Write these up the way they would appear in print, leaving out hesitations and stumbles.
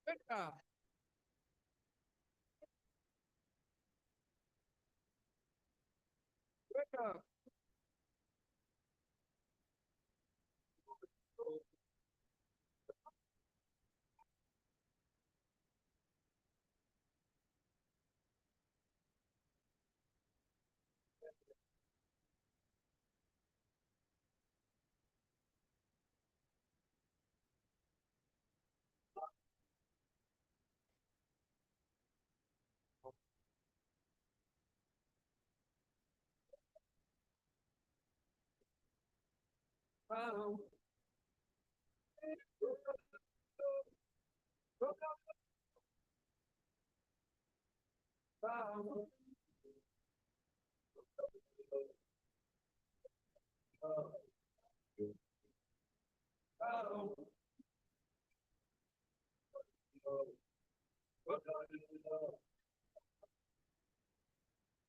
Good job. Good job. Wow. Wow.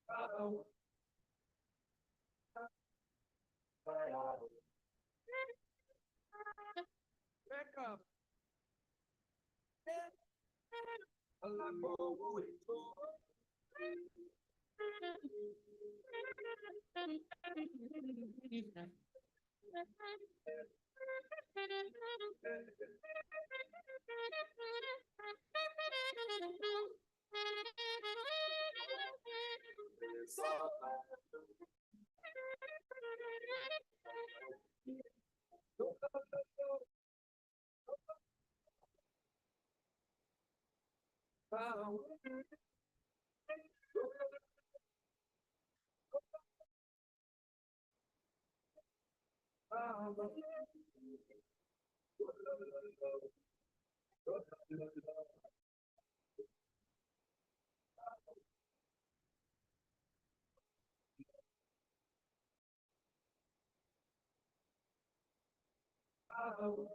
Wow. Wow. Back up. Wow. Wow. Wow.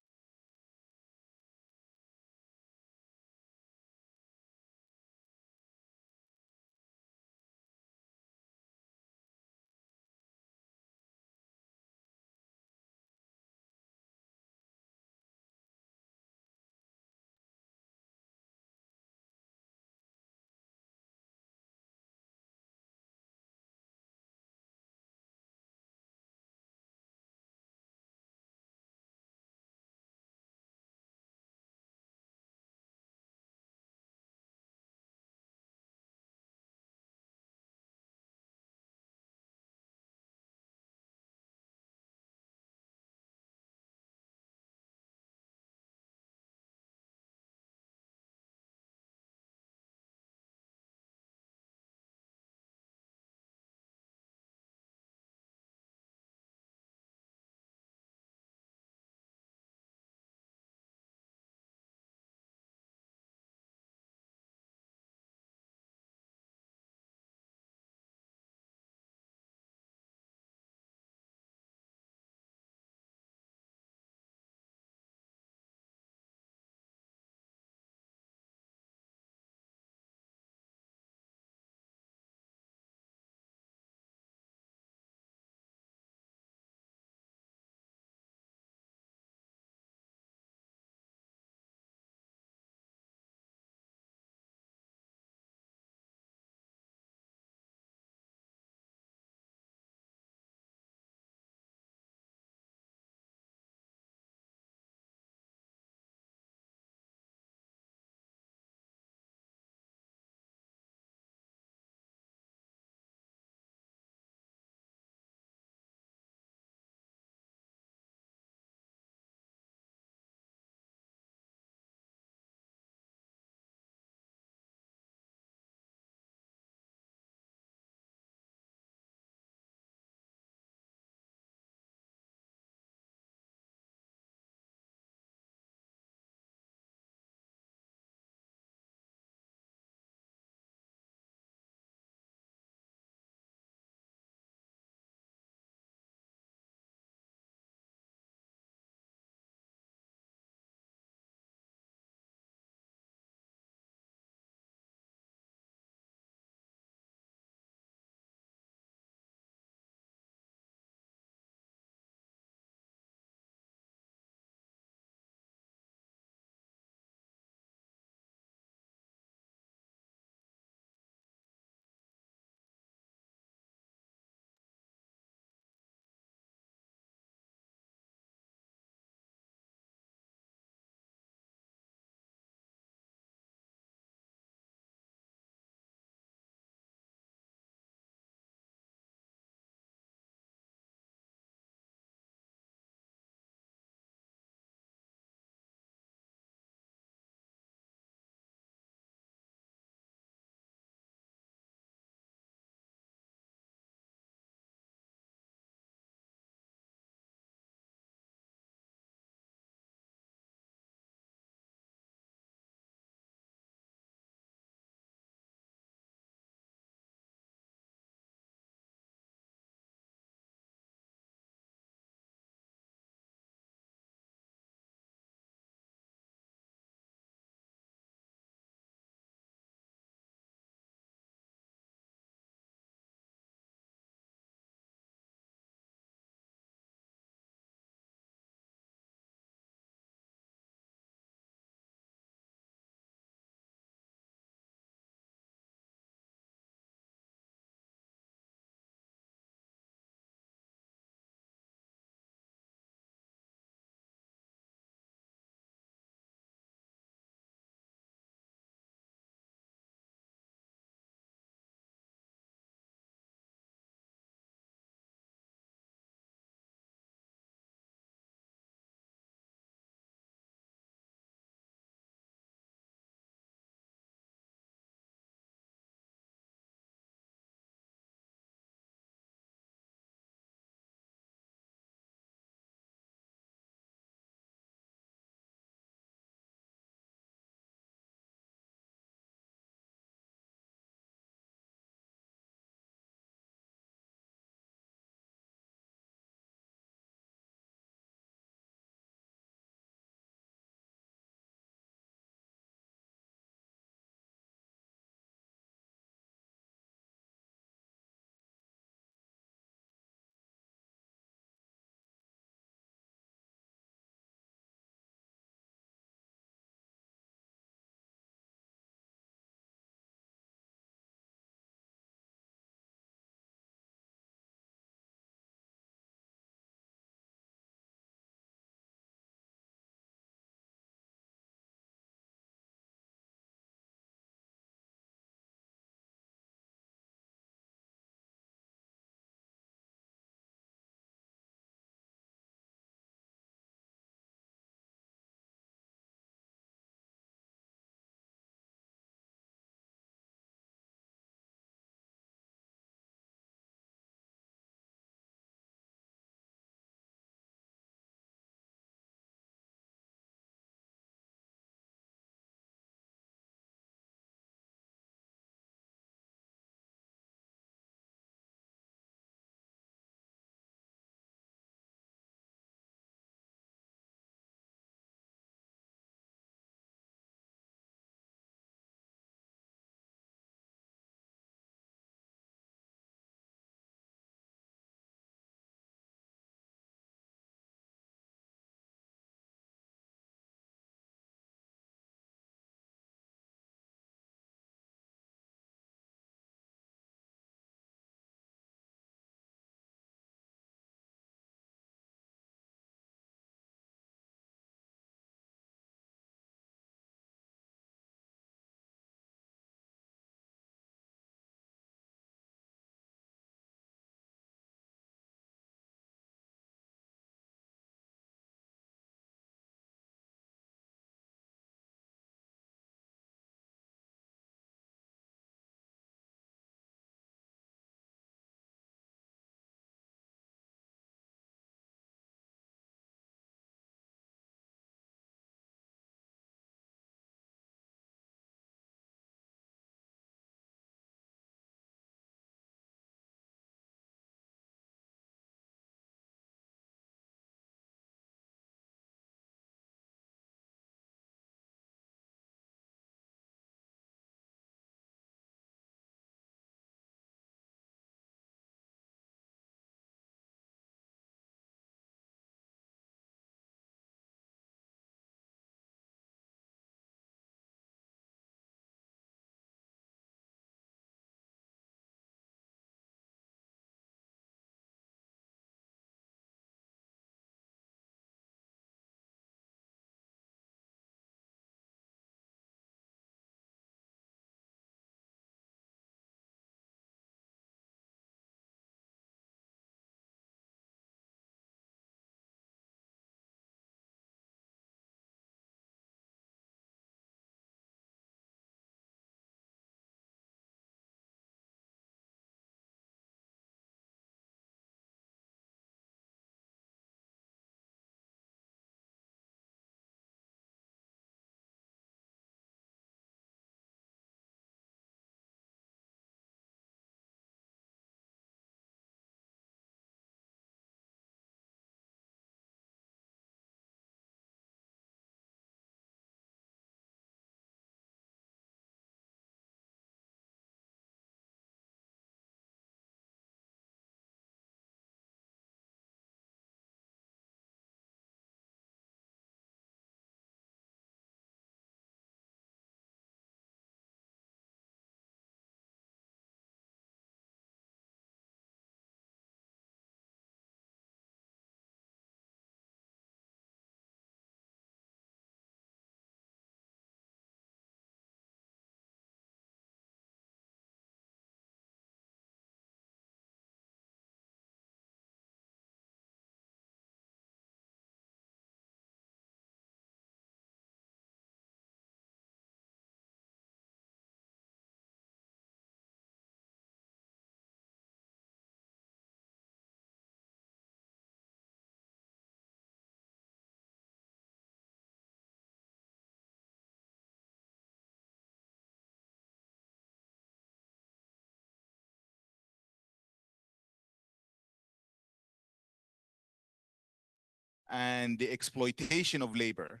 and the exploitation of labor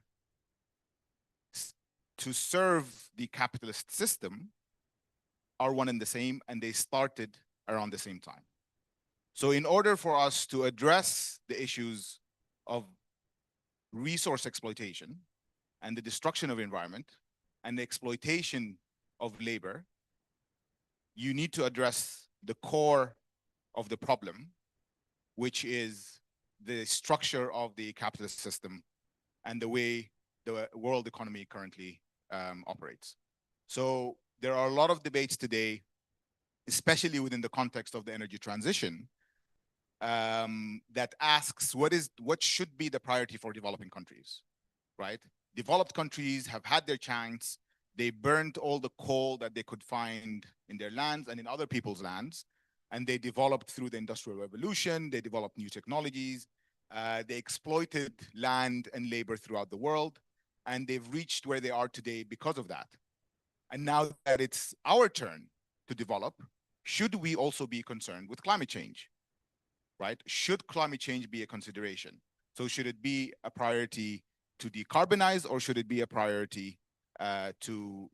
to serve the capitalist system are one and the same, and they started around the same time. So in order for us to address the issues of resource exploitation and the destruction of environment and the exploitation of labor, you need to address the core of the problem, which is the structure of the capitalist system and the way the world economy currently operates. So there are a lot of debates today, especially within the context of the energy transition, that asks what should be the priority for developing countries, right? Developed countries have had their chance. They burned all the coal that they could find in their lands and in other people's lands, and they developed through the Industrial Revolution. They developed new technologies. They exploited land and labor throughout the world, and they've reached where they are today because of that. And now that it's our turn to develop, should we also be concerned with climate change, right? Should climate change be a consideration? So should it be a priority to decarbonize, or should it be a priority to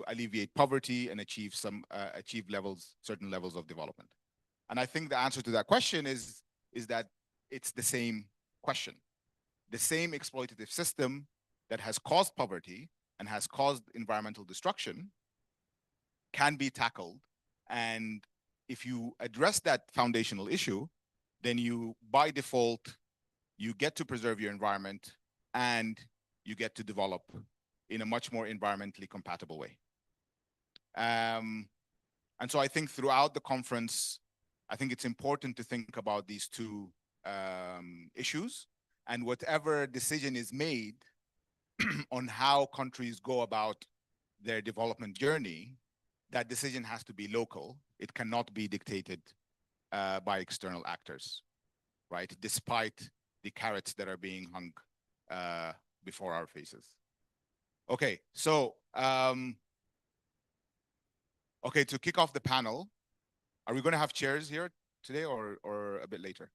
alleviate poverty and achieve certain levels of development? And I think the answer to that question is that it's the same question. The same exploitative system that has caused poverty and has caused environmental destruction can be tackled. And if you address that foundational issue, then you, by default, you get to preserve your environment and you get to develop in a much more environmentally compatible way. And so I think throughout the conference, I think it's important to think about these two issues, and whatever decision is made on how countries go about their development journey, that decision has to be local. It cannot be dictated by external actors, right? Despite the carrots that are being hung before our faces. Okay, so okay, to kick off the panel, are we going to have chairs here today or a bit later?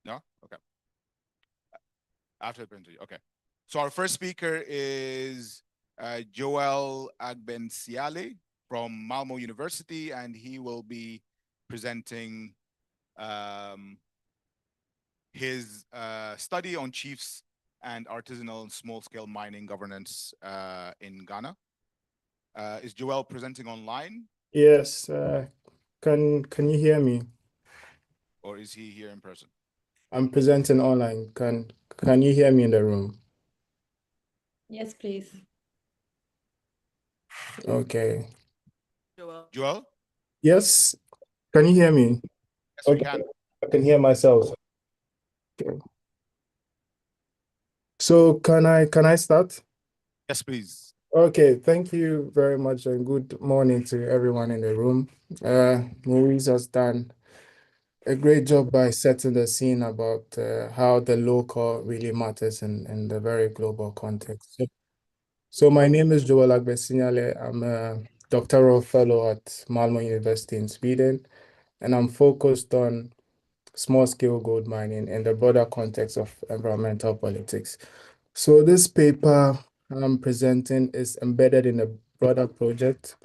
No? Okay. After the presentation, okay. So our first speaker is Joel Agbensiale from Malmo University, and he will be presenting his study on chiefs and artisanal and small-scale mining governance in Ghana. Is Joel presenting online? Yes. Can you hear me? Or is he here in person? I'm presenting online. Can you hear me in the room? Yes, please. Okay. Joel? Yes. Can you hear me? Yes, we can. I can hear myself. Okay. So can I start? Yes, please. Okay, thank you very much, and good morning to everyone in the room. Maurice has done a great job by setting the scene about how the local really matters in the very global context. So my name is Joel Agbensiale. I'm a doctoral fellow at Malmo University in Sweden, and I'm focused on small-scale gold mining in the broader context of environmental politics. So this paper I'm presenting is embedded in a broader project.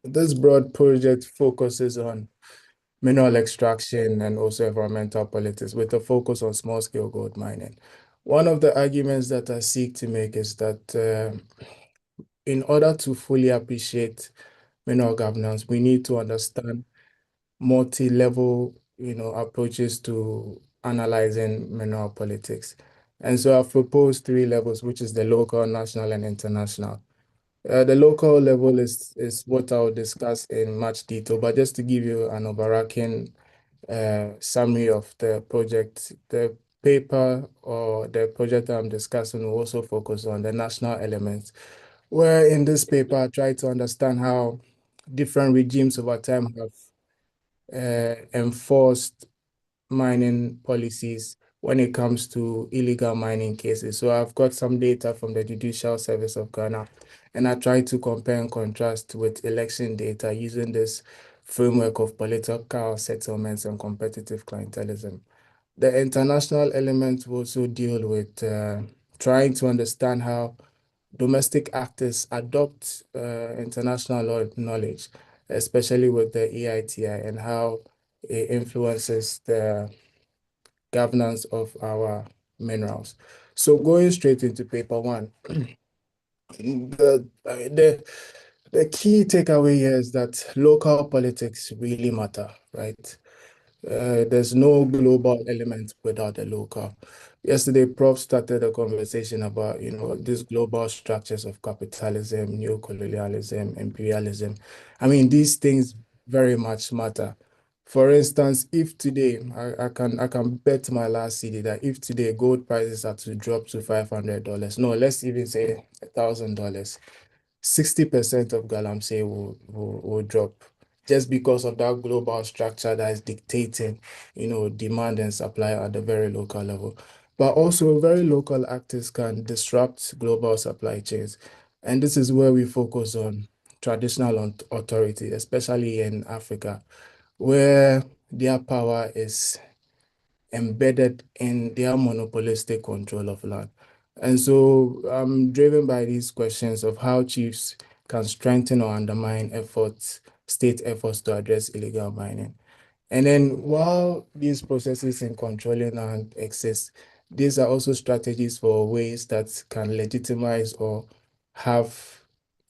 This broad project focuses on mineral extraction and also environmental politics with a focus on small-scale gold mining. One of the arguments that I seek to make is that in order to fully appreciate mineral governance, we need to understand multi-level, approaches to analyzing mineral politics. And so I've proposed 3 levels, which is the local, national, and international. The local level is what I'll discuss in much detail, but just to give you an overarching summary of the project, the paper or the project that I'm discussing will also focus on the national elements, where in this paper I try to understand how different regimes over time have enforced mining policies when it comes to illegal mining cases. So I've got some data from the Judicial Service of Ghana, and I try to compare and contrast with election data using this framework of political settlements and competitive clientelism. The international element will also deal with trying to understand how domestic actors adopt international knowledge, especially with the EITI, and how it influences the governance of our minerals. So going straight into paper one, the key takeaway here is that local politics really matter, right? There's no global element without a local. Yesterday, Prof started a conversation about, these global structures of capitalism, neocolonialism, imperialism. I mean, these things very much matter. For instance, if today, I can bet my last CD that if today gold prices are to drop to $500, no, let's even say $1,000, 60% of Galamsey will drop just because of that global structure that is dictating, demand and supply at the very local level. But also very local actors can disrupt global supply chains. And this is where we focus on traditional authority, especially in Africa, where their power is embedded in their monopolistic control of land. And so I'm driven by these questions of how chiefs can strengthen or undermine state efforts to address illegal mining. And then while these processes in controlling land exist, these are also strategies for ways that can legitimize or have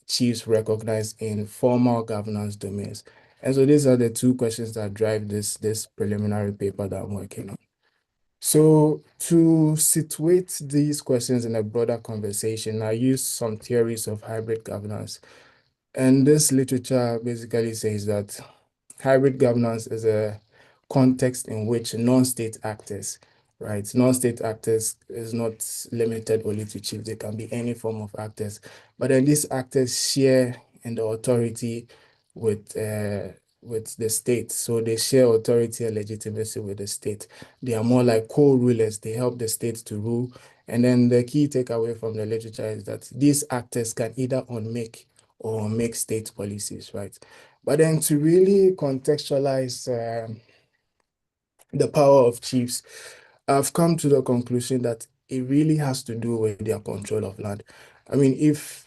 chiefs recognized in formal governance domains. And so these are the two questions that drive this preliminary paper that I'm working on. So to situate these questions in a broader conversation, I use some theories of hybrid governance. And this literature basically says that hybrid governance is a context in which non-state actors, right? Non-state actors is not limited only to chiefs. They can be any form of actors. But then these actors share in the authority with the state. So they share authority and legitimacy with the state. They are more like co-rulers. They help the state to rule. And then the key takeaway from the literature is that these actors can either unmake or make state policies, right? But then to really contextualize the power of chiefs, I've come to the conclusion that it really has to do with their control of land. I mean, if,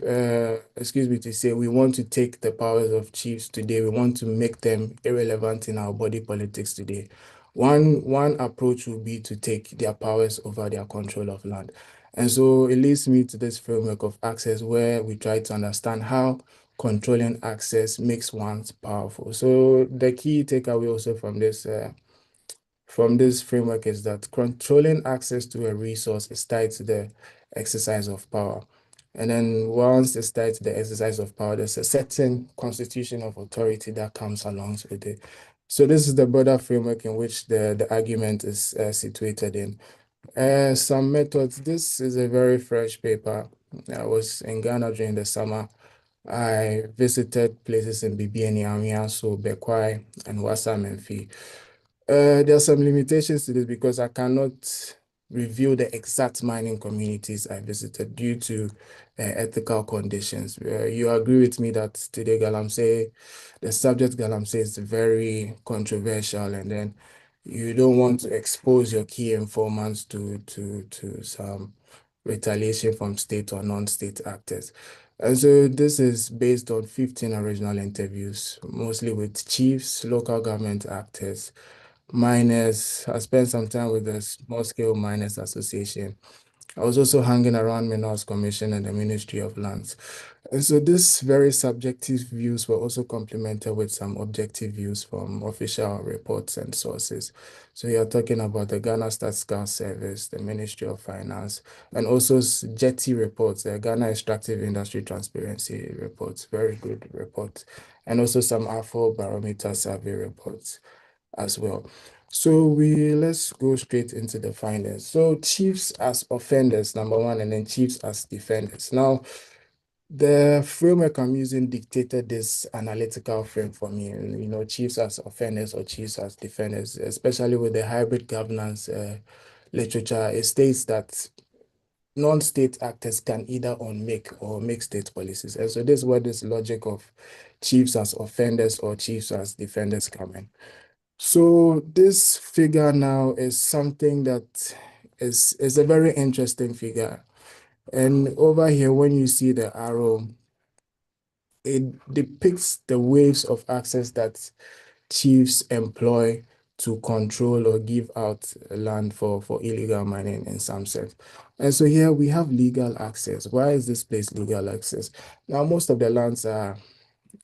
excuse me to say, we want to take the powers of chiefs today, we want to make them irrelevant in our body politics today, one approach would be to take their powers over their control of land. And so it leads me to this framework of access where we try to understand how controlling access makes one powerful. So the key takeaway also from this framework is that controlling access to a resource is tied to the exercise of power. And then once it's tied to the exercise of power, there's a certain constitution of authority that comes along with it. So this is the broader framework in which the argument is situated in. Some methods. This is a very fresh paper. I was in Ghana during the summer. I visited places in Bibiani, Amia, so Bekwai, and Wassa Memphis. There are some limitations to this because I cannot reveal the exact mining communities I visited due to ethical conditions. You agree with me that today the subject Galamsey is very controversial, and then you don't want to expose your key informants to some retaliation from state or non-state actors. And so this is based on 15 original interviews, mostly with chiefs, local government actors, miners. I spent some time with the Small Scale Miners Association. I was also hanging around Minerals Commission and the Ministry of Lands. And so these very subjective views were also complemented with some objective views from official reports and sources. So you're talking about the Ghana Statistical Service, the Ministry of Finance, and also JETI reports, the Ghana Extractive Industry Transparency reports, very good reports, and also some Afro Barometer survey reports as well. So let's go straight into the findings. So chiefs as offenders, number one, and then chiefs as defenders. Now, the framework I'm using dictated this analytical frame for me, chiefs as offenders or chiefs as defenders, especially with the hybrid governance literature. It states that non-state actors can either unmake or make state policies. And so this is where this logic of chiefs as offenders or chiefs as defenders come in. So this figure now is something that is a very interesting figure. And over here, when you see the arrow, it depicts the waves of access that chiefs employ to control or give out land for illegal mining in some sense. And so here we have legal access. Why is this place legal access? Now, most of the lands are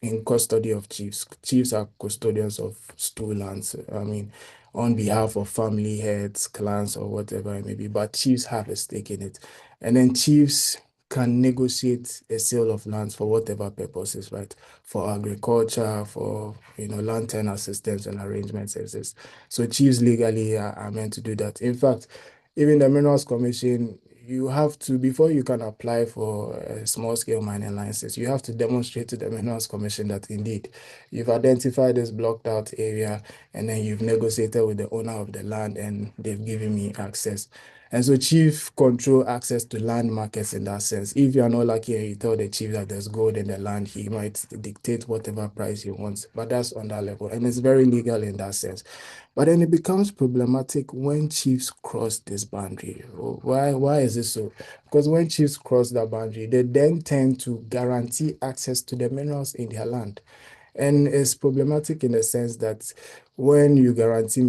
in custody of chiefs. Chiefs are custodians of stool lands. I mean, on behalf of family heads, clans, or whatever it may be, but chiefs have a stake in it. And then chiefs can negotiate a sale of lands for whatever purposes, right? For agriculture, for land tenure systems and arrangement services. So chiefs legally are meant to do that. In fact, even the Minerals Commission, you have to, before you can apply for a small scale mining license, you have to demonstrate to the Minerals Commission that indeed you've identified this blocked out area and then you've negotiated with the owner of the land and they've given me access. And so chief control access to land markets in that sense. If you're not lucky and you tell the chief that there's gold in the land, he might dictate whatever price he wants, but that's on that level. And it's very legal in that sense. But then it becomes problematic when chiefs cross this boundary. Why is this so? Because when chiefs cross that boundary, they then tend to guarantee access to the minerals in their land. And it's problematic in the sense that when you guarantee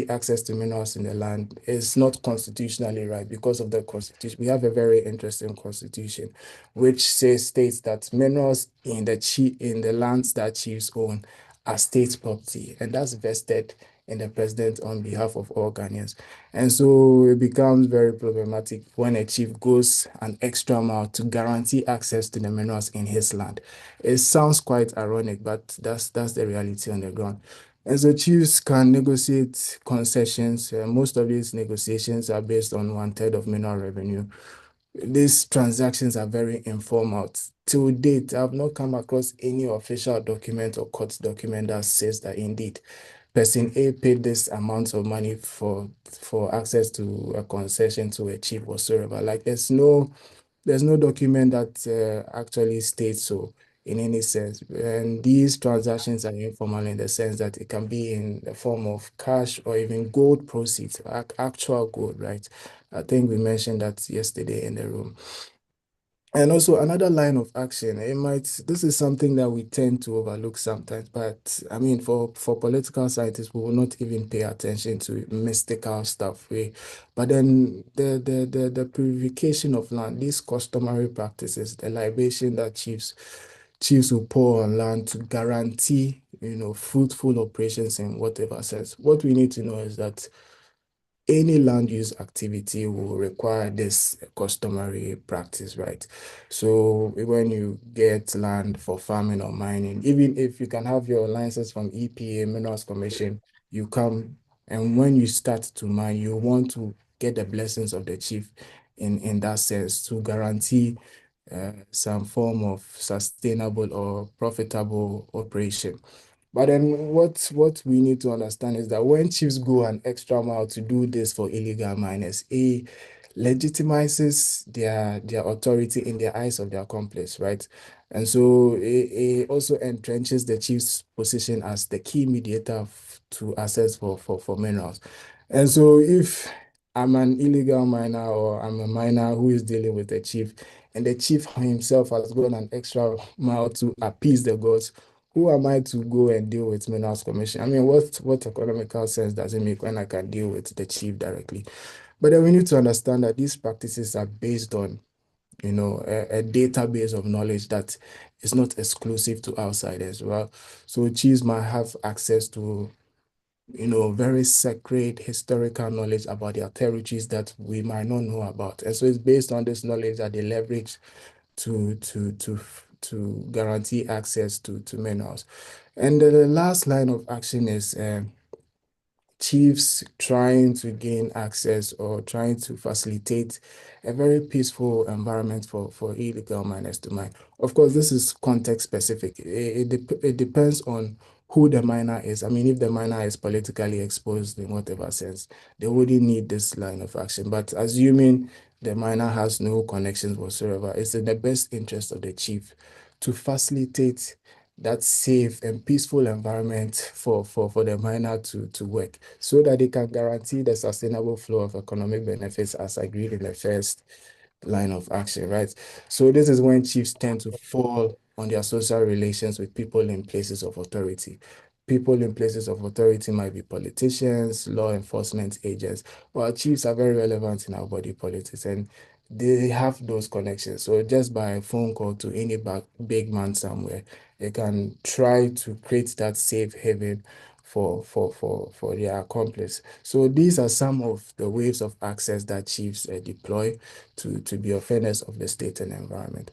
access to minerals in the land, it's not constitutionally right because of the constitution. We have a very interesting constitution, which states that minerals in the lands that chiefs own are state property, and that's vested in the president on behalf of all Ghanaians. And so it becomes very problematic when a chief goes an extra mile to guarantee access to the minerals in his land. It sounds quite ironic, but that's the reality on the ground. And so chiefs can negotiate concessions. Most of these negotiations are based on 1/3 of mineral revenue. These transactions are very informal. To date, I've not come across any official document or court document that says that indeed person A paid this amount of money for access to a concession to a chief whatsoever. Like there's no document that actually states so in any sense. And these transactions are informal in the sense that it can be in the form of cash or even gold proceeds, actual gold, right? I think we mentioned that yesterday in the room. And also another line of action, this is something that we tend to overlook sometimes, but I mean, for political scientists, we will not even pay attention to mystical stuff. But then the purification of land, these customary practices, the libation that chiefs will pour on land to guarantee, fruitful operations in whatever sense. What we need to know is that any land use activity will require this customary practice, right? So when you get land for farming or mining, even if you can have your license from EPA, Minerals Commission, you come, and when you start to mine, you want to get the blessings of the chief in that sense to guarantee some form of sustainable or profitable operation. But then what we need to understand is that when chiefs go an extra mile to do this for illegal miners, it legitimizes their authority in the eyes of their accomplice, right? And so it also entrenches the chief's position as the key mediator to access for minerals. And so if I'm an illegal miner or I'm a miner who is dealing with the chief, and the chief himself has gone an extra mile to appease the gods, who am I to go and deal with Minerals Commission? I mean, what economical sense does it make when I can deal with the chief directly? But then we need to understand that these practices are based on, a database of knowledge that is not exclusive to outsiders. Well, so chiefs might have access to, very sacred historical knowledge about their territories that we might not know about. And so it's based on this knowledge that they leverage to guarantee access to minerals. And the last line of action is chiefs trying to gain access or trying to facilitate a very peaceful environment for illegal miners to mine. Of course, this is context specific. It depends on who the miner is. I mean, if the miner is politically exposed in whatever sense, they wouldn't need this line of action. But assuming the miner has no connections whatsoever, it's in the best interest of the chief to facilitate that safe and peaceful environment for the miner to work, so that they can guarantee the sustainable flow of economic benefits as agreed in the first line of action, right? So this is when chiefs tend to fall on their social relations with people in places of authority. People in places of authority might be politicians, law enforcement agents, while chiefs are very relevant in our body politics, and they have those connections. So just by a phone call to any big man somewhere, they can try to create that safe haven for their accomplice. So these are some of the waves of access that chiefs deploy to be offenders of the state and environment.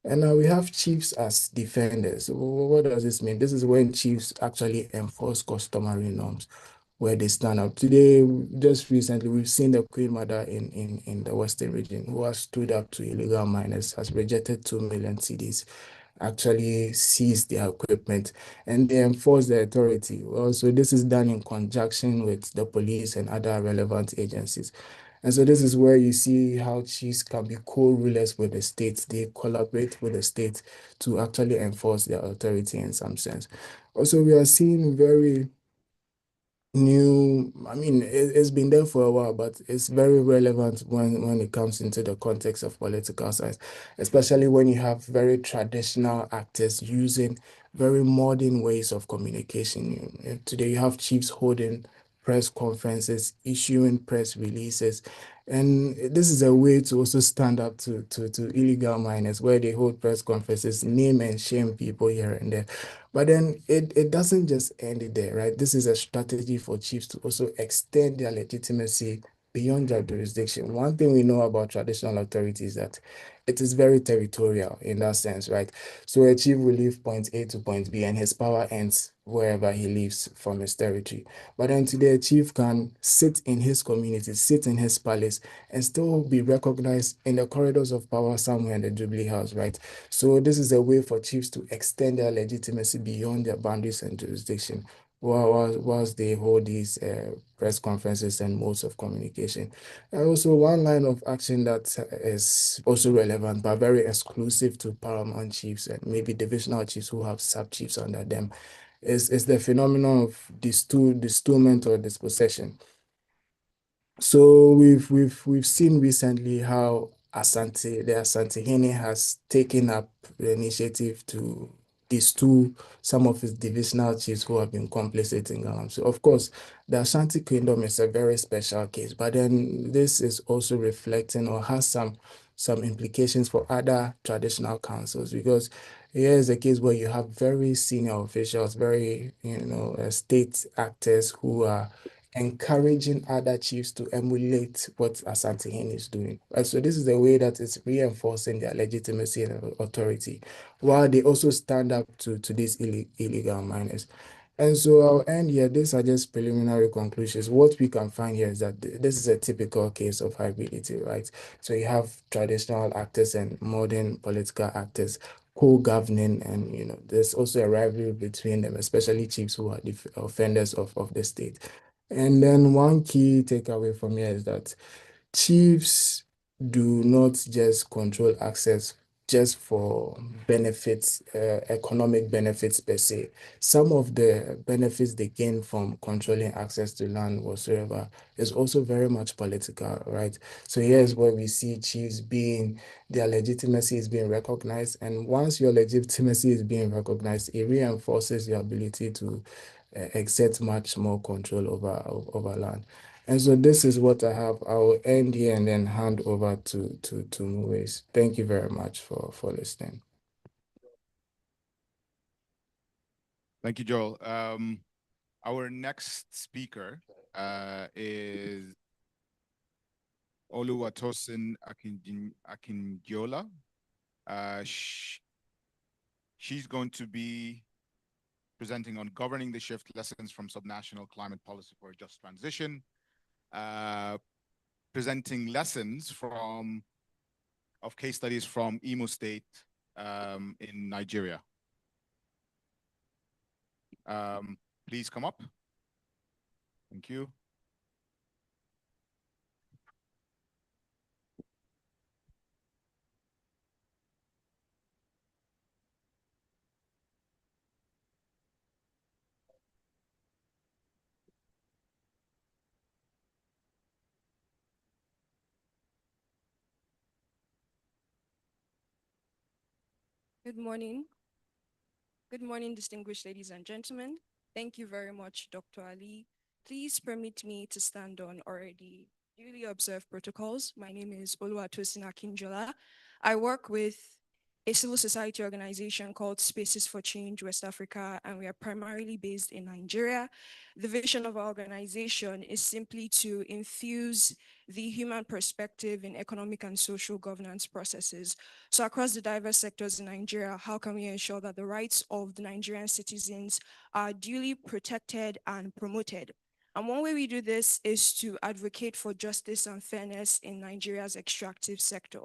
And now we have chiefs as defenders. What does this mean? This is when chiefs actually enforce customary norms where they stand up. Today, just recently, we've seen the Queen Mother in the Western region who has stood up to illegal miners, has rejected 2 million CDs, actually seized their equipment, and they enforce the authority. Well, so this is done in conjunction with the police and other relevant agencies. And so this is where you see how chiefs can be co-rulers with the state. They collaborate with the state to actually enforce their authority in some sense. Also, we are seeing very new, I mean, it's been there for a while, but it's very relevant when it comes into the context of political science, especially when you have very traditional actors using very modern ways of communication. Today, you have chiefs holding press conferences, issuing press releases, and this is a way to also stand up to illegal miners, where they hold press conferences, name and shame people here and there. But then it doesn't just end it there, right? This is a strategy for chiefs to also extend their legitimacy beyond their jurisdiction. One thing we know about traditional authority is that it is very territorial in that sense, right? So a chief will leave point A to point B, and his power ends wherever he leaves from his territory. But then today, a chief can sit in his community, sit in his palace, and still be recognized in the corridors of power somewhere in the Jubilee House, right? So this is a way for chiefs to extend their legitimacy beyond their boundaries and jurisdiction whilst they hold these press conferences and modes of communication. And also one line of action that is also relevant but very exclusive to paramount chiefs and maybe divisional chiefs who have sub-chiefs under them is the phenomenon of disstulment or dispossession. So we've seen recently how the Asantehene has taken up the initiative to distool some of his divisional chiefs who have been complicit in Ghana. So of course, the Ashanti Kingdom is a very special case, but then this is also reflecting or has some implications for other traditional councils, because here is a case where you have very senior officials, very state actors who are encouraging other chiefs to emulate what Asantehene is doing. Right? So this is the way that it's reinforcing their legitimacy and authority, while they also stand up to these illegal miners. And so I'll end here. These are just preliminary conclusions. What we can find here is that this is a typical case of hybridity, right? So you have traditional actors and modern political actors co-governing, and there's also a rivalry between them, especially chiefs who are the offenders of the state. And then one key takeaway from here is that chiefs do not just control access just for benefits, economic benefits per se. Some of the benefits they gain from controlling access to land whatsoever is also very much political, right? So here's where we see chiefs their legitimacy is being recognized. And once your legitimacy is being recognized, it reinforces your ability to exert much more control over land. And so this is what I have. I will end here and then hand over to Muwais. Thank you very much for listening. Thank you, Joel. Our next speaker is Oluwatosin Akindiola. She's going to be presenting on governing the shift, lessons from subnational climate policy for a just transition, presenting lessons of case studies from Imo State in Nigeria. Please come up. Thank you. Good morning. Good morning, distinguished ladies and gentlemen. Thank you very much, Dr. Ali. Please permit me to stand on already duly observed protocols. My name is Oluwatosin Akinjola. I work with a civil society organization called Spaces for Change West Africa, and we are primarily based in Nigeria. The vision of our organization is simply to infuse the human perspective in economic and social governance processes. So across the diverse sectors in Nigeria, how can we ensure that the rights of the Nigerian citizens are duly protected and promoted? And one way we do this is to advocate for justice and fairness in Nigeria's extractive sector.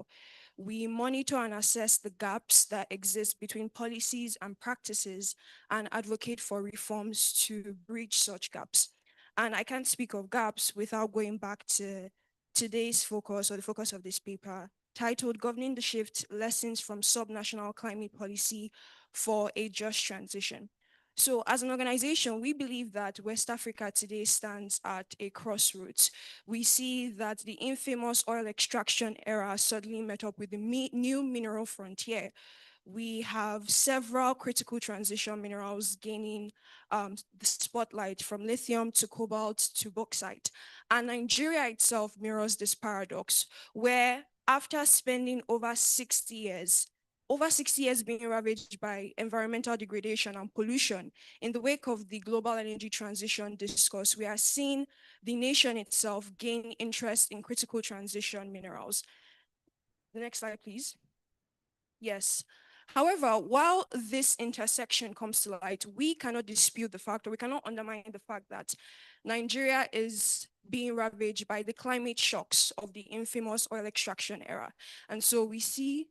We monitor and assess the gaps that exist between policies and practices and advocate for reforms to bridge such gaps. And I can't speak of gaps without going back to today's focus, or the focus of this paper, titled Governing the Shift, Lessons from Subnational Climate Policy for a Just Transition. So as an organization, we believe that West Africa today stands at a crossroads. We see that the infamous oil extraction era suddenly met up with the new mineral frontier. We have several critical transition minerals gaining the spotlight, from lithium to cobalt to bauxite. And Nigeria itself mirrors this paradox, where after spending over 60 years being ravaged by environmental degradation and pollution, in the wake of the global energy transition discourse, we are seeing the nation itself gain interest in critical transition minerals. The next slide, please. Yes. However, while this intersection comes to light, we cannot dispute the fact, or we cannot undermine the fact that Nigeria is being ravaged by the climate shocks of the infamous oil extraction era. And so we see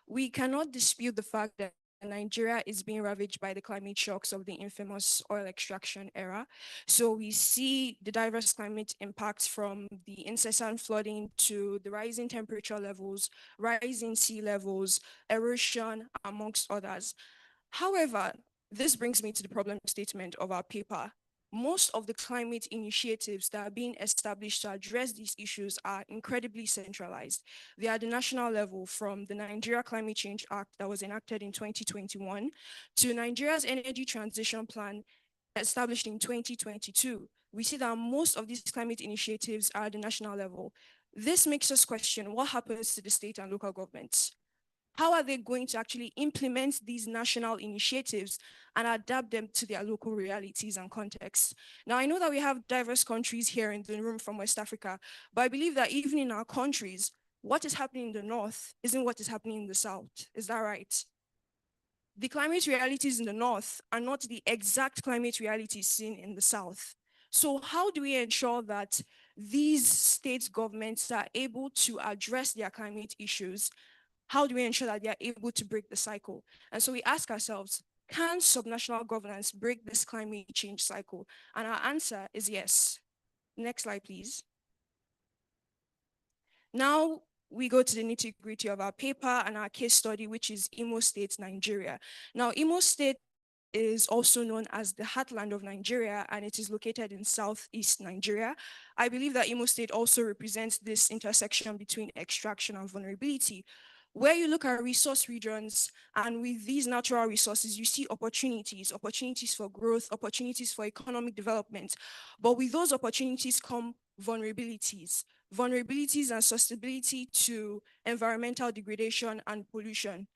we cannot dispute the fact that Nigeria is being ravaged by the climate shocks of the infamous oil extraction era. So we see the diverse climate impacts, from the incessant flooding to the rising temperature levels, rising sea levels, erosion, amongst others. However, this brings me to the problem statement of our paper. Most of the climate initiatives that are being established to address these issues are incredibly centralized. They are at the national level, from the Nigeria Climate Change Act that was enacted in 2021 to Nigeria's Energy Transition Plan established in 2022. We see that most of these climate initiatives are at the national level. This makes us question what happens to the state and local governments. How are they going to actually implement these national initiatives and adapt them to their local realities and contexts? Now, I know that we have diverse countries here in the room from West Africa, but I believe that even in our countries, what is happening in the North isn't what is happening in the South. Is that right? The climate realities in the North are not the exact climate realities seen in the South. So how do we ensure that these state governments are able to address their climate issues? How do we ensure that they are able to break the cycle? And so we ask ourselves, can subnational governance break this climate change cycle? And our answer is yes. Next slide, please. Now we go to the nitty-gritty of our paper and our case study, which is Imo State, Nigeria. Now, Imo State is also known as the heartland of Nigeria, and it is located in southeast Nigeria. I believe that Imo State also represents this intersection between extraction and vulnerability, where you look at resource regions, and with these natural resources, you see opportunities for growth, opportunities for economic development. But with those opportunities come vulnerabilities and susceptibility to environmental degradation and pollution.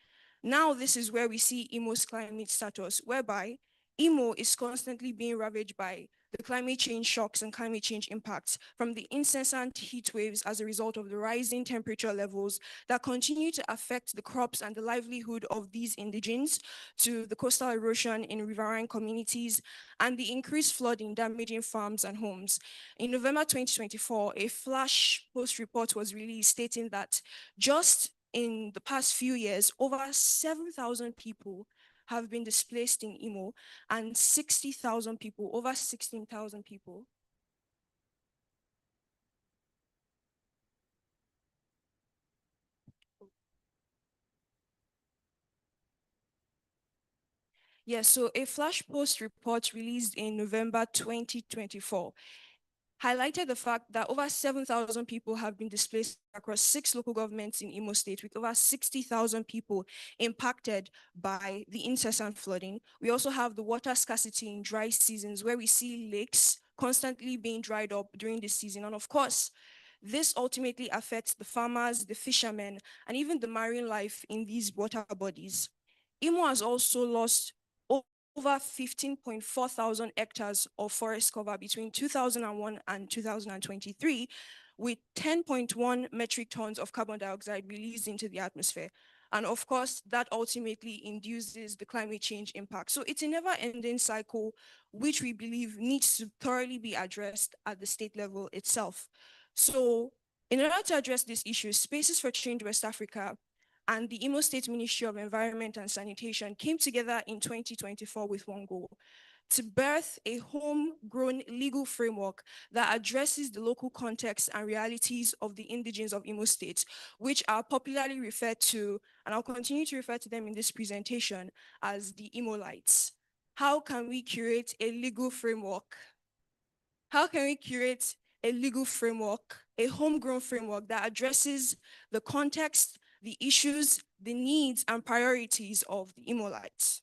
Now, this is where we see Imo's climate status, whereby Imo is constantly being ravaged by the climate change shocks and climate change impacts, from the incessant heat waves as a result of the rising temperature levels that continue to affect the crops and the livelihood of these indigenes, to the coastal erosion in riverine communities, and the increased flooding damaging farms and homes. In November 2024, a flash post report was released stating that just in the past few years, over 7,000 people have been displaced in Imo, and 60,000 people, over 16,000 people. Yes, so a flash post report released in November 2024 highlighted the fact that over 7,000 people have been displaced across 6 local governments in Imo State, with over 60,000 people impacted by the incessant flooding. We also have the water scarcity in dry seasons, where we see lakes constantly being dried up during this season. And of course, this ultimately affects the farmers, the fishermen, and even the marine life in these water bodies. Imo has also lost over 15.4 thousand hectares of forest cover between 2001 and 2023, with 10.1 metric tons of carbon dioxide released into the atmosphere. And of course, that ultimately induces the climate change impact. So it's a never-ending cycle, which we believe needs to thoroughly be addressed at the state level itself. So in order to address this issue, Spaces for Change West Africa and the Imo State Ministry of Environment and Sanitation came together in 2024 with one goal: to birth a homegrown legal framework that addresses the local context and realities of the indigenes of Imo State, which are popularly referred to, and I'll continue to refer to them in this presentation, as the Imolites. How can we curate a legal framework? How can we curate a legal framework, a homegrown framework that addresses the context, the issues, the needs, and priorities of the Imolites?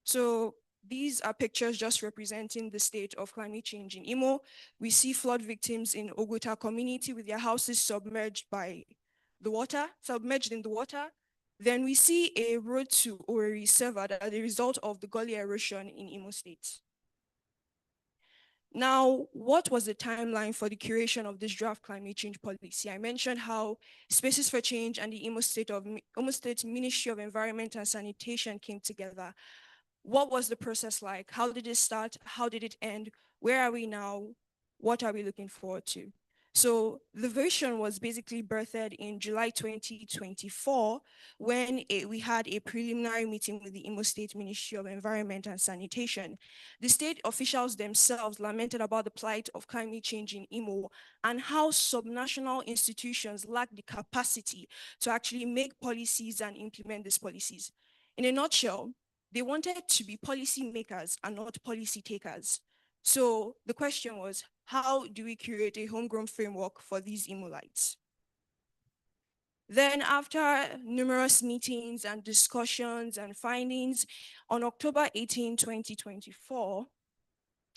So these are pictures just representing the state of climate change in Imo. We see flood victims in Oguta community with their houses submerged by the water, submerged in the water. Then we see a road to Owerri severed as a result of the gully erosion in Imo State. Now, what was the timeline for the curation of this draft climate change policy? I mentioned how Spaces for Change and the Imo State Ministry of Environment and Sanitation came together. What was the process like? How did it start? How did it end? Where are we now? What are we looking forward to? So the vision was basically birthed in July 2024 when we had a preliminary meeting with the Imo State Ministry of Environment and Sanitation. The state officials themselves lamented about the plight of climate change in Imo and how subnational institutions lack the capacity to actually make policies and implement these policies. In a nutshell, they wanted to be policy makers and not policy takers. So the question was, how do we create a homegrown framework for these Imolites? Then after numerous meetings and discussions and findings, on October 18, 2024,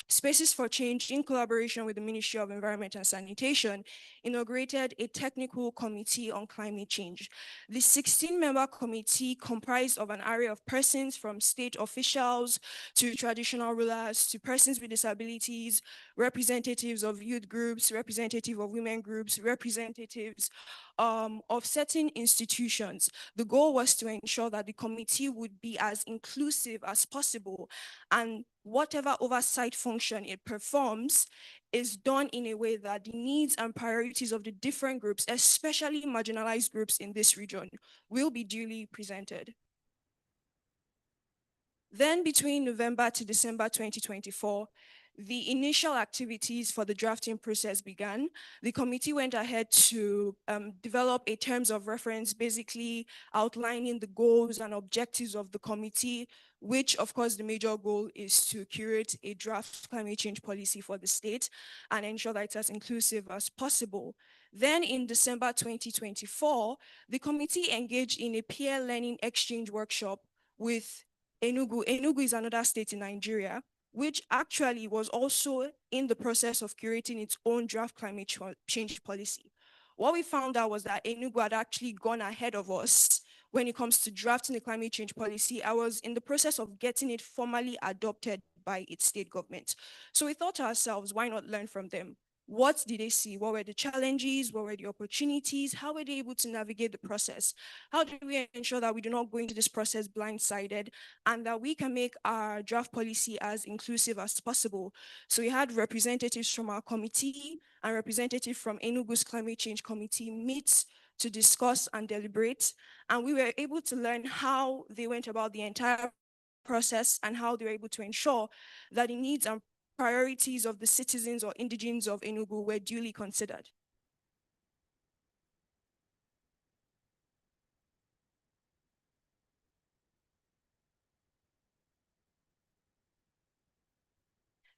Spaces for Change, in collaboration with the Ministry of Environment and Sanitation, inaugurated a technical committee on climate change. The 16-member committee comprised of an array of persons, from state officials to traditional rulers to persons with disabilities, representatives of youth groups, representatives of women groups, representatives of certain institutions. The goal was to ensure that the committee would be as inclusive as possible, and whatever oversight function it performs is done in a way that the needs and priorities of the different groups, especially marginalized groups in this region, will be duly presented. Then between November to December 2024, the initial activities for the drafting process began. The committee went ahead to develop a terms of reference, basically outlining the goals and objectives of the committee, which of course the major goal is to curate a draft climate change policy for the state and ensure that it's as inclusive as possible. Then in December 2024, the committee engaged in a peer learning exchange workshop with Enugu. Enugu is another state in Nigeria, which actually was also in the process of curating its own draft climate change policy. What we found out was that Enugu had actually gone ahead of us when it comes to drafting the climate change policy. I was in the process of getting it formally adopted by its state government. So we thought to ourselves, why not learn from them? What did they see? What were the challenges? What were the opportunities? How were they able to navigate the process? How do we ensure that we do not go into this process blindsided and that we can make our draft policy as inclusive as possible? So we had representatives from our committee and representatives from Enugu's climate change committee meet to discuss and deliberate. And we were able to learn how they went about the entire process and how they were able to ensure that the needs and priorities of the citizens or indigenes of Enugu were duly considered.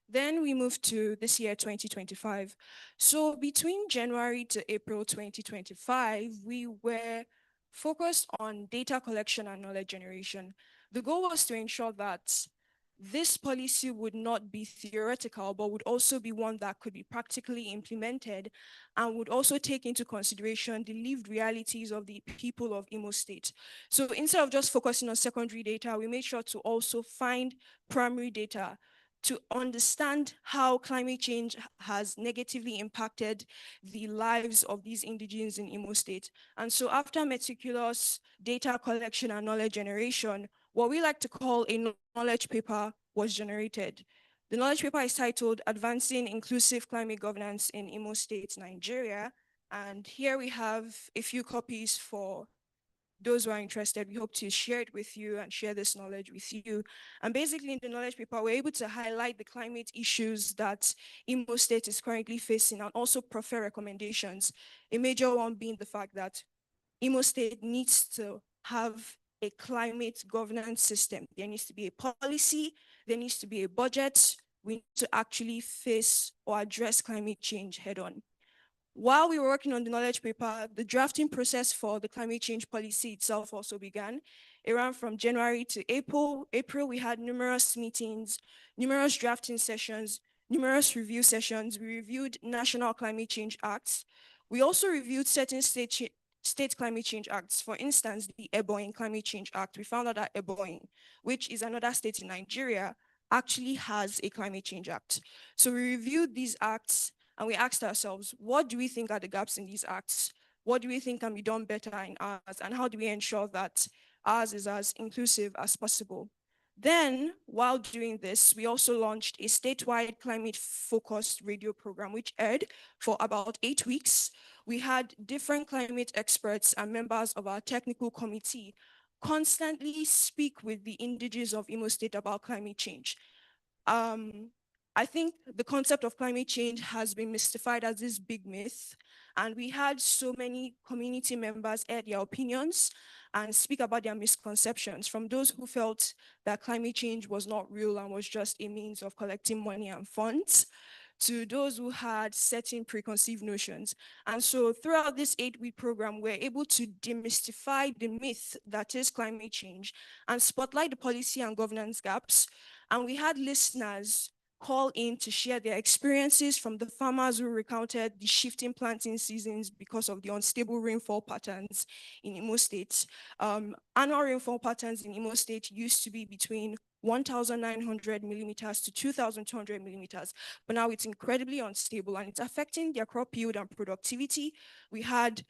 Then we move to this year, 2025. So between January to April 2025, we were focused on data collection and knowledge generation. The goal was to ensure that this policy would not be theoretical, but would also be one that could be practically implemented and would also take into consideration the lived realities of the people of Imo State. So instead of just focusing on secondary data, we made sure to also find primary data to understand how climate change has negatively impacted the lives of these indigenes in Imo State. And so after meticulous data collection and knowledge generation, what we like to call a knowledge paper was generated. The knowledge paper is titled Advancing Inclusive Climate Governance in Imo State, Nigeria. And here we have a few copies for those who are interested. We hope to share it with you and share this knowledge with you. And basically in the knowledge paper, we're able to highlight the climate issues that Imo State is currently facing and also prefer recommendations. A major one being the fact that Imo State needs to have a climate governance system. There needs to be a policy, there needs to be a budget. We need to actually face or address climate change head on. While we were working on the knowledge paper, the drafting process for the climate change policy itself also began. It ran from January to April. We had numerous meetings, numerous drafting sessions, numerous review sessions. We reviewed national climate change acts. We also reviewed certain state climate change acts. For instance, the Eboin Climate Change Act. We found out that Eboin, which is another state in Nigeria, actually has a climate change act. So we reviewed these acts and we asked ourselves, what do we think are the gaps in these acts? What do we think can be done better in ours? And how do we ensure that ours is as inclusive as possible? Then, while doing this, we also launched a statewide climate-focused radio program, which aired for about 8 weeks. We had different climate experts and members of our technical committee constantly speak with the indigenes of Imo State about climate change. I think the concept of climate change has been mystified as this big myth, and we had so many community members air their opinions and speak about their misconceptions, from those who felt that climate change was not real and was just a means of collecting money and funds, to those who had certain preconceived notions. And so throughout this 8-week program, we're able to demystify the myth that is climate change and spotlight the policy and governance gaps. And we had listeners call in to share their experiences, from the farmers who recounted the shifting planting seasons because of the unstable rainfall patterns in Imo State. Annual rainfall patterns in Imo State used to be between 1,900 millimeters to 2,200 millimeters, but now it's incredibly unstable and it's affecting their crop yield and productivity. We had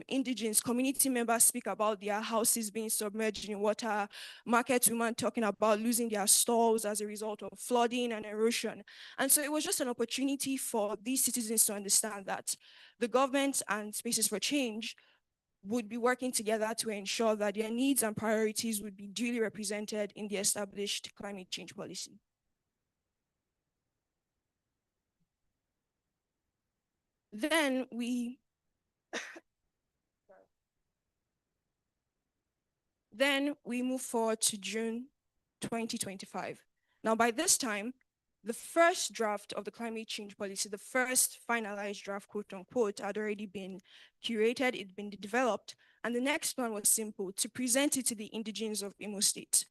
indigenous community members speak about their houses being submerged in water, market women talking about losing their stalls as a result of flooding and erosion. And so it was just an opportunity for these citizens to understand that the government and Spaces for Change would be working together to ensure that their needs and priorities would be duly represented in the established climate change policy. Then we move forward to June 2025. Now, by this time, the first draft of the climate change policy, the first finalized draft, quote unquote, had already been curated, it'd been developed. And the next plan was simple: to present it to the indigenes of Imo State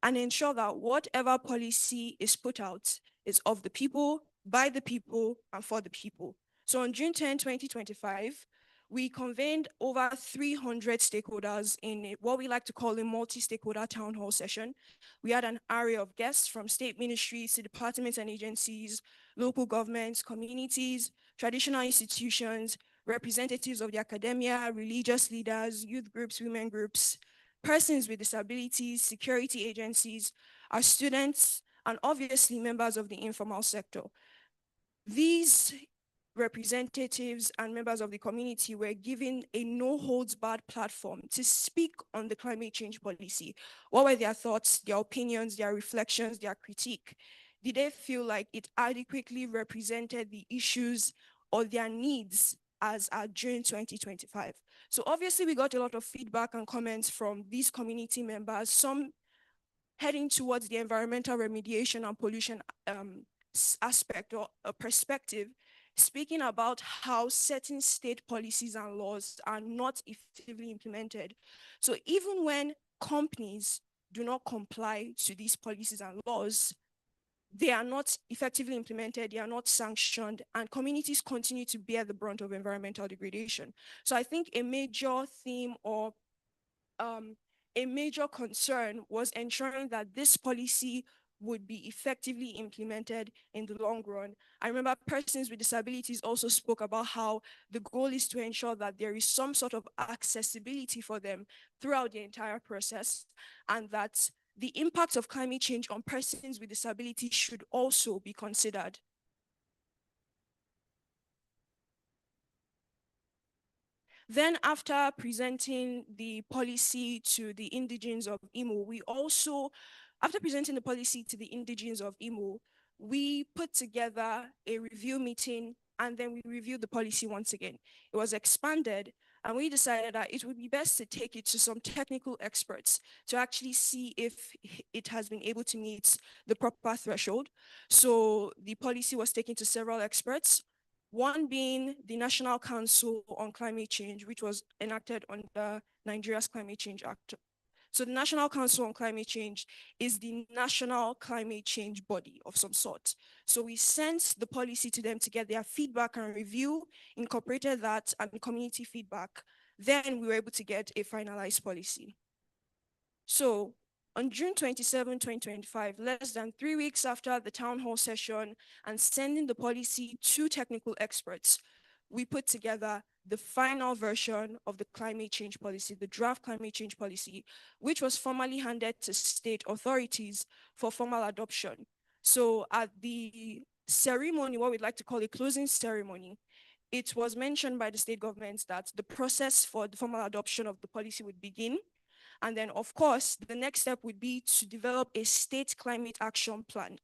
and ensure that whatever policy is put out is of the people, by the people, and for the people. So on June 10, 2025, we convened over 300 stakeholders in what we like to call a multi-stakeholder town hall session. We had an array of guests from state ministries to departments and agencies, local governments, communities, traditional institutions, representatives of the academia, religious leaders, youth groups, women groups, persons with disabilities, security agencies, our students, and obviously members of the informal sector. These representatives and members of the community were given a no-holds-barred platform to speak on the climate change policy. What were their thoughts, their opinions, their reflections, their critique? Did they feel like it adequately represented the issues or their needs as at June 2025? So obviously we got a lot of feedback and comments from these community members, some heading towards the environmental remediation and pollution aspect or a perspective speaking about how certain state policies and laws are not effectively implemented. So even when companies do not comply to these policies and laws, they are not effectively implemented, they are not sanctioned, and communities continue to bear the brunt of environmental degradation. So I think a major theme or a major concern was ensuring that this policy would be effectively implemented in the long run. I remember persons with disabilities also spoke about how the goal is to ensure that there is some sort of accessibility for them throughout the entire process, and that the impact of climate change on persons with disabilities should also be considered. Then after presenting the policy to the indigenes of Imo, after presenting the policy to the indigenes of Imo, we put together a review meeting and then we reviewed the policy once again. It was expanded and we decided that it would be best to take it to some technical experts to actually see if it has been able to meet the proper threshold. So the policy was taken to several experts, one being the National Council on Climate Change, which was enacted under Nigeria's Climate Change Act. So the National Council on Climate Change is the national climate change body of some sort. So we sent the policy to them to get their feedback and review, incorporated that and community feedback. Then we were able to get a finalized policy. So on June 27, 2025, less than 3 weeks after the town hall session and sending the policy to technical experts, we put together the final version of the climate change policy, the draft climate change policy, which was formally handed to state authorities for formal adoption. So at the ceremony, what we'd like to call a closing ceremony, it was mentioned by the state government that the process for the formal adoption of the policy would begin. And then, of course, the next step would be to develop a state climate action plan,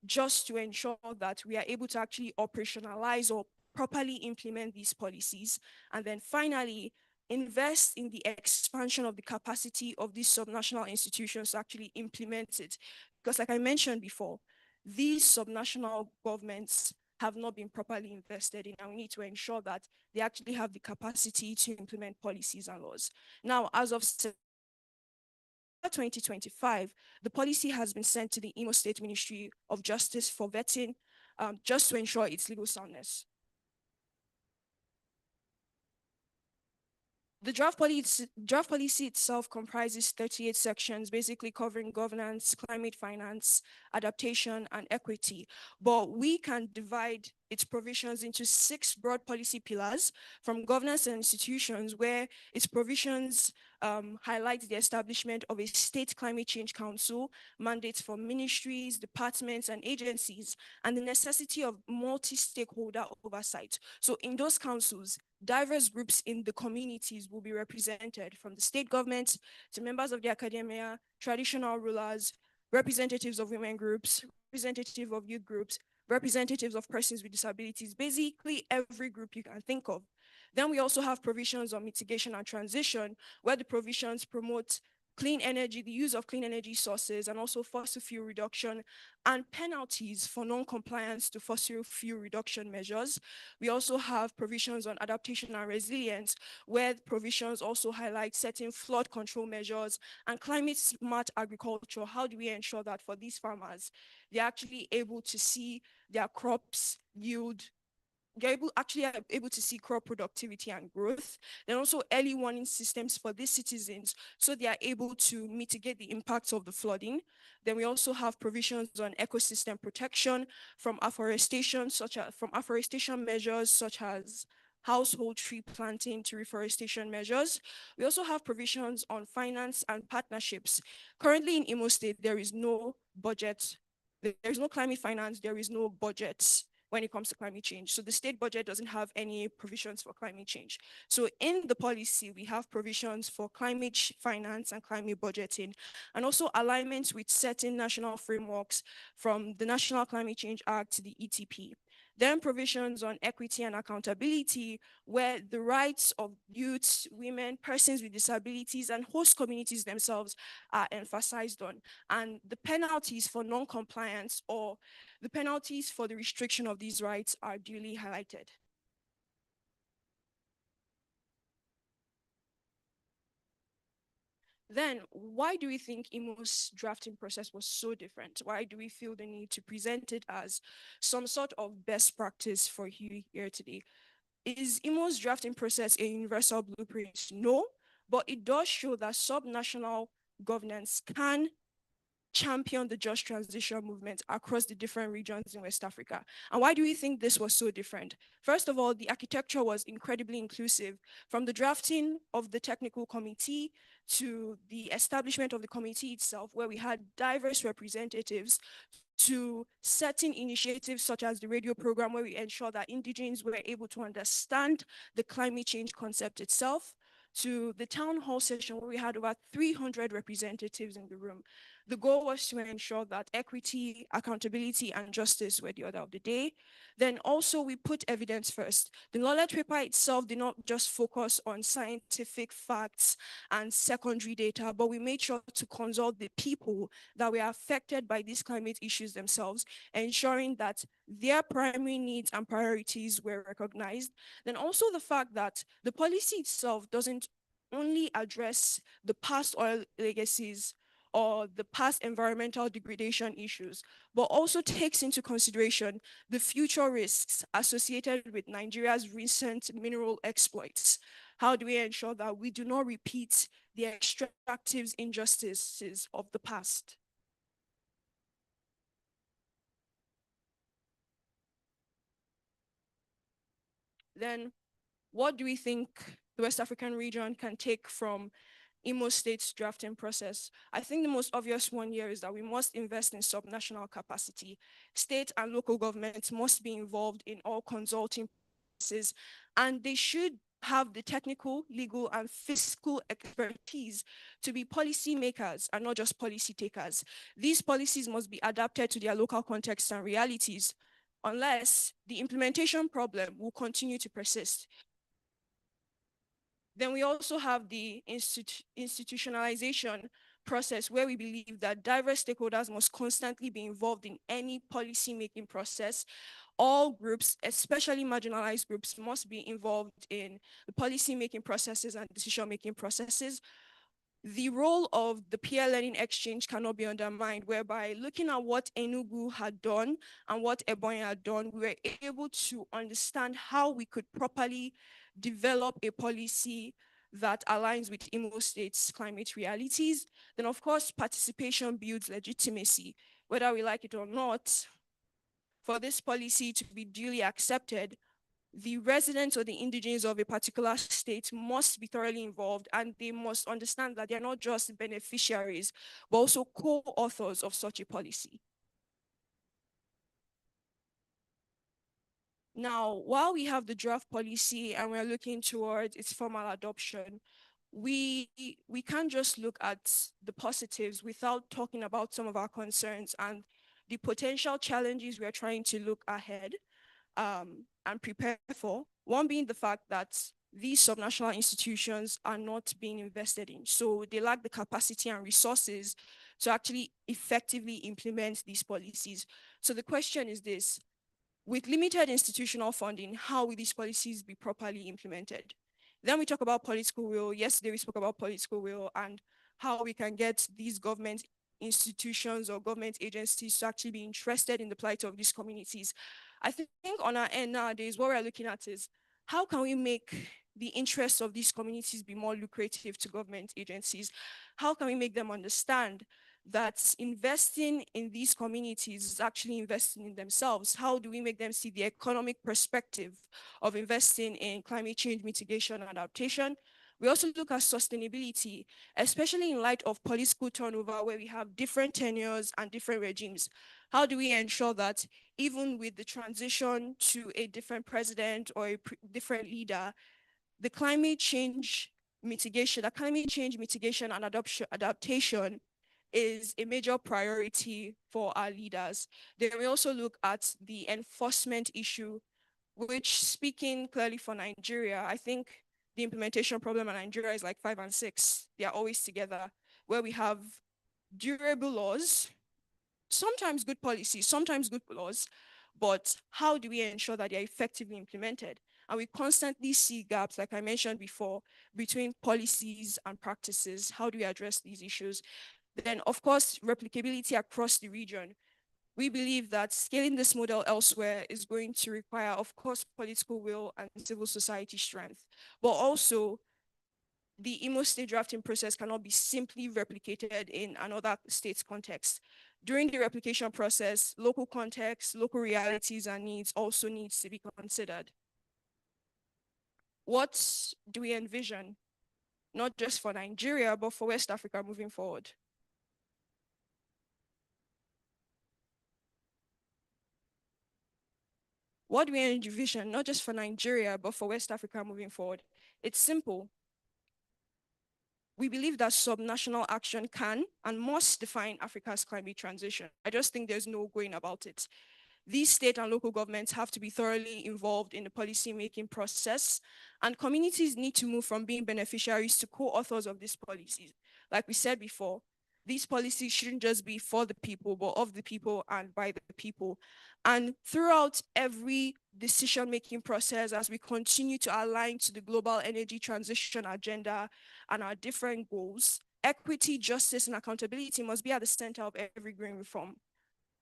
just to ensure that we are able to actually operationalize or properly implement these policies. And then finally, invest in the expansion of the capacity of these subnational institutions to actually implement it. Because like I mentioned before, these subnational governments have not been properly invested in, and we need to ensure that they actually have the capacity to implement policies and laws. Now, as of 2025, the policy has been sent to the Imo State Ministry of Justice for vetting, just to ensure its legal soundness. The draft policy itself comprises 38 sections, basically covering governance, climate finance, adaptation, and equity. But we can divide its provisions into 6 broad policy pillars, from governance and institutions, where its provisions highlight the establishment of a state climate change council, mandates for ministries, departments, and agencies, and the necessity of multi-stakeholder oversight. So in those councils, diverse groups in the communities will be represented, from the state government to members of the academia, traditional rulers, representatives of women groups, representatives of youth groups, representatives of persons with disabilities, basically every group you can think of. Then we also have provisions on mitigation and transition, where the provisions promote clean energy, the use of clean energy sources, and also fossil fuel reduction, and penalties for non-compliance to fossil fuel reduction measures. We also have provisions on adaptation and resilience, where provisions also highlight certain flood control measures and climate smart agriculture. How do we ensure that for these farmers, they're actually able to see their crops yield, they're able to see crop productivity and growth. Then also early warning systems for these citizens, so they are able to mitigate the impacts of the flooding. Then we also have provisions on ecosystem protection, from afforestation measures such as household tree planting to reforestation measures. We also have provisions on finance and partnerships. Currently in Imo State, there is no budget. There is no climate finance, there is no budget when it comes to climate change. So the state budget doesn't have any provisions for climate change. So in the policy, we have provisions for climate finance and climate budgeting, and also alignments with certain national frameworks, from the National Climate Change Act to the ETP. Then provisions on equity and accountability, where the rights of youths, women, persons with disabilities, and host communities themselves are emphasized on. And the penalties for non-compliance or the penalties for the restriction of these rights are duly highlighted. Then why do we think IMO's drafting process was so different? Why do we feel the need to present it as some sort of best practice for you here today? Is IMO's drafting process a universal blueprint? No, but it does show that subnational governance can champion the just transition movement across the different regions in West Africa. And why do we think this was so different? First of all, the architecture was incredibly inclusive. From the drafting of the technical committee to the establishment of the committee itself, where we had diverse representatives, to certain initiatives such as the radio program, where we ensure that indigenes were able to understand the climate change concept itself, to the town hall session where we had over 300 representatives in the room. The goal was to ensure that equity, accountability, and justice were the order of the day. Then also we put evidence first. The knowledge paper itself did not just focus on scientific facts and secondary data, but we made sure to consult the people that were affected by these climate issues themselves, ensuring that their primary needs and priorities were recognized. Then also the fact that the policy itself doesn't only address the past oil legacies or the past environmental degradation issues, but also takes into consideration the future risks associated with Nigeria's recent mineral exploits. How do we ensure that we do not repeat the extractive injustices of the past? Then what do we think the West African region can take from Imo State's drafting process? I think the most obvious one here is that we must invest in subnational capacity. State and local governments must be involved in all consulting processes, and they should have the technical, legal, and fiscal expertise to be policy makers and not just policy takers. These policies must be adapted to their local contexts and realities, unless the implementation problem will continue to persist. Then we also have the institutionalization process, where we believe that diverse stakeholders must constantly be involved in any policy-making process. All groups, especially marginalized groups, must be involved in the policy-making processes and decision-making processes. The role of the peer learning exchange cannot be undermined, whereby looking at what Enugu had done and what Ebonyi had done, we were able to understand how we could properly develop a policy that aligns with Imo State's climate realities. Then of course, participation builds legitimacy. Whether we like it or not, for this policy to be duly accepted, the residents or the indigenes of a particular state must be thoroughly involved, and they must understand that they're not just beneficiaries, but also co-authors of such a policy. Now, while we have the draft policy and we're looking towards its formal adoption, we can't just look at the positives without talking about some of our concerns and the potential challenges we're trying to look ahead and prepare for. One being the fact that these subnational institutions are not being invested in. So they lack the capacity and resources to actually effectively implement these policies. So the question is this: with limited institutional funding, how will these policies be properly implemented? Then we talk about political will. Yesterday we spoke about political will and how we can get these government institutions or government agencies to actually be interested in the plight of these communities. I think on our end nowadays, what we're looking at is how can we make the interests of these communities be more lucrative to government agencies? How can we make them understand that investing in these communities is actually investing in themselves? How do we make them see the economic perspective of investing in climate change mitigation and adaptation? We also look at sustainability, especially in light of political turnover, where we have different tenures and different regimes. How do we ensure that even with the transition to a different president or a different leader, the climate change mitigation and adaptation is a major priority for our leaders. Then we also look at the enforcement issue, which, speaking clearly for Nigeria, I think the implementation problem in Nigeria is like 5 and 6. They are always together, where we have durable laws, sometimes good policies, sometimes good laws, but how do we ensure that they're effectively implemented? And we constantly see gaps, like I mentioned before, between policies and practices. How do we address these issues? Then, of course, replicability across the region. We believe that scaling this model elsewhere is going to require, of course, political will and civil society strength, but also the Imo State drafting process cannot be simply replicated in another state's context. During the replication process, local context, local realities and needs also needs to be considered. What do we envision, not just for Nigeria, but for West Africa moving forward? What do we envision, not just for Nigeria, but for West Africa moving forward? It's simple. We believe that subnational action can and must define Africa's climate transition. I just think there's no going about it. These state and local governments have to be thoroughly involved in the policy-making process, and communities need to move from being beneficiaries to co-authors of these policies. Like we said before, these policies shouldn't just be for the people, but of the people and by the people. And throughout every decision-making process, as we continue to align to the global energy transition agenda and our different goals, equity, justice, and accountability must be at the center of every green reform.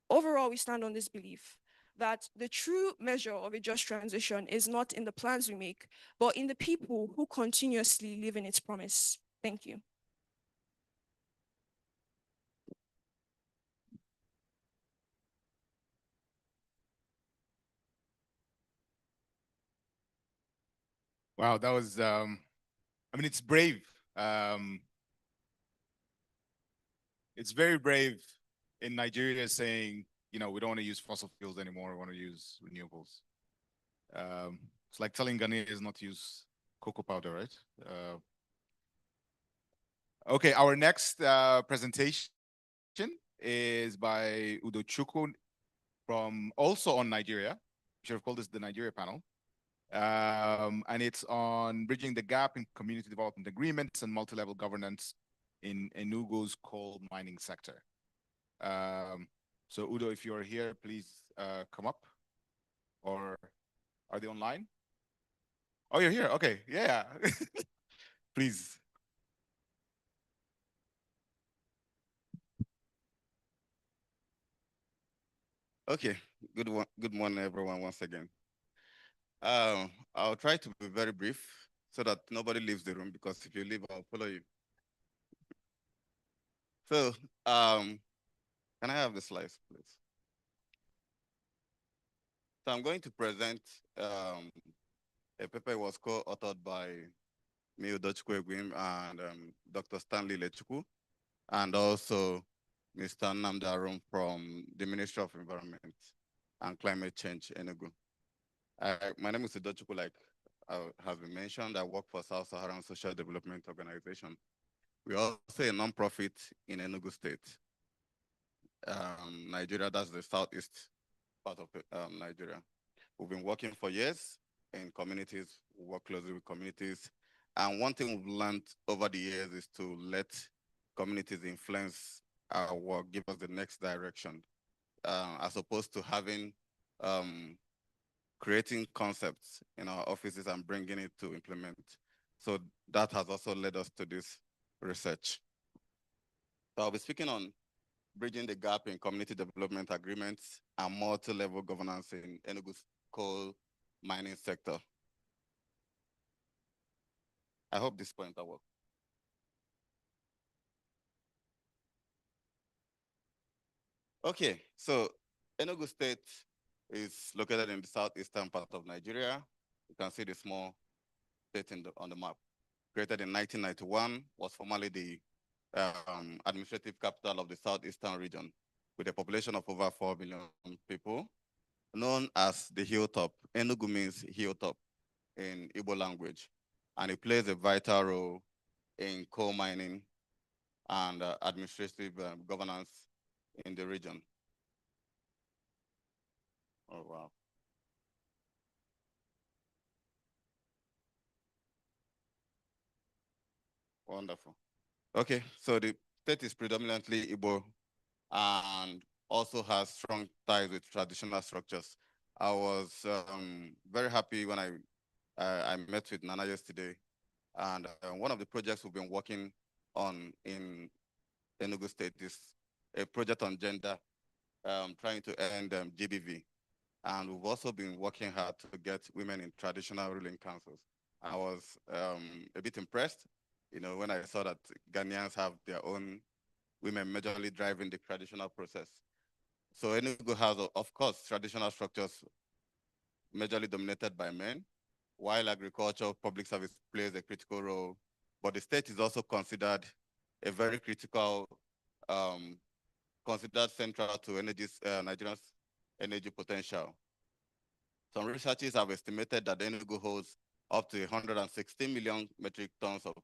Overall, we stand on this belief that the true measure of a just transition is not in the plans we make, but in the people who continuously live in its promise. Thank you. Wow, that was, I mean, it's brave. It's very brave in Nigeria saying, you know, we don't want to use fossil fuels anymore, we want to use renewables. It's like telling Ghanaians not to use cocoa powder, right? Okay, our next presentation is by Udo Chukwu from also on Nigeria. We should have called this the Nigeria panel. And it's on bridging the gap in community development agreements and multi-level governance in Enugu's coal mining sector. So Udo, if you're here, please come up. Or are they online? Oh, you're here. Okay, yeah. Please. Okay, good morning, everyone, once again. I'll try to be very brief so that nobody leaves the room, because if you leave, I'll follow you. So, can I have the slides, please? So I'm going to present a paper was co-authored by me, Udo Chukwu Egwim, and Dr. Stanley Lechukwu, and also Mr. Nnamdi Arum from the Ministry of Environment and Climate Change, Enugu. My name is Udo Chukwu, like has been mentioned. I work for South Saharan Social Development Organization. We are also a non-profit in Enugu State, Nigeria. That's the southeast part of Nigeria. We've been working for years in communities. We work closely with communities. And one thing we've learned over the years is to let communities influence our work, give us the next direction, as opposed to having creating concepts in our offices and bringing it to implement. So that has also led us to this research. So I'll be speaking on bridging the gap in community development agreements and multi-level governance in Enugu's coal mining sector. I hope this pointer works. Okay, so Enugu State is located in the southeastern part of Nigeria. You can see the small state on the map. Created in 1991, was formerly the administrative capital of the southeastern region, with a population of over 4 million people, known as the hilltop. Enugu means hilltop in Igbo language, and it plays a vital role in coal mining and administrative governance in the region. Oh, wow. Wonderful. Okay, so the state is predominantly Igbo and also has strong ties with traditional structures. I was very happy when I met with Nana yesterday, and one of the projects we've been working on in Enugu State is a project on gender, trying to end GBV. And we've also been working hard to get women in traditional ruling councils. I was a bit impressed, when I saw that Ghanaians have their own women majorly driving the traditional process. So Enugu has, of course, traditional structures majorly dominated by men, while agriculture, public service plays a critical role. But the state is also considered a very critical, considered central to Nigeria's energy potential. Some researchers have estimated that Enugu holds up to 116 million metric tons of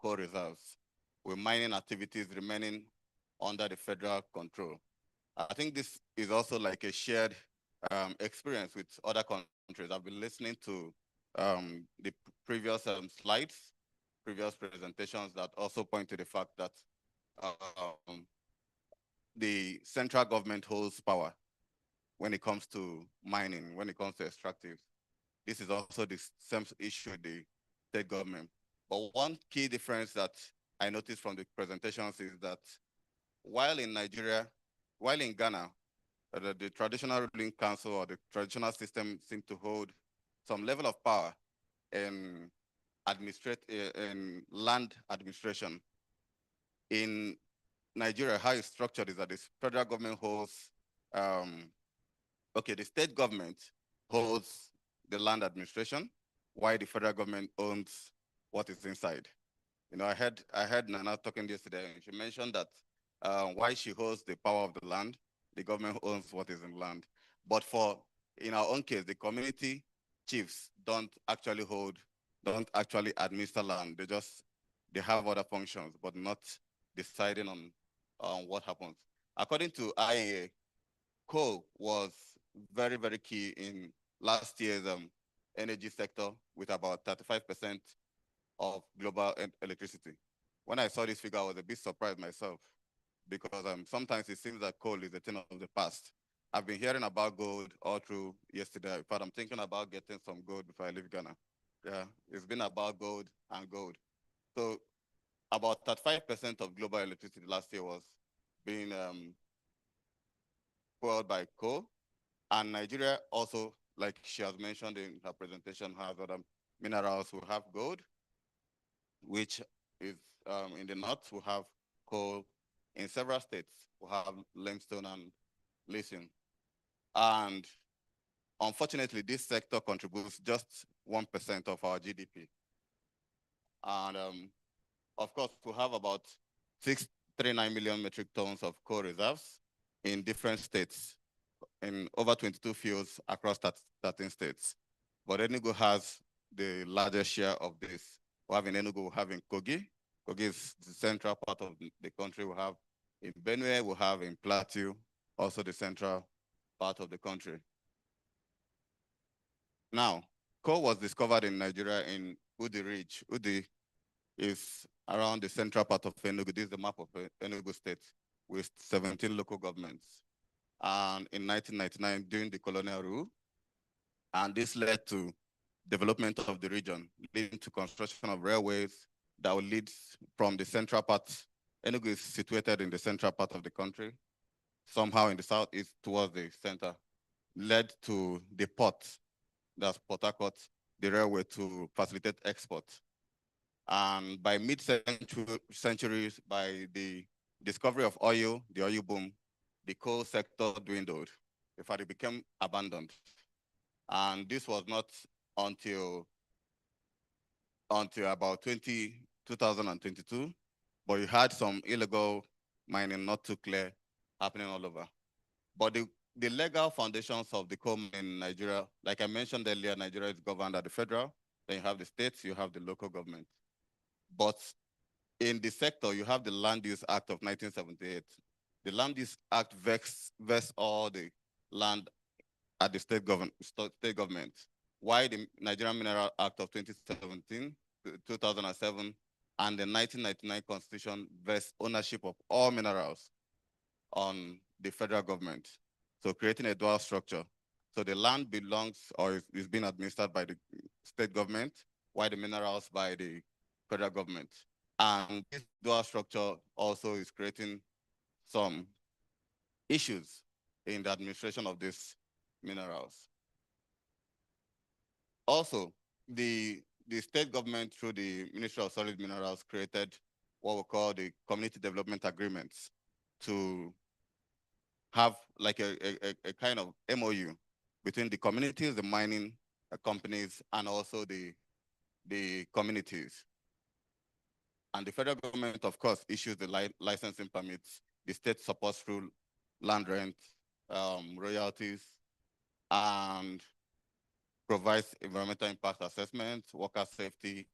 coal reserves, with mining activities remaining under the federal control. I think this is also like a shared experience with other countries. I've been listening to the previous slides, previous presentations that also point to the fact that the central government holds power when it comes to mining, when it comes to extractives. This is also the same issue with the state government. But one key difference that I noticed from the presentations is that while in Ghana, the traditional ruling council or the traditional system seem to hold some level of power in land administration. In Nigeria, how it's structured is that the federal government holds, the state government holds the land administration, while the federal government owns what is inside. I heard Nana talking yesterday, and she mentioned that while she holds the power of the land, the government owns what is in land. But in our own case, the community chiefs don't actually administer land. They have other functions, but not deciding on what happens. According to IEA, coal was very, very key in last year's energy sector, with about 35% of global electricity. When I saw this figure, I was a bit surprised myself, because sometimes it seems that coal is a thing of the past. I've been hearing about gold all through yesterday. In fact, I'm thinking about getting some gold before I leave Ghana. Yeah, it's been about gold and gold. So about 35% of global electricity last year was being fueled by coal. And Nigeria also, like she has mentioned in her presentation, has other minerals. We have gold, which is in the north. We have coal. In several states, we have limestone and lithium. And unfortunately, this sector contributes just 1% of our GDP. And of course, we have about 639 million metric tons of coal reserves in different states, in over 22 fields across 13 states. But Enugu has the largest share of this. We have in Enugu, we have in Kogi. Kogi is the central part of the country. We have in Benue, we have in Plateau, also the central part of the country. Now, coal was discovered in Nigeria in Udi Ridge. Udi is around the central part of Enugu. This is the map of Enugu State with 17 local governments. And in 1999, during the colonial rule, and this led to development of the region, leading to construction of railways that will lead from the central part. Enugu is situated in the central part of the country, somehow in the southeast towards the center, led to the port, that's Port Harcourt, the railway to facilitate export. And by mid-century, by the discovery of oil, the oil boom, the coal sector dwindled. In fact, it became abandoned. And this was not until about 2022, but you had some illegal mining, not too clear, happening all over. But the legal foundations of the coal in Nigeria, like I mentioned earlier, Nigeria is governed at the federal, then you have the states, you have the local government. But in the sector, you have the Land Use Act of 1978. The Land Use Act vests all the land at the state government. Why the Nigerian Mineral Act of 2007 and the 1999 Constitution vests ownership of all minerals on the federal government. So creating a dual structure. So the land belongs or is being administered by the state government, while the minerals by the federal government. And this dual structure also is creating some issues in the administration of these minerals. Also, the state government through the Ministry of Solid Minerals created what we call the community development agreements to have like a kind of MOU between the communities, the mining companies, and also the communities. And the federal government, of course, issues the licensing permits. The state supports through land rent, royalties, and provides environmental impact assessments, worker safety.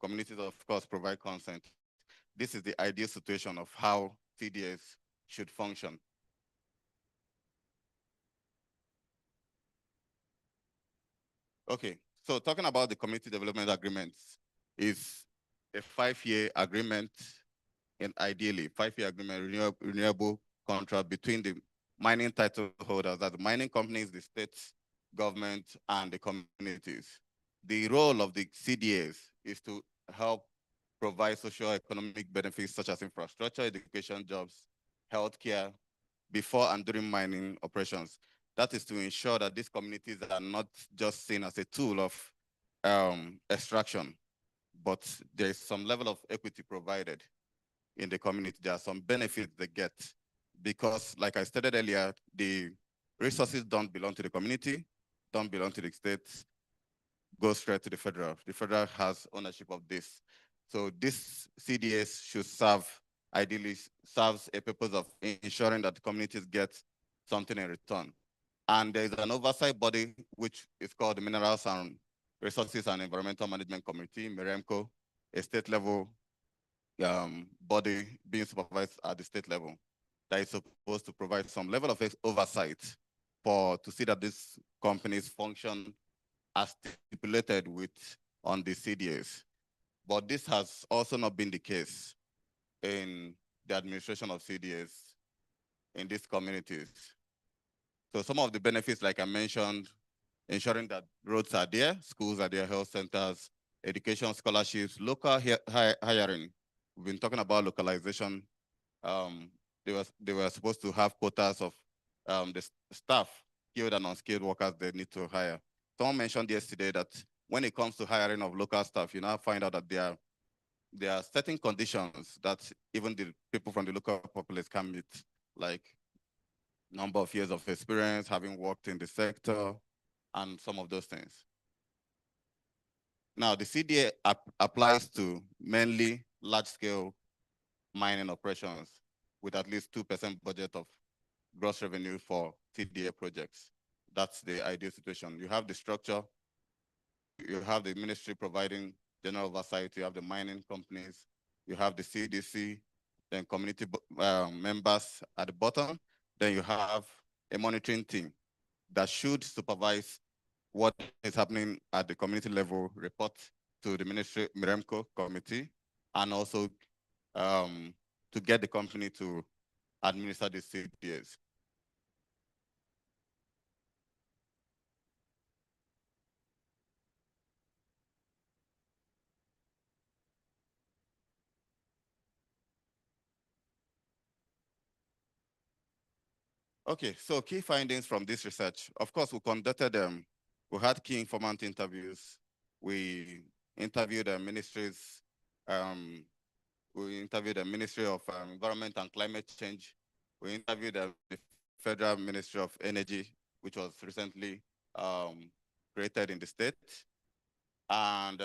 Communities, of course, provide consent. This is the ideal situation of how CDS should function. Okay, so talking about the community development agreements is a 5-year agreement, and ideally 5-year agreement, renewable contract between the mining title holders, that the mining companies, the state government, and the communities. The role of the CDAs is to help provide socio-economic benefits such as infrastructure, education, jobs, healthcare, before and during mining operations. That is to ensure that these communities are not just seen as a tool of extraction, but there is some level of equity provided in the community. There are some benefits they get because, like I stated earlier, the resources don't belong to the community, don't belong to the state, go straight to the federal. The federal has ownership of this. So this CDS should ideally serves a purpose of ensuring that the communities get something in return. And there's an oversight body, which is called the Minerals and Resources and Environmental Management Committee, MIREMCO, a state level body being supervised at the state level that is supposed to provide some level of oversight to see that these companies function as stipulated on the CDAs. But this has also not been the case in the administration of CDAs in these communities. So some of the benefits, like I mentioned, ensuring that roads are there, schools are there, health centers, education scholarships, local hiring. We've been talking about localization. They were supposed to have quotas of the staff, skilled and unskilled workers they need to hire. Someone mentioned yesterday that when it comes to hiring of local staff, you now find out that there are certain conditions that even the people from the local populace can meet, like number of years of experience, having worked in the sector, and some of those things. Now, the CDA applies to mainly large-scale mining operations with at least 2% budget of gross revenue for CDA projects. That's the ideal situation. You have the structure, you have the ministry providing general oversight, you have the mining companies, you have the CDC, then community members at the bottom, then you have a monitoring team that should supervise what is happening at the community level, report to the ministry, MIREMCO committee, and also to get the company to administer the CDAs. Okay, so key findings from this research. Of course, we conducted we had key informant interviews. We interviewed the ministries. We interviewed the Ministry of Environment and Climate Change. We interviewed the Federal Ministry of Energy, which was recently created in the state. And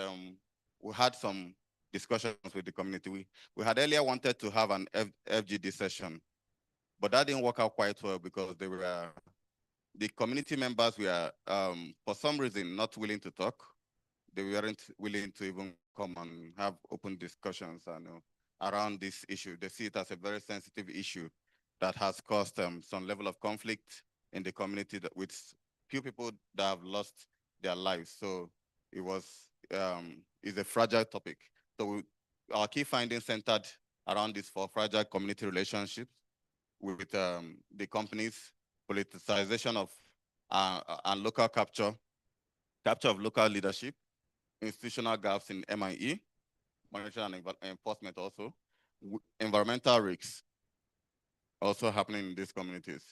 we had some discussions with the community. We had earlier wanted to have an FGD session, but that didn't work out quite well because the community members were, for some reason, not willing to talk. they weren't willing to even come and have open discussions and around this issue. They see it as a very sensitive issue that has caused some level of conflict in the community with few people that have lost their lives. So it was is a fragile topic. So our key findings centered around this for fragile community relationships with the companies, politicization of and local capture of local leadership, institutional gaps in MIE, monitoring and enforcement also, environmental risks also happening in these communities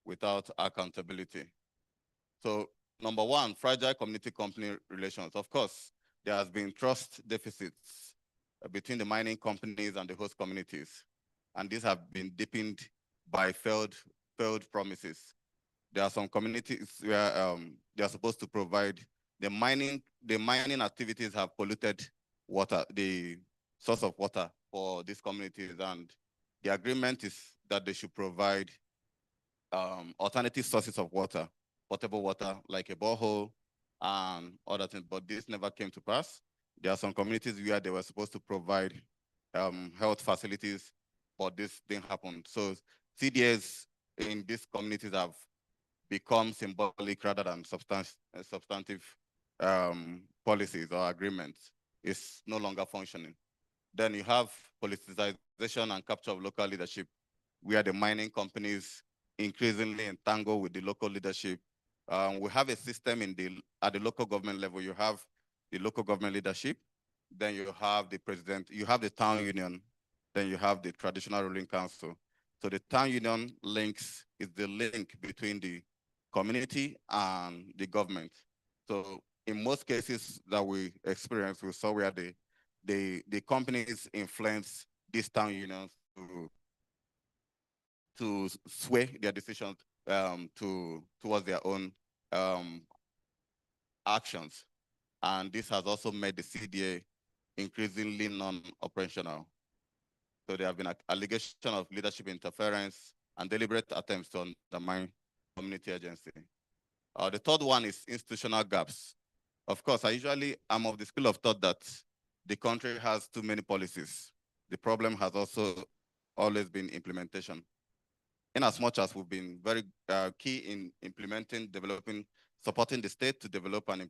without accountability. So number one, fragile community-company relations. Of course, there has been trust deficits between the mining companies and the host communities. And these have been deepened by failed promises. There are some communities where they are supposed to provide the mining activities have polluted water, the source of water for these communities. And the agreement is that they should provide alternative sources of water, potable water, like a borehole and other things, but this never came to pass. There are some communities where they were supposed to provide health facilities, but this didn't happen. So CDAs in these communities have become symbolic rather than substantive policies or agreements. It's no longer functioning. Then you have politicization and capture of local leadership, where the mining companies increasingly entangle with the local leadership. We have a system at the local government level. You have the local government leadership, then you have the president, you have the town union, then you have the traditional ruling council. So the town union is the link between the community and the government. So in most cases that we experience, we saw where the companies influence these town unions to sway their decisions towards their own actions. And this has also made the CDA increasingly non-operational. So there have been allegations of leadership interference and deliberate attempts to undermine community agency. The third one is institutional gaps. Of course, I'm of the school of thought that the country has too many policies. The problem has also always been implementation. In as much as we've been very key in implementing, developing, supporting the state to develop and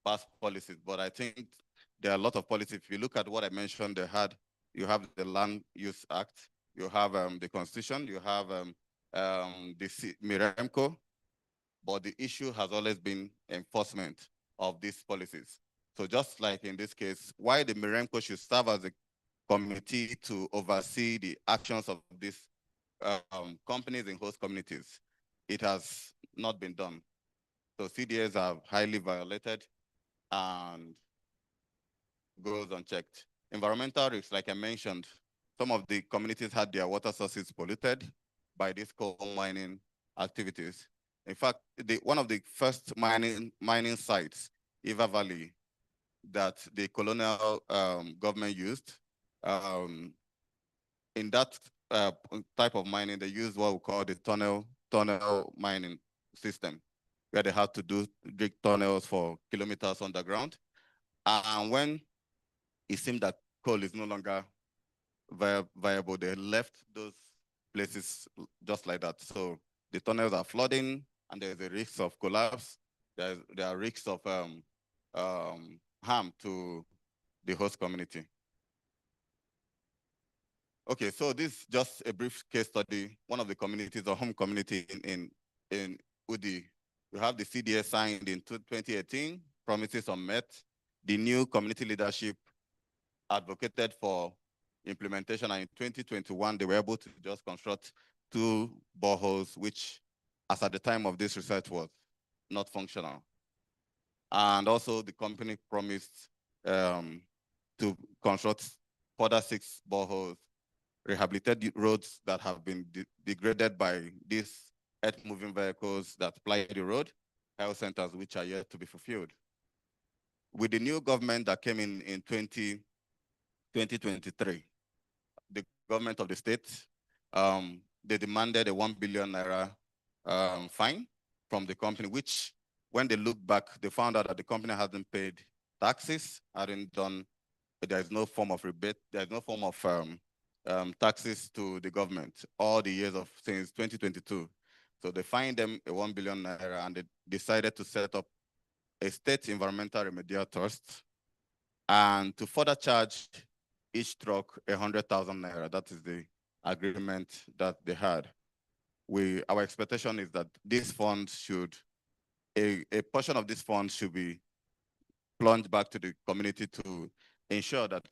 pass policies. But I think there are a lot of policies. If you look at what I mentioned, you have the Land Use Act, you have the Constitution, you have the Miremco, but the issue has always been enforcement of these policies. So just like in this case, why the Miremco should serve as a committee to oversee the actions of these companies in host communities, it has not been done. So CDAs are highly violated and goes unchecked. Environmental risks, like I mentioned, some of the communities had their water sources polluted by these coal mining activities. In fact, one of the first mining sites, Eva Valley, that the colonial government used, in that type of mining, they used what we call the tunnel mining system, where they had to dig tunnels for kilometers underground. And when it seemed that coal is no longer viable, they left those places just like that. So the tunnels are flooding, and there's a risk of collapse. There are risks of harm to the host community. Okay, so this is just a brief case study. One of the communities, a home community in Udi. We have the CDA signed in 2018, promises unmet. The new community leadership advocated for implementation, and in 2021, they were able to just construct 2 boreholes, which, as at the time of this research, was not functional. And also the company promised to construct further 6 boreholes, rehabilitate roads that have been degraded by these earth-moving vehicles that ply the road, health centers which are yet to be fulfilled. With the new government that came in 2023, the government of the state, they demanded a 1 billion naira fine from the company, which when they looked back, they found out that the company hadn't paid taxes, there is no form of rebate, there is no form of taxes to the government all the years since 2022. So they fined them a 1 billion naira, and they decided to set up a state environmental remedial trust, and to further charge each truck 100,000 naira. That is the agreement that they had. Our expectation is that these funds a portion of these funds should be plunged back to the community to ensure that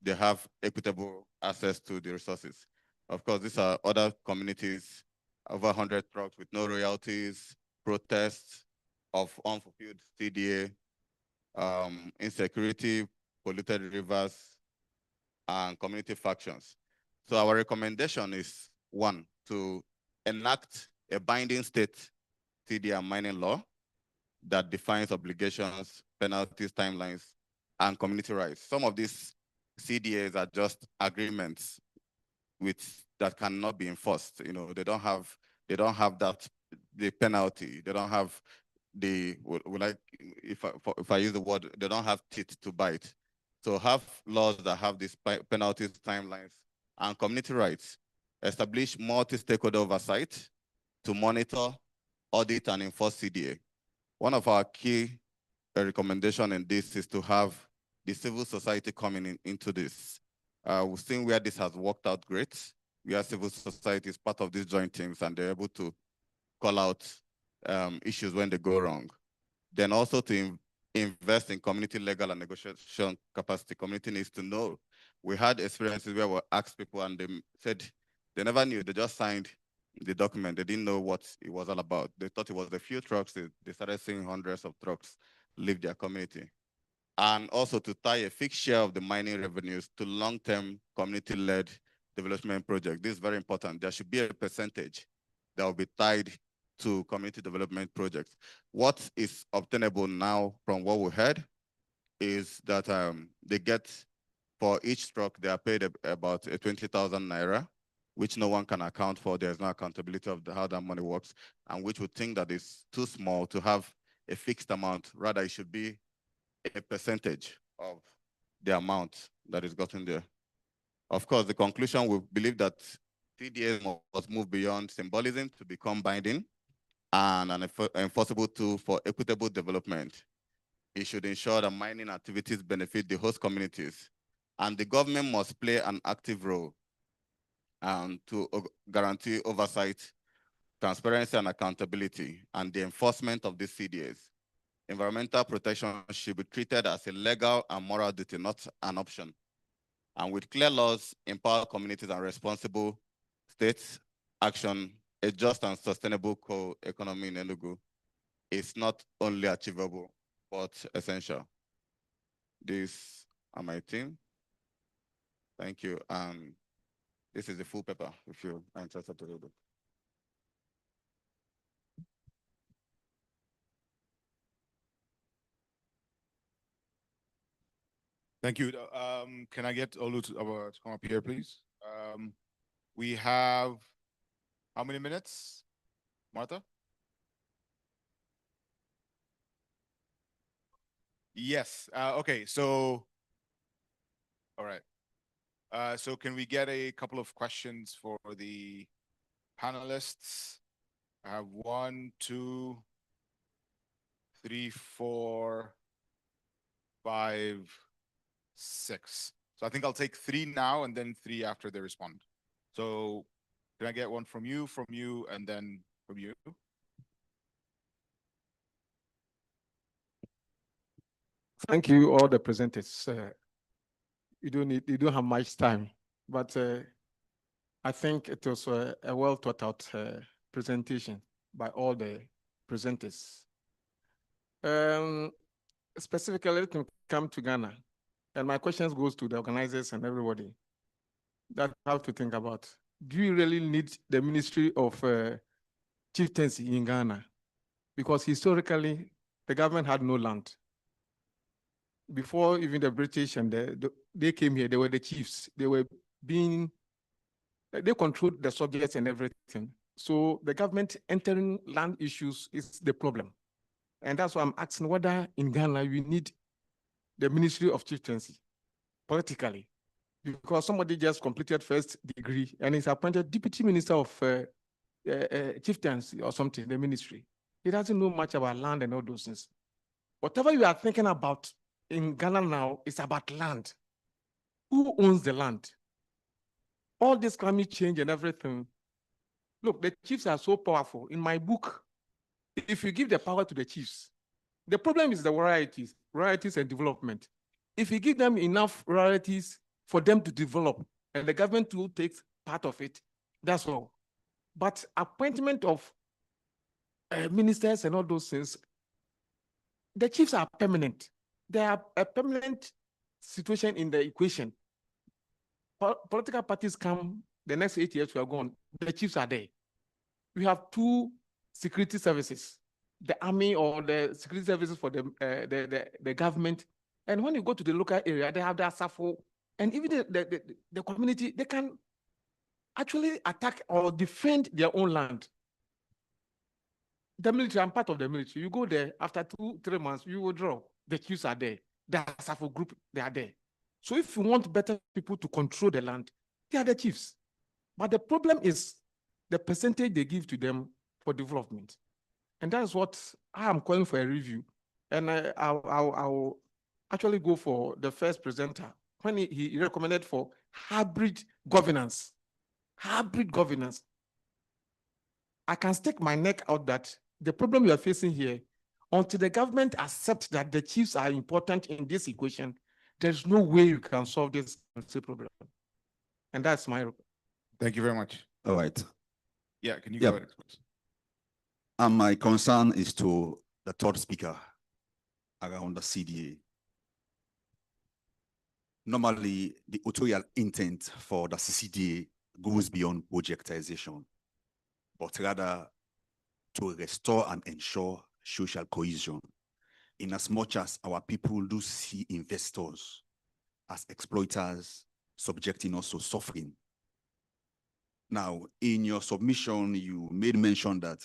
they have equitable access to the resources. Of course, these are other communities, over 100 trucks with no royalties, protests of unfulfilled CDA, insecurity, polluted rivers, and community factions. So our recommendation is, one, to enact a binding state CDA and mining law that defines obligations, penalties, timelines, and community rights. Some of these CDAs are just agreements that cannot be enforced. You know, they don't have the penalty. They don't have if I use the word, they don't have teeth to bite. So have laws that have these penalties, timelines, and community rights. Establish multi-stakeholder oversight to monitor, audit, and enforce CDA. One of our key recommendations in this is to have the civil society coming into this. We've seen where this has worked out great. Where civil society is part of these joint teams and they're able to call out issues when they go wrong. Then also to invest in community legal and negotiation capacity. Community needs to know. We had experiences where we asked people and they said they never knew. They just signed the document. They didn't know what it was all about. They thought it was a few trucks. They started seeing hundreds of trucks leave their community. And also to tie a fixed share of the mining revenues to long-term community-led development projects. This is very important. There should be a percentage that will be tied to community development projects. What is obtainable now from what we heard is that they get, for each truck, they are paid about 20,000 naira, which no one can account for. There's no accountability of how that money works, and which would think that it's too small to have a fixed amount. Rather, it should be a percentage of the amount that is gotten there. Of course, the conclusion, we believe that CDA must move beyond symbolism to become binding and an enforceable tool for equitable development. It should ensure that mining activities benefit the host communities, and the government must play an active role to guarantee oversight, transparency, and accountability, and the enforcement of these CDAs. Environmental protection should be treated as a legal and moral duty, not an option. And with clear laws, empower communities and responsible state action, a just and sustainable co-economy in Enugu is not only achievable, but essential. These are my team. Thank you. This is the full paper, if you're interested to read it. Thank you. Can I get Olu to come up here, please? We have how many minutes, Martha? Yes. Okay. So, all right. So can we get a couple of questions for the panelists? I have 1, 2, 3, 4, 5, 6. So I think I'll take 3 now and then 3 after they respond. So can I get one from you, and then from you? Thank you, all the presenters. You don't have much time, but I think it was a well thought out presentation by all the presenters. Specifically, let me come to Ghana, and my questions goes to the organizers and everybody that have to think about. Do you really need the Ministry of Chieftaincy in Ghana? Because historically, the government had no land. Before even the British and they came here, they were the chiefs. They controlled the subjects and everything. So the government entering land issues is the problem. And that's why I'm asking whether in Ghana we need the Ministry of Chieftaincy politically, because somebody just completed first degree and is appointed Deputy Minister of Chieftaincy or something, the ministry. He doesn't know much about land and all those things. Whatever you are thinking about in Ghana now is about land. Who owns the land? All this climate change and everything. Look, the chiefs are so powerful. In my book, if you give the power to the chiefs, the problem is the royalties and development. If you give them enough royalties for them to develop, and the government will take part of it, that's all. But appointment of ministers and all those things, the chiefs are permanent. They are a permanent situation in the equation. Political parties come, the next 8 years we are gone, the chiefs are there. We have 2 security services, the army or the security services for the government. And when you go to the local area, they have the ASAFO, and even the community, they can actually attack or defend their own land. The military, I'm part of the military. You go there, after 2-3 months, you withdraw. The chiefs are there. The ASAFO group, they are there. So if you want better people to control the land, they are the chiefs. But the problem is the percentage they give to them for development. And that's what I am calling for a review. And I'll actually go for the first presenter when he recommended for hybrid governance. Hybrid governance. I can stick my neck out that the problem we are facing here, until the government accepts that the chiefs are important in this equation, there's no way you can solve this problem. And that's my. Thank you very much. All right. Yeah, can you Yeah. go ahead? Please? And my concern is to the third speaker around the CDA. Normally, the authorial intent for the CCDA goes beyond projectization, but rather to restore and ensure social cohesion, in as much as our people do see investors as exploiters, subjecting us to suffering. Now, in your submission, you made mention that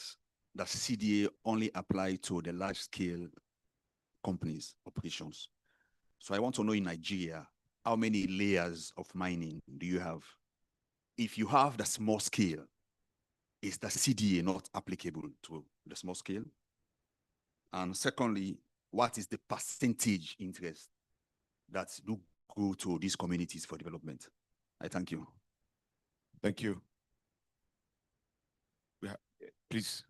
the CDA only apply to the large-scale companies, operations. So I want to know in Nigeria, how many layers of mining do you have? If you have the small scale, is the CDA not applicable to the small scale? And secondly, what is the percentage interest that do go to these communities for development? I thank you. Thank you. Please.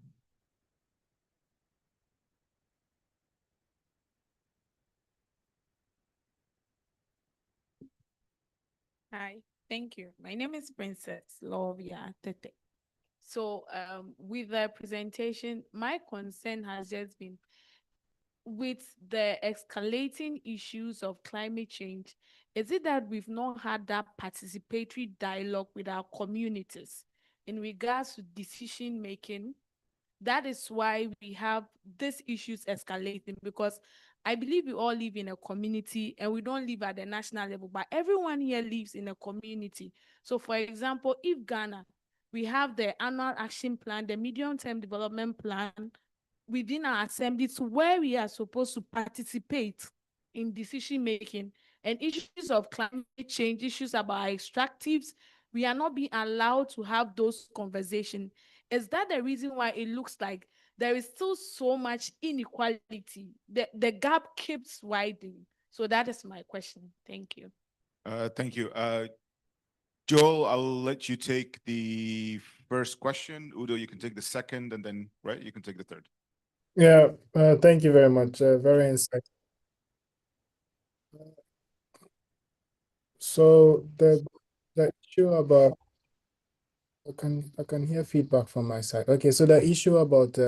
Hi, thank you. My name is Princess Lovia Tete. So with the presentation, my concern has just been with the escalating issues of climate change. Is it that we've not had that participatory dialogue with our communities in regards to decision making? That is why we have these issues escalating, because I believe we all live in a community and we don't live at the national level, but everyone here lives in a community. So for example, if Ghana, we have the annual action plan, the medium-term development plan within our assemblies where we are supposed to participate in decision making, and issues of climate change, issues about extractives, we are not being allowed to have those conversations. Is that the reason why it looks like there is still so much inequality? The gap keeps widening. So that is my question. Thank you. Thank you. Joel, I'll let you take the first question. Udo, you can take the second, and then, right, you can take the third. Yeah, thank you very much. Very insightful. So the issue about I can hear feedback from my side. Okay, so the issue about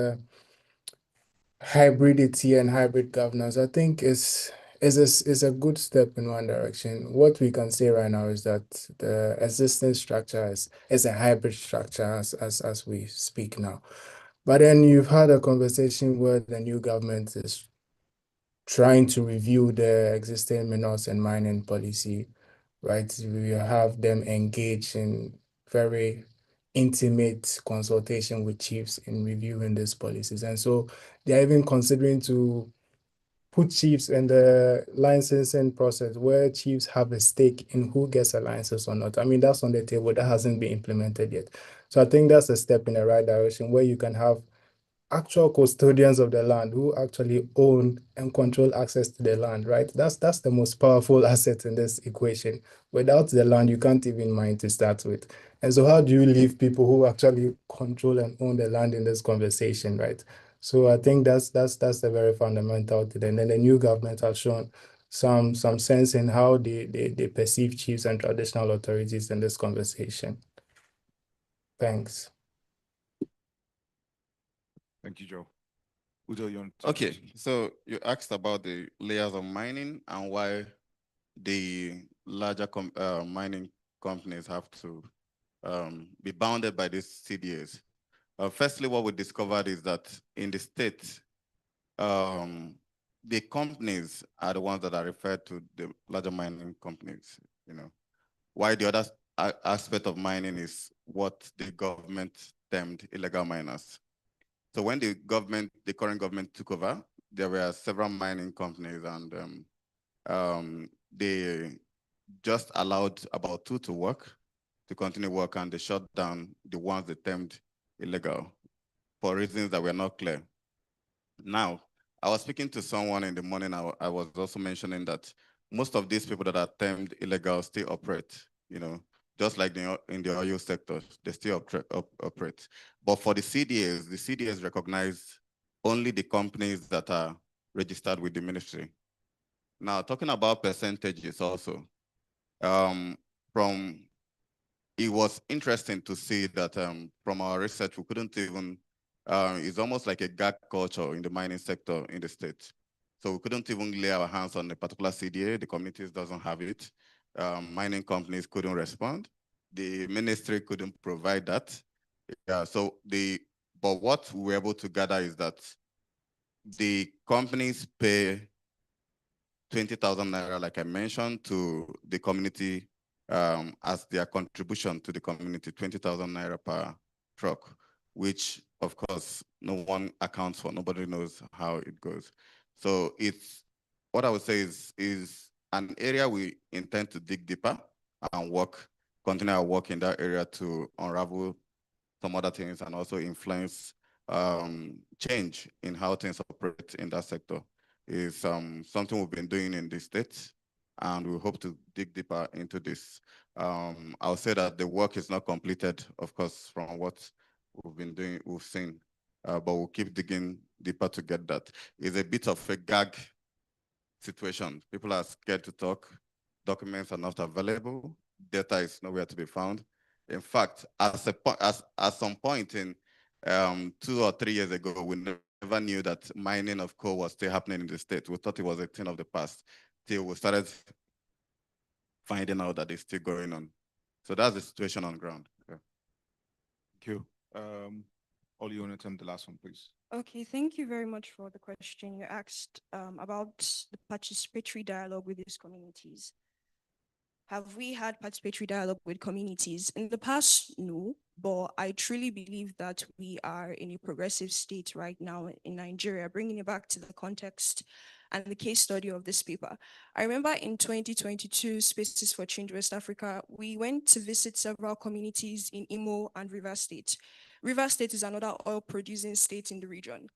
hybridity and hybrid governance, I think is a good step in one direction. What we can say right now is that the existing structure is a hybrid structure as we speak now. But then you've had a conversation where the new government is trying to review the existing minerals and mining policy, right? We have them engaged in very intimate consultation with chiefs in reviewing these policies. And so they're even considering to put chiefs in the licensing process where chiefs have a stake in who gets a license or not. I mean, that's on the table. That hasn't been implemented yet. So I think that's a step in the right direction where you can have actual custodians of the land who actually own and control access to the land, right? That's the most powerful asset in this equation. Without the land, you can't even mine to start with. And so how do you leave people who actually control and own the land in this conversation, right? So I think that's the very fundamental thing. And then the new government has shown some sense in how they perceive chiefs and traditional authorities in this conversation. Thanks. Thank you, Joe. Udo, you want to Okay, so you asked about the layers of mining and why the larger mining companies have to be bounded by these CDAs. Firstly, what we discovered is that in the state, the companies are the ones that are referred to the larger mining companies, you know. Why the other aspect of mining is what the government termed illegal miners. So when the current government took over, there were several mining companies and they just allowed about 2 to continue work, and they shut down the ones they termed illegal for reasons that were not clear. Now, I was speaking to someone in the morning. I was also mentioning that most of these people that are termed illegal still operate, you know, just like in the oil sector, they still operate. But for the CDAs recognize only the companies that are registered with the ministry. Now, talking about percentages also, it was interesting to see that from our research, we couldn't even, it's almost like a gag culture in the mining sector in the state. So we couldn't even lay our hands on a particular CDA. The communities doesn't have it. Mining companies couldn't respond. The ministry couldn't provide that. Yeah, but what we were able to gather is that the companies pay 20,000 naira, like I mentioned, to the community as their contribution to the community, 20,000 naira per truck, which of course no one accounts for, nobody knows how it goes. So it's, what I would say is an area we intend to dig deeper and continue our work in that area to unravel some other things and also influence change in how things operate in that sector. Is something we've been doing in the States, and we hope to dig deeper into this. I'll say that the work is not completed, of course, from what we've been doing, we've seen, but we'll keep digging deeper to get that. It's a bit of a gag situation. People are scared to talk. Documents are not available. Data is nowhere to be found. In fact, at some point in 2 or 3 years ago, we never knew that mining of coal was still happening in the state. We thought it was a thing of the past till we started finding out that it's still going on. So that's the situation on ground. Yeah. Thank you. Oli, you want to attempt the last one, please? Okay, thank you very much for the question. You asked about the participatory dialogue with these communities. Have we had participatory dialogue with communities? In the past, no, but I truly believe that we are in a progressive state right now in Nigeria, bringing it back to the context and the case study of this paper. I remember in 2022, Spaces for Change West Africa, we went to visit several communities in Imo and Rivers State. Rivers State is another oil-producing state in the region.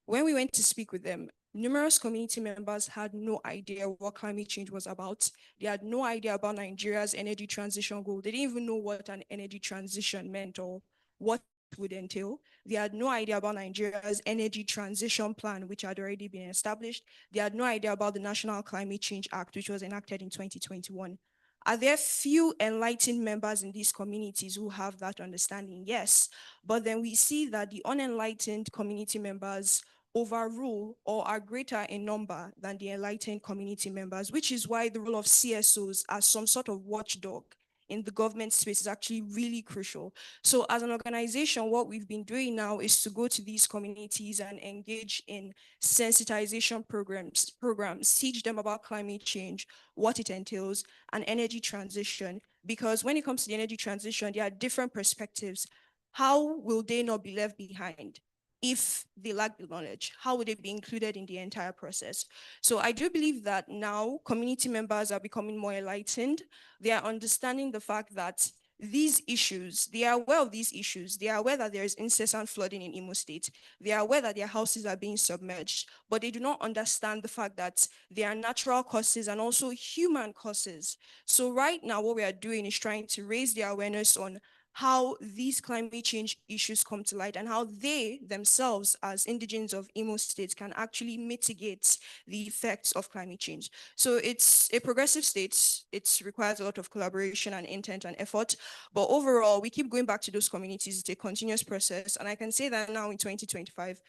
When we went to speak with them, numerous community members had no idea what climate change was about. They had no idea about Nigeria's energy transition goal. They didn't even know what an energy transition meant or what it would entail. They had no idea about Nigeria's energy transition plan, which had already been established. They had no idea about the National Climate Change Act, which was enacted in 2021. Are there few enlightened members in these communities who have that understanding? Yes, but then we see that the unenlightened community members overrule or are greater in number than the enlightened community members, which is why the role of CSOs as some sort of watchdog in the government space is actually really crucial. So as an organization, what we've been doing now is to go to these communities and engage in sensitization programs, teach them about climate change, what it entails, and energy transition. Because when it comes to the energy transition, there are different perspectives. how will they not be left behind? If they lack the knowledge, how would they be included in the entire process? So I do believe that now community members are becoming more enlightened. They are understanding the fact that these issues, they are aware of these issues. They are aware that there is incessant flooding in Imo State. They are aware that their houses are being submerged, but they do not understand the fact that there are natural causes and also human causes. So right now, what we are doing is trying to raise their awareness on how these climate change issues come to light and how they themselves as indigenes of Imo State can actually mitigate the effects of climate change. So it's a progressive state. It requires a lot of collaboration and intent and effort. But overall, we keep going back to those communities. It's a continuous process. And I can say that now in 2025,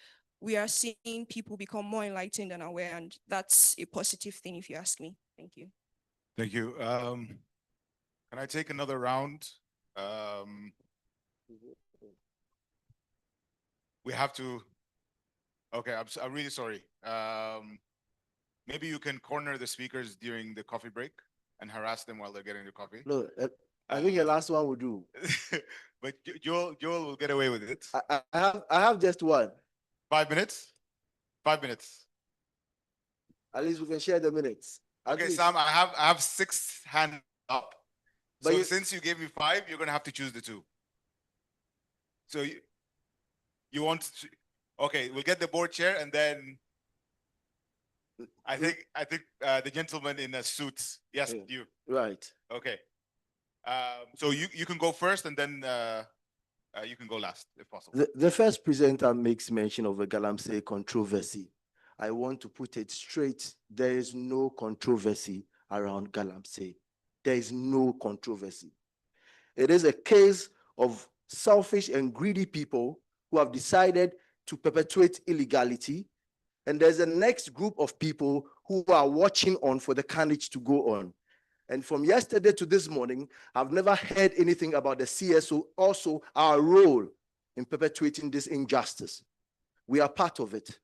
we are seeing people become more enlightened and aware, and that's a positive thing if you ask me. Thank you. Thank you. Can I take another round? We have to. Okay, I'm really sorry. Maybe you can corner the speakers during the coffee break and harass them while they're getting the coffee. No, I think the last one will do. But Joel will get away with it. I have just one. 5 minutes. 5 minutes. At least we can share the minutes. At Okay, least. Sam, I have 6 hands up. But So since you gave me 5, you're gonna have to choose the 2. So you want to, okay, we'll get the board chair and then I think the gentleman in a suit. Yes, Yeah. you. Right. Okay. So you can go first and then you can go last if possible. The first presenter makes mention of a Galamsey controversy. I want to put it straight. There is no controversy around Galamsey. There is no controversy. It is a case of selfish and greedy people who have decided to perpetuate illegality. And there's a next group of people who are watching on for the carnage to go on. And from yesterday to this morning, I've never heard anything about the CSO, also our role in perpetuating this injustice. We are part of it.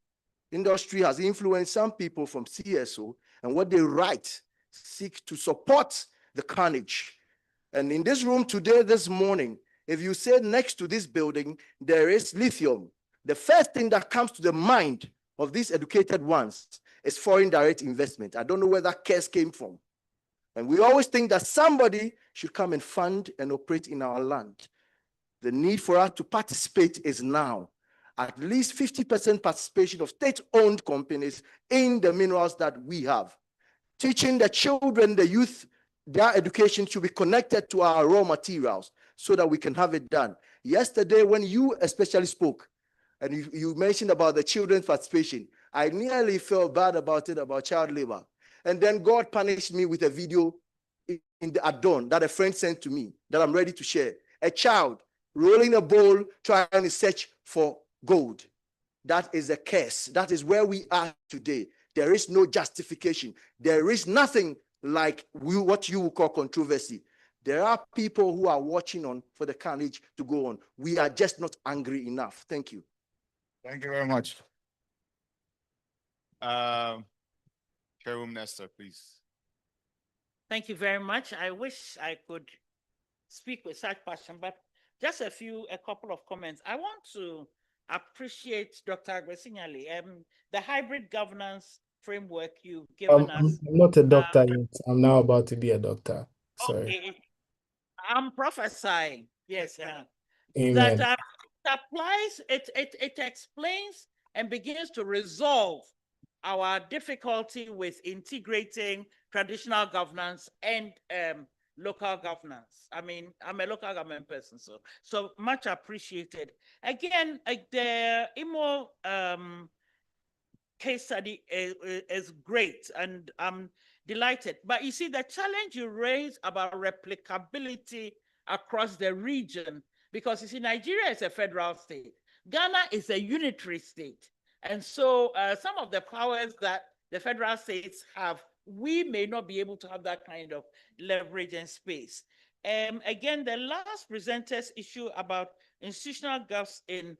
Industry has influenced some people from CSO, and what they write seek to support the carnage. And in this room today, this morning, if you say next to this building, there is lithium, the first thing that comes to the mind of these educated ones is foreign direct investment. I don't know where that case came from. And we always think that somebody should come and fund and operate in our land. The need for us to participate is now. At least 50% participation of state-owned companies in the minerals that we have. Teaching the children, the youth, their education should be connected to our raw materials so that we can have it done. Yesterday, when you especially spoke, and you mentioned about the children's participation, I nearly felt bad about it, about child labor. And then God punished me with a video at dawn that a friend sent to me that I'm ready to share. A child rolling a bowl, trying to search for gold. That is a curse. That is where we are today. There is no justification. There is nothing like what you would call controversy. There are people who are watching on for the carnage to go on. We are just not angry enough. Thank you. Thank you very much. Chairwoman Esther, please. Thank you very much. I wish I could speak with such passion, but just a couple of comments. I want to appreciate Dr. Agwesinyali, the hybrid governance framework you've given us. I'm not a doctor yet. I'm now about to be a doctor. Sorry. Okay. I'm prophesying. Yes. Amen. That applies, it explains and begins to resolve our difficulty with integrating traditional governance and local governance. I mean, I'm a local government person, so much appreciated. Again, the IMO case study is great, and I'm delighted. But you see, the challenge you raise about replicability across the region, because you see, Nigeria is a federal state. Ghana is a unitary state. And so some of the powers that the federal states have, we may not be able to have that kind of leverage and space. Again, the last presenter's issue about institutional gaps in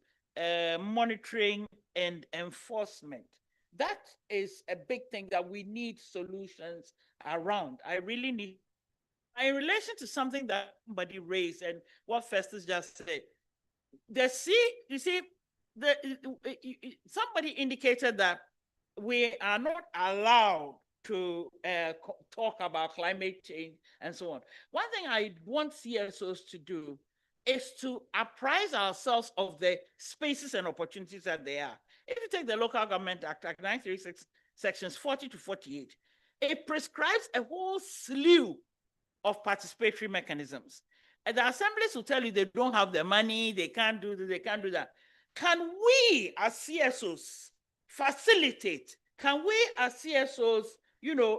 monitoring and enforcement. That is a big thing that we need solutions around. I really need, in relation to something that somebody raised and what Festus just said, you see, somebody indicated that we are not allowed to talk about climate change and so on. One thing I want CSOs to do is to apprise ourselves of the spaces and opportunities that they are. If you take the Local Government Act 936, sections 40 to 48, it prescribes a whole slew of participatory mechanisms. And the assemblies will tell you they don't have the money, they can't do this, they can't do that. Can we as CSOs facilitate? Can we as CSOs,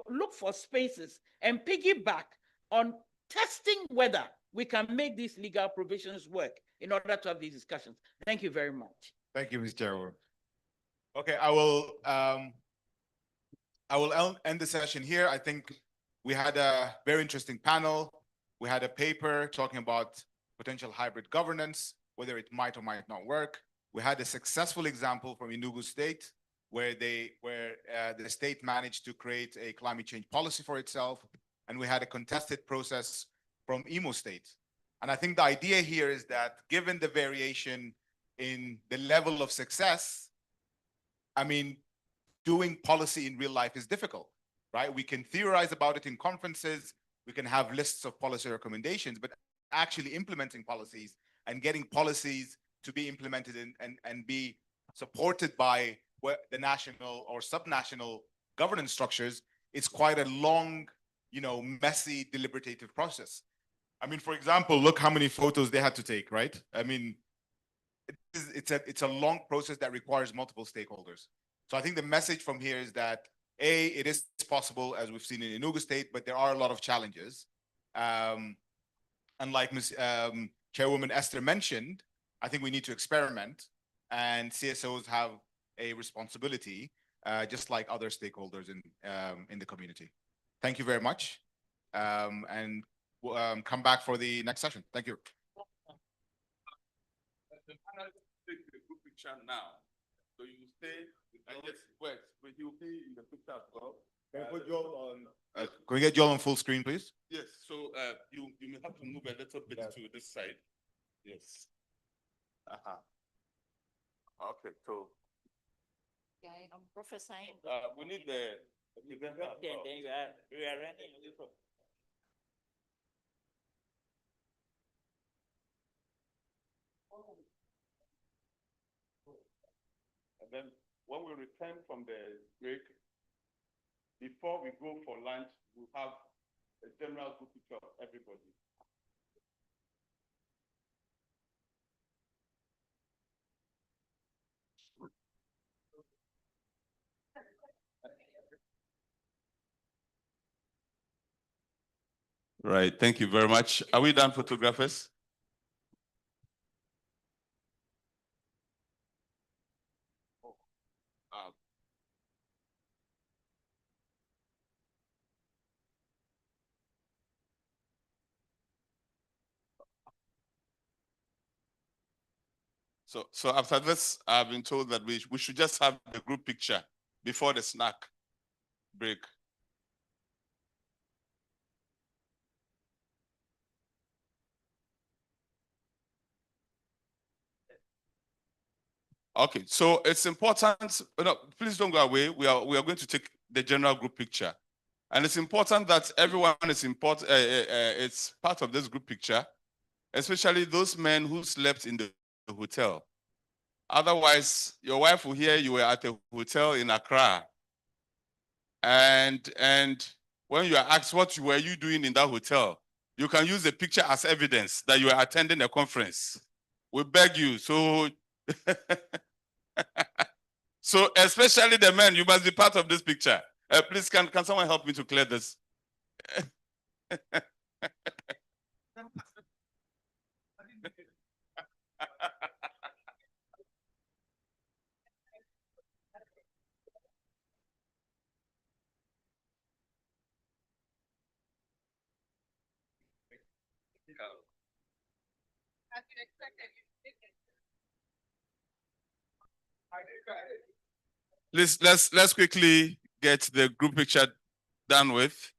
look for spaces and piggyback on testing whether we can make these legal provisions work in order to have these discussions? Thank you very much. Thank you, Ms. Chairwoman. Okay, I will end the session here. I think we had a very interesting panel. We had a paper talking about potential hybrid governance, whether it might or might not work. We had a successful example from Enugu State, where the state managed to create a climate change policy for itself. And we had a contested process from Imo State. And I think the idea here is that given the variation in the level of success, I mean, doing policy in real life is difficult, right? We can theorize about it in conferences, we can have lists of policy recommendations, but actually implementing policies and getting policies to be implemented and be supported by the national or subnational governance structures, it's quite a long, messy, deliberative process. I mean, for example, look how many photos they had to take, right? I mean, it's a long process that requires multiple stakeholders. So I think the message from here is that it is possible, as we've seen in Enugu State, but there are a lot of challenges. And like Ms. Chairwoman Esther mentioned, I think we need to experiment, and CSOs have a responsibility, just like other stakeholders in the community. Thank you very much, and come back for the next session. Thank you. The panel take the group picture now, so you stay. Yes, wait, but you will be in the picture as well. Can we put Joel on? Can we get Joel on full screen, please? Yes. So you may have to move a little bit to this side. Yes. Okay. So. Okay, I'm prophesying. We need the. Then you are running away from. And then when we return from the break, before we go for lunch, we'll have a general group picture of everybody. Right, thank you very much. Are we done, photographers? So after this, I've been told that we should just have the group picture before the snack break. Okay, so it's important. No, please don't go away. We are going to take the general group picture, and it's important that everyone is important. It's part of this group picture, especially those men who slept in the hotel. Otherwise, your wife will hear you were at a hotel in Accra, and when you are asked what were you doing in that hotel, you can use the picture as evidence that you are attending a conference. We beg you. So. So especially the men, you must be part of this picture. Please, can someone help me to clear this? Let's quickly get the group picture done with.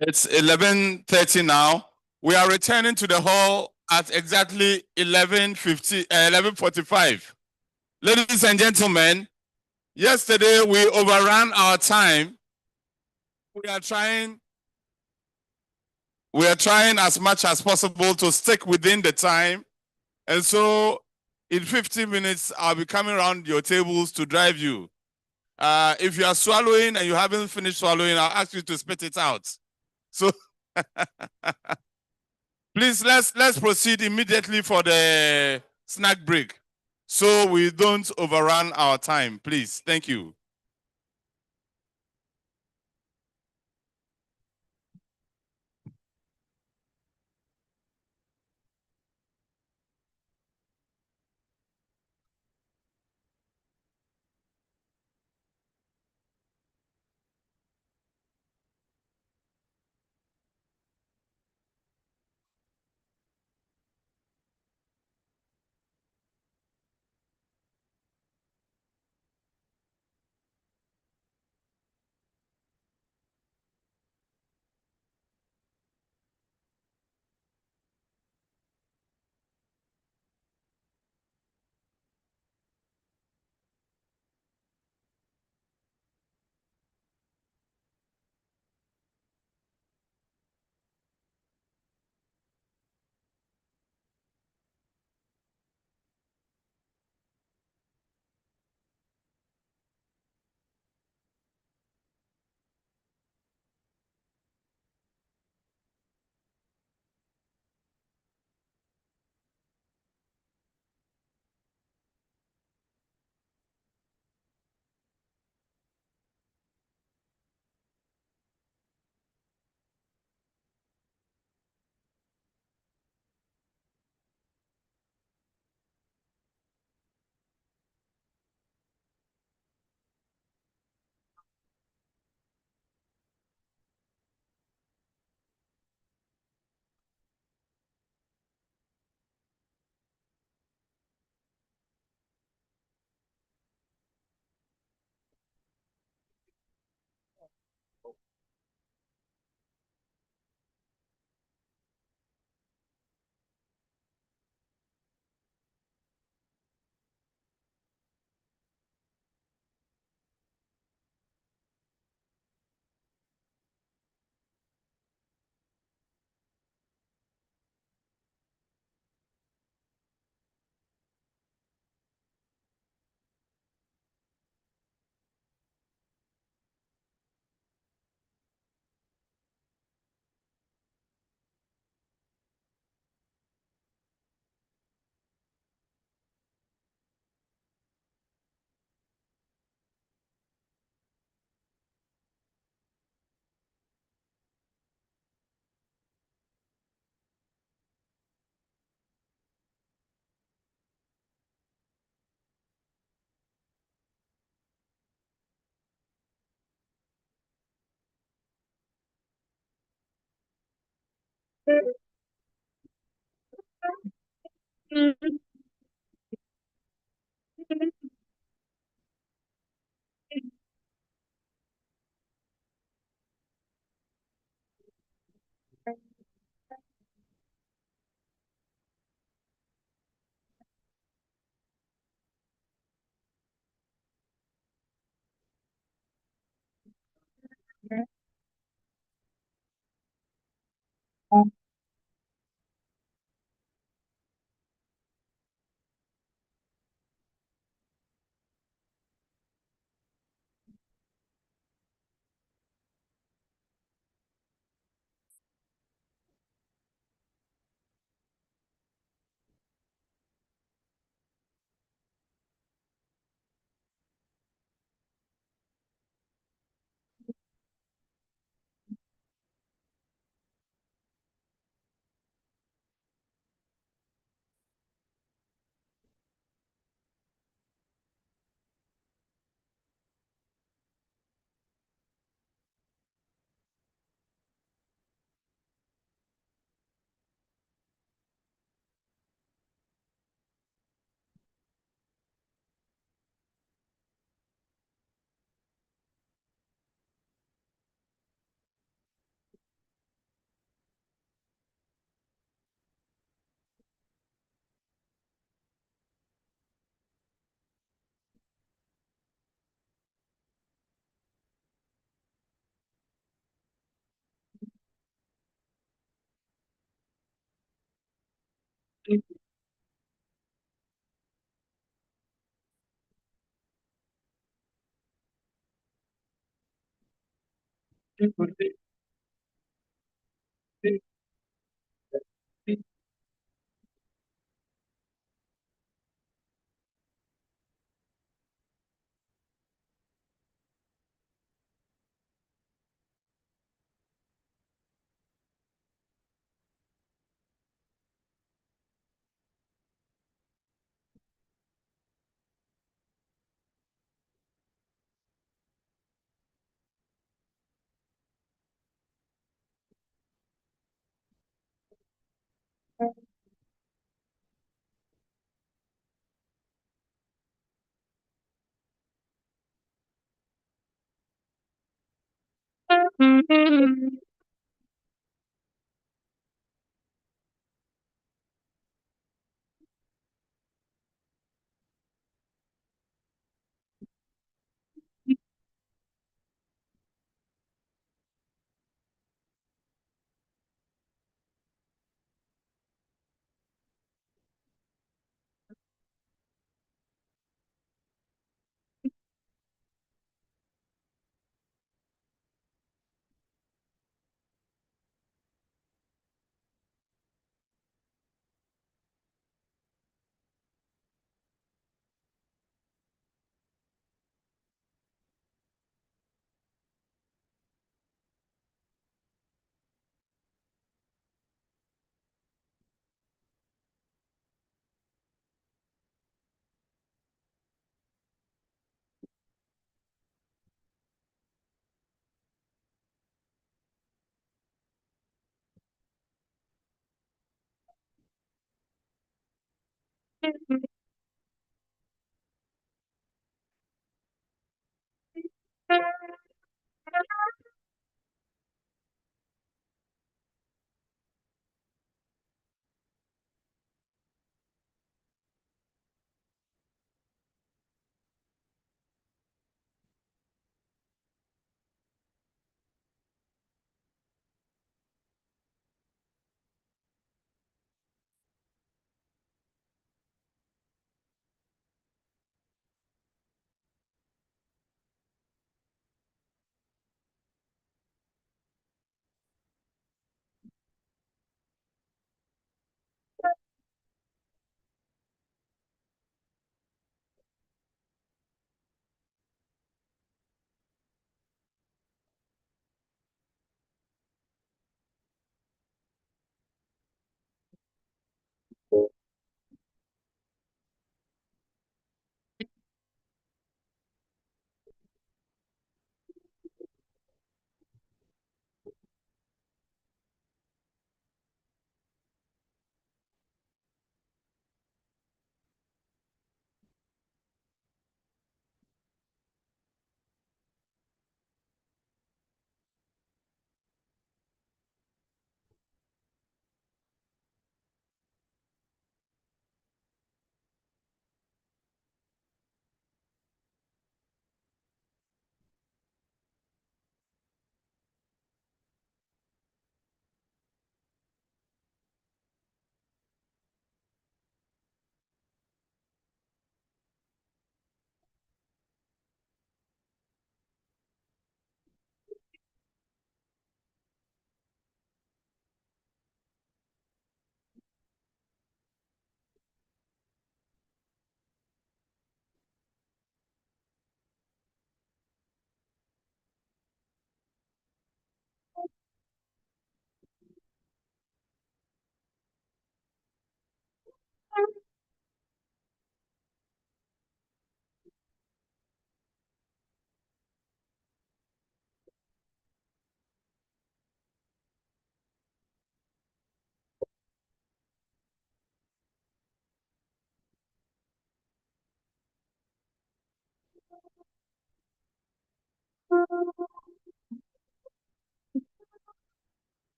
It's 11:30 now. We are returning to the hall at exactly 11:45. Ladies and gentlemen, yesterday we overran our time. We are trying as much as possible to stick within the time. And so in 15 minutes, I'll be coming around your tables to drive you. If you are swallowing and you haven't finished swallowing, I'll ask you to spit it out. So please, let's proceed immediately for the snack break so we don't overrun our time, please. Thank you.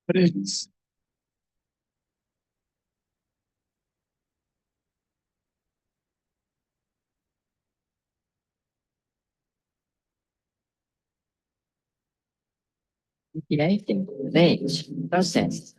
Prince. Direito, verde, processo.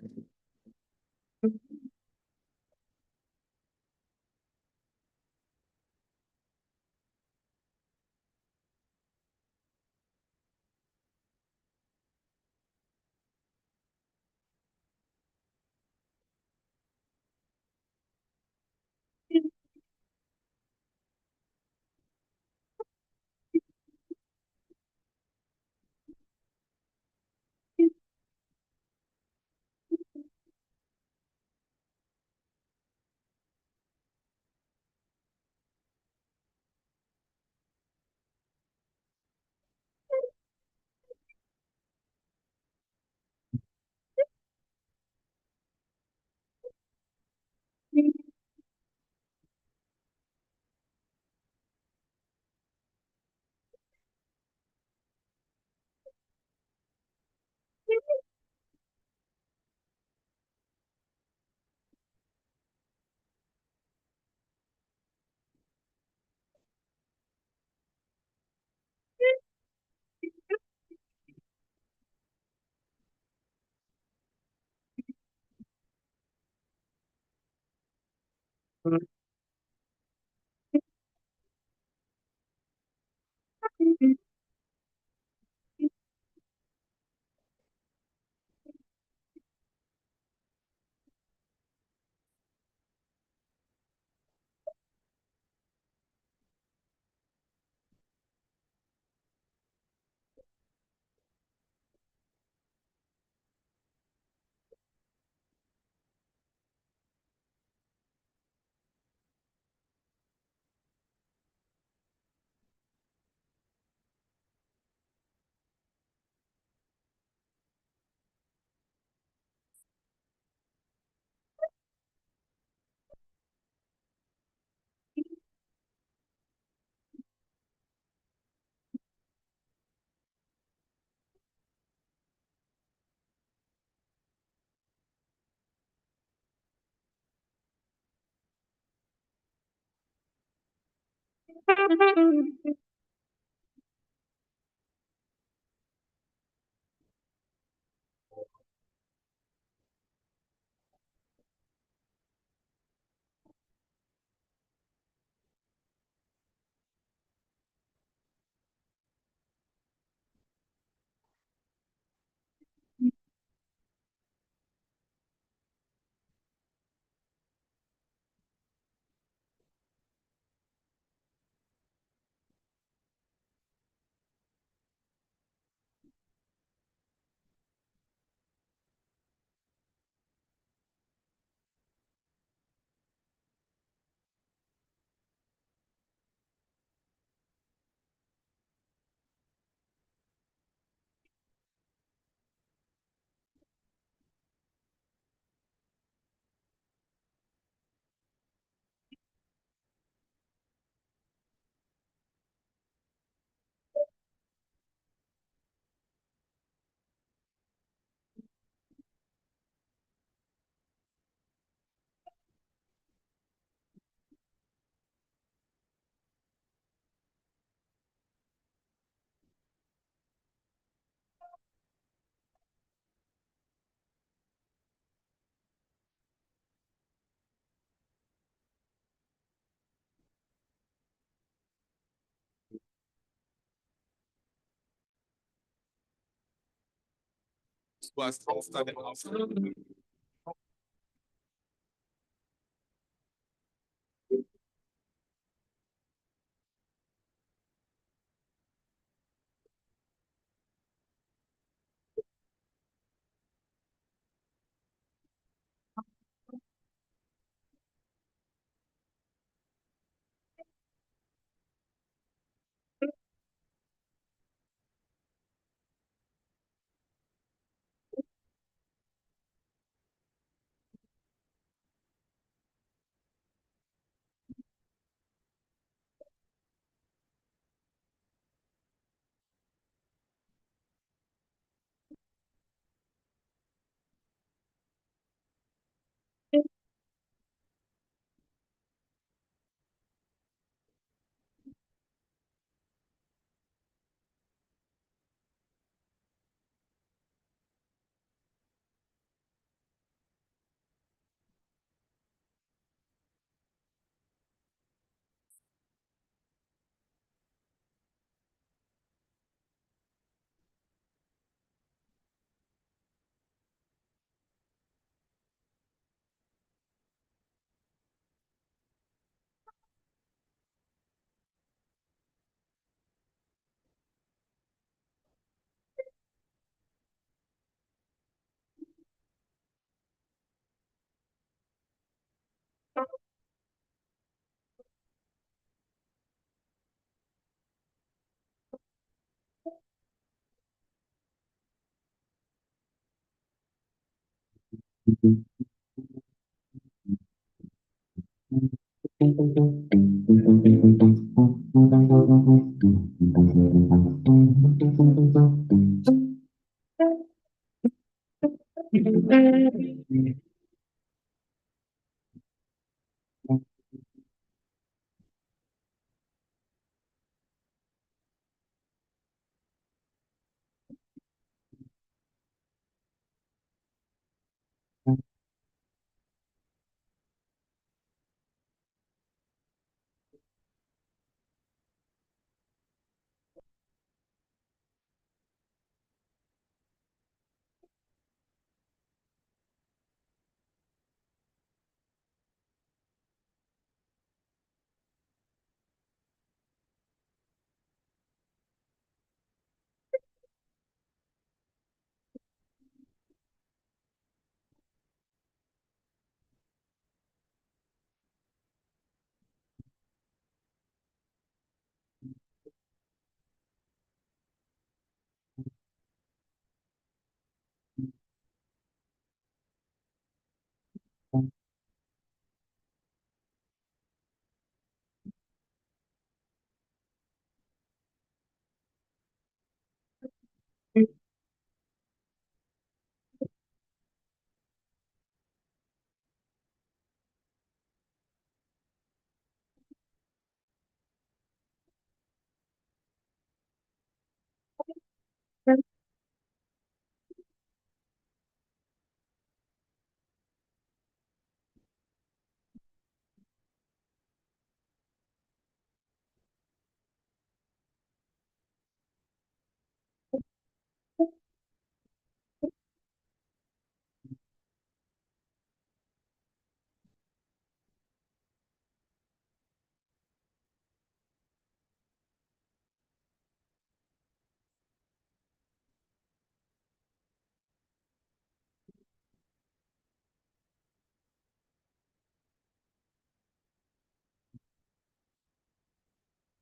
Was started outside.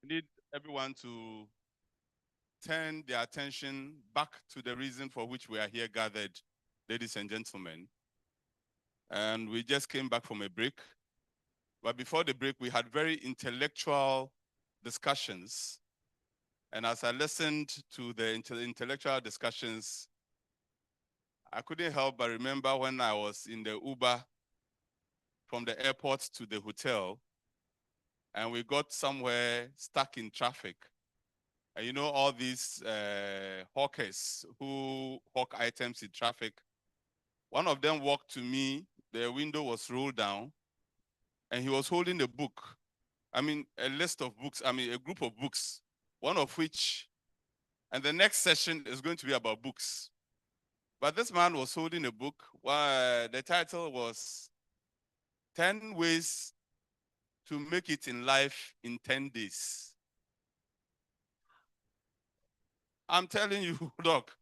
Need everyone to turn their attention back to the reason for which we are here gathered, ladies and gentlemen. And we just came back from a break. But before the break, we had very intellectual discussions. And as I listened to the intellectual discussions, I couldn't help but remember when I was in the Uber from the airport to the hotel, and we got somewhere stuck in traffic. And you know, all these hawkers who hawk items in traffic. One of them walked to me, the window was rolled down, and he was holding a book. I mean, a list of books, I mean, a group of books, one of which, and the next session is going to be about books. But this man was holding a book. The title was 10 Ways to Make It in Life in 10 Days. I'm telling you, Doc,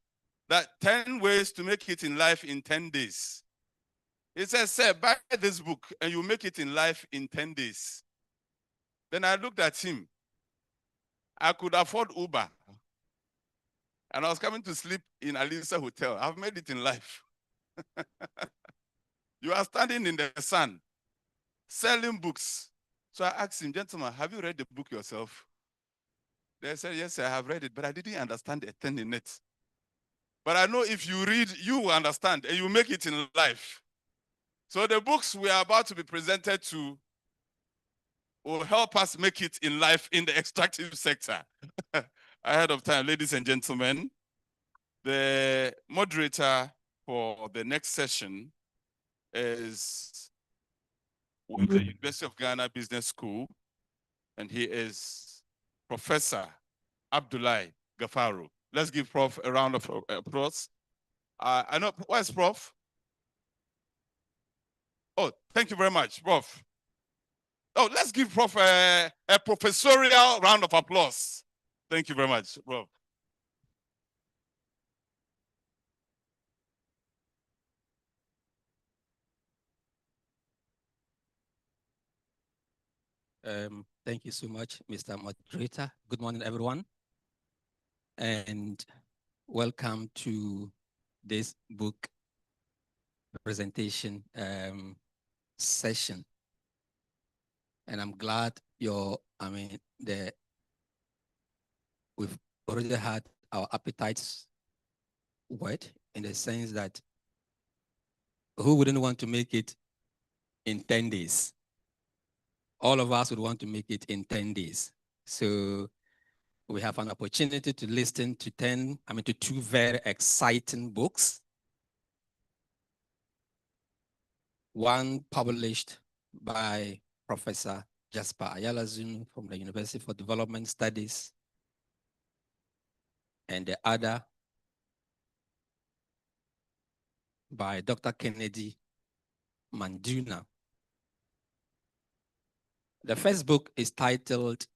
that 10 ways to make it in life in 10 days. It says, sir, buy this book and you make it in life in 10 days. Then I looked at him. I could afford Uber. And I was coming to sleep in Alisa Hotel. I've made it in life. You are standing in the sun, selling books. So I asked him, gentlemen, have you read the book yourself? They said, yes, I have read it, but I didn't understand a thing in it. But I know if you read, you will understand and you make it in life. So the books we are about to be presented to will help us make it in life in the extractive sector. Ahead of time, ladies and gentlemen, the moderator for the next session is with the University of Ghana Business School, and he is Professor Abdullahi Gafaru. Let's give Prof a round of applause. I know, where's Prof? Oh, thank you very much, Prof. Oh, let's give Prof a professorial round of applause. Thank you very much, Prof. Thank you so much, Mr. Moderator. Good morning, everyone. And welcome to this book presentation session. And I'm glad we've already had our appetites whet, in the sense that who wouldn't want to make it in 10 days? All of us would want to make it in 10 days. So we have an opportunity to listen to two very exciting books. One published by Professor Jasper Ayala Zunu from the University for Development Studies, and the other by Dr. Kennedy Manduna. The first book is titled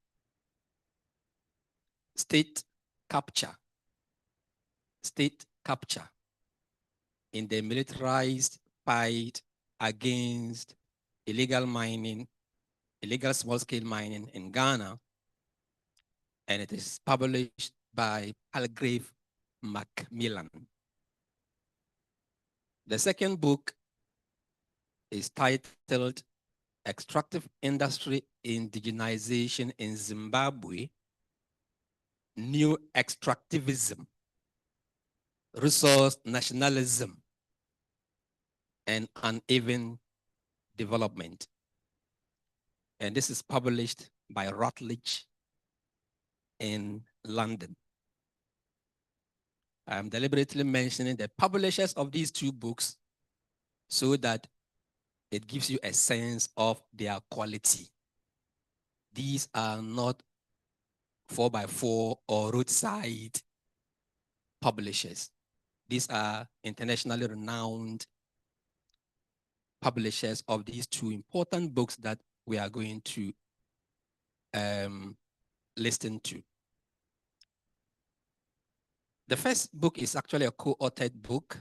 State Capture in the Militarized Fight Against Illegal Small-Scale Mining in Ghana, and it is published by Palgrave Macmillan. The second book is titled Extractive Industry Indigenization in Zimbabwe, New Extractivism, Resource Nationalism, and Uneven Development. And this is published by Routledge in London. I'm deliberately mentioning the publishers of these two books so that it gives you a sense of their quality. These are not 4x4 or roadside publishers. These are internationally renowned publishers of these two important books that we are going to listen to. The first book is actually a co-authored book.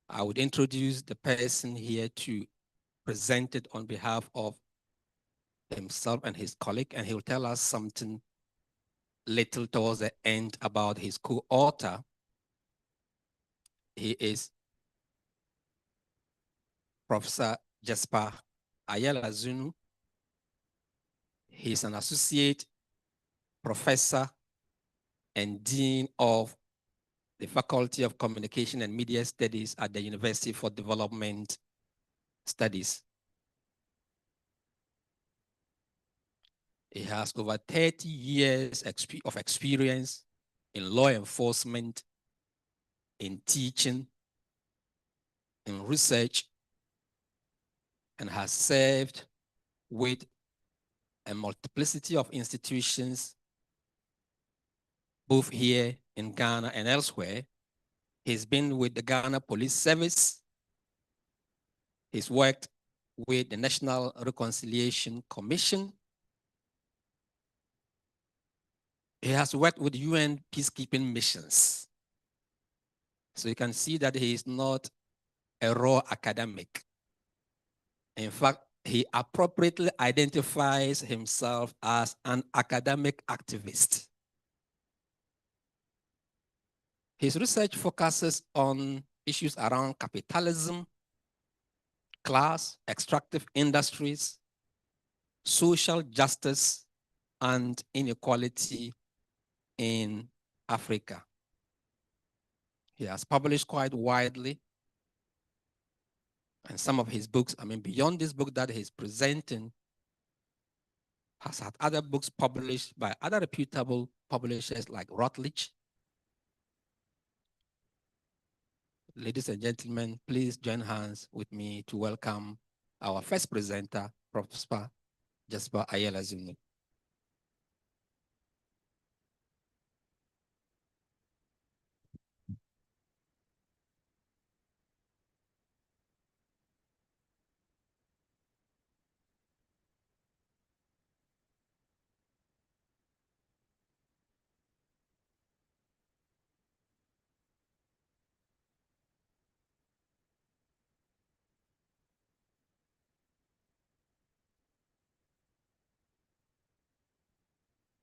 I would introduce the person here to present it on behalf of himself and his colleague, and he'll tell us something little towards the end about his co-author. He is Professor Jasper Ayala Zunu. He's an associate professor and dean of the Faculty of Communication and Media Studies at the University for Development Studies. He has over 30 years of experience in law enforcement, in teaching, in research, and has served with a multiplicity of institutions, both here in Ghana and elsewhere. He's been with the Ghana Police Service. He's worked with the National Reconciliation Commission. He has worked with UN peacekeeping missions. So you can see that he is not a raw academic. In fact, he appropriately identifies himself as an academic activist. His research focuses on issues around capitalism, class, extractive industries, social justice, and inequality in Africa. He has published quite widely. And some of his books, beyond this book that he's presenting, has had other books published by other reputable publishers like Routledge. Ladies and gentlemen, please join hands with me to welcome our first presenter, Professor Jasper Ayala Zunu.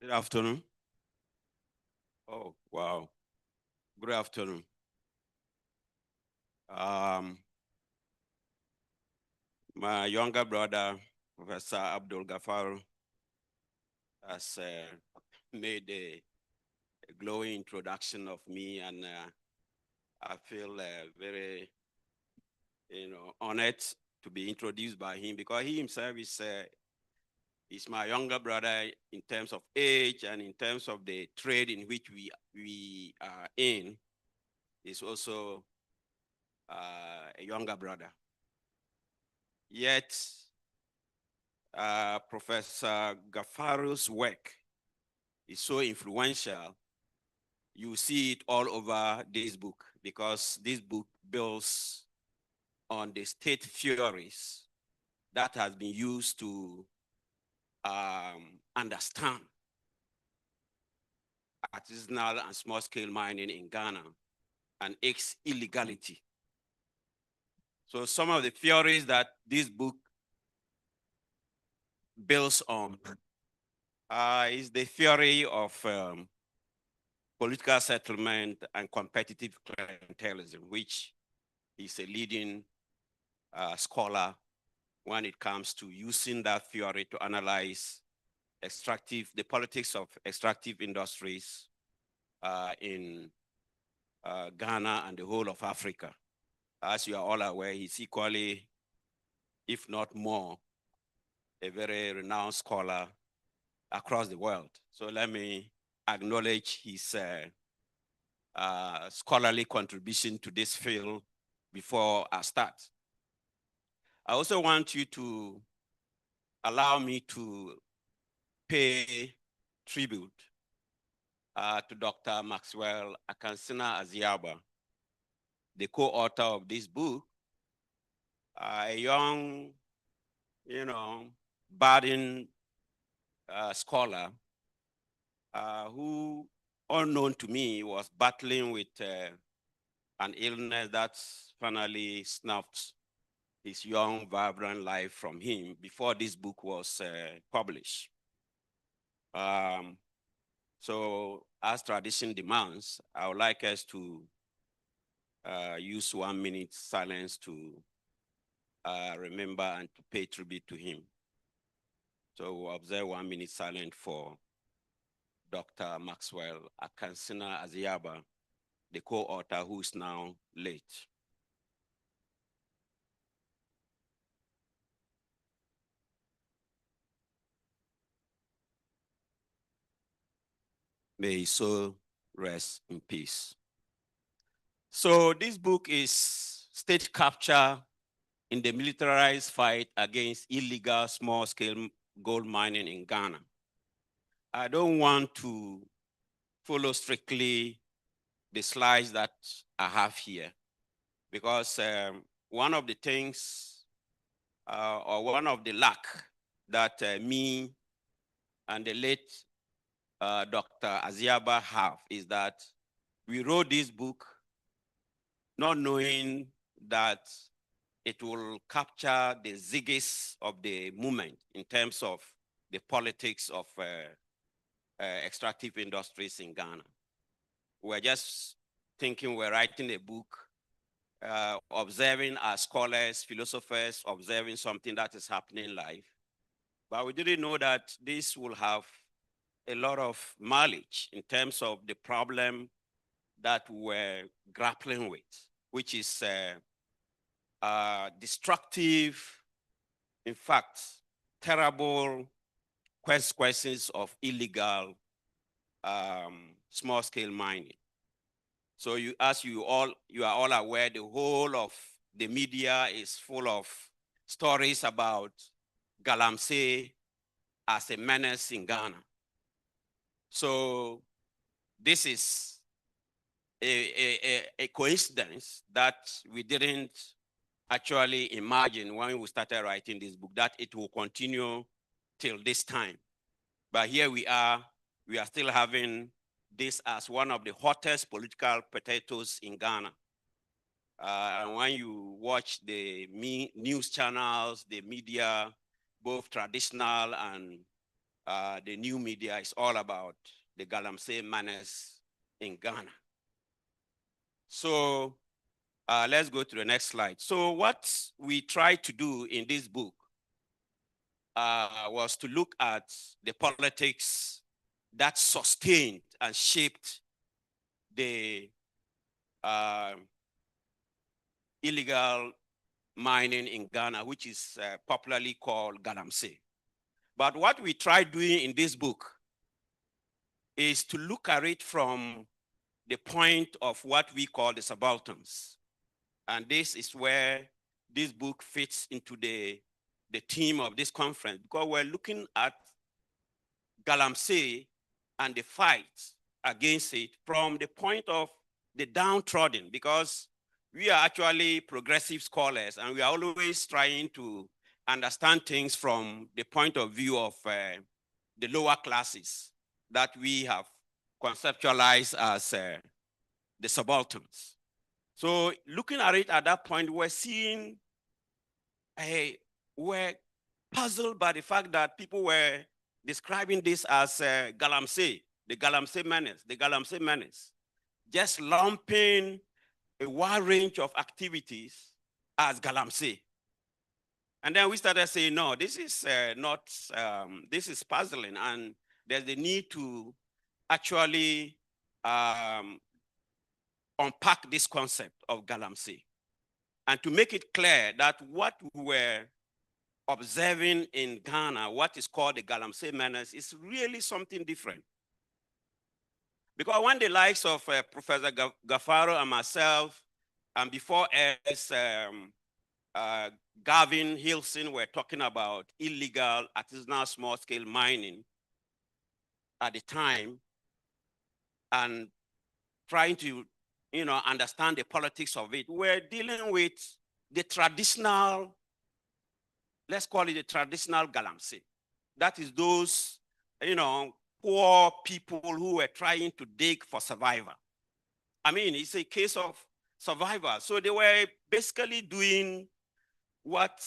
Good afternoon. Oh, wow. Good afternoon. My younger brother, Professor Abdul Gafar, has made a glowing introduction of me, and I feel very, honored to be introduced by him, because he himself is my younger brother in terms of age and in terms of the trade in which we are in. Is also a younger brother. Yet, Professor Gafaru's work is so influential. You see it all over this book, because this book builds on the state theories that has been used to understand artisanal and small-scale mining in Ghana and its illegality. So some of the theories that this book builds on is the theory of political settlement and competitive clientelism, which is a leading scholar when it comes to using that theory to analyze the politics of extractive industries in Ghana and the whole of Africa. As you are all aware, he's equally, if not more, a very renowned scholar across the world. So let me acknowledge his scholarly contribution to this field before I start. I also want you to allow me to pay tribute to Dr. Maxwell Akansina Aziaba, the co-author of this book, a young, budding scholar who, unknown to me, was battling with an illness that finally snuffed his young, vibrant life from him before this book was published. So as tradition demands, I would like us to use 1 minute silence to remember and to pay tribute to him. So we'll observe 1 minute silence for Dr. Maxwell Akansina Aziaba, the co-author who is now late. May his soul rest in peace. So this book is state capture in the militarized fight against illegal small-scale gold mining in Ghana. I don't want to follow strictly the slides that I have here, because one of the things or one of the lack that me and the late Dr. Aziaba have is that we wrote this book not knowing that it will capture the ziggies of the movement in terms of the politics of extractive industries in Ghana. We're just thinking we're writing a book, observing as scholars, philosophers, observing something that is happening live. But we didn't know that this will have a lot of mileage in terms of the problem that we're grappling with, which is destructive, in fact, terrible consequences of illegal small-scale mining. So as you are all aware, the whole of the media is full of stories about Galamsey as a menace in Ghana. So this is a coincidence that we didn't actually imagine when we started writing this book, that it will continue till this time. But here we are still having this as one of the hottest political potatoes in Ghana. And when you watch the news channels, the media, both traditional and the new media, is all about the Galamsey menace in Ghana. So Let's go to the next slide. So what we try to do in this book was to look at the politics that sustained and shaped the illegal mining in Ghana, which is popularly called Galamsey. But what we try doing in this book is to look at it from the point of what we call the subalterns. And this is where this book fits into the theme of this conference, because we're looking at Galamsey and the fight against it from the point of the downtrodden, because we are actually progressive scholars and we are always trying to understand things from the point of view of the lower classes that we have conceptualized as the subalterns. So looking at it at that point, we're seeing, we're puzzled by the fact that people were describing this as Galamsey, the Galamsey menace, just lumping a wide range of activities as Galamsey. And then we started saying, no, this is not, this is puzzling, and there's the need to actually unpack this concept of Galamsey and to make it clear that what we were observing in Ghana, what is called the Galamsey menace, is really something different. Because when the likes of Professor Gafaro and myself, and before us, Gavin Hilson were talking about illegal artisanal small-scale mining at the time, and trying to, understand the politics of it, we're dealing with the traditional, let's call it the traditional Galamsey. That is those, poor people who were trying to dig for survival. I mean, it's a case of survival. So they were basically doing what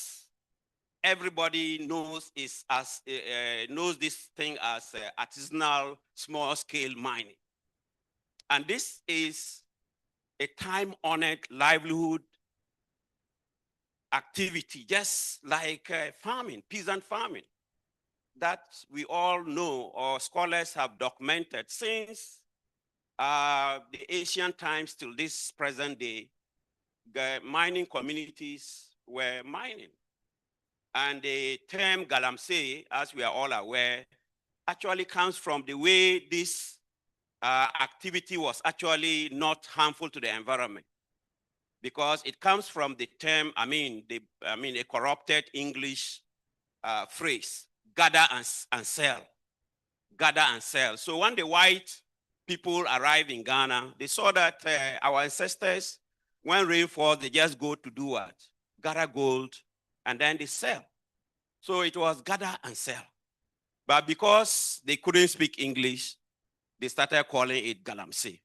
everybody knows is as knows this thing as artisanal small-scale mining. And this is a time-honored livelihood activity, just like farming, peasant farming, that we all know, or scholars have documented since the ancient times till this present day. The mining communities were mining. And the term Galamsey, as we are all aware, actually comes from the way this activity was actually not harmful to the environment, because it comes from the term, a corrupted English phrase, gather and sell, gather and sell. So when the white people arrived in Ghana, they saw that our ancestors, when rain falls, they just go to do what? Gather gold, and then they sell. So it was gather and sell. But because they couldn't speak English, they started calling it Galamsey.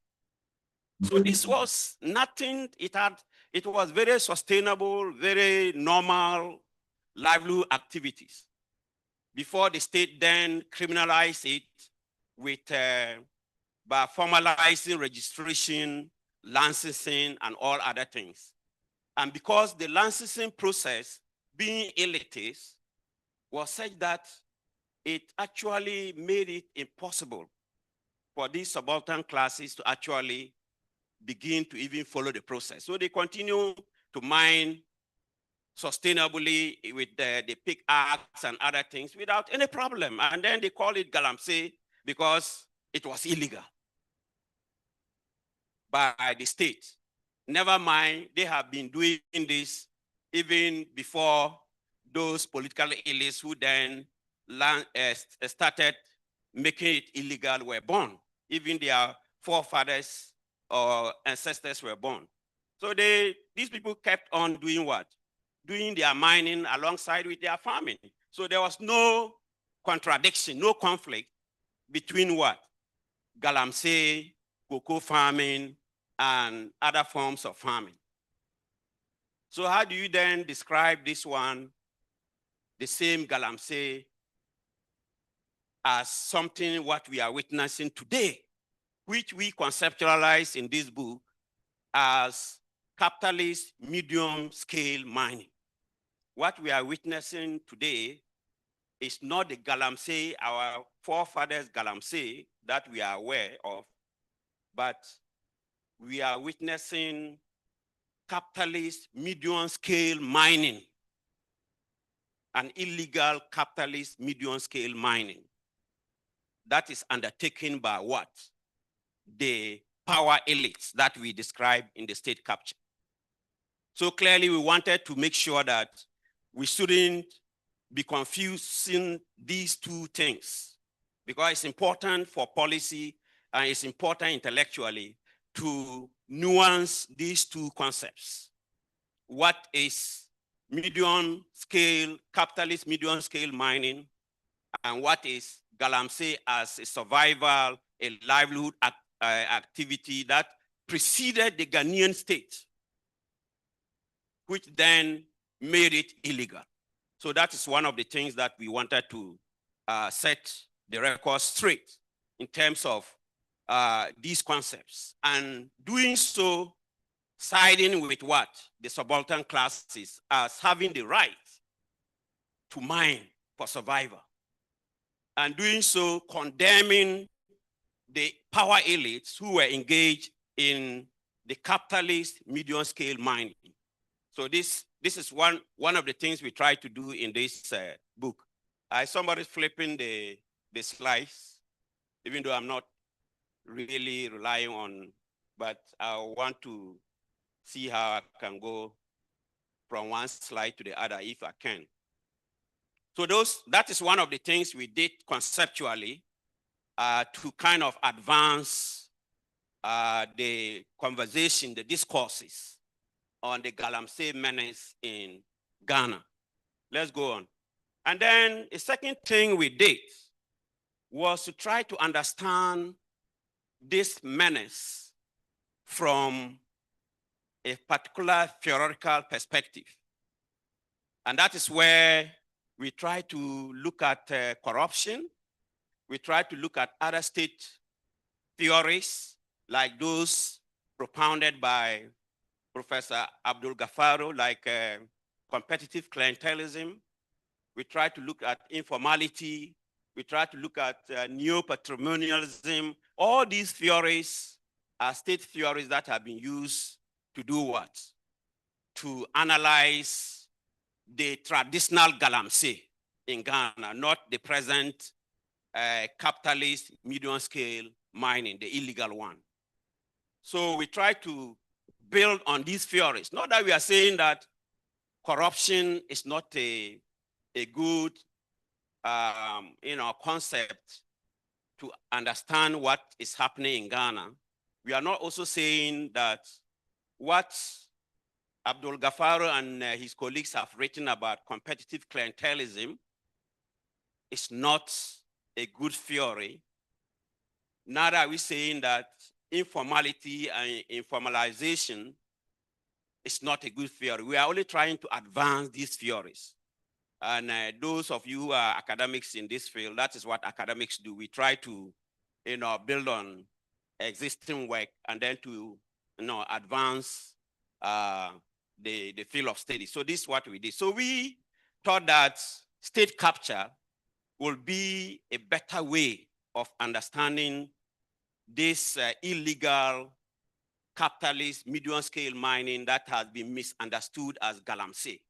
So this was nothing, it was very sustainable, very normal livelihood activities. Before the state then criminalized it with, by formalizing registration, licensing, and all other things. And because the licensing process, being elitist, was such that it actually made it impossible for these subaltern classes to actually begin to even follow the process. So they continue to mine sustainably with the pickaxe and other things without any problem. And then they call it Galamsey because it was illegal by the state. Never mind, they have been doing this even before those political elites who then started making it illegal were born. Even their forefathers or ancestors were born. So these people kept on doing what? Doing their mining alongside with their farming. So there was no contradiction, no conflict between what? Galamsey, cocoa farming, and other forms of farming. So how do you then describe this one, the same Galamsey, as something what we are witnessing today, which we conceptualize in this book as capitalist medium-scale mining. What we are witnessing today is not the Galamsey, our forefathers Galamsey that we are aware of, but we are witnessing capitalist medium-scale mining, an illegal capitalist medium-scale mining that is undertaken by what? The power elites that we describe in the state capture. So clearly we wanted to make sure that we shouldn't be confusing these two things, because it's important for policy and it's important intellectually to nuance these two concepts. What is medium scale, capitalist medium scale mining, and what is Galamsey as a survival, a livelihood activity that preceded the Ghanaian state, which then made it illegal. So that is one of the things that we wanted to set the record straight in terms of these concepts. And doing so, siding with what? The subaltern classes as having the right to mine for survival. And doing so, condemning the power elites who were engaged in the capitalist medium-scale mining. So this is one of the things we try to do in this book. Somebody's flipping the slides, even though I'm not really relying on, but I want to see how I can go from one slide to the other if I can. So that is one of the things we did conceptually to kind of advance the conversation, the discourses on the Galamsey menace in Ghana. Let's go on. And then a second thing we did was to try to understand this menace from a particular theoretical perspective. And that is where we try to look at corruption. We try to look at other state theories like those propounded by Professor Abdul Ghaffaro, like competitive clientelism. We try to look at informality. We try to look at neo-patrimonialism. All these theories are state theories that have been used to do what? To analyze the traditional Galamsey in Ghana, not the present capitalist medium-scale mining, the illegal one. So we try to build on these theories. Not that we are saying that corruption is not a good concept to understand what is happening in Ghana. We are not also saying that what Abdul Ghaffaro and his colleagues have written about competitive clientelism is not a good theory. Neither are we saying that informality and informalization is not a good theory. We are only trying to advance these theories. And those of you who are academics in this field, that is what academics do. We try to build on existing work and then to advance the field of study. So this is what we did. So we thought that state capture will be a better way of understanding this illegal capitalist medium-scale mining that has been misunderstood as Galamsey.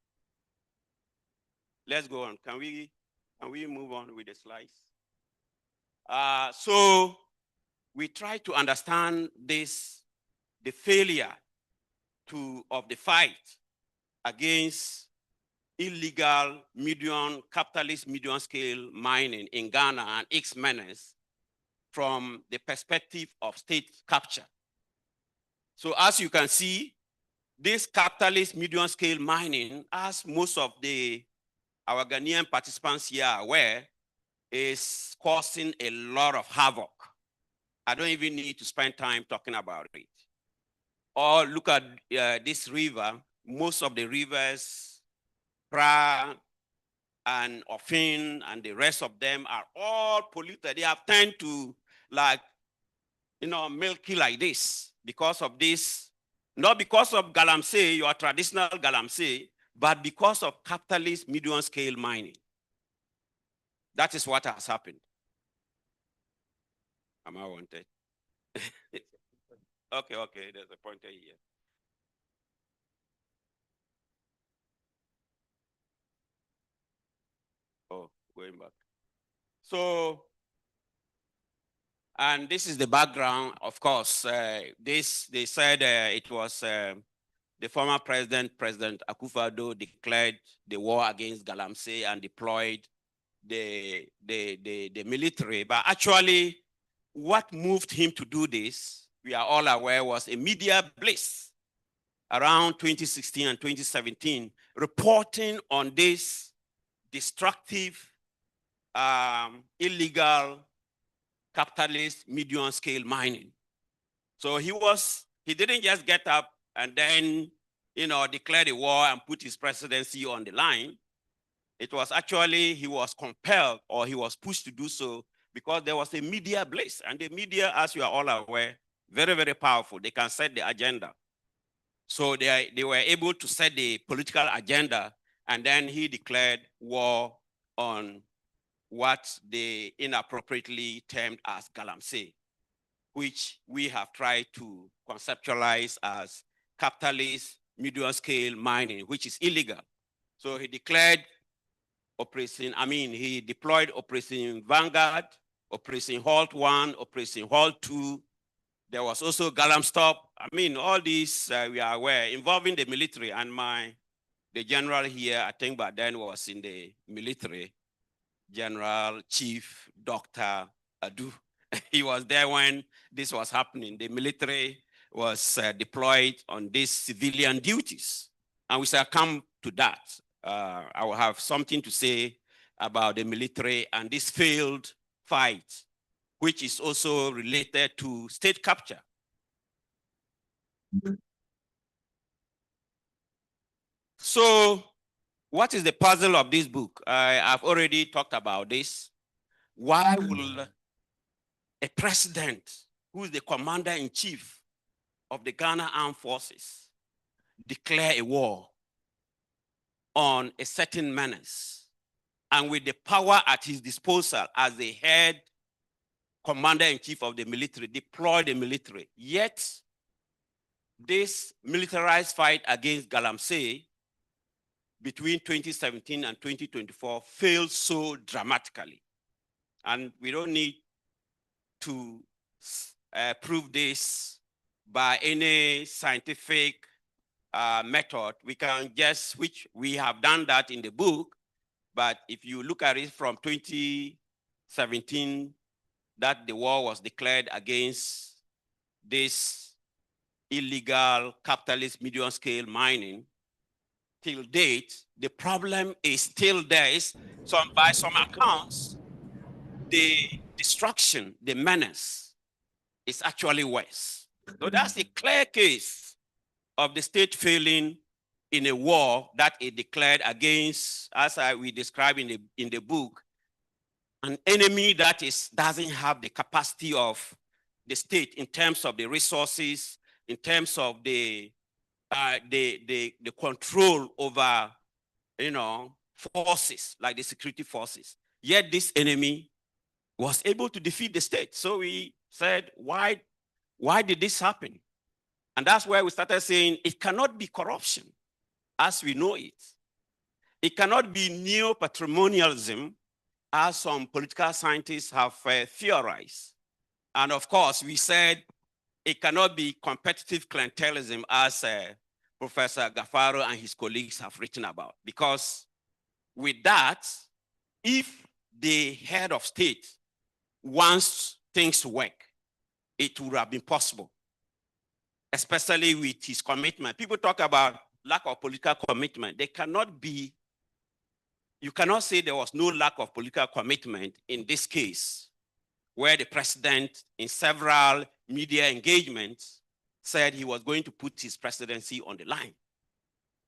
Let's go on. Can we move on with the slides? So we try to understand this, the failure of the fight against illegal capitalist medium-scale mining in Ghana and its menace from the perspective of state capture. So as you can see, this capitalist medium-scale mining, as most of our Ghanaian participants here are aware, is causing a lot of havoc. I don't even need to spend time talking about it. Or look at this river. Most of the rivers, Pra and Ofin and the rest of them are all polluted. They have turned to milky like this because of this not because of Galamsey, your traditional Galamsey, but because of capitalist medium scale mining. That is what has happened. Am I wanted? Okay, there's a pointer here. Oh, going back. So, and this is the background, of course. They said it was the former president, President Akufo-Addo, declared the war against Galamsey and deployed the military. But actually, what moved him to do this, we are all aware, was a media blitz around 2016 and 2017, reporting on this destructive, illegal, capitalist, medium-scale mining. So he didn't just get up and then, declare the war and put his presidency on the line. It was actually, he was compelled or he was pushed to do so because there was a media blitz. And the media, as you are all aware, very, very powerful. They can set the agenda. So they were able to set the political agenda, and then he declared war on what they inappropriately termed as Galamsey, which we have tried to conceptualize as capitalist medium-scale mining, which is illegal. So he declared he deployed Operation Vanguard, Operation Halt 1, Operation Halt 2. There was also Galamstop. All these we are aware, involving the military. And the general here, I think back then was in the military, General Chief Dr. Adu. He was there when this was happening. The military was deployed on these civilian duties. And we shall come to that. I will have something to say about the military and this failed fight, which is also related to state capture. So what is the puzzle of this book? I've already talked about this. Why will a president who is the commander-in-chief of the Ghana Armed Forces declare a war on a certain menace, and with the power at his disposal as the head commander-in-chief of the military, deploy the military? Yet, this militarized fight against Galamsey between 2017 and 2024 failed so dramatically. And we don't need to prove this by any scientific method. We can just, which we have done that in the book, but if you look at it from 2017, that the war was declared against this illegal capitalist medium-scale mining, till date, the problem is still there. By some accounts, the destruction, the menace is actually worse. So that's a clear case of the state failing in a war that it declared against, as we describe in the book, an enemy that doesn't have the capacity of the state in terms of the resources, in terms of the control over, forces like the security forces. Yet this enemy was able to defeat the state. So we said, why did this happen? And that's where we started saying it cannot be corruption as we know it. It cannot be neo-patrimonialism as some political scientists have theorized. And of course, we said it cannot be competitive clientelism as Professor Gafaro and his colleagues have written about. Because with that, if the head of state wants things to work, it would have been possible, especially with his commitment. People talk about lack of political commitment. There cannot be, you cannot say there was no lack of political commitment in this case, where the president in several media engagements said he was going to put his presidency on the line.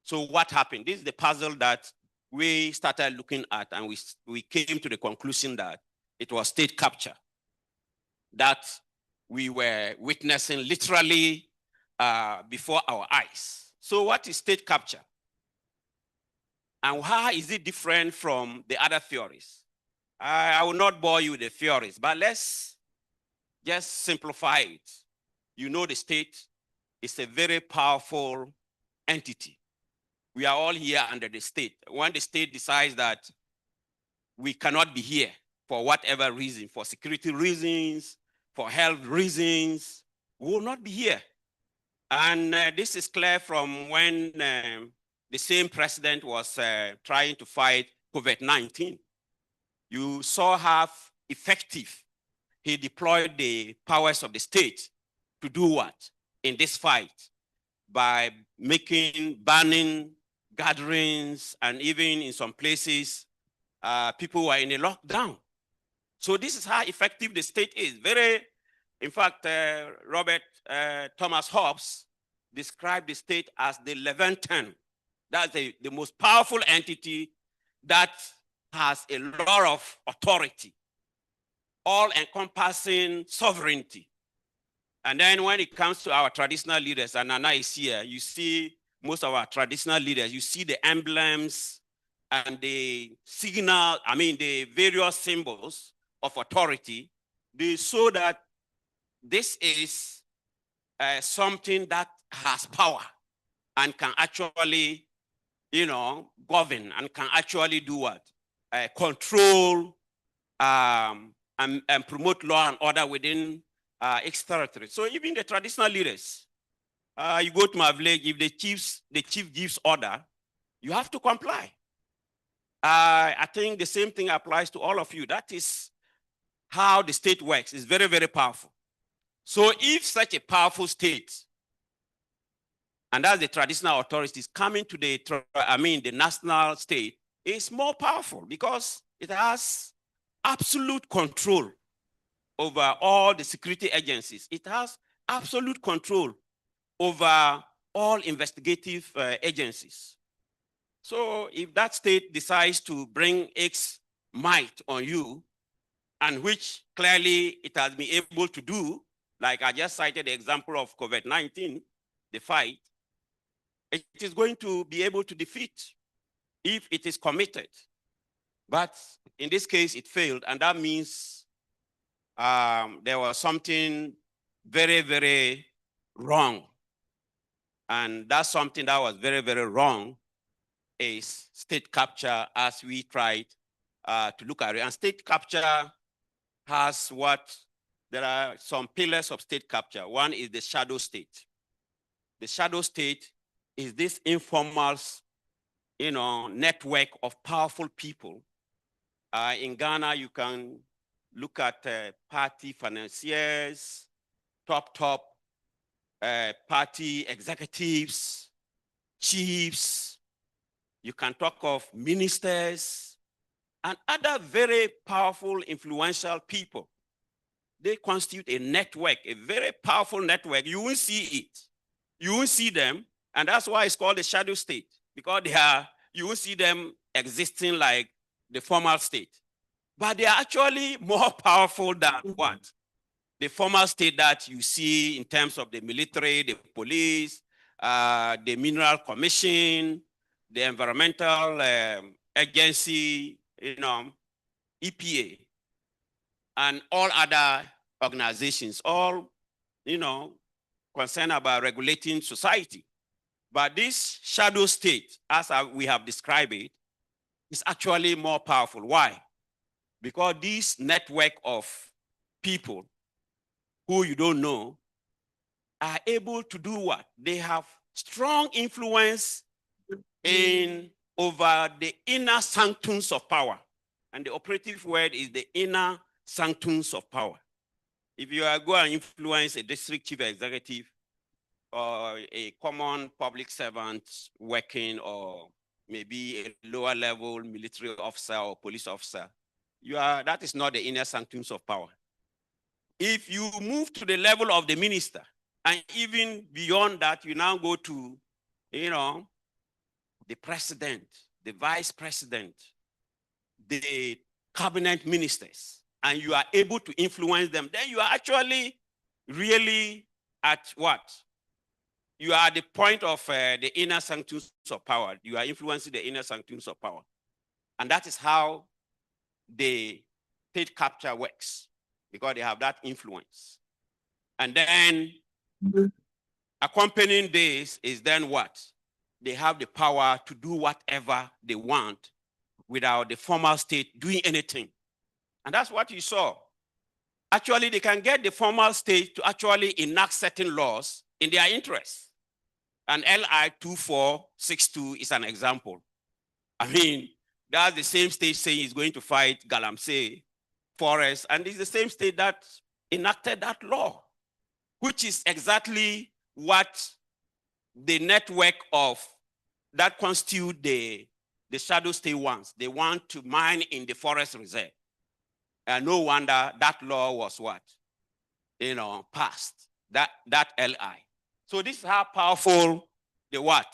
So what happened? This is the puzzle that we started looking at, and we came to the conclusion that it was state capture, that we were witnessing literally before our eyes. So what is state capture? And how is it different from the other theories? I will not bore you with the theories, but let's just simplify it. You know, the state is a very powerful entity. We are all here under the state. When the state decides that we cannot be here for whatever reason, for security reasons, for health reasons, we will not be here. And this is clear from when the same president was trying to fight COVID-19. You saw how effective he deployed the powers of the state to do what in this fight by banning gatherings, and even in some places, people were in a lockdown. So this is how effective the state is. In fact, Robert Thomas Hobbes described the state as the Leviathan. That's the most powerful entity that has a lot of authority, all-encompassing sovereignty. And then when it comes to our traditional leaders, and Nana is here, you see most of our traditional leaders, you see the emblems and the signal, the various symbols of authority. They show that this is something that has power and can actually, govern and can actually do what? Control and promote law and order within its territory. So even the traditional leaders, you go to my village, if the chief gives order, you have to comply. I think the same thing applies to all of you. That is how the state works. It's very, very powerful. So if such a powerful state, and that's the traditional authorities coming to the national state, is more powerful because it has absolute control over all the security agencies. It has absolute control over all investigative agencies. So if that state decides to bring its might on you, and which clearly it has been able to do, like I just cited the example of COVID-19, the fight, it is going to be able to defeat if it is committed. But in this case, it failed, and that means there was something very, very wrong. And that's something that was very, very wrong is state capture as we tried to look at it. And state capture has there are some pillars of state capture. One is the shadow state. The shadow state is this informal, network of powerful people. In Ghana, you can look at party financiers, top party executives, chiefs. You can talk of ministers and other very powerful, influential people. They constitute a network, a very powerful network. You won't see it. You won't see them. And that's why it's called the shadow state, because you won't see them existing like the formal state. But they are actually more powerful than what? The formal state that you see in terms of the military, the police, the Mineral Commission, the Environmental Agency, EPA, and all other organizations, all, concerned about regulating society. But this shadow state, as we have described it, is actually more powerful. Why? Because this network of people who you don't know are able to do what? They have strong influence over the inner sanctums of power. And the operative word is the inner sanctums of power. If you are going to influence a district chief executive or a common public servant working, or maybe a lower level military officer or police officer, that is not the inner sanctums of power. If you move to the level of the minister, and even beyond that, you now go to, the president, the vice president, the cabinet ministers, and you are able to influence them, then you are actually really at what? you are at the point of the inner sanctums of power. You are influencing the inner sanctums of power. And that is how the state capture works, because they have that influence. And then accompanying this is then what? They have the power to do whatever they want without the formal state doing anything. And that's what you saw. Actually, they can get the formal state to actually enact certain laws in their interests. And LI 2462 is an example. I mean, that's the same state saying it's going to fight Galamsey Forest, and it's the same state that enacted that law, which is exactly what the network of that constitute the shadow state wants. They want to mine in the forest reserve. And no wonder that law was what? Passed, that LI. So this is how powerful the what?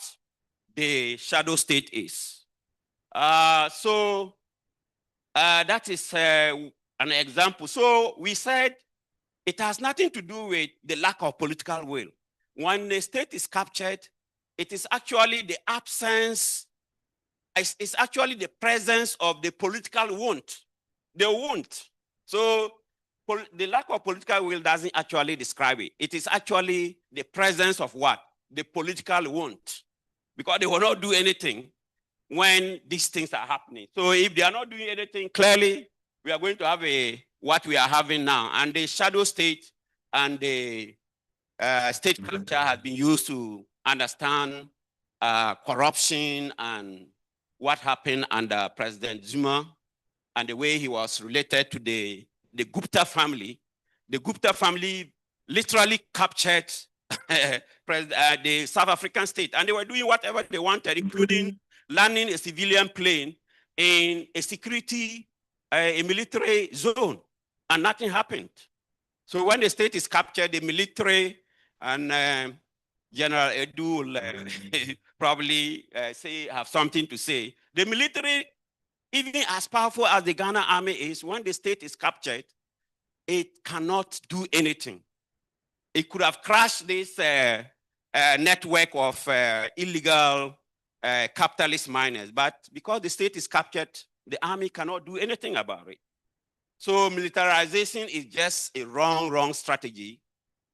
The shadow state is. That is an example. So we said it has nothing to do with the lack of political will. When the state is captured, it is actually the absence, it's actually the presence of the political want. They want. So the lack of political will doesn't actually describe it. It is actually the presence of what? The political want. Because they will not do anything when these things are happening. So if they are not doing anything, clearly we are going to have what we are having now. And the shadow state and the state culture has been used to understand corruption and what happened under President Zuma and the way he was related to the Gupta family. The Gupta family literally captured the South African state, and they were doing whatever they wanted, including landing a civilian plane in a security, a military zone, and nothing happened. So when the state is captured, the military and General Edu will probably have something to say. The military, even as powerful as the Ghana army is, when the state is captured, it cannot do anything. It could have crashed this network of illegal capitalist miners, but because the state is captured, the army cannot do anything about it. So militarization is just a wrong strategy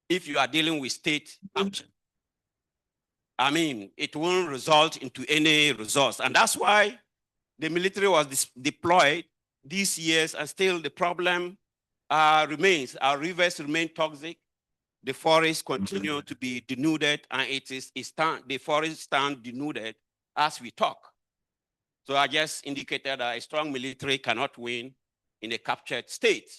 if you are dealing with state capture. I mean, it won't result into any results. And that's why the military was deployed these years, and still the problem remains. Our rivers remain toxic. The forests continue to be denuded, and the forests stand denuded as we talk. So I just indicated that a strong military cannot win in a captured state.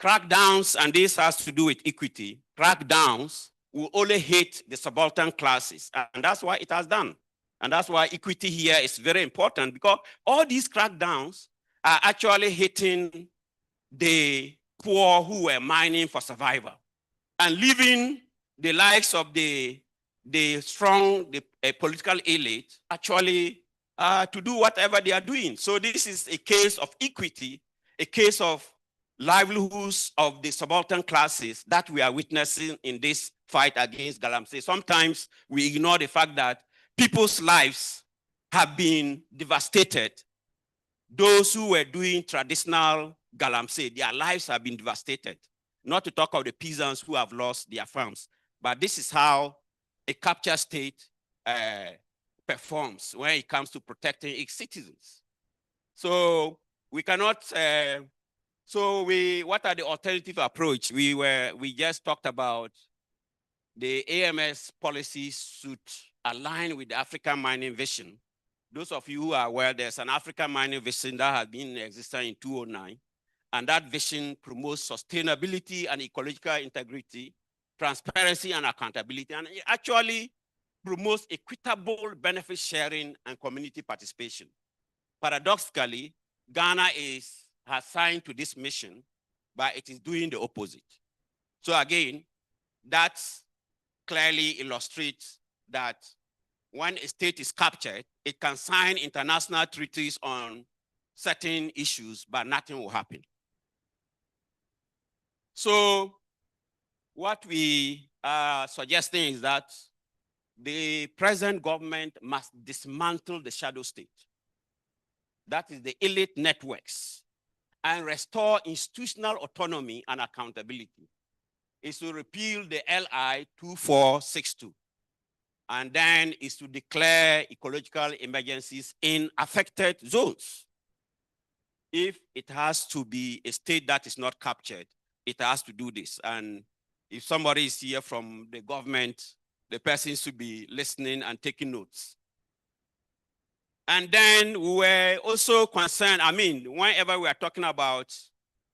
Crackdowns, and this has to do with equity, crackdowns will only hit the subaltern classes, and that's why it has done. And that's why equity here is very important, because all these crackdowns are actually hitting the poor who were mining for survival and leaving the likes of the strong political elite actually to do whatever they are doing. So this is a case of equity, a case of livelihoods of the subaltern classes that we are witnessing in this fight against Galamsey. Sometimes we ignore the fact that people's lives have been devastated. Those who were doing traditional Galamsey, their lives have been devastated. Not to talk of the peasants who have lost their farms. But this is how a captured state performs when it comes to protecting its citizens. So we cannot, what are the alternative approach? We just talked about the AMS policies should align with the African mining vision. Those of you who are aware, there's an African mining vision that has been in existence in 2009. And that vision promotes sustainability and ecological integrity, transparency and accountability, and it actually promotes equitable benefit sharing and community participation. Paradoxically, Ghana has signed to this mission, but it is doing the opposite. So again, that clearly illustrates that when a state is captured, it can sign international treaties on certain issues, but nothing will happen. So what we are suggesting is that the present government must dismantle the shadow state. That is the elite networks, and restore institutional autonomy and accountability. Is to repeal the LI 2462. And then is to declare ecological emergencies in affected zones. If it has to be a state that is not captured, it has to do this. And if somebody is here from the government, the person should be listening and taking notes. And then we were also concerned, whenever we are talking about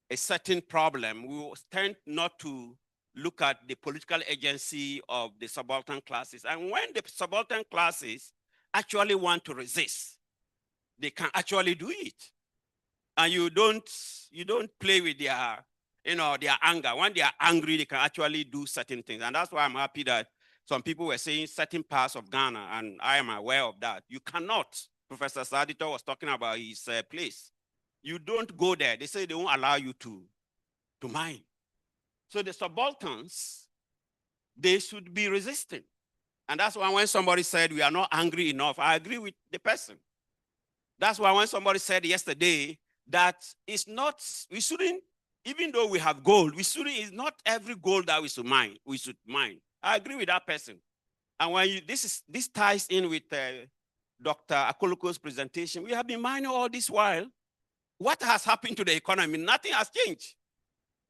a certain problem, we will tend not to look at the political agency of the subaltern classes. And when the subaltern classes actually want to resist, they can actually do it. And you don't play with their anger. When they are angry, they can actually do certain things. And that's why I'm happy that some people were saying certain parts of Ghana, and I am aware of that. You cannot. Professor Sadito was talking about his place. You don't go there. They say they won't allow you to mine. So the subalterns, they should be resisting. And that's why when somebody said we are not angry enough, I agree with the person. That's why when somebody said yesterday that we shouldn't, even though we have gold, it's not every gold that we should mine. I agree with that person. And when this ties in with Dr. Akoloko's presentation, we have been mining all this while. What has happened to the economy? Nothing has changed.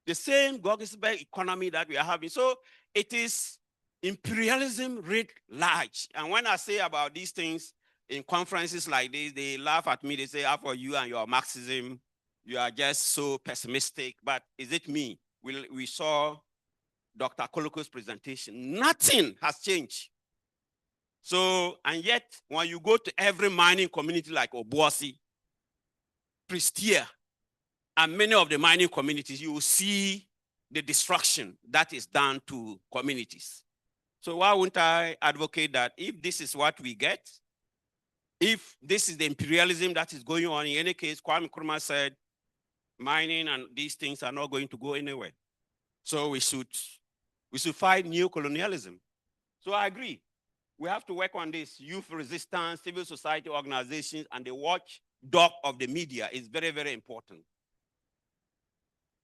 The same Gogisberg economy that we are having. So it is imperialism writ large. And when I say about these things in conferences like this, they laugh at me. They say, for you and your Marxism, you are just so pessimistic. But is it me? We saw Dr. Akoloko's presentation. Nothing has changed. So, and yet, when you go to every mining community like Obuasi, Prestia, and many of the mining communities, you will see the destruction that is done to communities. So why wouldn't I advocate that if this is what we get, if this is the imperialism that is going on, in any case, Kwame Nkrumah said, mining and these things are not going to go anywhere. So we should fight neo-colonialism. So I agree. We have to work on this. Youth resistance, civil society organizations, and the watchdog of the media is very, very important.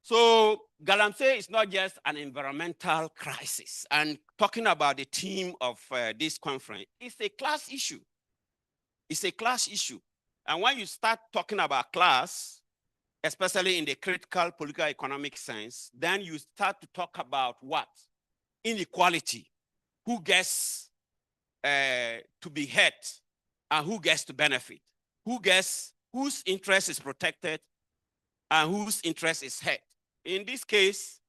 So Galamsey is not just an environmental crisis. And talking about the theme of this conference, it's a class issue. It's a class issue. And when you start talking about class, especially in the critical political economic sense, then you start to talk about what? Inequality. Who gets to be hurt and who gets to benefit? Whose interest is protected and whose interest is hurt? In this case,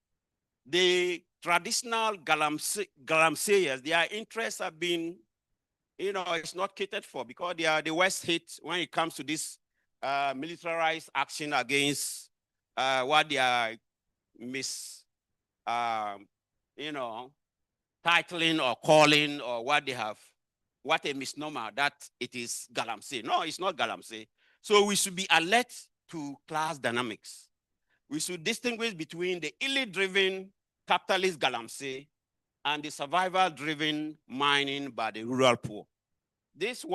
the traditional Galamseyers, their interests have been, it's not catered for because they are the worst hit when it comes to this militarized action against what they are titling or calling, or what a misnomer that it is Galamsey. No, it's not Galamsey. So we should be alert to class dynamics. We should distinguish between the elite-driven capitalist Galamsey and the survival-driven mining by the rural poor. This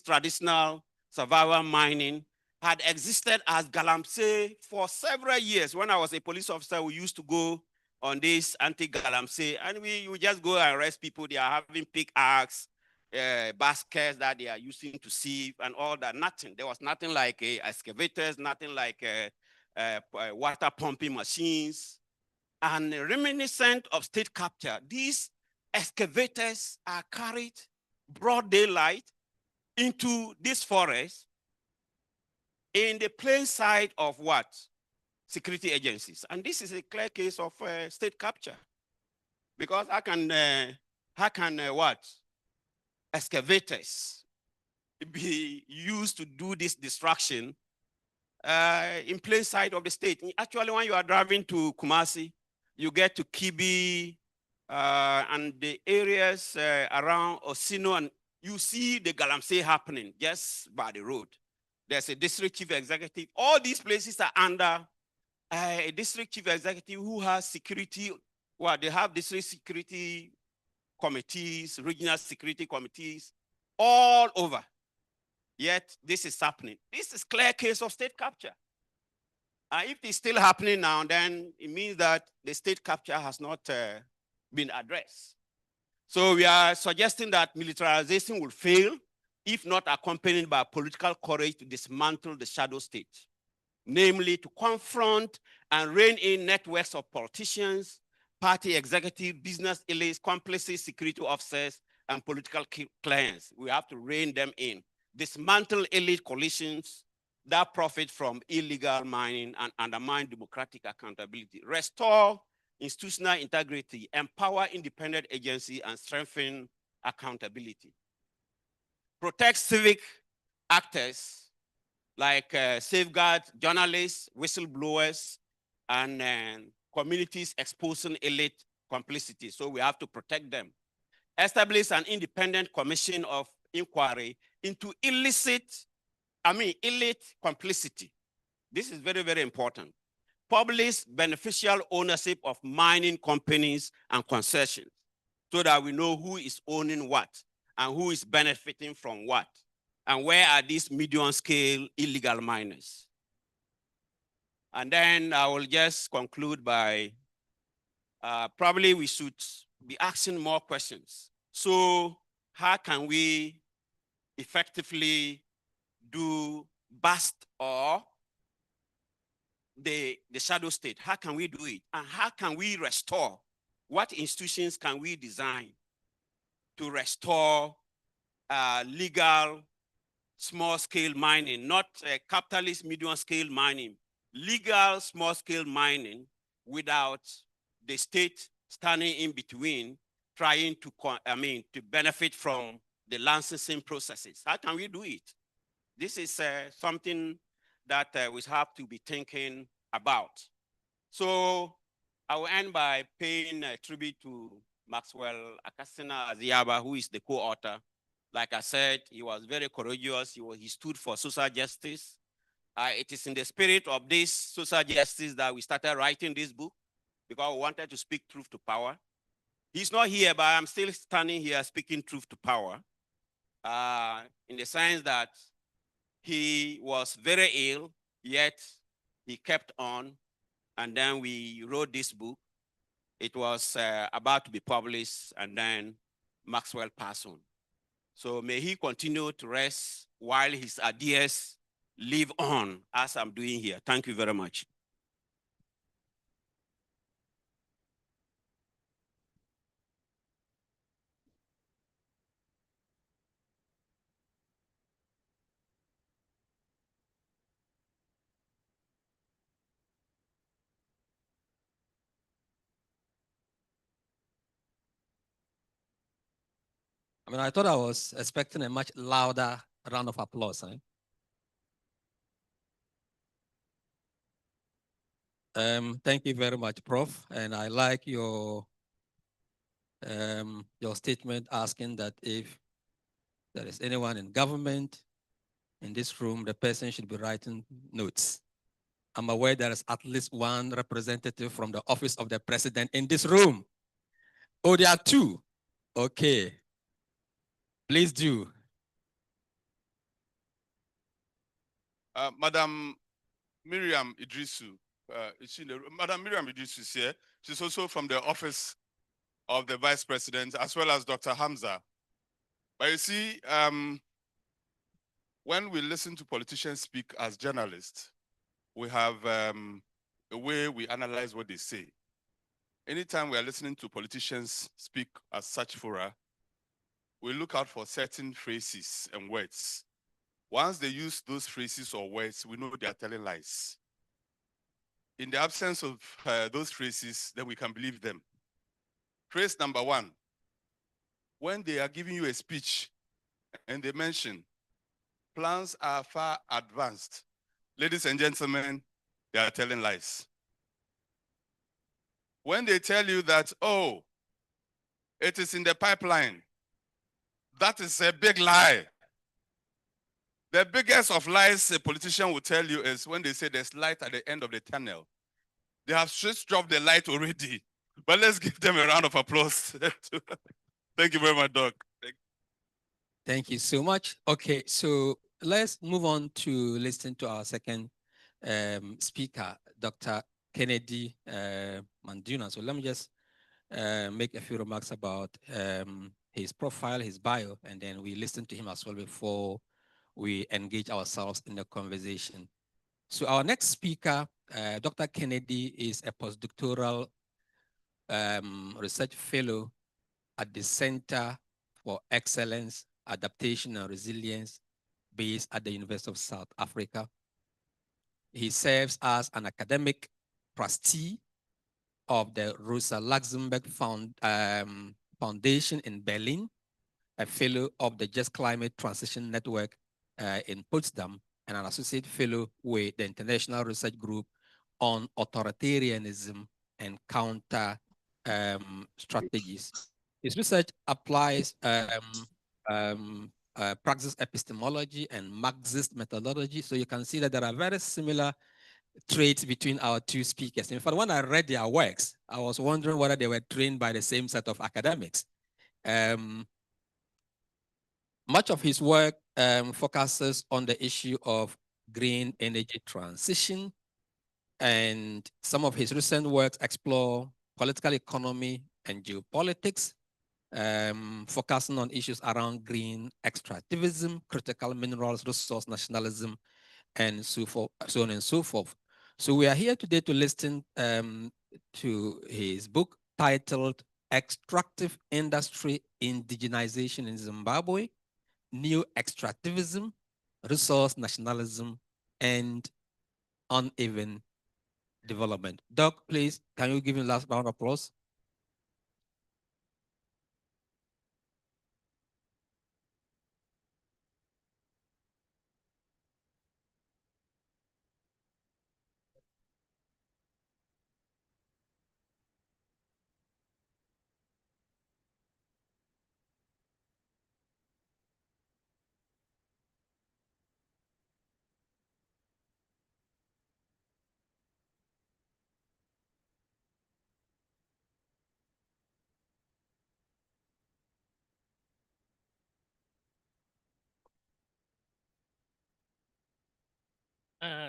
traditional survival mining had existed as Galamsey for several years. When I was a police officer, we used to go on this anti-Galamsey, and we just go and arrest people. They are having pickaxe, baskets that they are using to sieve and all that. Nothing. There was nothing like excavators, nothing like water pumping machines. And reminiscent of state capture, these excavators are carried broad daylight into this forest in the plain sight of what? Security agencies. And this is a clear case of state capture. Because how can what? Excavators be used to do this destruction in plain sight of the state? Actually, when you are driving to Kumasi, you get to Kibi and the areas around Osino, and you see the Galamsey happening just by the road. There's a district chief executive. All these places are under a district chief executive who has security Well, they have district security committees, regional security committees, all over. Yet this is happening. This is clear case of state capture. If it's still happening now, then it means that the state capture has not been addressed. So we are suggesting that militarization will fail if not accompanied by political courage to dismantle the shadow state, namely to confront and rein in networks of politicians, party executive, business elites, complices, security officers, and political clients. We have to rein them in. Dismantle elite coalitions that profit from illegal mining and undermine democratic accountability. Restore institutional integrity, empower independent agency, and strengthen accountability. Protect civic actors like safeguard journalists, whistleblowers, and communities exposing elite complicity. So we have to protect them. Establish an independent commission of inquiry into elite complicity. This is very, very important. Publish beneficial ownership of mining companies and concessions so that we know who is owning what and who is benefiting from what, and where are these medium-scale illegal miners. And then I will just conclude by probably we should be asking more questions. So how can we effectively do bust or the shadow state? How can we do it? And how can we restore? What institutions can we design to restore legal small-scale mining, not capitalist medium-scale mining, legal small-scale mining without the state standing in between, trying to, to benefit from the licensing processes? How can we do it? This is something that we have to be thinking about. So I will end by paying tribute to Maxwell Akasina Aziaba, who is the co-author. Like I said, he was very courageous. He stood for social justice. It is in the spirit of this social justice that we started writing this book, because we wanted to speak truth to power. He's not here, but I'm still standing here speaking truth to power, in the sense that he was very ill, yet he kept on, and then we wrote this book. It was about to be published, and then Maxwell passed on. So may he continue to rest while his ideas live on, as I'm doing here. Thank you very much. I mean, I thought I was expecting a much louder round of applause. Thank you very much, Prof. And I like your statement asking that if there is anyone in government in this room, the person should be writing notes. I'm aware there is at least one representative from the office of the president in this room. Oh, there are two. Okay. Please do. Madam Miriam Idrisu, Madam Miriam Idrisu is here. She's also from the office of the Vice President, as well as Dr. Hamza. But you see, when we listen to politicians speak as journalists, we have a way we analyze what they say. Anytime we are listening to politicians speak as such fora, we look out for certain phrases and words. Once they use those phrases or words, we know they are telling lies. In the absence of those phrases, then we can believe them. Phrase number one, when they are giving you a speech and they mention plans are far advanced, ladies and gentlemen, they are telling lies. When they tell you that, oh, it is in the pipeline, that is a big lie. The biggest of lies a politician will tell you is when they say there's light at the end of the tunnel. They have just dropped the light already. But let's give them a round of applause. Thank you very much, Doc. Thank you so much. Okay, so let's move on to listen to our second speaker, Dr. Kennedy Manduna. So let me just make a few remarks about his profile, his bio, and then we listen to him as well before we engage ourselves in the conversation. So our next speaker, Dr. Kennedy, is a postdoctoral research fellow at the Center for Excellence, Adaptation and Resilience based at the University of South Africa. He serves as an academic trustee of the Rosa Luxemburg Foundation in Berlin, a fellow of the Just Climate Transition Network in Potsdam, and an associate fellow with the International Research Group on Authoritarianism and Counter Strategies. His research applies praxis epistemology and Marxist methodology. So you can see that there are very similar traits between our two speakers. In fact, when I read their works, I was wondering whether they were trained by the same set of academics. Much of his work focuses on the issue of green energy transition, and some of his recent works explore political economy and geopolitics, focusing on issues around green extractivism, critical minerals, resource nationalism, and so on and so forth. So we are here today to listen to his book titled Extractive Industry Indigenization in Zimbabwe, New Extractivism, Resource Nationalism, and Uneven Development. Doc, please, can you give him last round of applause?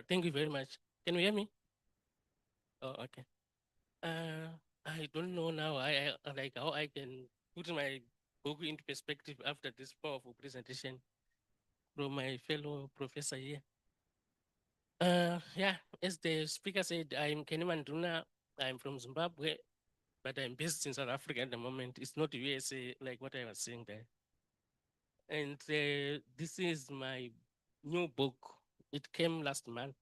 Thank you very much. Can you hear me? Oh, okay. I don't know now. I like how I can put my book into perspective after this powerful presentation from my fellow professor here. Yeah, as the speaker said, I'm Kenny Manduna. I'm from Zimbabwe, but I'm based in South Africa at the moment. It's not USA like what I was saying there. And this is my new book. It came last month,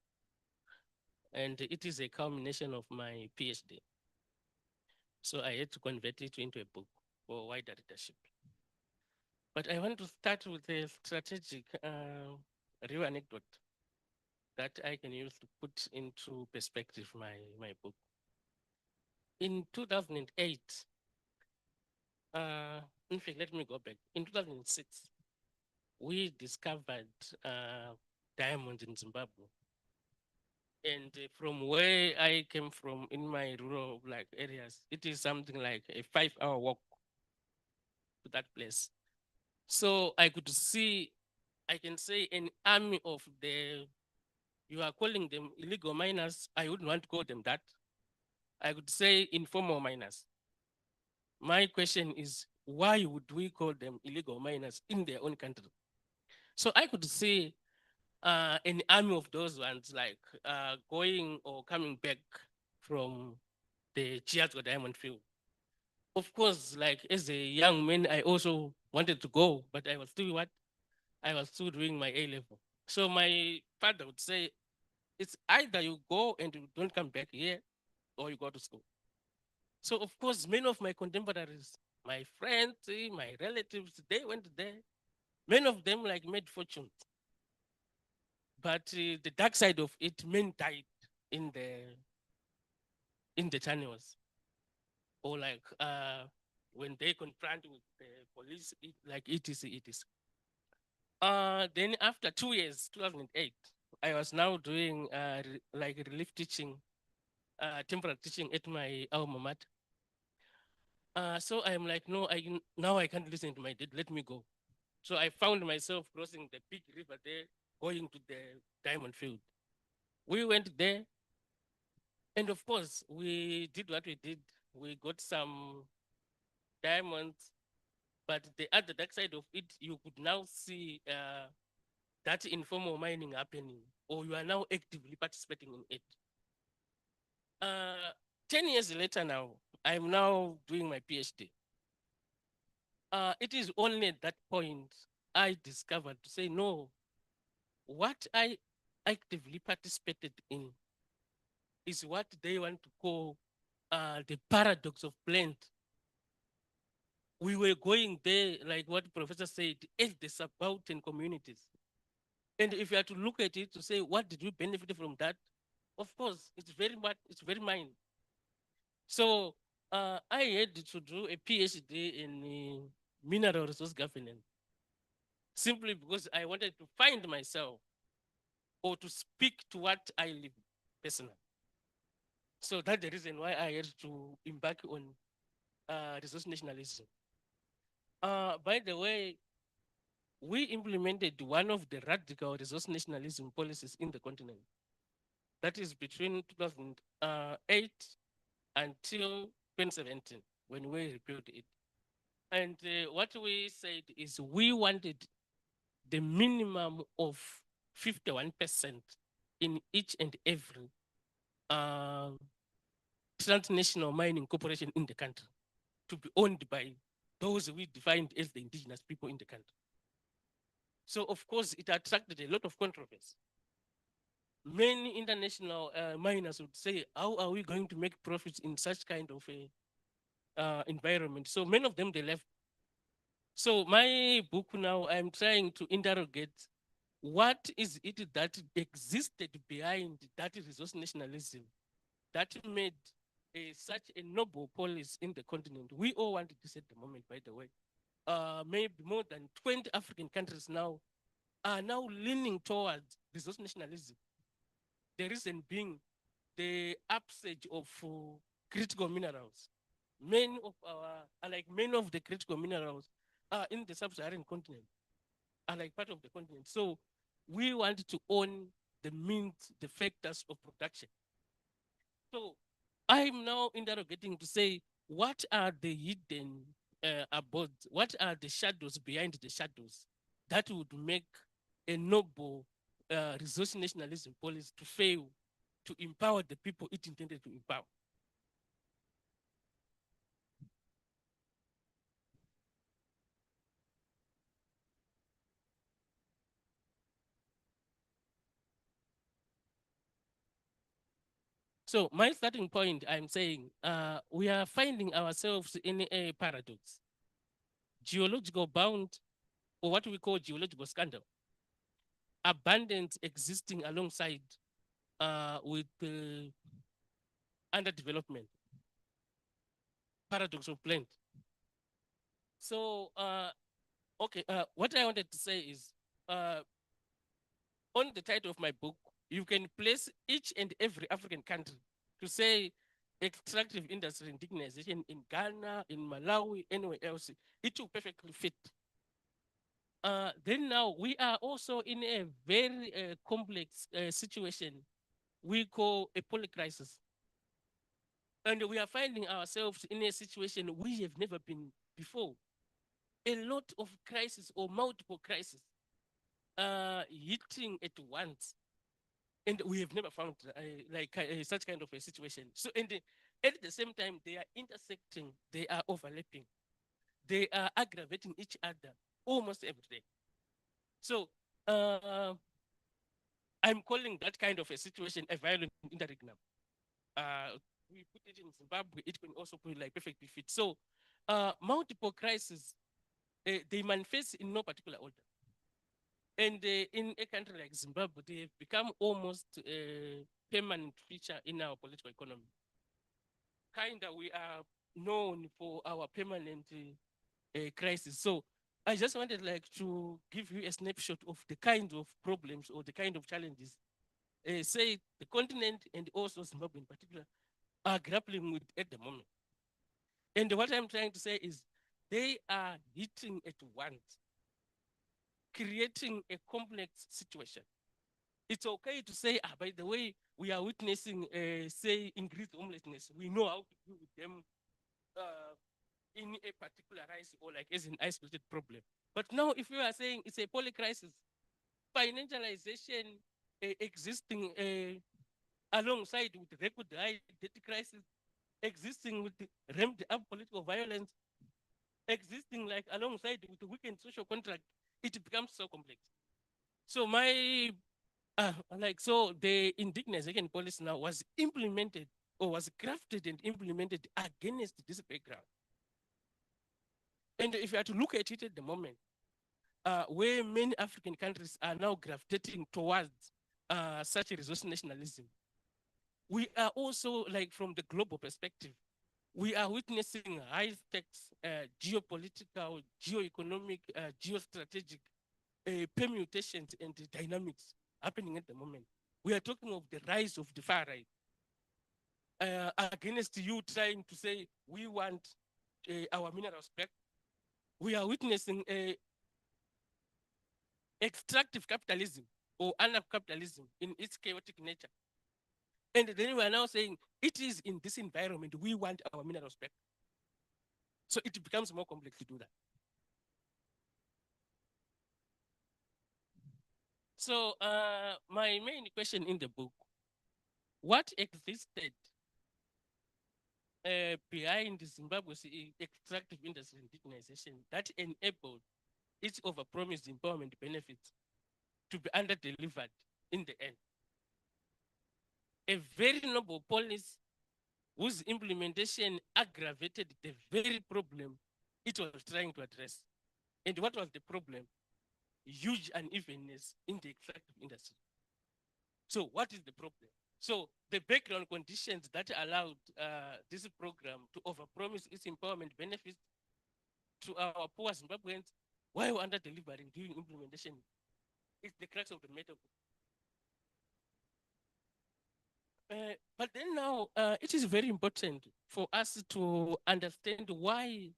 and it is a culmination of my PhD. So I had to convert it into a book for wider readership. But I want to start with a strategic real anecdote that I can use to put into perspective my book. In 2008, in fact, let me go back. In 2006, we discovered diamonds in Zimbabwe. And from where I came from in my rural areas, it is something like a 5-hour walk to that place. So I could see, I can say an army of you are calling them illegal miners. I wouldn't want to call them that. I could say informal miners. My question is, why would we call them illegal miners in their own country? So I could see an army of those ones going or coming back from the Chiago diamond field. Of course, as a young man, I also wanted to go, but I was still I was still doing my A-level. So my father would say, it's either you go and you don't come back here or you go to school. So of course, many of my contemporaries, my friends, my relatives, they went there. Many of them made fortunes. But the dark side of it, men died in the channels. Or when they confront with the police, etc. Then after 2 years, 2008, I was now doing relief teaching, temporary teaching at my alma mater. So I'm like, no, now I can't listen to my dad. Let me go. So I found myself crossing the big river there, going to the diamond field. We went there, and of course, we did what we did. We got some diamonds, but the other dark side of it, you could now see that informal mining happening, or you are now actively participating in it. 10 years later now, I'm now doing my PhD. It is only at that point I discovered to say, no, what I actively participated in is what they want to call the paradox of plant. We were going there, like what the professor said, as the subaltern communities. And if you are to look at it to say, what did we benefit from that? Of course, it's very mine. So I had to do a PhD in mineral resource governance, simply because I wanted to find myself or to speak to what I live personally. So that's the reason why I had to embark on resource nationalism. By the way, we implemented one of the radical resource nationalism policies in the continent. That is between 2008 until 2017, when we repealed it. And what we said is we wanted the minimum of 51% in each and every transnational mining corporation in the country to be owned by those we defined as the indigenous people in the country. So of course, it attracted a lot of controversy. Many international miners would say, how are we going to make profits in such kind of a environment? So many of them, they left. So my book now, I'm trying to interrogate what is it that existed behind that resource nationalism that made such a noble policy in the continent. We all wanted this at the moment, by the way. Maybe more than 20 African countries now are now leaning towards resource nationalism. The reason being the upsurge of critical minerals. Many of the critical minerals are in the sub-Saharan continent, are like part of the continent. So we want to own the means, the factors of production. So I'm now interrogating to say, what are the hidden abodes, what are the shadows behind the shadows that would make a noble resource nationalism policy to fail to empower the people it intended to empower? So my starting point, I'm saying, we are finding ourselves in a paradox. Geological bound, or what we call geological scandal. Abundance existing alongside with underdevelopment. Paradox of plant. So, okay, what I wanted to say is, on the title of my book, you can place each and every African country to say extractive industry indigenization in Ghana, in Malawi, anywhere else. It will perfectly fit. Then now we are also in a very complex situation we call a polycrisis. And we are finding ourselves in a situation we have never been before. A lot of crises or multiple crises hitting at once. And we have never found such kind of a situation. So at the same time, they are intersecting, they are overlapping, they are aggravating each other almost every day. So I'm calling that kind of a situation a violent interregnum. We put it in Zimbabwe, it can also be like perfectly fit. So multiple crises, they manifest in no particular order. And in a country like Zimbabwe, they have become almost a permanent feature in our political economy. Kinda, we are known for our permanent crisis. So I just wanted to give you a snapshot of the kind of problems or the kind of challenges, say the continent and also Zimbabwe in particular, are grappling with at the moment. And what I'm trying to say is they are hitting at once, creating a complex situation. It's okay to say, by the way, we are witnessing, say, increased homelessness. We know how to deal with them in a particularized or like as an isolated problem. But now, if you are saying it's a polycrisis, financialization existing alongside with record high debt crisis, existing with the ramped up political violence, existing like alongside with the weakened social contract, it becomes so complex. So my so the indigenization policy now was implemented or was crafted and implemented against this background. And if you are to look at it at the moment, where many African countries are now gravitating towards such a resource nationalism, we are also, like from the global perspective, we are witnessing high stakes geopolitical, geoeconomic, geostrategic permutations and dynamics happening at the moment. We are talking of the rise of the far right. Against you trying to say we want our minerals back, we are witnessing extractive capitalism or anarcho-capitalism in its chaotic nature. And then we are now saying it is in this environment we want our minerals back. So it becomes more complex to do that. So my main question in the book, what existed behind Zimbabwe's extractive industry indigenization that enabled its overpromised empowerment benefits to be under-delivered in the end? A very noble policy whose implementation aggravated the very problem it was trying to address. And what was the problem? Huge unevenness in the extractive industry. So what is the problem? So the background conditions that allowed this program to overpromise its empowerment benefits to our poor Zimbabweans while under-delivering during implementation is the crux of the matter. But then now, it is very important for us to understand why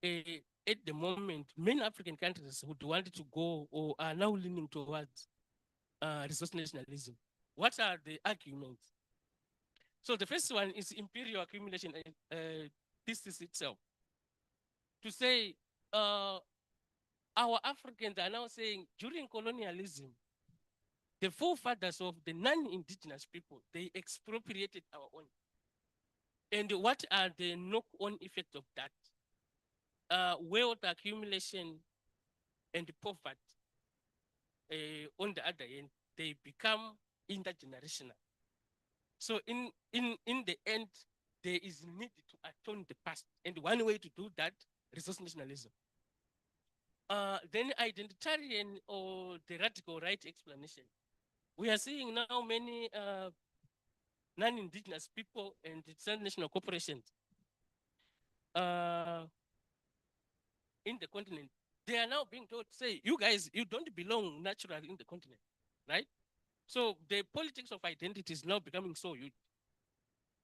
at the moment, many African countries would want to go or are now leaning towards resource nationalism. What are the arguments? So the first one is imperial accumulation thesis itself. To say our Africans are now saying during colonialism, the forefathers of the non-indigenous people, they expropriated our own. And what are the knock-on effects of that? Wealth accumulation and poverty. On the other hand, they become intergenerational. So in the end, there is need to atone the past. And one way to do that, resource nationalism. Then identitarian or the radical right explanation. We are seeing now many non-indigenous people and transnational corporations in the continent. They are now being told to say, you guys, you don't belong naturally in the continent, right? So the politics of identity is now becoming so huge.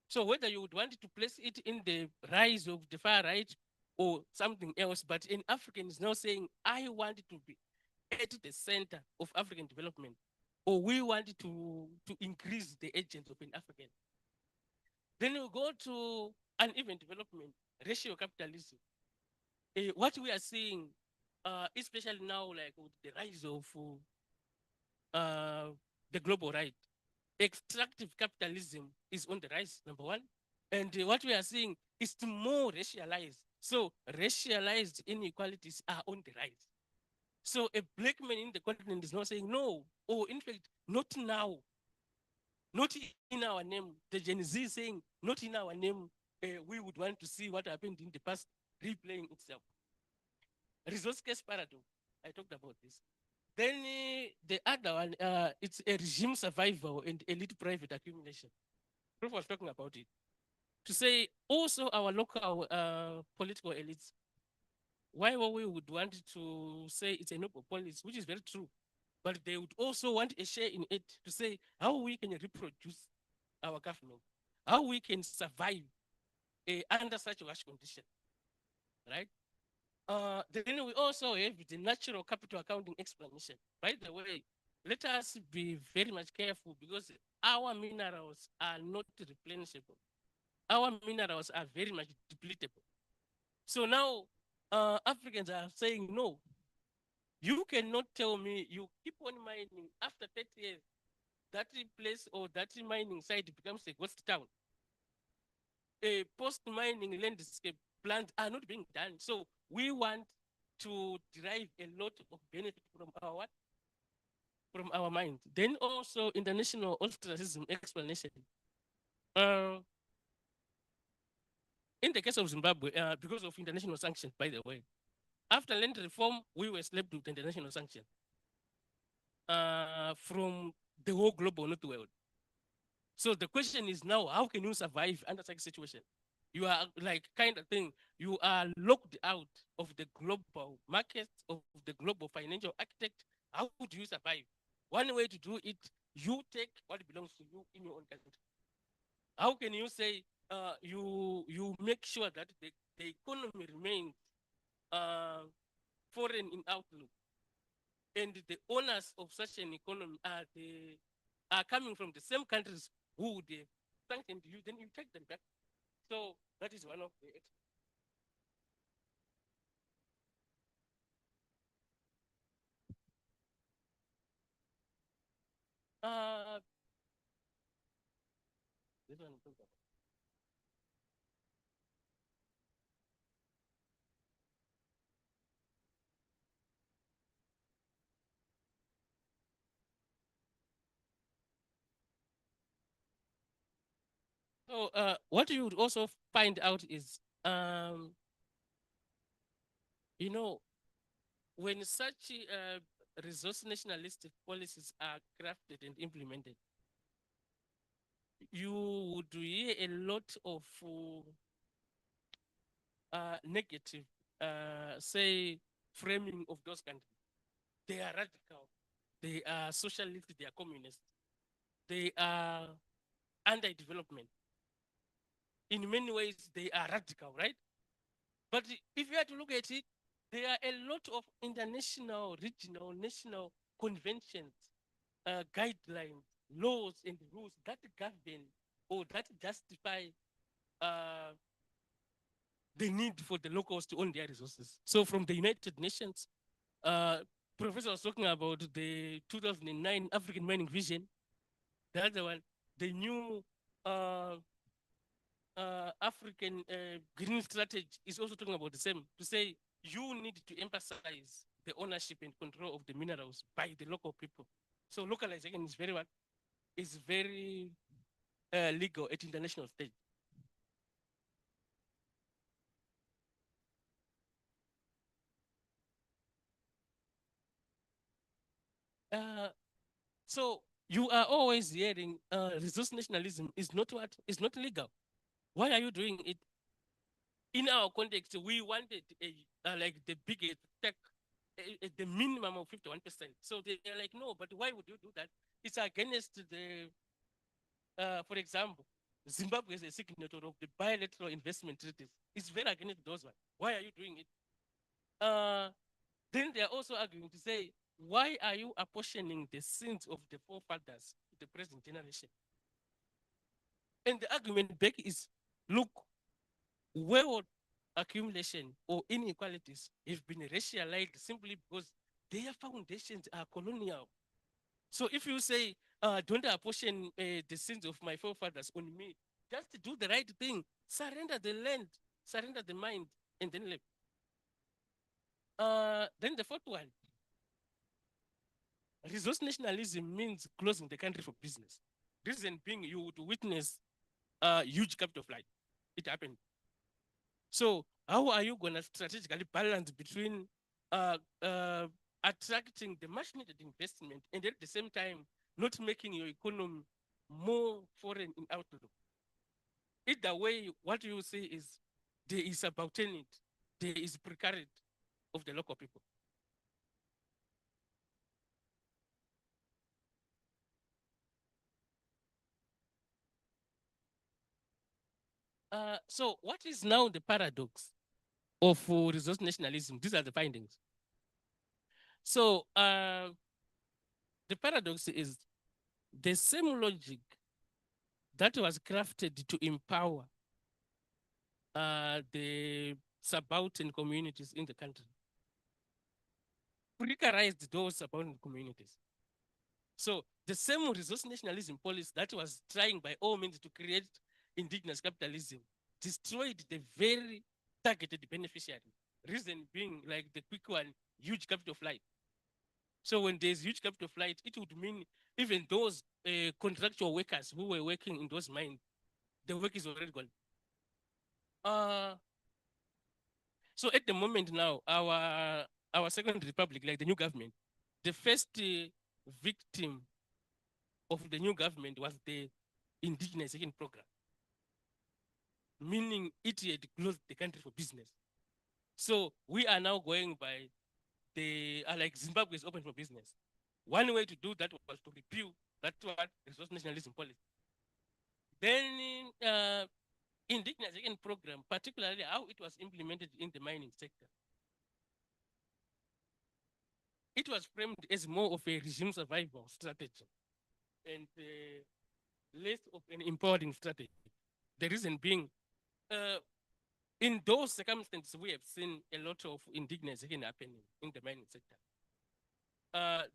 So whether you would want to place it in the rise of the far right or something else, but an African is now saying, I want to be at the center of African development, or we want to increase the agents of an African. Then you go to uneven development, racial capitalism. What we are seeing, especially now, like with the rise of the global right, extractive capitalism is on the rise, number one. And what we are seeing is more racialized. So racialized inequalities are on the rise. So a black man in the continent is not saying no, or in fact, not now, not in our name. The Gen Z is saying, not in our name, we would want to see what happened in the past replaying itself. Resource case paradox, I talked about this. Then the other one, it's a regime survival and elite private accumulation. Prof was talking about it. To say also our local political elites, why we would want to say it's a noble policy, which is very true, but they would also want a share in it to say how we can reproduce our government, how we can survive under such harsh conditions, right? Then we also have the natural capital accounting explanation. By the way, let us be very much careful because our minerals are not replenishable. Our minerals are very much depletable. So now Africans are saying, no, you cannot tell me you keep on mining after 30 years, that place or that mining site becomes a ghost town. A post-mining landscape plans are not being done. So we want to derive a lot of benefit from our what? From our mind. Then also international ostracism explanation. In the case of Zimbabwe, because of international sanctions, by the way, after land reform, we were slapped with international sanctions from the whole global north world. So the question is now, how can you survive under such a situation? You are like kind of thing, you are locked out of the global market, of the global financial architect. How do you survive? One way to do it, you take what belongs to you in your own country. How can you say you make sure that the economy remains foreign in outlook, and the owners of such an economy are coming from the same countries who they sanctioned you, then you take them back. So that is one of the this one. So what you would also find out is, you know, when such resource nationalistic policies are crafted and implemented, you would hear a lot of negative, say, framing of those countries. They are radical, they are socialist, they are communist, they are anti-development. In many ways, they are radical, right? But if you have to look at it, there are a lot of international, regional, national conventions, guidelines, laws, and rules that govern or that justify the need for the locals to own their resources. So from the United Nations, Professor was talking about the 2009 African Mining Vision. The other one, the new African Green Strategy is also talking about the same, to say you need to emphasize the ownership and control of the minerals by the local people. So localization is very legal at international stage. So you are always hearing resource nationalism is not legal. Why are you doing it? In our context, we wanted like the biggest tech, the minimum of 51%. So they're like, no, but why would you do that? It's against the, for example, Zimbabwe is a signatory of the bilateral investment treaties. It's very against those ones. Why are you doing it? Then they're also arguing to say, why are you apportioning the sins of the forefathers to the present generation? And the argument back is, look, wealth accumulation or inequalities have been racialized simply because their foundations are colonial. So if you say, don't apportion the sins of my forefathers on me, just do the right thing, surrender the land, surrender the mind, and then live. Then the fourth one, resource nationalism means closing the country for business. Reason being, you would witness a huge capital flight. It happened. So how are you going to strategically balance between attracting the much needed investment and at the same time not making your economy more foreign in outlook? Either way, what you see is there is opportunity, there is precarity of the local people. So what is now the paradox of resource nationalism? These are the findings. So the paradox is the same logic that was crafted to empower the subaltern communities in the country precarized those subaltern communities. So the same resource nationalism policy that was trying by all means to create indigenous capitalism destroyed the very targeted beneficiary. Reason being, like the quick one, huge capital flight. So when there's huge capital flight, it would mean even those contractual workers who were working in those mines, the work is already gone. So at the moment now, our second republic, like the new government, the first victim of the new government was the indigenization program, meaning it had closed the country for business. So we are now going by the like Zimbabwe is open for business. One way to do that was to repeal that one resource nationalism policy. Then indigenization program, particularly how it was implemented in the mining sector, it was framed as more of a regime survival strategy and less of an empowering strategy. The reason being, in those circumstances, we have seen a lot of indigenization happening in the mining sector.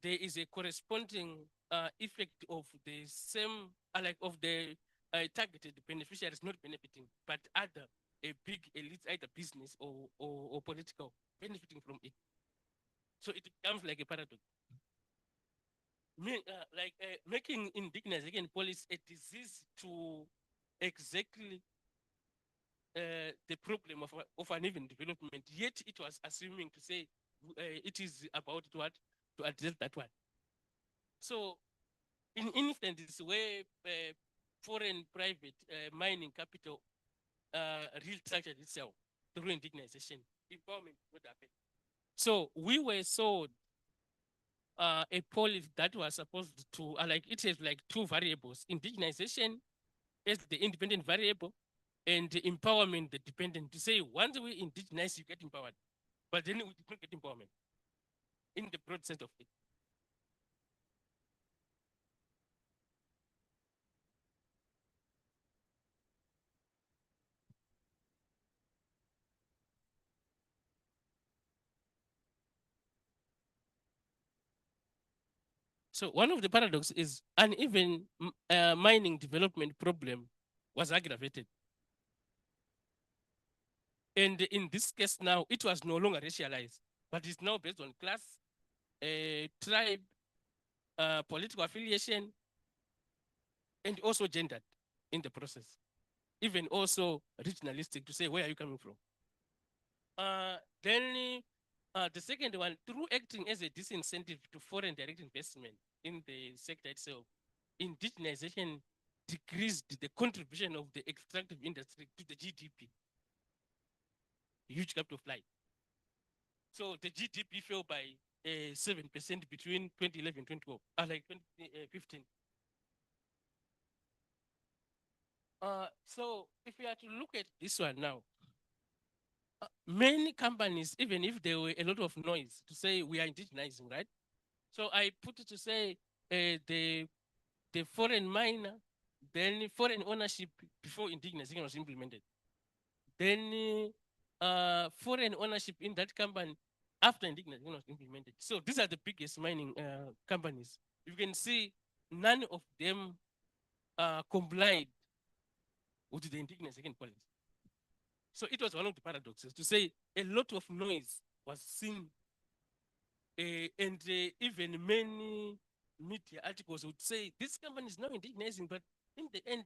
There is a corresponding effect of the same, like of the targeted beneficiaries not benefiting, but other a big elite, either business or political, benefiting from it. So it becomes like a paradox. Making indigenization policy a disease to exactly the problem of uneven development, yet it was assuming to say it is about what to address that one. So in instances where foreign private mining capital restructured itself through indigenization, empowerment would happen. So we were sold a policy that was supposed to, like it has like two variables, indigenization as the independent variable and the empowerment, the dependent, to say once we indigenize, you get empowered. But then we did not get empowerment in the broad sense of it. So one of the paradoxes is uneven mining development problem was aggravated. And in this case now, it was no longer racialized, but it's now based on class, tribe, political affiliation, and also gendered in the process. Even also regionalistic, to say, where are you coming from? Then the second one, through acting as a disincentive to foreign direct investment in the sector itself, indigenization decreased the contribution of the extractive industry to the GDP. Huge capital flight. So the GDP fell by 7% between 2011 and 2012, like 2015. So if we are to look at this one now, many companies, even if there were a lot of noise to say we are indigenizing, right? So I put it to say the foreign miner, then foreign ownership before indigenization was implemented. Then foreign ownership in that company after indigenization was implemented. So these are the biggest mining companies. You can see none of them complied with the indigenization policy. So it was one of the paradoxes to say a lot of noise was seen, and even many media articles would say this company is now indigenizing, but in the end,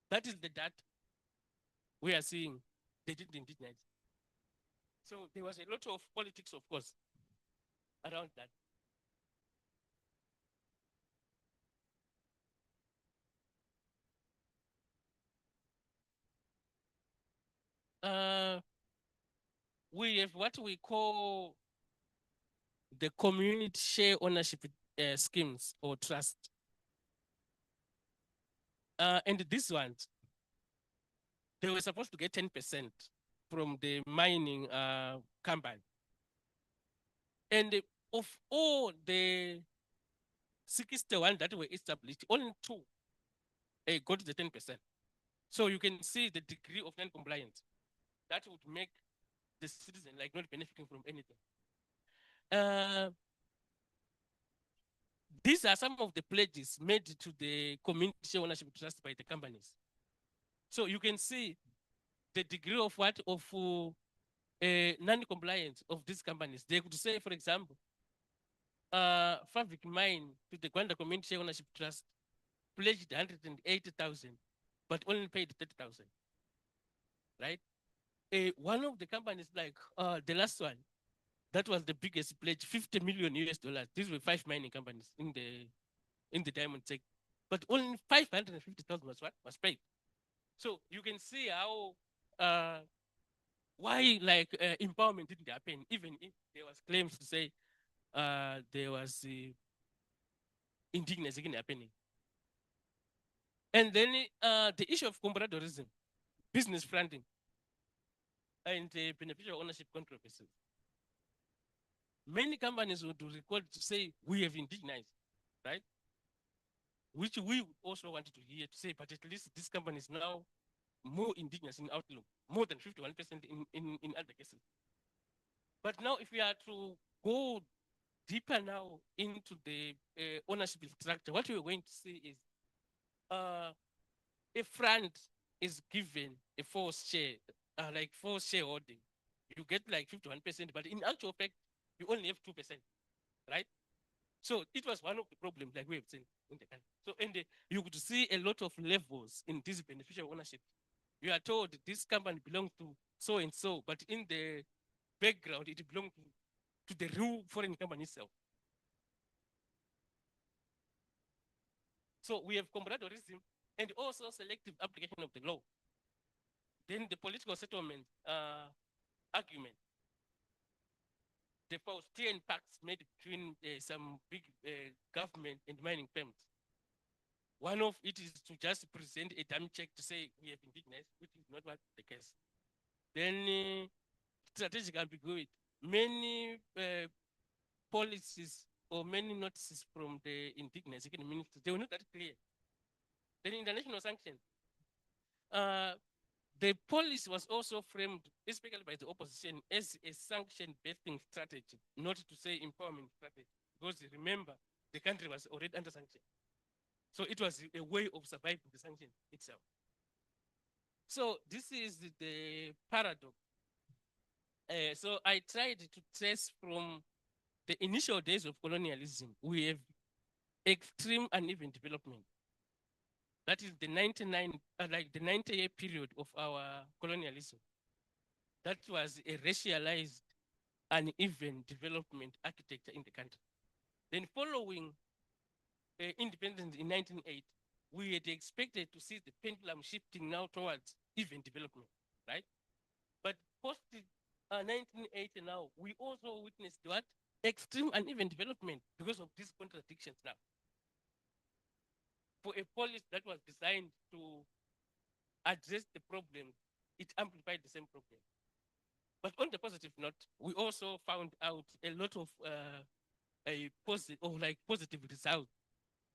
that is the data we are seeing. They didn't indigenize. So there was a lot of politics, of course, around that. We have what we call the community share ownership schemes or trust. And this one, they were supposed to get 10% from the mining company. And of all the 61 that were established, only 2 got the 10%. So you can see the degree of non-compliance. That would make the citizen like not benefiting from anything. These are some of the pledges made to the community share ownership trust by the companies. So you can see the degree of what of non-compliance of these companies. They could say, for example, Favik Mine to the Gwanda Community Share Ownership Trust pledged 180,000, but only paid 30,000. Right? One of the companies, like the last one, that was the biggest pledge, 50 million US dollars. These were 5 mining companies in the diamond sector, but only 550,000 was paid. So you can see how why like empowerment didn't happen, even if there was claims to say there was indigenous again happening. And then the issue of combradorism, business funding, and beneficial ownership controversies. Many companies would record to say we have indigenized, right? Which we also wanted to hear to say, but at least this company is now more indigenous in outlook, more than 51% in other cases. But now if we are to go deeper now into the ownership structure, what we're going to see is a fund is given a forced share, like forced shareholding. You get like 51%, but in actual fact, you only have 2%, right? So it was one of the problems, like we have seen in the country. So you could see a lot of levels in this beneficial ownership. You are told this company belongs to so and so, but in the background, it belongs to the real foreign company itself. So we have camaraderism and also selective application of the law. Then the political settlement argument. The Faustian pacts made between some big government and mining firms. One of it is to just present a dummy check to say we have indigenous, which is not what the case. Then strategic ambiguity. Many policies or many notices from the indigenous ministry, they were not that clear. Then international sanctions. The policy was also framed, especially by the opposition, as a sanction-basing strategy, not to say empowerment strategy. Because remember, the country was already under sanction. So it was a way of surviving the sanction itself. So this is the paradox. So I tried to trace from the initial days of colonialism, we have extreme uneven development. That is the 90-year period of our colonialism. That was a racialized, uneven development architecture in the country. Then following independence in 1980, we had expected to see the pendulum shifting now towards even development, right? But post 1980 now, we also witnessed what? Extreme uneven development because of these contradictions now. For a policy that was designed to address the problem, it amplified the same problem. But on the positive note, we also found out a lot of positive results.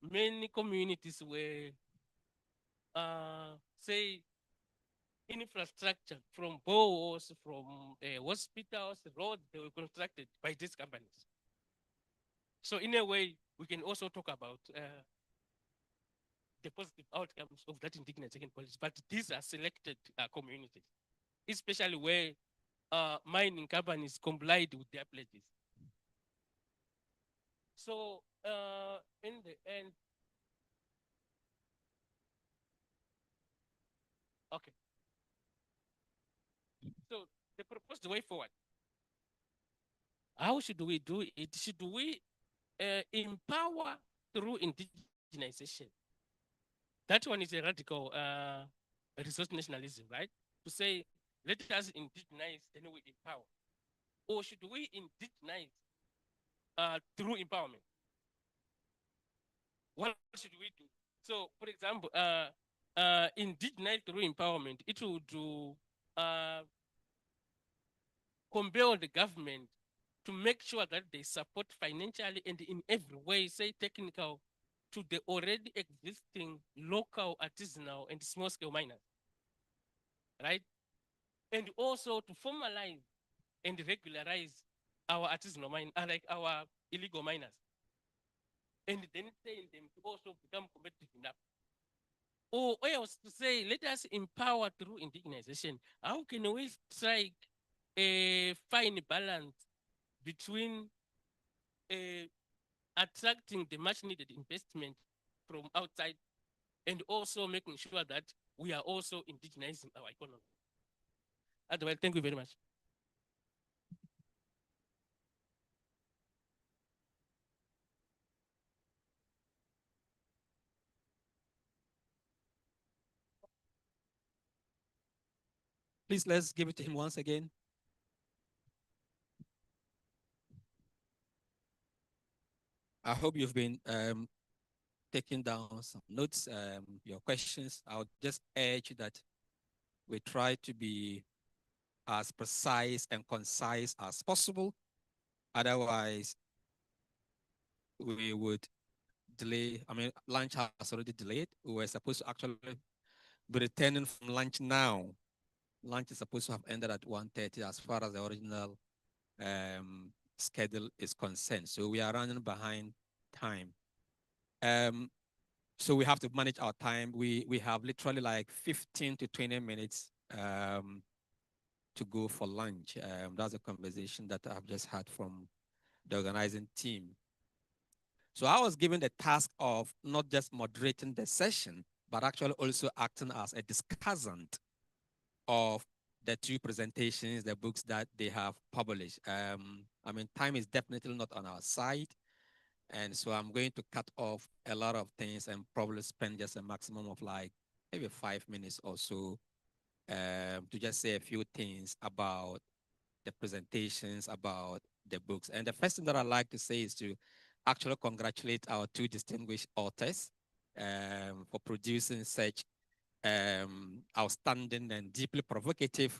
Many communities were, say, infrastructure from boreholes, from hospitals, roads, they were constructed by these companies. So in a way, we can also talk about the positive outcomes of that indigenous policy, but these are selected communities, especially where mining companies complied with their pledges. So in the end, okay. So the proposed way forward. How should we do it? Should we empower through indigenization? That one is a radical resource nationalism, right? To say, let us indigenize, then we empower. Or should we indigenize through empowerment? What should we do? So, for example, indigenous through empowerment, it would compel the government to make sure that they support financially and in every way, say technical, to the already existing local artisanal and small scale miners, right? And also to formalize and regularize our artisanal mine, like our illegal miners. And then train them to also become competitive enough. Or else to say, let us empower through indigenization. How can we strike a fine balance between attracting the much needed investment from outside and also making sure that we are also indigenizing our economy? Otherwise, thank you very much. Please, let's give it to him once again. I hope you've been taking down some notes, your questions. I'll just urge that we try to be as precise and concise as possible. Otherwise, we would delay. I mean, lunch has already delayed. We were supposed to actually be returning from lunch now. Lunch is supposed to have ended at 1:30 as far as the original schedule is concerned. So we are running behind time. So we have to manage our time. We have literally like 15 to 20 minutes to go for lunch. That's a conversation that I've just had from the organizing team. So I was given the task of not just moderating the session, but actually also acting as a discussant of the two presentations, the books that they have published. I mean, time is definitely not on our side. And so I'm going to cut off a lot of things and probably spend just a maximum of like maybe 5 minutes or so to just say a few things about the presentations, about the books. And the first thing that I'd like to say is to actually congratulate our two distinguished authors for producing such outstanding and deeply provocative,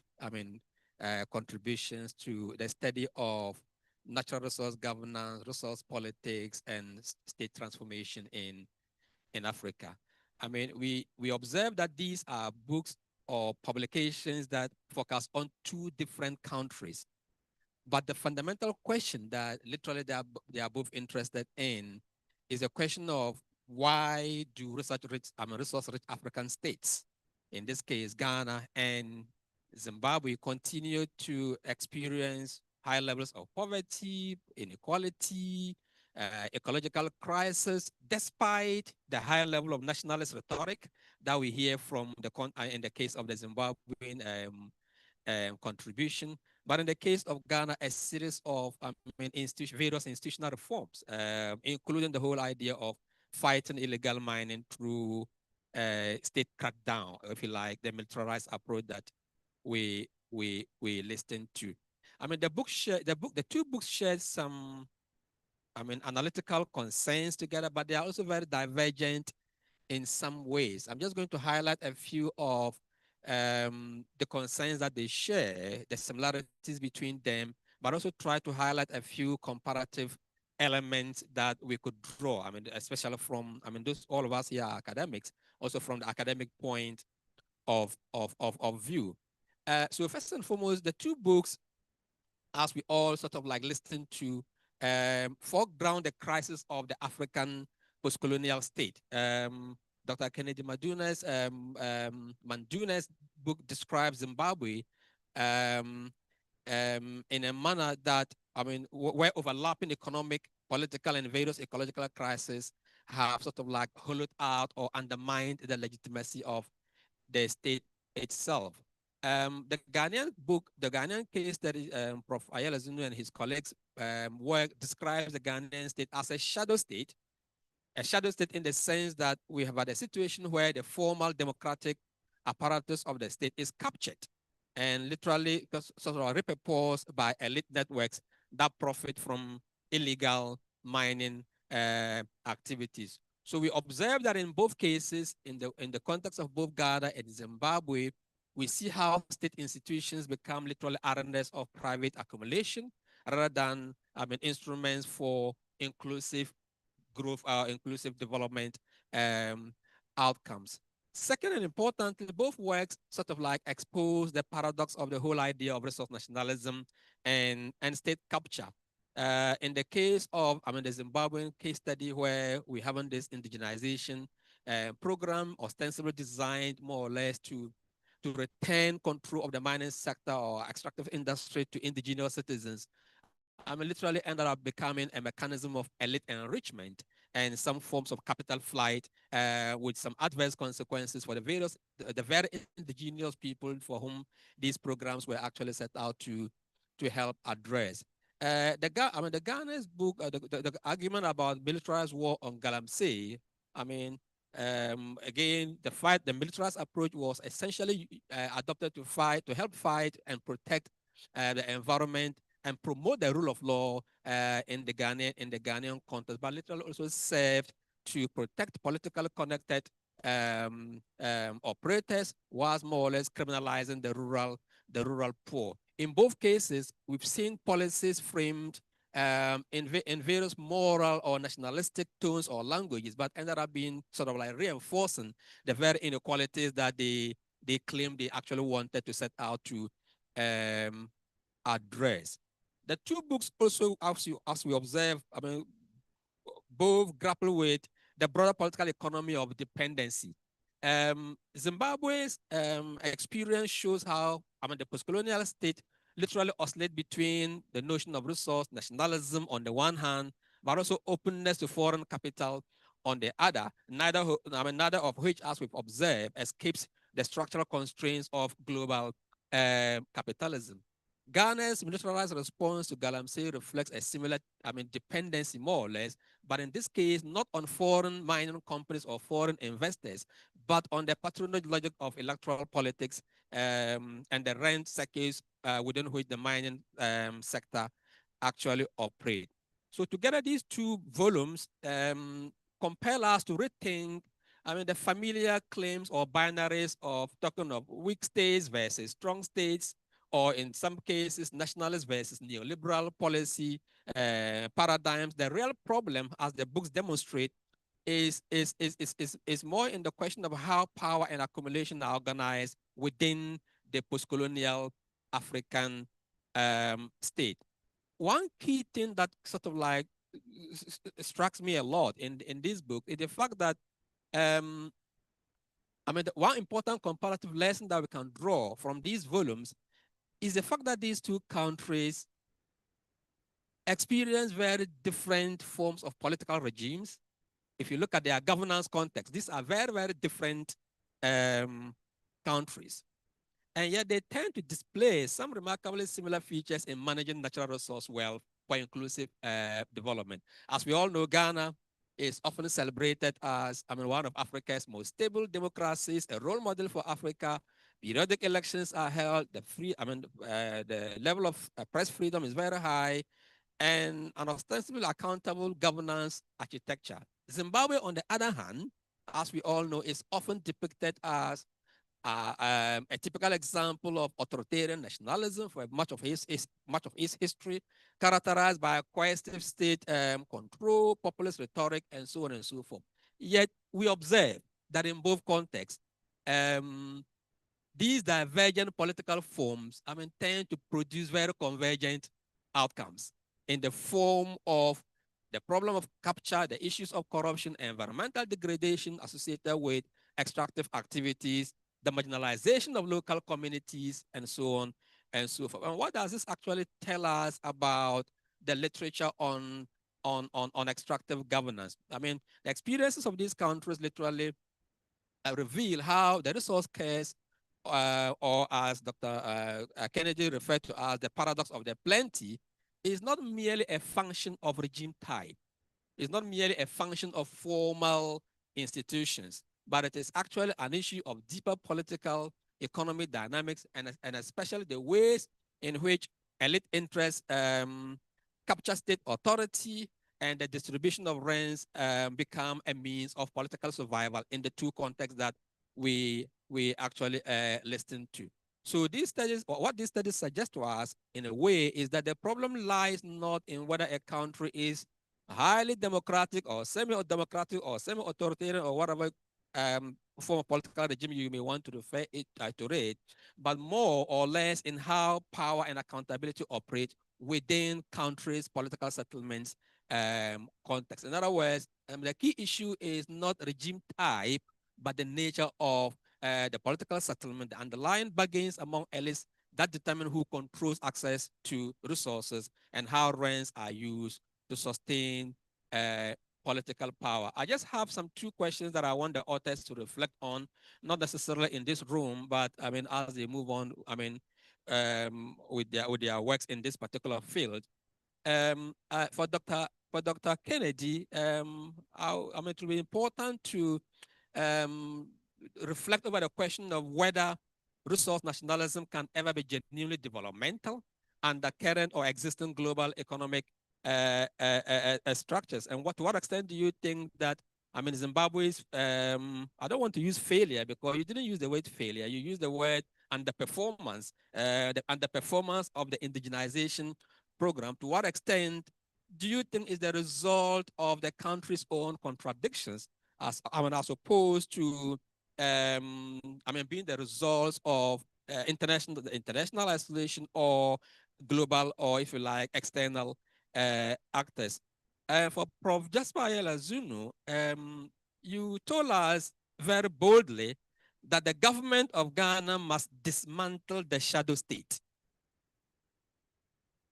contributions to the study of natural resource governance, resource politics, and state transformation in Africa. I mean, we observe that these are books or publications that focus on two different countries. But the fundamental question that literally they are both interested in is a question of why do resource-rich African states, in this case Ghana and Zimbabwe, continue to experience high levels of poverty, inequality, ecological crisis, despite the high level of nationalist rhetoric that we hear from in the case of the Zimbabwean contribution. But in the case of Ghana, a series of various institutional reforms, including the whole idea of fighting illegal mining through state crackdown, if you like, the militarized approach that we listen to. I mean, the two books share some, analytical concerns together, but they are also very divergent in some ways. I'm just going to highlight a few of the concerns that they share, the similarities between them, but also try to highlight a few comparative elements that we could draw. I mean, especially from, all of us here are academics, also from the academic point of view. So first and foremost, the two books, as we all sort of like listen to, foreground the crisis of the African post-colonial state. Dr. Kennedy Manduna's book describes Zimbabwe in a manner that, where overlapping economic, political, and various ecological crises have sort of like hollowed out or undermined the legitimacy of the state itself. The Ghanaian case study, Prof. Ayala Zunu and his colleagues work describes the Ghanaian state as a shadow state in the sense that we have had a situation where the formal democratic apparatus of the state is captured and literally sort of repurposed by elite networks that profit from illegal mining activities. So we observe that in both cases, in the context of both Ghana and Zimbabwe, we see how state institutions become literally arenas of private accumulation rather than instruments for inclusive growth, inclusive development outcomes. Second, and importantly, both works sort of like expose the paradox of the whole idea of resource nationalism and state capture. In the case of, the Zimbabwean case study where we have this indigenization program ostensibly designed more or less to retain control of the mining sector or extractive industry to indigenous citizens, literally ended up becoming a mechanism of elite enrichment and some forms of capital flight with some adverse consequences for the very indigenous people for whom these programs were actually set out to help address. The Ghana's book, the argument about militarized war on Galamsey, again, the militarized approach was essentially adopted to help fight and protect the environment and promote the rule of law in the Ghanaian context, but literally also served to protect politically connected operators, whilst more or less criminalizing the rural poor. In both cases, we've seen policies framed in various moral or nationalistic tones or languages, but ended up being sort of like reinforcing the very inequalities that they claimed they actually wanted to set out to address. The two books also, as we observe, both grapple with the broader political economy of dependency. Zimbabwe's experience shows how the post-colonial state literally oscillate between the notion of resource nationalism on the one hand, but also openness to foreign capital on the other, neither of which, as we've observed, escapes the structural constraints of global capitalism. Ghana's militarized response to Galamsey reflects a similar dependency, more or less, but in this case, not on foreign mining companies or foreign investors, but on the patronage logic of electoral politics and the rent circuits within which the mining sector actually operate. So together, these two volumes compel us to rethink the familiar claims or binaries of talking of weak states versus strong states, or in some cases, nationalist versus neoliberal policy paradigms. The real problem, as the books demonstrate, is more in the question of how power and accumulation are organized within the post-colonial African state. One key thing that sort of like strikes me a lot in this book is the fact that one important comparative lesson that we can draw from these volumes is the fact that these two countries experience very different forms of political regimes. If you look at their governance context, these are very, very different countries. And yet they tend to display some remarkably similar features in managing natural resource wealth for inclusive development. As we all know, Ghana is often celebrated as one of Africa's most stable democracies, a role model for Africa. Periodic elections are held. The level of press freedom is very high, and an ostensibly accountable governance architecture. Zimbabwe, on the other hand, as we all know, is often depicted as a typical example of authoritarian nationalism for much of its history, characterized by coercive state control, populist rhetoric, and so on and so forth. Yet we observe that in both contexts, these divergent political forms tend to produce very convergent outcomes in the form of the problem of capture, the issues of corruption, environmental degradation associated with extractive activities, the marginalization of local communities, and so on and so forth. And what does this actually tell us about the literature on extractive governance? The experiences of these countries literally reveal how the resource curse, or as Dr. Kennedy referred to as the paradox of the plenty, is not merely a function of regime type. It's not merely a function of formal institutions, but it is actually an issue of deeper political economy dynamics and especially the ways in which elite interests capture state authority and the distribution of rents become a means of political survival in the two contexts that we actually listen to. So these studies, or what these studies suggest to us in a way, is that the problem lies not in whether a country is highly democratic or semi-democratic or semi-authoritarian or whatever form of political regime you may want to refer it to it, but more or less in how power and accountability operate within countries' political settlements context. In other words, the key issue is not regime type, but the nature of the political settlement, the underlying bargains among elites that determine who controls access to resources and how rents are used to sustain political power. I just have some two questions that I want the authors to reflect on, not necessarily in this room, but I mean, as they move on, I mean, with their works in this particular field. For Dr. Kennedy, I mean, it will be important to reflect over the question of whether resource nationalism can ever be genuinely developmental under current or existing global economic structures. And to what extent do you think that, I mean, Zimbabwe's, I don't want to use failure because you didn't use the word failure, you used the word underperformance, the underperformance of the indigenization program. To what extent do you think is the result of the country's own contradictions, as opposed to being the results of international isolation or global, or if you like, external actors? For Prof. Jasper Ayala Zunu, you told us very boldly that the government of Ghana must dismantle the shadow state.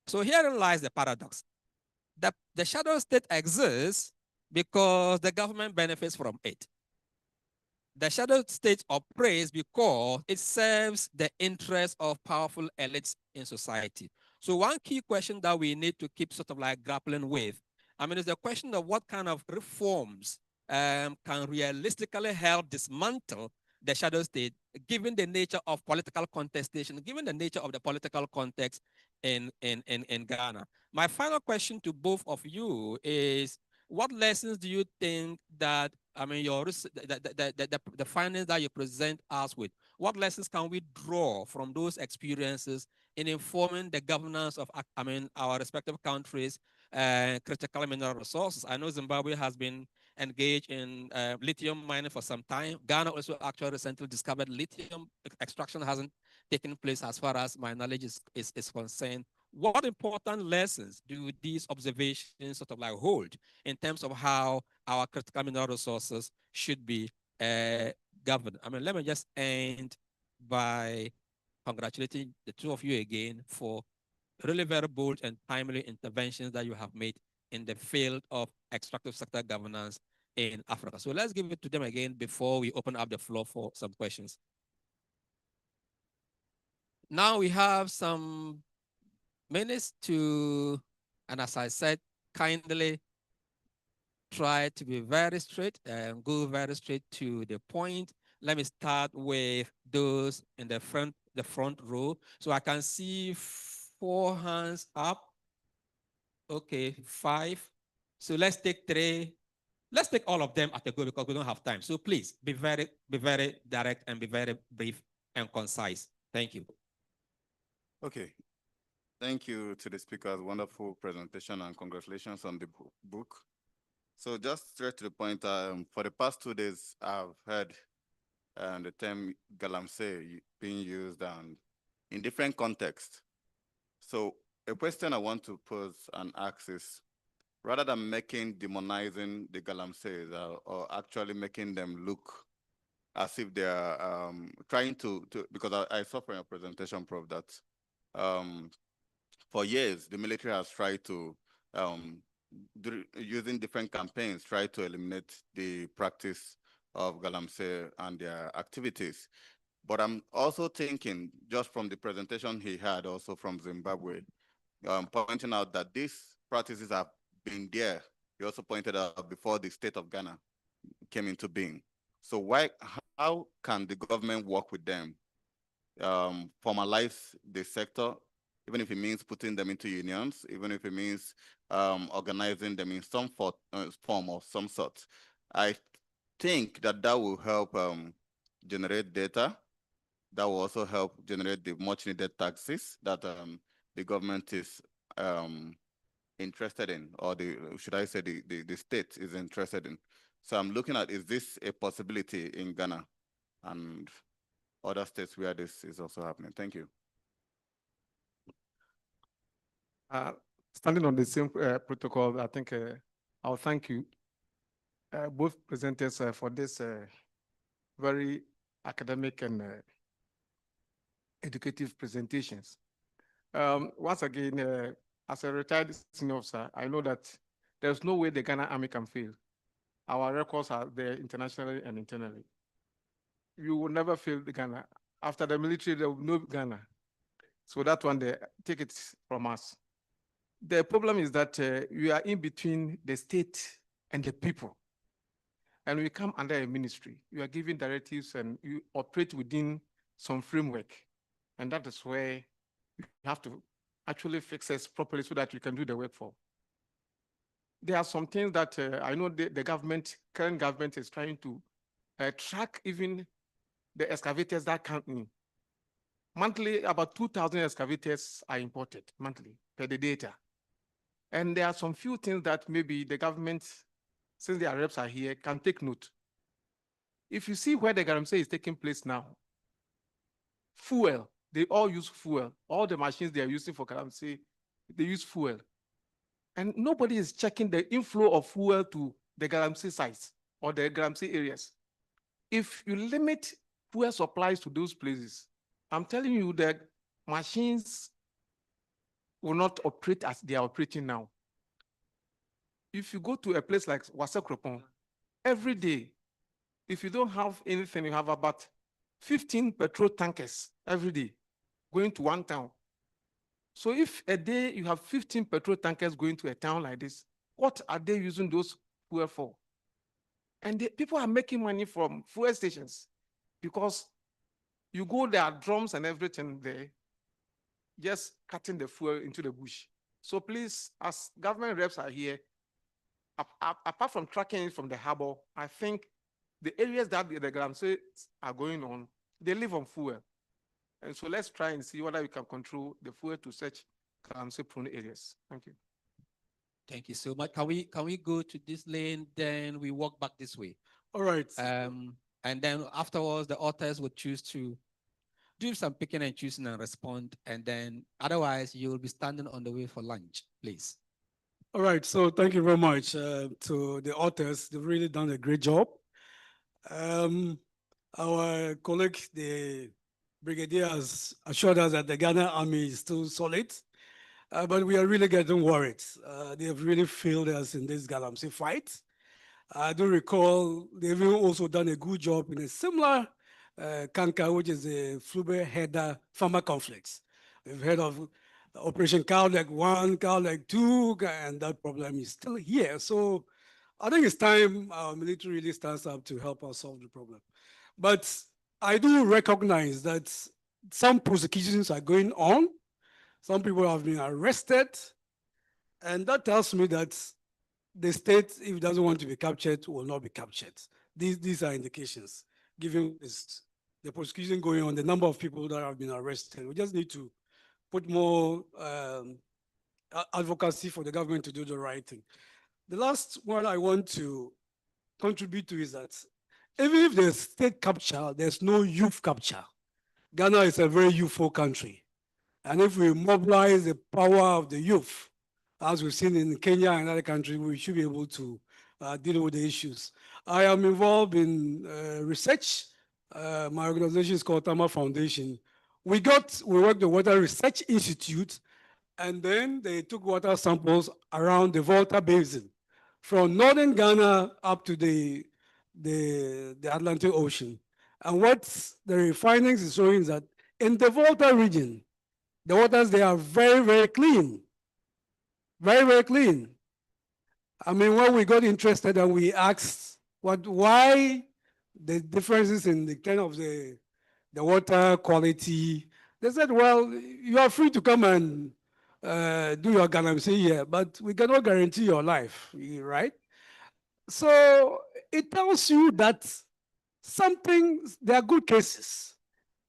So herein lies the paradox. The shadow state exists because the government benefits from it. The shadow state operates because it serves the interests of powerful elites in society. So one key question that we need to keep sort of like grappling with, I mean, is the question of what kind of reforms can realistically help dismantle the shadow state, given the nature of political contestation, given the nature of the political context in Ghana. My final question to both of you is, what lessons do you think that, I mean, the findings that you present us with, what lessons can we draw from those experiences in informing the governance of, I mean, our respective countries' critical mineral resources? I know Zimbabwe has been engaged in lithium mining for some time. Ghana also actually recently discovered lithium extraction hasn't taken place as far as my knowledge is concerned. What important lessons do these observations sort of like hold in terms of how our critical mineral resources should be governed? I mean, let me just end by congratulating the two of you again for really very bold and timely interventions that you have made in the field of extractive sector governance in Africa. So let's give it to them again before we open up the floor for some questions. Now we have some minutes to, and as I said, kindly try to be very straight and go very straight to the point. Let me start with those in the front row. So I can see 4 hands up. Okay, 5. So let's take 3. Let's take all of them at a go because we don't have time. So please be very direct and be very brief and concise. Thank you. Okay. Thank you to the speakers. Wonderful presentation and congratulations on the book. So just straight to the point, for the past 2 days, I've heard the term Galamsey being used in different contexts. So a question I want to pose and ask is, rather than demonizing the Galamseys or actually making them look as if they are trying to because I saw from your presentation, Prof, that for years, the military has tried to, using different campaigns, try to eliminate the practice of Galamsey and their activities. But I'm also thinking, just from the presentation he had also from Zimbabwe, pointing out that these practices have been there. He also pointed out before the state of Ghana came into being. So how can the government work with them, formalize the sector, even if it means putting them into unions, even if it means organizing them in some form of some sort. I think that will help generate data. That will also help generate the much needed taxes that the government is interested in, or should I say the state is interested in. So I'm looking at, is this a possibility in Ghana and other states where this is also happening? Thank you. Standing on the same protocol, I think I'll thank you, both presenters, for this very academic and educative presentations. Once again, as a retired senior officer, I know that there's no way the Ghana Army can fail. Our records are there internationally and internally. You will never fail the Ghana. After the military, there will be no Ghana. So that one, they take it from us. The problem is that we are in between the state and the people. And we come under a ministry. You are giving directives and you operate within some framework. And that is where you have to actually fix us properly so that we can do the work for. There are some things that I know the government, current government is trying to track even the excavators that come in. Monthly, about 2,000 excavators are imported monthly per the data. And there are some few things that maybe the government, since their reps are here, can take note. If you see where the Galamsey is taking place now, fuel, they all use fuel. All the machines they are using for Galamsey, they use fuel. And nobody is checking the inflow of fuel to the Galamsey sites or the Galamsey areas. If you limit fuel supplies to those places, I'm telling you that machines will not operate as they are operating now. If you go to a place like Wasakropong, every day, if you don't have anything, you have about 15 petrol tankers every day going to one town. So if a day you have 15 petrol tankers going to a town like this, what are they using those fuel for? And people are making money from fuel stations because you go there are drums and everything there, just cutting the fuel into the bush. So please, as government reps are here, apart from tracking it from the harbor, I think the areas that the Galamsey are going on, they live on fuel. And so let's try and see whether we can control the fuel to such Galamsey prone areas. Thank you. Thank you so much. Can we go to this lane, then we walk back this way? All right. And then afterwards, the authors would choose to do some picking and choosing and respond. And then otherwise, you will be standing on the way for lunch, please. All right. So thank you very much to the authors. They've really done a great job. Our colleague, the brigadier, has assured us that the Ghana Army is still solid, but we are really getting worried. They have really failed us in this Galamsey fight. I do recall they've also done a good job in a similar Kanka, which is a Flube header farmer conflicts. We've heard of Operation Cowleg 1, Cowleg 2, and that problem is still here. So I think it's time our military really stands up to help us solve the problem. But I do recognize that some prosecutions are going on. Some people have been arrested. And that tells me that the state, if it doesn't want to be captured, will not be captured. These are indications, given the prosecution going on, the number of people that have been arrested. We just need to put more advocacy for the government to do the right thing. The last one I want to contribute to is that even if there's state capture, there's no youth capture. Ghana is a very youthful country. And if we mobilize the power of the youth, as we've seen in Kenya and other countries, we should be able to deal with the issues. I am involved in research. My organization is called Tama Foundation. We worked with Water Research Institute, and then they took water samples around the Volta Basin, from northern Ghana up to the Atlantic Ocean. And what the findings is showing is that in the Volta region, the waters there are very, very clean. Very, very clean. I mean, when we got interested and we asked why the differences in the kind of the water quality They said, well, you are free to come and do your galamsey here, but we cannot guarantee your life, right? So it tells you that there are good cases.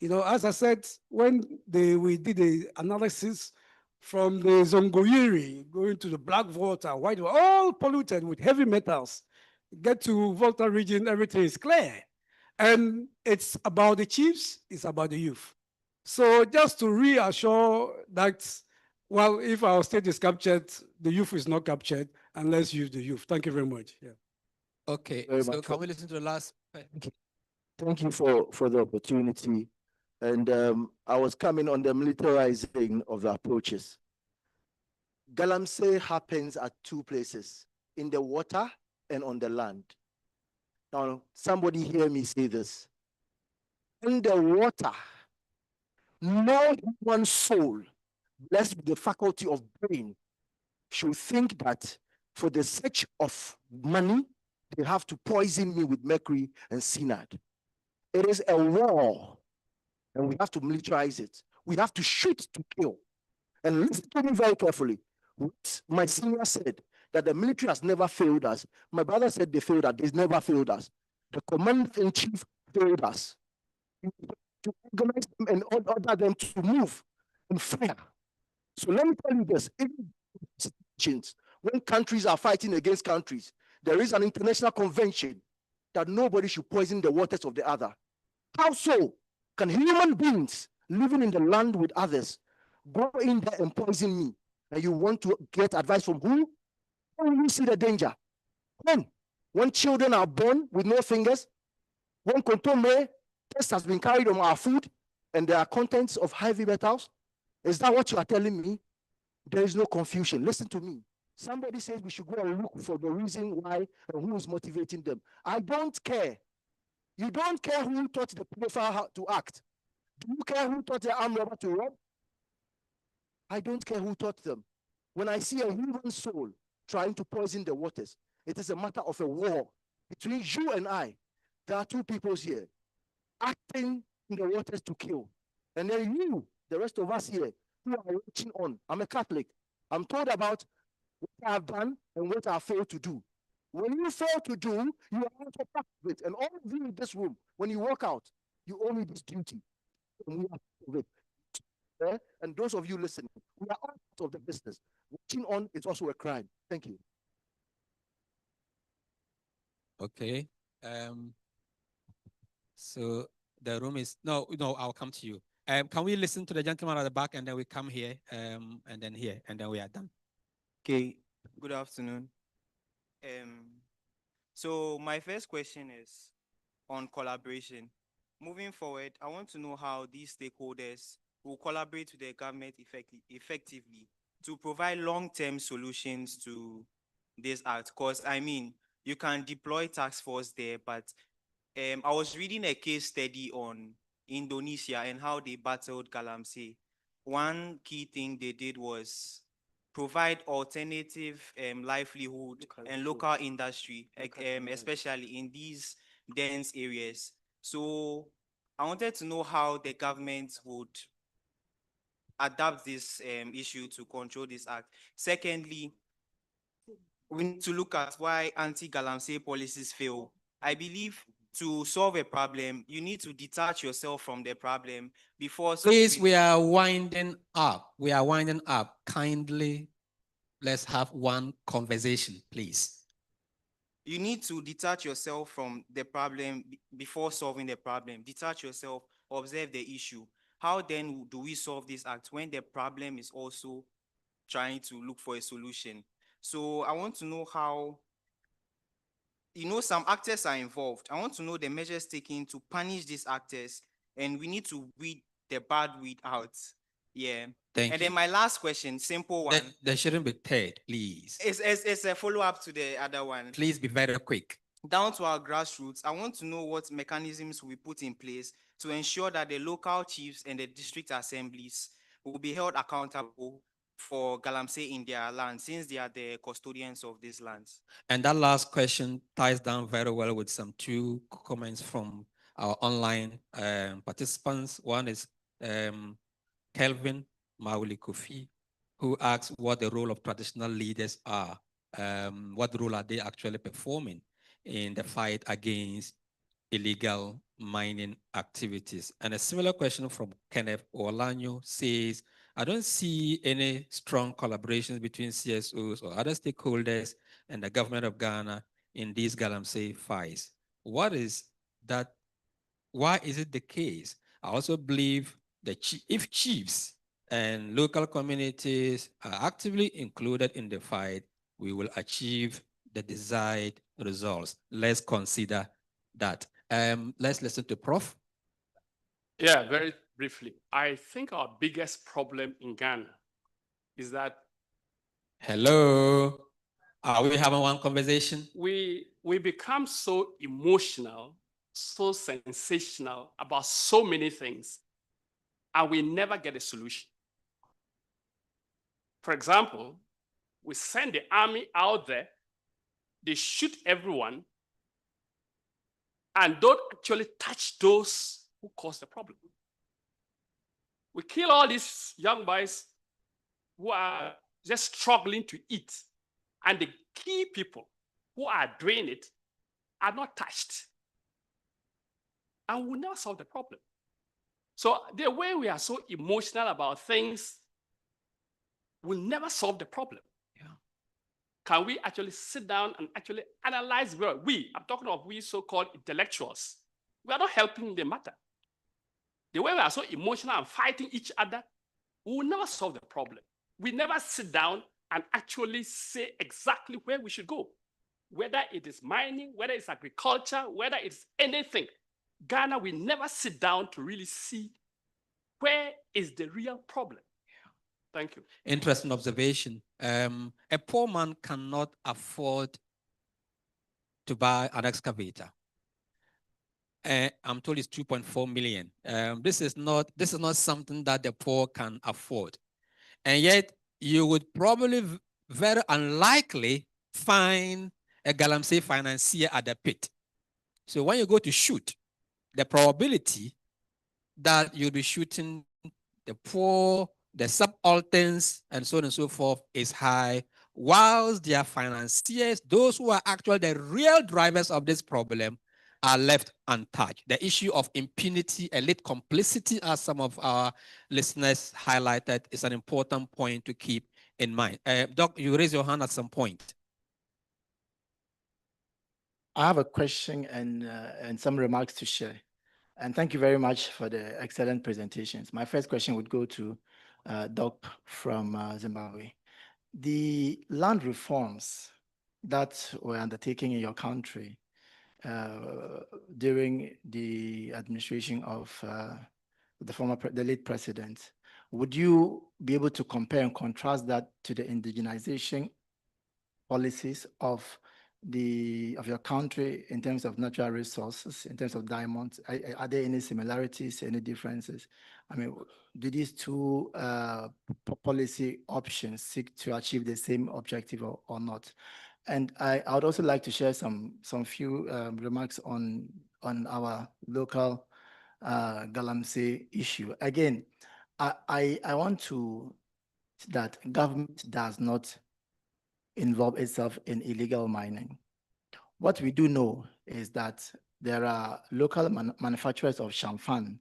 You know, as I said, when we did the analysis from the Zongoyiri going to the black water, white water, all polluted with heavy metals, get to Volta region, everything is clear. And it's about the chiefs, it's about the youth. So just to reassure that, well, if our state is captured, the youth is not captured, and let's use the youth. Thank you very much. Yeah. Okay, Very so much can for- we listen to the last? Thank you for the opportunity. And I was coming on the militarizing of the approaches. Galamsey happens at two places, in the water and on the land. Now, somebody hear me say this. In the water, no human soul, blessed with the faculty of brain, should think that for the sake of money, they have to poison me with mercury and cyanide. It is a war, and we have to militarize it. We have to shoot to kill. And listen to me very carefully. What my senior said, that the military has never failed us. My brother said they failed us. They never failed us. The commander-in-chief failed us. To organize them and order them to move and fire. So let me tell you this. In situations, when countries are fighting against countries, there is an international convention that nobody should poison the waters of the other. How so can human beings living in the land with others go in there and poison me? And you want to get advice from who? When will you see the danger? When children are born with no fingers, when contome test has been carried on our food and there are contents of heavy metals, is that what you are telling me? There is no confusion. Listen to me. Somebody says we should go and look for the reason why and who is motivating them. I don't care. You don't care who taught the pedophile how to act. Do you care who taught the armed robber to rob? I don't care who taught them. When I see a human soul trying to poison the waters, it is a matter of a war between you and I. There are two peoples here acting in the waters to kill. And then you, the rest of us here, who are watching on. I'm a Catholic. I'm told about what I have done and what I failed to do. When you fail to do, you are out of it. And all of you in this room, when you walk out, you owe me this duty. And we are part of it. Yeah? And those of you listening, we are all part of the business. Watching on is also a crime. Thank you. Okay. So the room is no. I'll come to you. Can we listen to the gentleman at the back and then we come here, and then here, and then we are done. Okay. Good afternoon. So my first question is on collaboration. Moving forward, I want to know how these stakeholders will collaborate with the government effectively to provide long-term solutions to this act. Because I mean, you can deploy task force there, but I was reading a case study on Indonesia and how they battled Galamsey. One key thing they did was provide alternative livelihood and local industry, especially in these dense areas. So I wanted to know how the government would adapt this issue to control this act. Secondly, we need to look at why anti-Galamsey policies fail. I believe to solve a problem, you need to detach yourself from the problem before. Please, we are winding up. We are winding up. Kindly, let's have one conversation, please. You need to detach yourself from the problem before solving the problem. Detach yourself, observe the issue. How then do we solve this act when the problem is also trying to look for a solution? So I want to know how, some actors are involved. I want to know the measures taken to punish these actors, and we need to weed the bad weed out. Yeah. Thank and you. then my last question, simple one. There shouldn't be third, please. It's a follow-up to the other one. Please be very quick. Down to our grassroots, I want to know what mechanisms we put in place to ensure that the local chiefs and the district assemblies will be held accountable for Galamsey in their land, since they are the custodians of these lands. And that last question ties down very well with some two comments from our online participants. One is Kelvin Mauli Kofi, who asks what the role of traditional leaders are. What role are they actually performing in the fight against illegal mining activities? And a similar question from Kenneth Olanyo says, I don't see any strong collaborations between CSOs or other stakeholders and the government of Ghana in these Galamsey fights. What is that? Why is it the case? I also believe that if chiefs and local communities are actively included in the fight, we will achieve the desired results. Let's consider that. Let's listen to Prof. Yeah, very briefly. I think our biggest problem in Ghana is that Hello, are we having one conversation? we become so emotional, so sensational about so many things, and we never get a solution. For example, we send the army out there, they shoot everyone, and don't actually touch those who caused the problem. We kill all these young boys who are just struggling to eat, and the key people who are doing it are not touched. And we'll never solve the problem. So the way we are so emotional about things will never solve the problem. Yeah. Can we actually sit down and actually analyze? I'm talking of we so-called intellectuals. We are not helping the matter. The way we are so emotional and fighting each other, we will never solve the problem. We never sit down and actually say exactly where we should go. Whether it is mining, whether it's agriculture, whether it's anything. Ghana, we never sit down to really see where is the real problem. Yeah. Thank you. Interesting observation. A poor man cannot afford to buy an excavator. I'm told it's 2.4 million. This is not something that the poor can afford. And yet you would probably very unlikely find a Galamsey financier at the pit. So when you go to shoot, the probability that you'll be shooting the poor, the subalterns, and so on and so forth is high, whilst their financiers, those who are actually the real drivers of this problem, are left untouched. The issue of impunity, elite complicity, as some of our listeners highlighted, is an important point to keep in mind. Doc, you raise your hand at some point. I have a question and some remarks to share. And thank you very much for the excellent presentations. My first question would go to Doc from Zimbabwe. The land reforms that were undertaken in your country during the administration of the late president, would you be able to compare and contrast that to the indigenization policies of your country in terms of natural resources, in terms of diamonds? Are there any similarities, any differences? I mean, do these two policy options seek to achieve the same objective or not? And I would also like to share some few remarks on our local Galamsey issue. Again, I want to that government does not involve itself in illegal mining. What we do know is that there are local manufacturers of champagne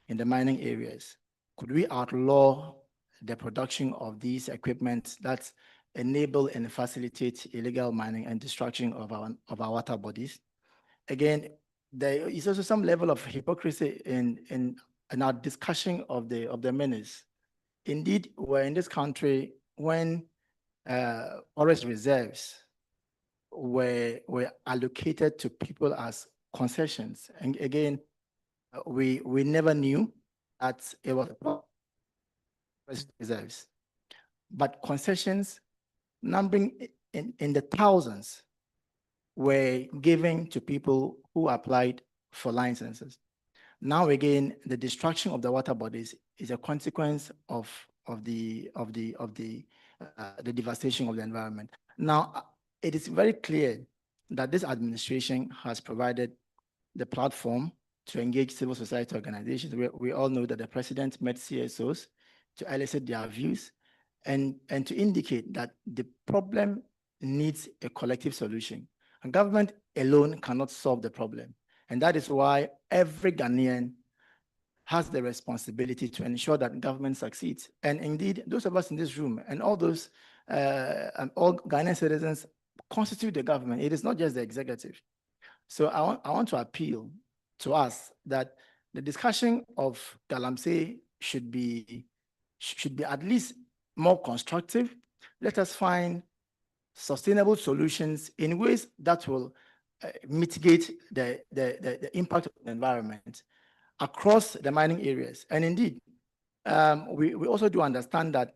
in the mining areas. Could we outlaw the production of these equipment that enable and facilitate illegal mining and destruction of our water bodies? Again, there is also some level of hypocrisy in our discussion of the menace. Indeed, we're in this country when forest reserves were allocated to people as concessions. And again, we never knew that it was forest reserves. But concessions numbering in the thousands were given to people who applied for licenses. Now again, the destruction of the water bodies is a consequence of the devastation of the environment. Now, it is very clear that this administration has provided the platform to engage civil society organizations. We all know that the president met CSOs to elicit their views and to indicate that the problem needs a collective solution. And government alone cannot solve the problem. And that is why every Ghanaian has the responsibility to ensure that government succeeds. And indeed, those of us in this room and all those, and all Ghanaian citizens constitute the government. It is not just the executive. So I want to appeal to us that the discussion of Galamsey should be at least more constructive. Let us find sustainable solutions in ways that will mitigate the impact of the environment across the mining areas. And indeed, we also do understand that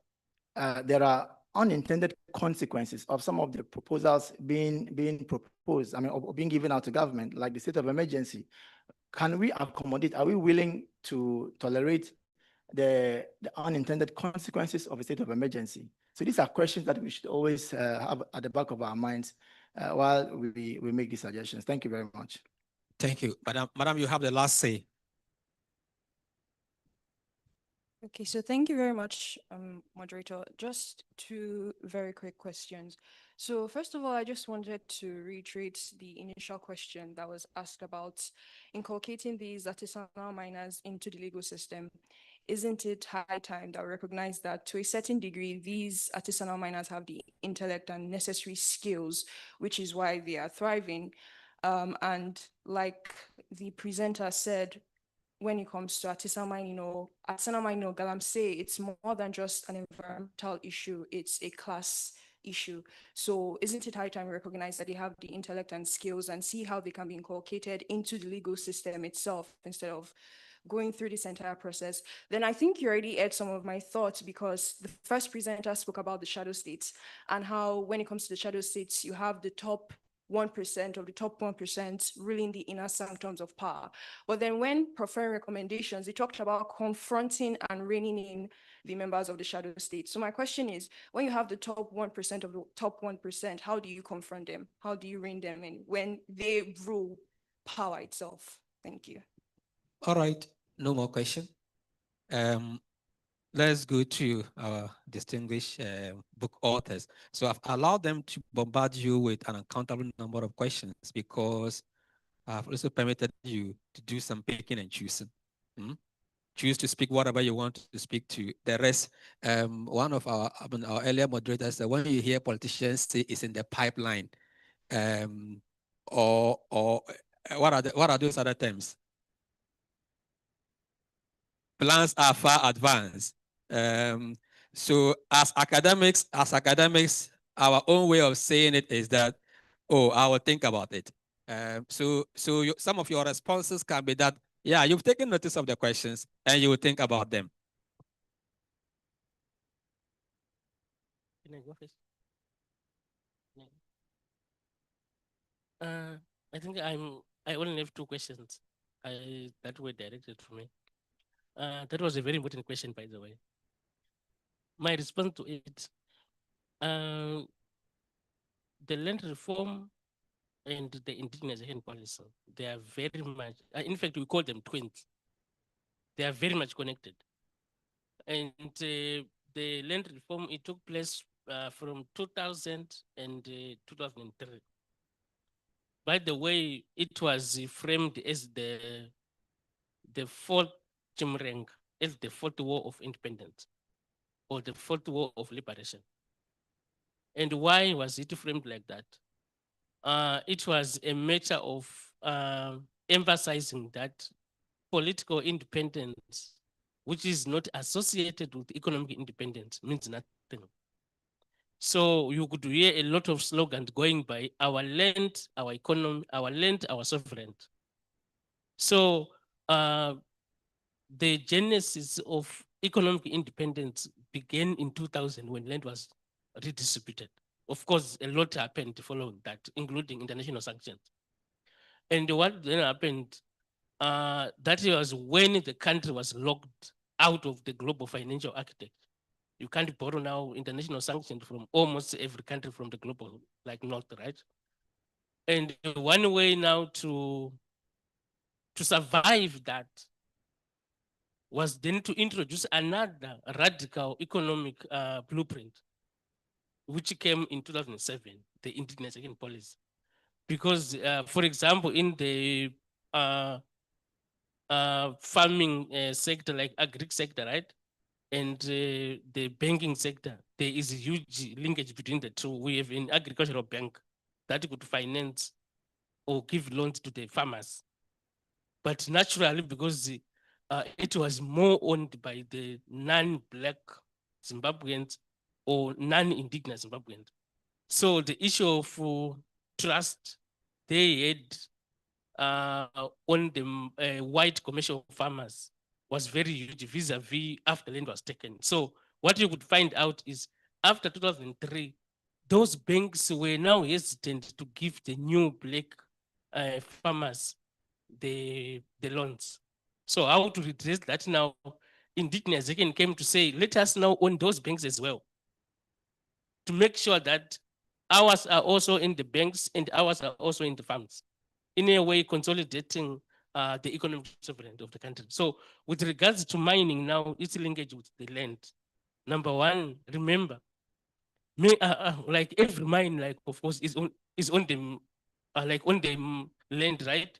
there are unintended consequences of some of the proposals being proposed, or being given out to government, like the state of emergency. Can we accommodate, are we willing to tolerate the unintended consequences of a state of emergency? So these are questions that we should always have at the back of our minds while we make these suggestions. Thank you very much. Thank you. Madam, you have the last say. Okay, so thank you very much, moderator. Just two very quick questions. So first of all, I just wanted to reiterate the initial question that was asked about inculcating these artisanal miners into the legal system. Isn't it high time that we recognize that to a certain degree, these artisanal miners have the intellect and necessary skills, which is why they are thriving? And like the presenter said, when it comes to artisanal mining or Galamsey, it's more than just an environmental issue, it's a class issue. So isn't it high time we recognize that they have the intellect and skills and see how they can be inculcated into the legal system itself instead of going through this entire process? Then I think you already aired some of my thoughts, because the first presenter spoke about the shadow states and how when it comes to the shadow states, you have the top 1% of the top 1% ruling the inner sanctums of power. But then when preferring recommendations, they talked about confronting and reining in the members of the shadow state. So my question is, when you have the top 1% of the top 1%, how do you confront them? How do you rein them in when they rule power itself? Thank you. All right, no more question. Let's go to our distinguished book authors. So I've allowed them to bombard you with an uncountable number of questions because I've also permitted you to do some picking and choosing. Choose to speak whatever you want to speak to. The rest, one of our earlier moderators said, when you hear politicians say it's in the pipeline, or what are those other terms? Plans are far advanced. So as academics, our own way of saying it is that, oh, I will think about it. Some of your responses can be that, yeah, you've taken notice of the questions and you will think about them. Can I go first? I think I only have two questions that were directed to me. That was a very important question, by the way. My response to it, the land reform and the indigenization policy, they are very much, in fact, we call them twins. They are very much connected. And the land reform, it took place from 2000 and 2003. By the way, it was framed as the fourth Chimreng, as the fourth war of independence or the fourth war of liberation. And why was it framed like that? It was a matter of emphasizing that political independence, which is not associated with economic independence, means nothing. So you could hear a lot of slogans going by our land, our economy, our land, our sovereignty. So the genesis of economic independence began in 2000 when land was redistributed. Of course, a lot happened following that, including international sanctions. And what then happened, that was when the country was locked out of the global financial architecture. You can't borrow now international sanctions from almost every country from the global, like North, right? And one way now to survive that was then to introduce another radical economic blueprint, which came in 2007, the indigenization policy. Because, for example, in the farming sector, like agri sector, right? And the banking sector, there is a huge linkage between the two. We have an agricultural bank that could finance or give loans to the farmers. But naturally, because it was more owned by the non-Black Zimbabweans or non-indigenous Zimbabweans. So the issue of trust they had on the white commercial farmers was very huge vis-a-vis after land was taken. So what you could find out is after 2003, those banks were now hesitant to give the new Black farmers the loans. So how to redress that now? Indigenization came to say, let us now own those banks as well, to make sure that ours are also in the banks and ours are also in the farms, in a way consolidating the economic sovereignty of the country. So with regards to mining now, it's linkage with the land. Number one, remember, like every mine, like of course, is on the like on the land, right?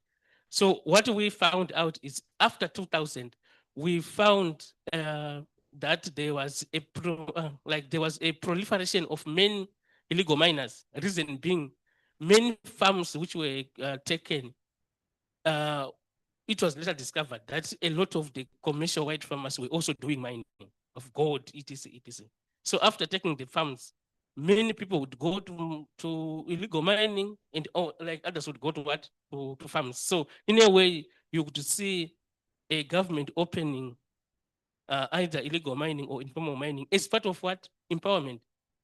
So what we found out is after 2000, we found that there was a proliferation of many illegal miners. Reason being, many farms which were taken, it was later discovered that a lot of the commercial white farmers were also doing mining of gold, etc., etc. So after taking the farms, many people would go to illegal mining, and like others would go to what? To farms. So in a way, you could see a government opening either illegal mining or informal mining as part of what? Empowerment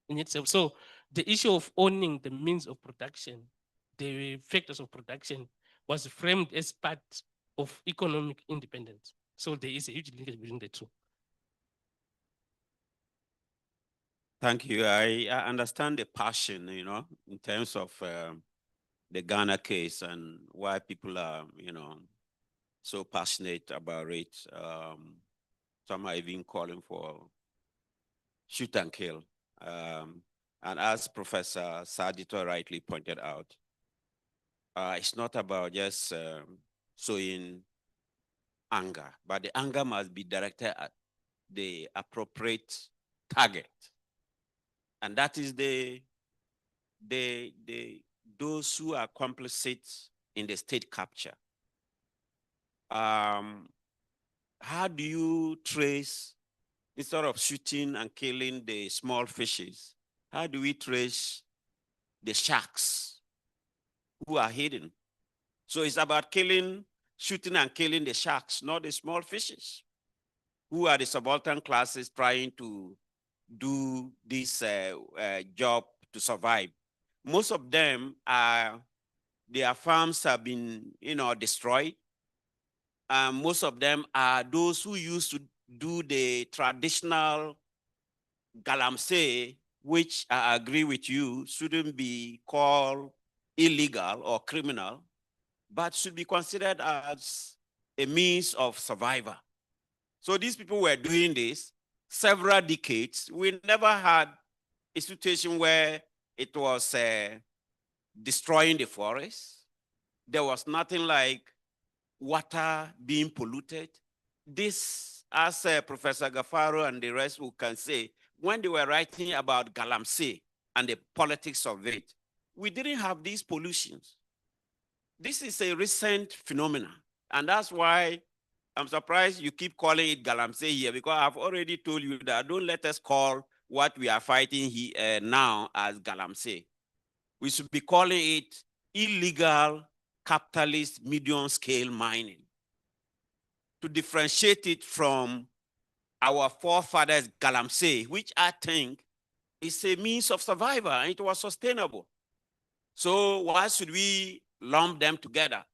in itself. So the issue of owning the means of production, the factors of production, was framed as part of economic independence. So there is a huge linkage between the two. Thank you. I understand the passion, in terms of the Ghana case and why people are, so passionate about it. Some are even calling for shoot and kill. And as Professor Sadito rightly pointed out, it's not about just sowing anger, but the anger must be directed at the appropriate target. And that is those who are complicit in the state capture. How do you trace, instead of shooting and killing the small fishes, how do we trace the sharks who are hidden? So it's about shooting and killing the sharks, not the small fishes, who are the subaltern classes trying to do this job to survive. Most of them their farms have been, destroyed. Most of them are those who used to do the traditional galamsey, which I agree with you, shouldn't be called illegal or criminal, but should be considered as a means of survival. So these people were doing this several decades. We never had a situation where it was destroying the forest. There was nothing like water being polluted. This, as Professor Gafaro and the rest who can say, when they were writing about galamsey and the politics of it, we didn't have these pollutions. This is a recent phenomenon, and that's why I'm surprised you keep calling it galamsey here, because I've already told you that don't let us call what we are fighting here now as galamsey. We should be calling it illegal capitalist medium-scale mining, to differentiate it from our forefathers' galamsey, which I think is a means of survival, and it was sustainable. So why should we lump them together?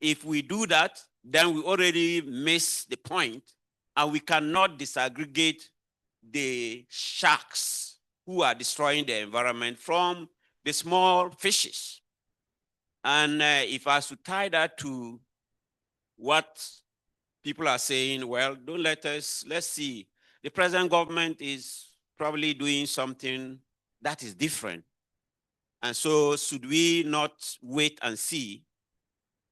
If we do that, then we already miss the point, and we cannot disaggregate the sharks who are destroying the environment from the small fishes. And if I should tie that to what people are saying, well, let's see. The present government is probably doing something that is different. And so should we not wait and see?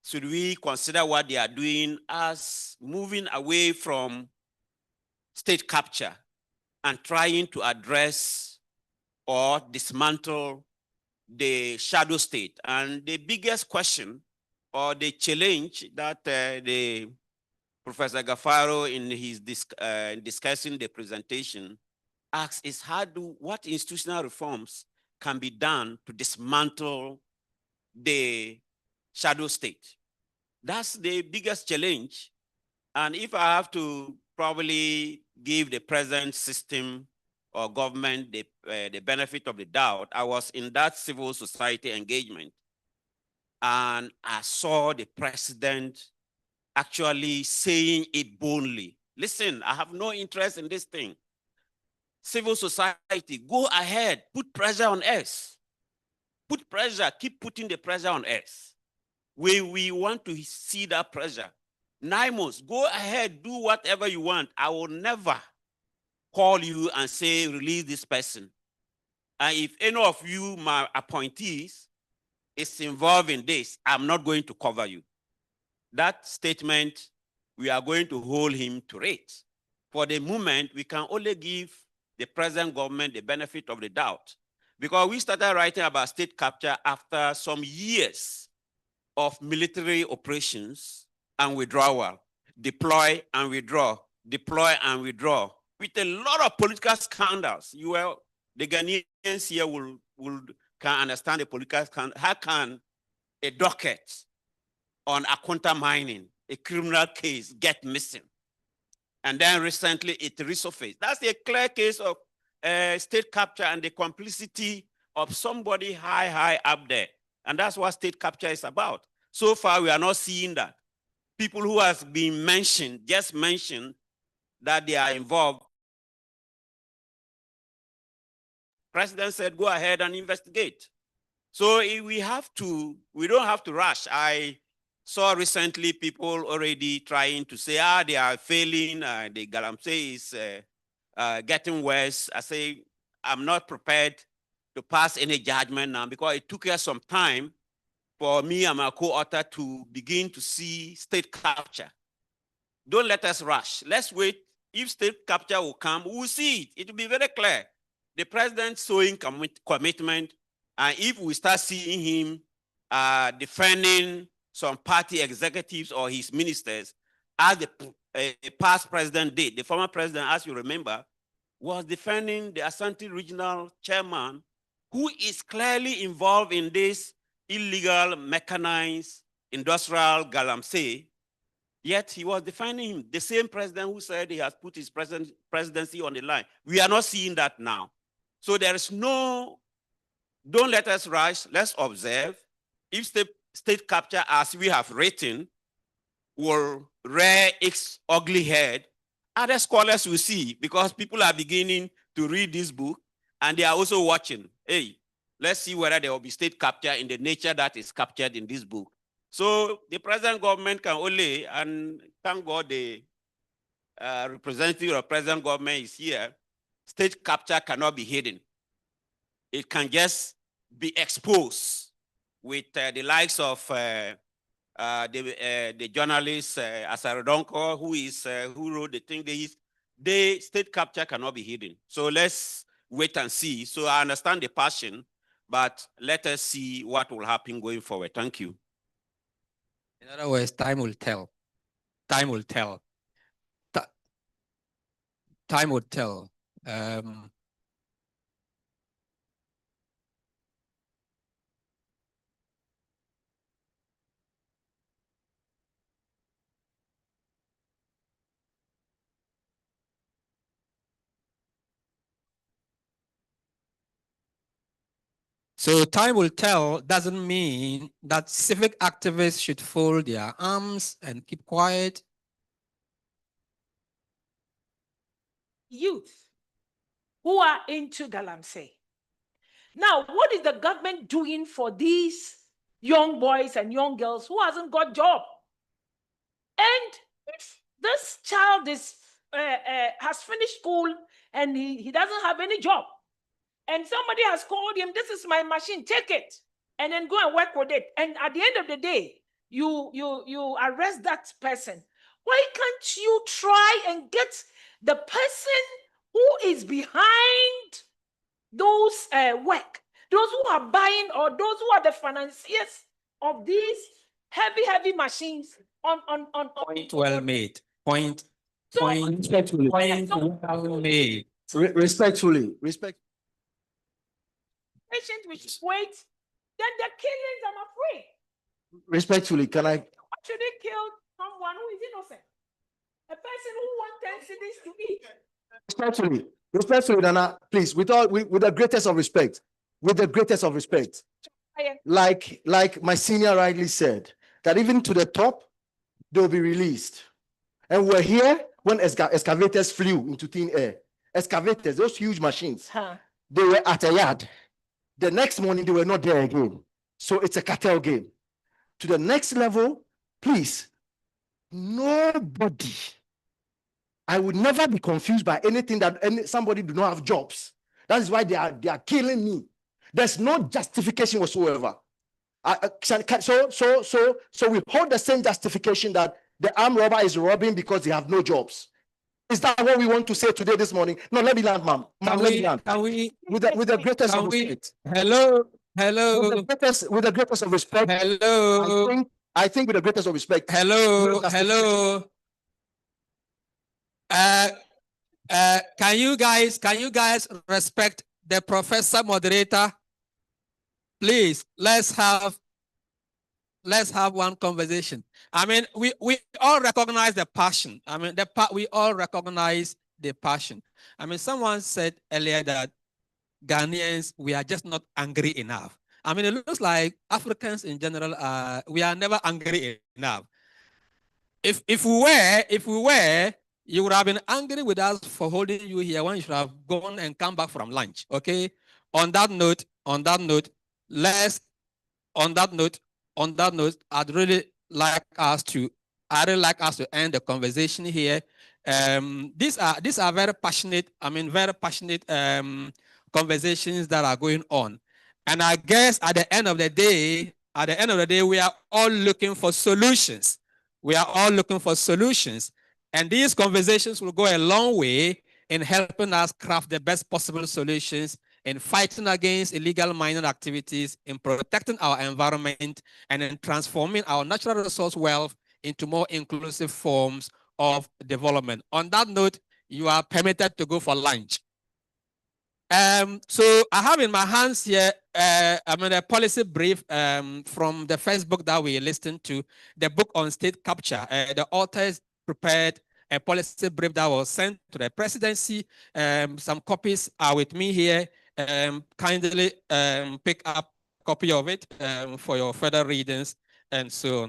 Should we consider what they are doing as moving away from state capture and trying to address or dismantle the shadow state? And the biggest question or the challenge that the Professor Gafaro in his discussing the presentation asks is what institutional reforms can be done to dismantle the shadow state? That's the biggest challenge. And if I have to probably give the present system or government the benefit of the doubt, I was in that civil society engagement and I saw the president actually saying it boldly. Listen, I have no interest in this thing. Civil society, go ahead, put pressure on us. Put pressure, keep putting the pressure on us. We want to see that pressure. NIMOS, go ahead, do whatever you want. I will never call you and say, release this person. And if any of you, my appointees, is involved in this, I'm not going to cover you. That statement, we are going to hold him to it. For the moment, we can only give the present government the benefit of the doubt, because we started writing about state capture after some years of military operations and withdrawal, deploy and withdraw, deploy and withdraw, with a lot of political scandals. The Ghanaians here can understand the political scandal. How can a docket on Akunta mining, a criminal case, get missing? And then recently it resurfaced. That's a clear case of state capture and the complicity of somebody high up there. And that's what state capture is about. So far, we are not seeing that. People who have been mentioned, just mentioned that they are involved. President said, go ahead and investigate. So we don't have to rush. I saw recently people already trying to say, they are failing, the Galamsey is getting worse. I say, I'm not prepared to pass any judgment now because it took us some time for me and my co-author to begin to see state capture. Don't let us rush. Let's wait. If state capture will come, we'll see it. It will be very clear. The president showing commitment, and if we start seeing him defending some party executives or his ministers, as the past president did, the former president, as you remember, was defending the Asante regional chairman, who is clearly involved in this illegal mechanized industrial galamsey, yet he was defending him, the same president who said he has put his presidency on the line. We are not seeing that now. So there is don't let us rush, let's observe. If state capture, as we have written, will rear its ugly head, other scholars will see, because people are beginning to read this book and they are also watching. Hey, let's see whether there will be state capture in the nature that is captured in this book. So the present government can only, and thank God the representative of present government is here, state capture cannot be hidden. It can just be exposed with the likes of the journalist Asarodonko, who wrote the thing. The state capture cannot be hidden. So let's wait and see. So I understand the passion, but let us see what will happen going forward. Thank you. In other words, time will tell. Time will tell. Time will tell. So time will tell doesn't mean that civic activists should fold their arms and keep quiet. Youth who are into Galamsey. Now, what is the government doing for these young boys and young girls who hasn't got job? And if this child has finished school and he doesn't have any job. And somebody has called him, this is my machine, take it, and then go and work with it. And at the end of the day, you arrest that person. Why can't you try and get the person who is behind those work, those who are buying or those who are the financiers of these heavy machines Point well made. Point Respectfully. well made. Respectfully. patient which wait, then the killings, I'm afraid. Respectfully, can I? Why should they kill someone who is innocent? A person who wants 10 cities to eat. Respectfully, Nana, please, with the greatest of respect, like my senior rightly said, that even to the top, they'll be released. And we're here when excavators flew into thin air. Excavators, those huge machines, they were at a yard. The next morning, they were not there again. So it's a cartel game. To the next level, please, nobody. I would never be confused by anything that somebody do not have jobs. That is why they are killing me. There's no justification whatsoever. So we hold the same justification that the armed robber is robbing because they have no jobs. Is that what we want to say today, this morning? No, let me land, ma'am. Let me land. With the greatest of respect. Hello. With the greatest of respect. Hello. I think with the greatest of respect. Hello. Can you guys respect the professor moderator? Please, let's have one conversation. I mean, we all recognize the passion. I mean, we all recognize the passion. I mean, someone said earlier that Ghanaians, we are just not angry enough. I mean, it looks like Africans in general, we are never angry enough. If we were, you would have been angry with us for holding you here when you should have gone and come back from lunch. Okay. On that note, I'd really like us to end the conversation here. These are very passionate conversations that are going on. And I guess at the end of the day, we are all looking for solutions. And these conversations will go a long way in helping us craft the best possible solutions in fighting against illegal mining activities, in protecting our environment, and in transforming our natural resource wealth into more inclusive forms of development. On that note, you are permitted to go for lunch. So I have in my hands here, a policy brief from the first book that we listened to, the book on state capture. The authors prepared a policy brief that was sent to the presidency. Some copies are with me here. Kindly pick up a copy of it for your further readings and so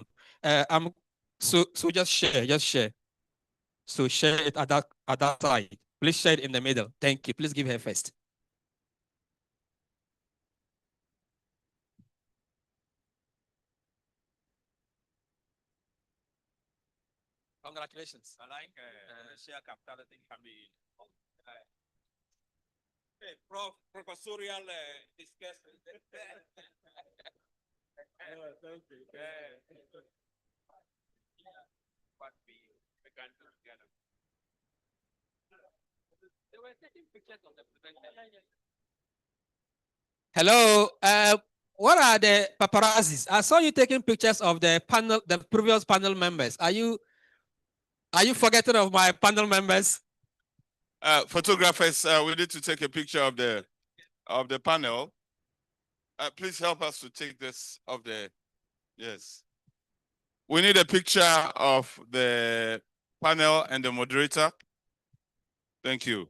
on. So just share. So share it at that side. Please share it in the middle. Thank you. Please give her first. Congratulations. I like share capital. I think can be professorial discussion. Thank you. What we can do together. They were taking pictures of the presentation. Hello. What are the paparazzis? I saw you taking pictures of the panel, the previous panel members. Are you forgetting of my panel members? Photographers, we need to take a picture of the panel. Please help us to take this of the, yes. We need a picture of the panel and the moderator. Thank you.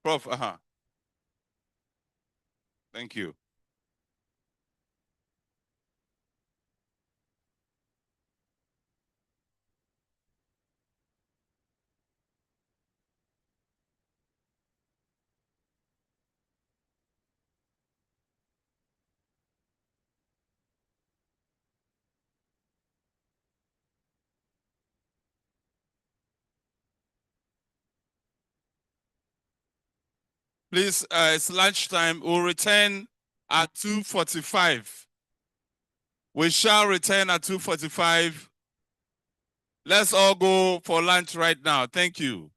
Prof, Thank you. Please, it's lunchtime. We'll return at 2:45. We shall return at 2:45. Let's all go for lunch right now. Thank you.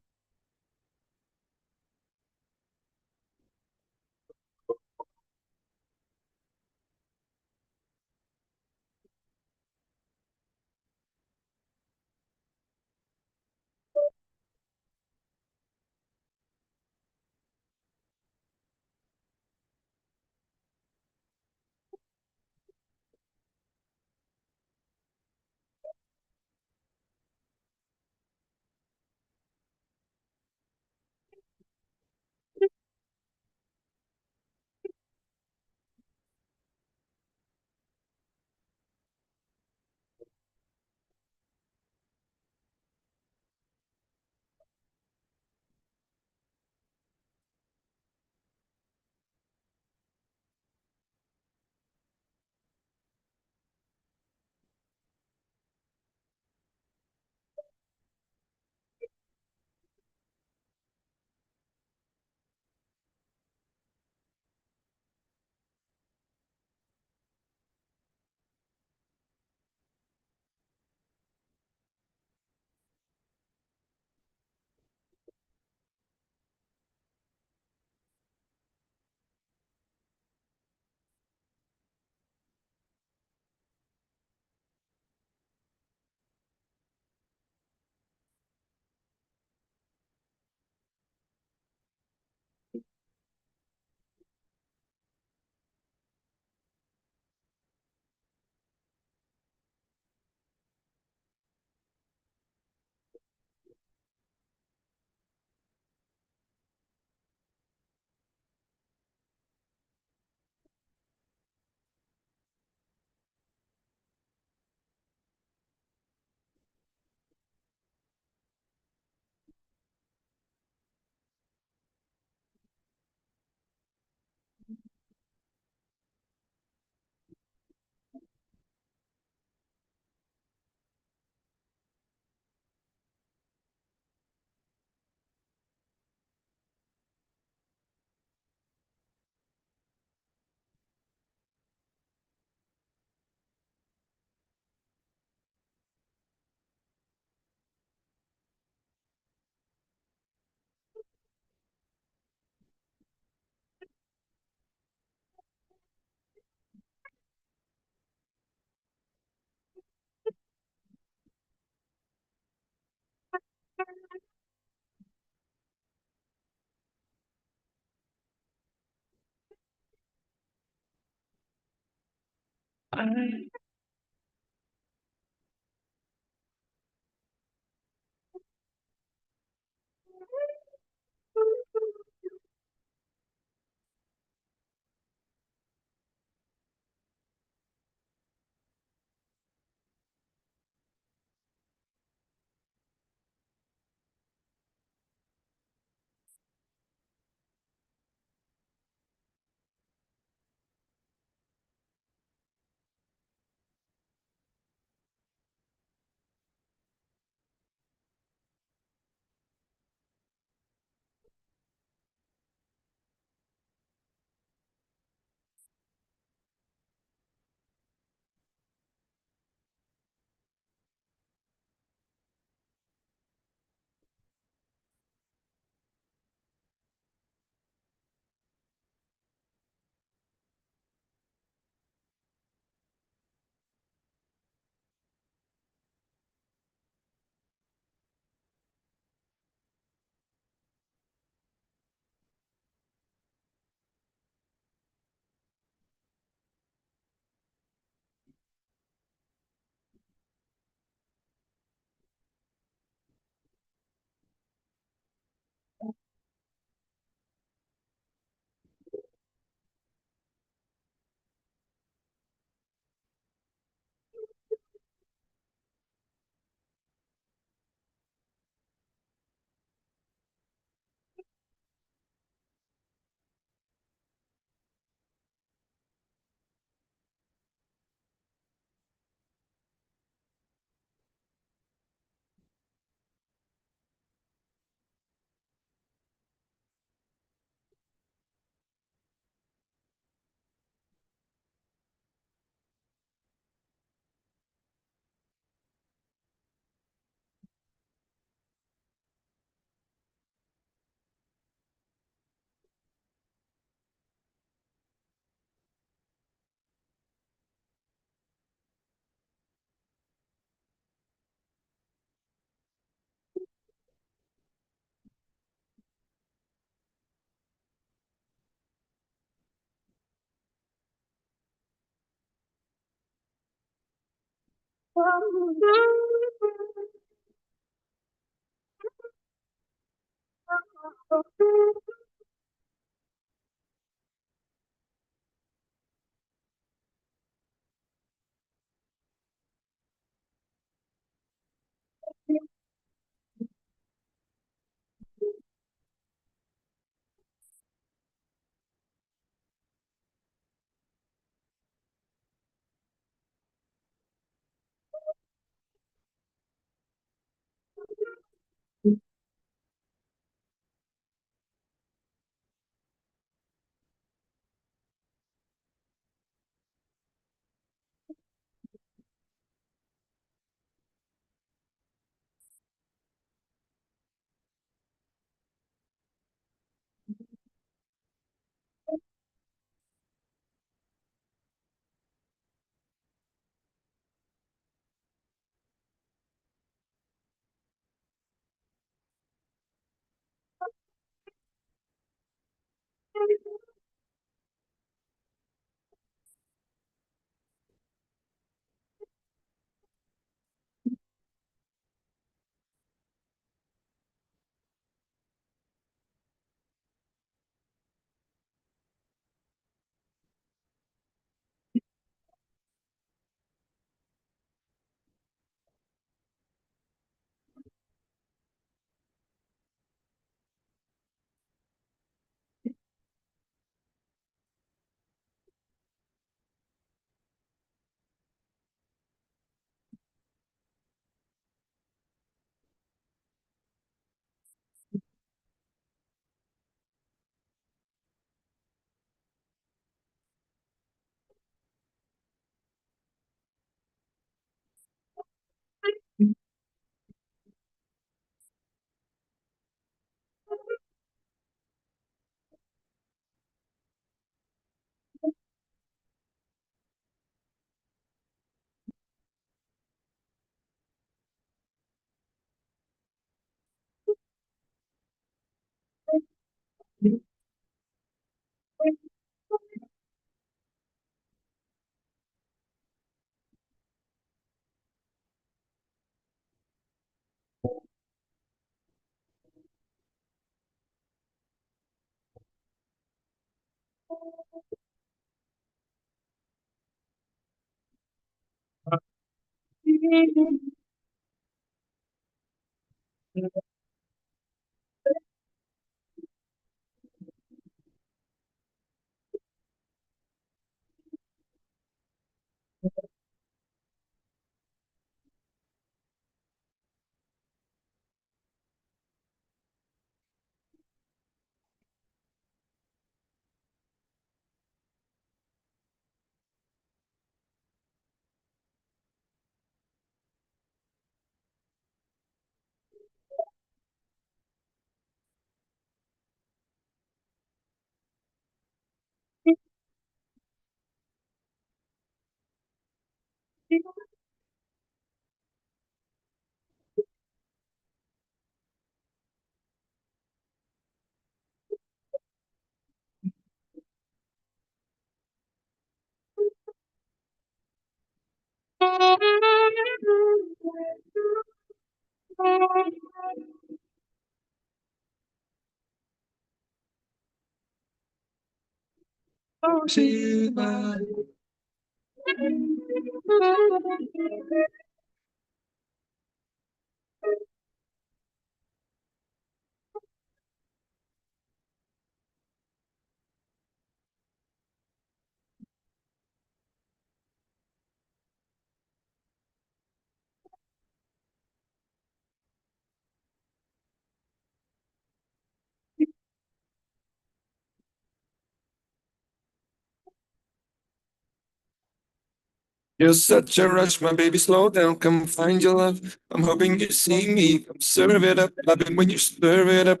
You're such a rush, my baby, slow down, come find your love. I'm hoping you see me, come serve it up. Love it when you stir it up.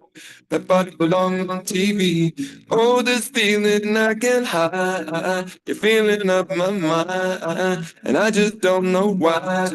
That body belong on TV. Oh, this feeling I can't hide. You're feeling up my mind, and I just don't know why.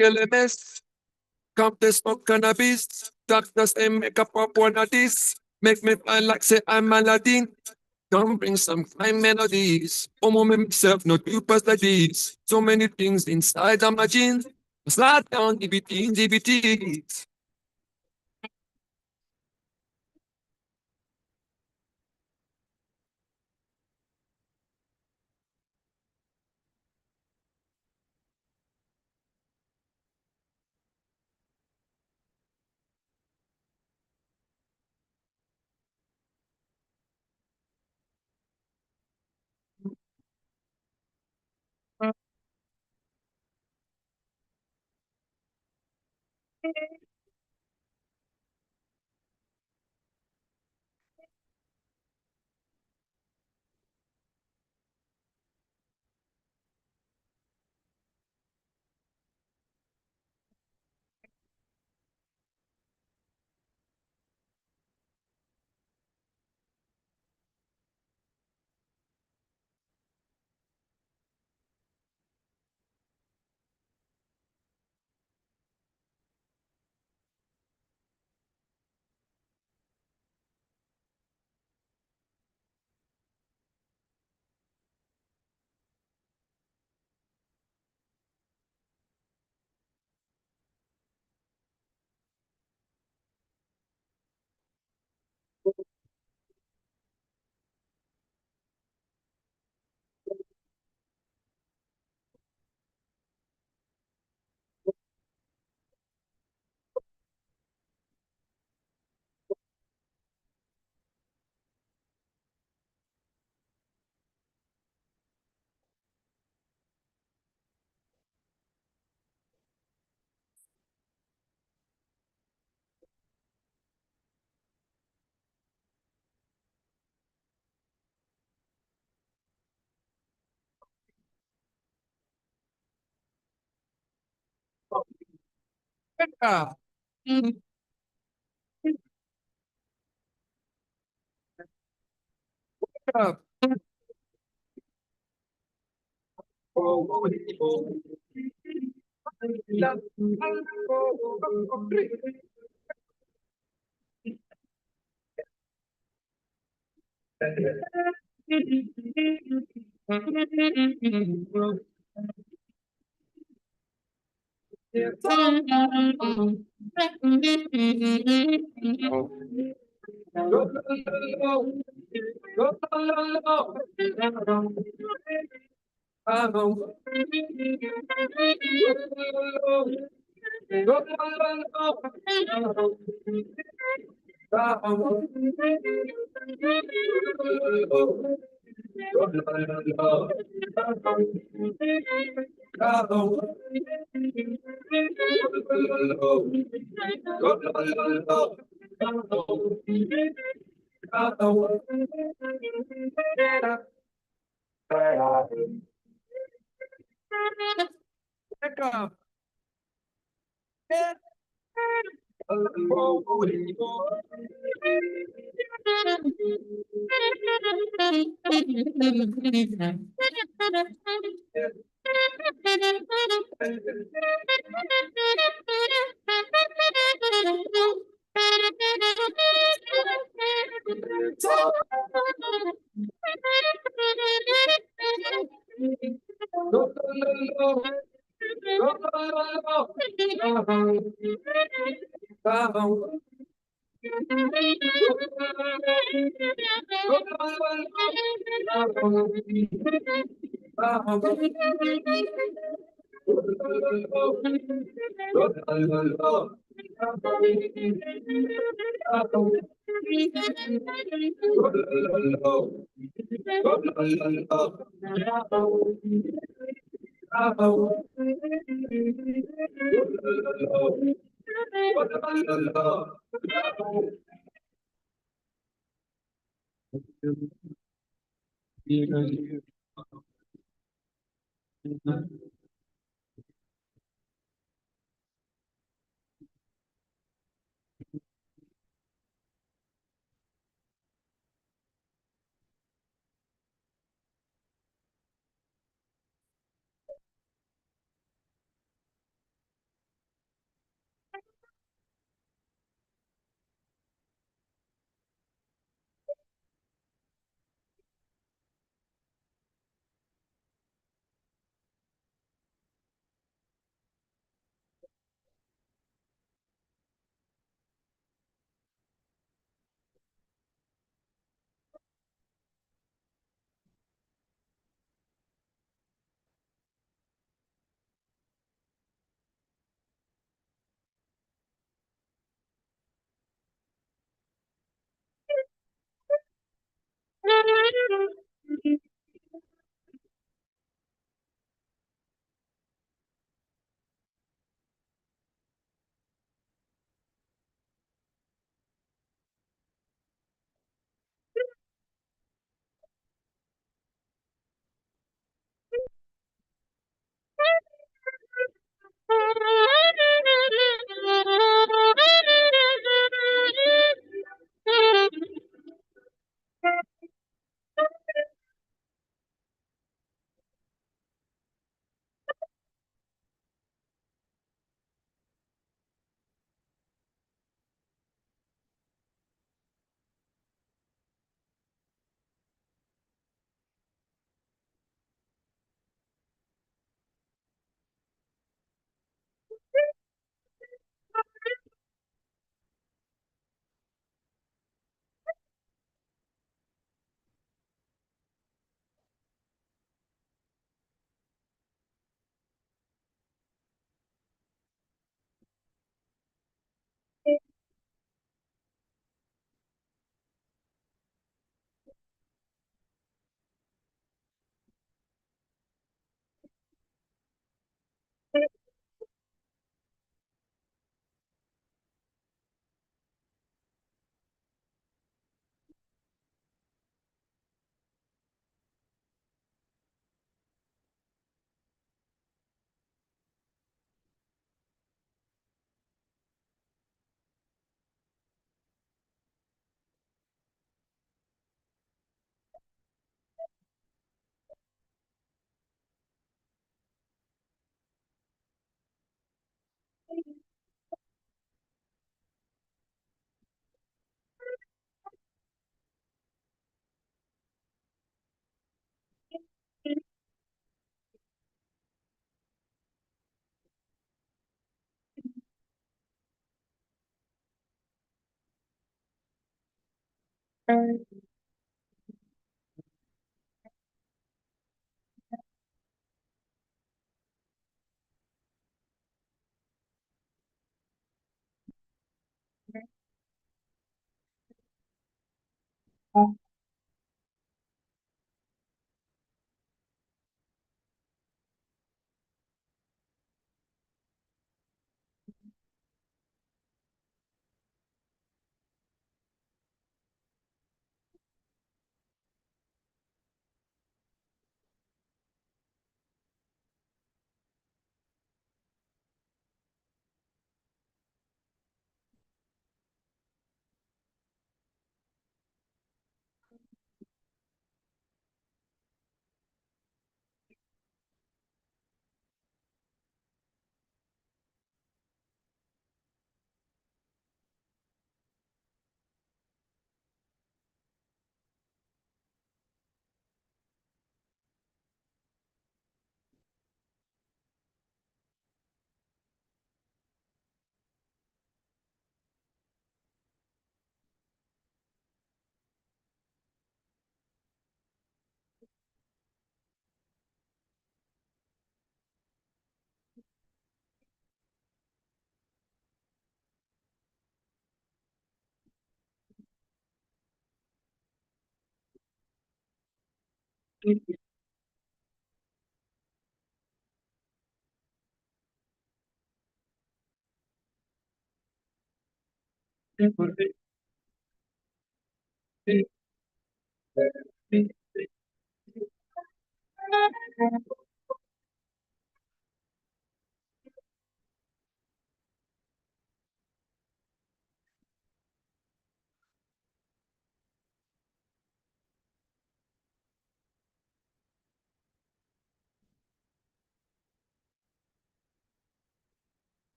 LMS. Come to smoke cannabis. Doctors say make up one of this. Make me feel like say I'm Aladdin. Come bring some fine melodies. Oh, me myself, not you past like this. So many things inside of my jeans. Slide down, DBT, DBT. Ah. Ah.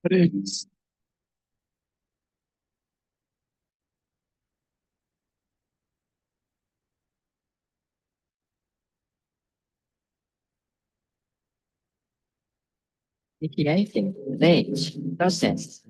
Thanks. Creating rage process.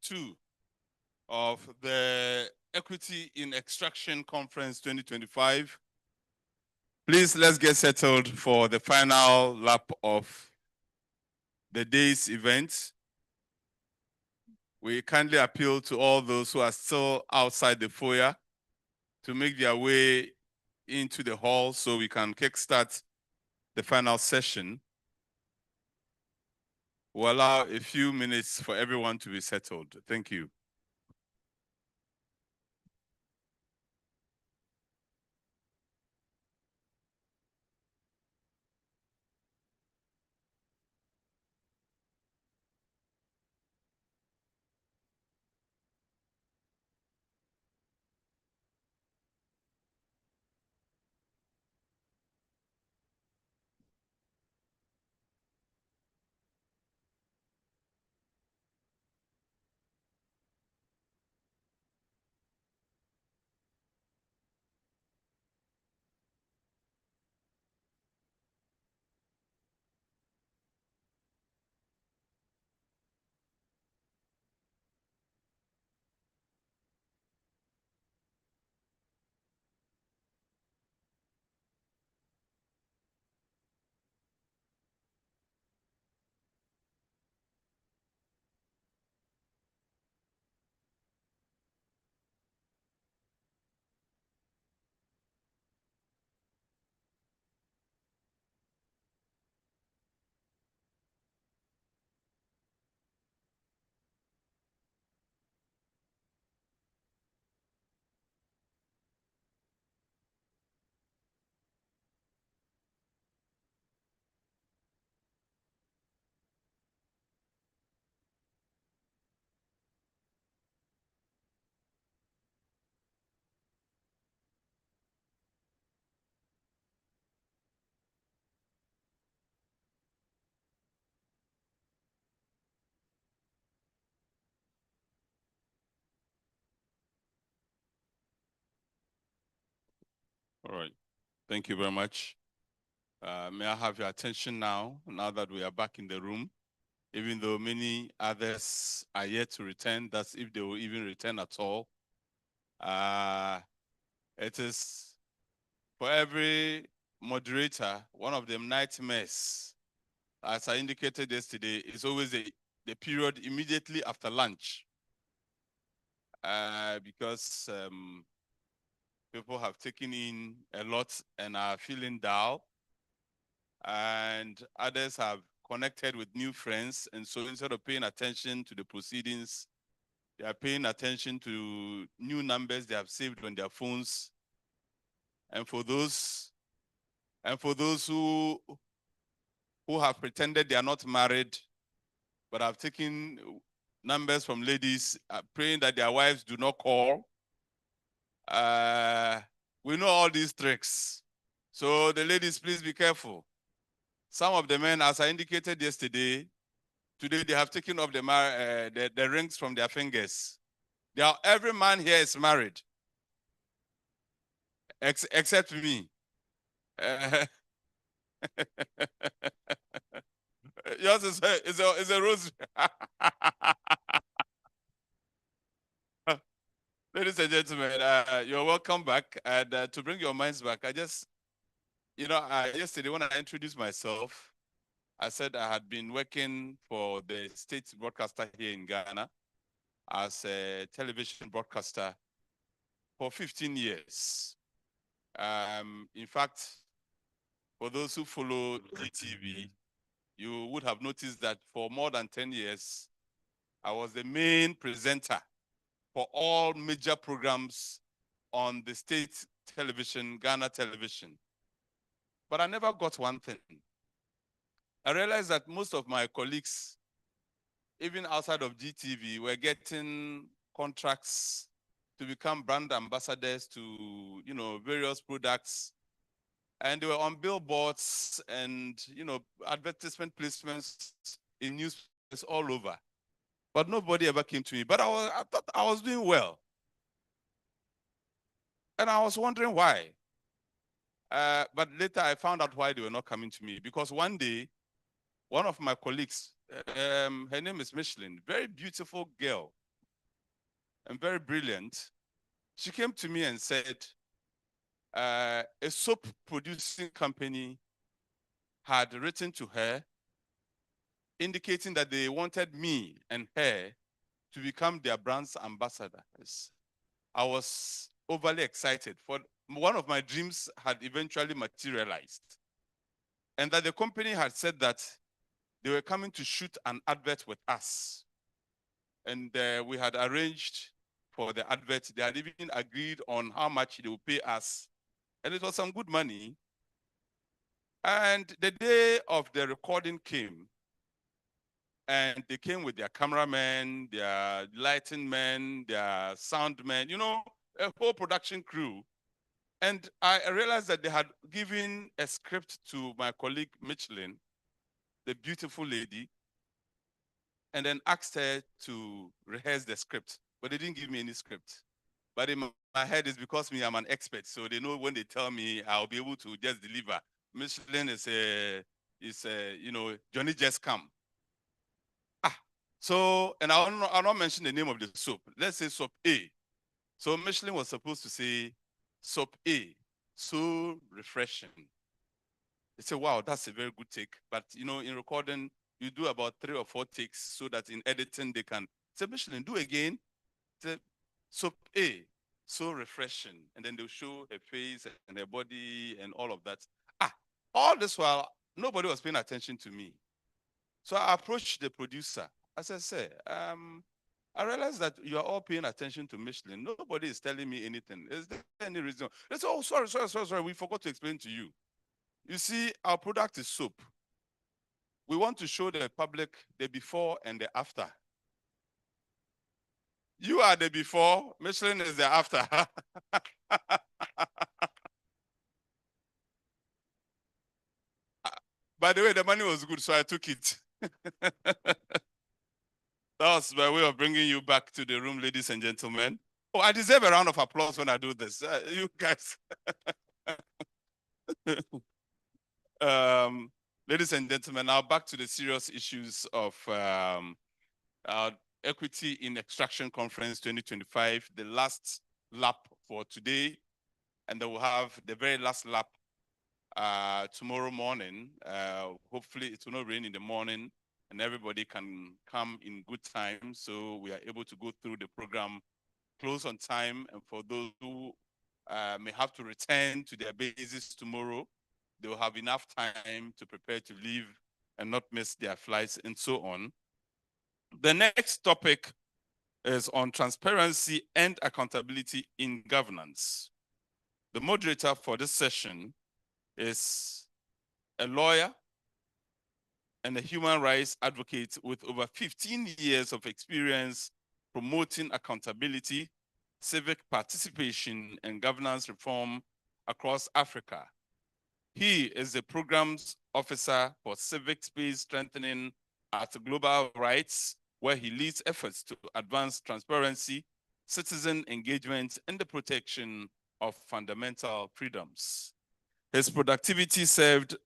Two of the Equity in Extraction Conference 2025. Please, let's get settled for the final lap of the day's event. We kindly appeal to all those who are still outside the foyer to make their way into the hall so we can kickstart the final session. We'll allow a few minutes for everyone to be settled. Thank you. All right. Thank you very much. May I have your attention now that we are back in the room, even though many others are yet to return, that's if they will even return at all. It is for every moderator, one of them nightmares as I indicated yesterday, is always the period immediately after lunch. Because people have taken in a lot and are feeling down, and others have connected with new friends. And so instead of paying attention to the proceedings, they are paying attention to new numbers they have saved on their phones. And for those who have pretended they are not married, but have taken numbers from ladies, praying that their wives do not call. We know all these tricks. So the ladies, please be careful. Some of the men, as I indicated yesterday, today they have taken off the rings from their fingers. Every man here is married, except me. Yours is a rosary. Ladies and gentlemen, you're welcome back. And to bring your minds back, I just, yesterday when I introduced myself, I said I had been working for the state broadcaster here in Ghana as a television broadcaster for 15 years. In fact, for those who follow GTV, you would have noticed that for more than 10 years, I was the main presenter for all major programs on the state television, Ghana Television. But I never got one thing. I realized that most of my colleagues, even outside of GTV, were getting contracts to become brand ambassadors to, various products. And they were on billboards and, advertisement placements in newspapers all over. But nobody ever came to me. But I thought I was doing well. And I was wondering why. But later I found out why they were not coming to me. Because one day, one of my colleagues, her name is Michelin, very beautiful girl and very brilliant. She came to me and said, a soap producing company had written to her indicating that they wanted me and her to become their brand's ambassadors. I was overly excited, for one of my dreams had eventually materialized. And that the company had said that they were coming to shoot an advert with us. And we had arranged for the advert. They had even agreed on how much they would pay us. And it was some good money. And the day of the recording came, and they came with their cameramen, their lighting men, their sound men, a whole production crew. And I realized that they had given a script to my colleague Michelin, the beautiful lady, and then asked her to rehearse the script. But they didn't give me any script. But in my head, it's because I'm an expert. So they know when they tell me, I'll be able to just deliver. Michelin is Johnny Just Come. So, and I'll not mention the name of the soap. Let's say soap A. So Michelin was supposed to say soap A, so refreshing. They say, wow, that's a very good take. But, in recording, you do about 3 or 4 takes so that in editing, they can say, Michelin, do again. Say, soap A, so refreshing. And then they'll show her face and her body and all of that. All this while, nobody was paying attention to me. So I approached the producer. As I said, I realized that you are all paying attention to Michelin. Nobody is telling me anything. Is there any reason? They say, oh, sorry. We forgot to explain to you. You see, our product is soap. We want to show the public the before and the after. You are the before, Michelin is the after. By the way, the money was good, so I took it. That was my way of bringing you back to the room, ladies and gentlemen. Oh, I deserve a round of applause when I do this. You guys. Ladies and gentlemen, now back to the serious issues of Equity in Extraction Conference 2025, the last lap for today. And then we'll have the very last lap tomorrow morning. Hopefully it will not rain in the morning and everybody can come in good time. So we are able to go through the program close on time. And for those who may have to return to their bases tomorrow, they will have enough time to prepare to leave and not miss their flights and so on. The next topic is on transparency and accountability in governance. The moderator for this session is a lawyer and a human rights advocate with over 15 years of experience promoting accountability, civic participation, and governance reform across Africa. He is the programs officer for civic space strengthening at Global Rights, where he leads efforts to advance transparency, citizen engagement, and the protection of fundamental freedoms. His productivity served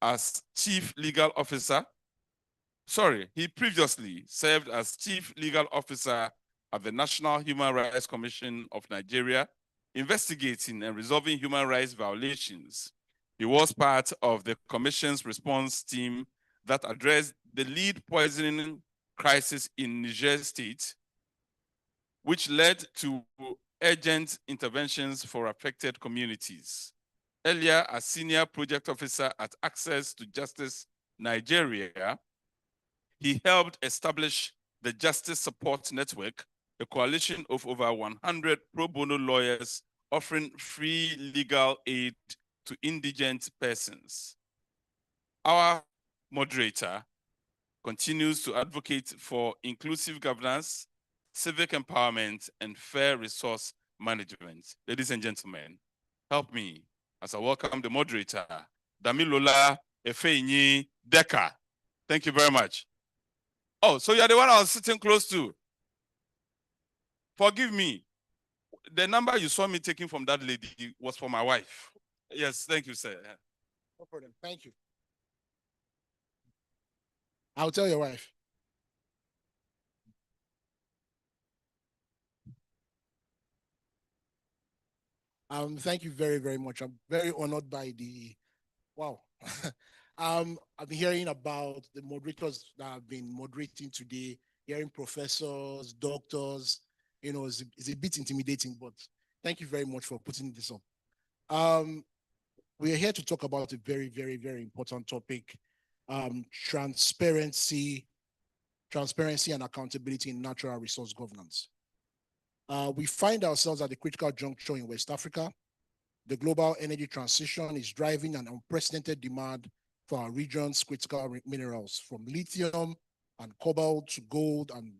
as chief legal officer. He previously served as chief legal officer of the National Human Rights Commission of Nigeria, investigating and resolving human rights violations. He was part of the commission's response team that addressed the lead poisoning crisis in Niger State, which led to urgent interventions for affected communities. Earlier, as senior project officer at Access to Justice Nigeria, he helped establish the Justice Support Network, a coalition of over 100 pro bono lawyers offering free legal aid to indigent persons. Our moderator continues to advocate for inclusive governance, civic empowerment, and fair resource management. Ladies and gentlemen, help me as I welcome the moderator, Damilola Efeanyi Deka. Thank you very much. Oh, so you're the one I was sitting close to. Forgive me. The number you saw me taking from that lady was for my wife. Yes, thank you, sir. No problem. Thank you. I'll tell your wife. Thank you very, very much. I'm very honored by the, wow. I've been hearing about the moderators that have been moderating today, hearing professors, doctors, it's a bit intimidating, but thank you very much for putting this up. We are here to talk about a very, very, very important topic, transparency and accountability in natural resource governance. We find ourselves at a critical juncture in West Africa. The global energy transition is driving an unprecedented demand for our region's critical minerals, from lithium and cobalt to gold and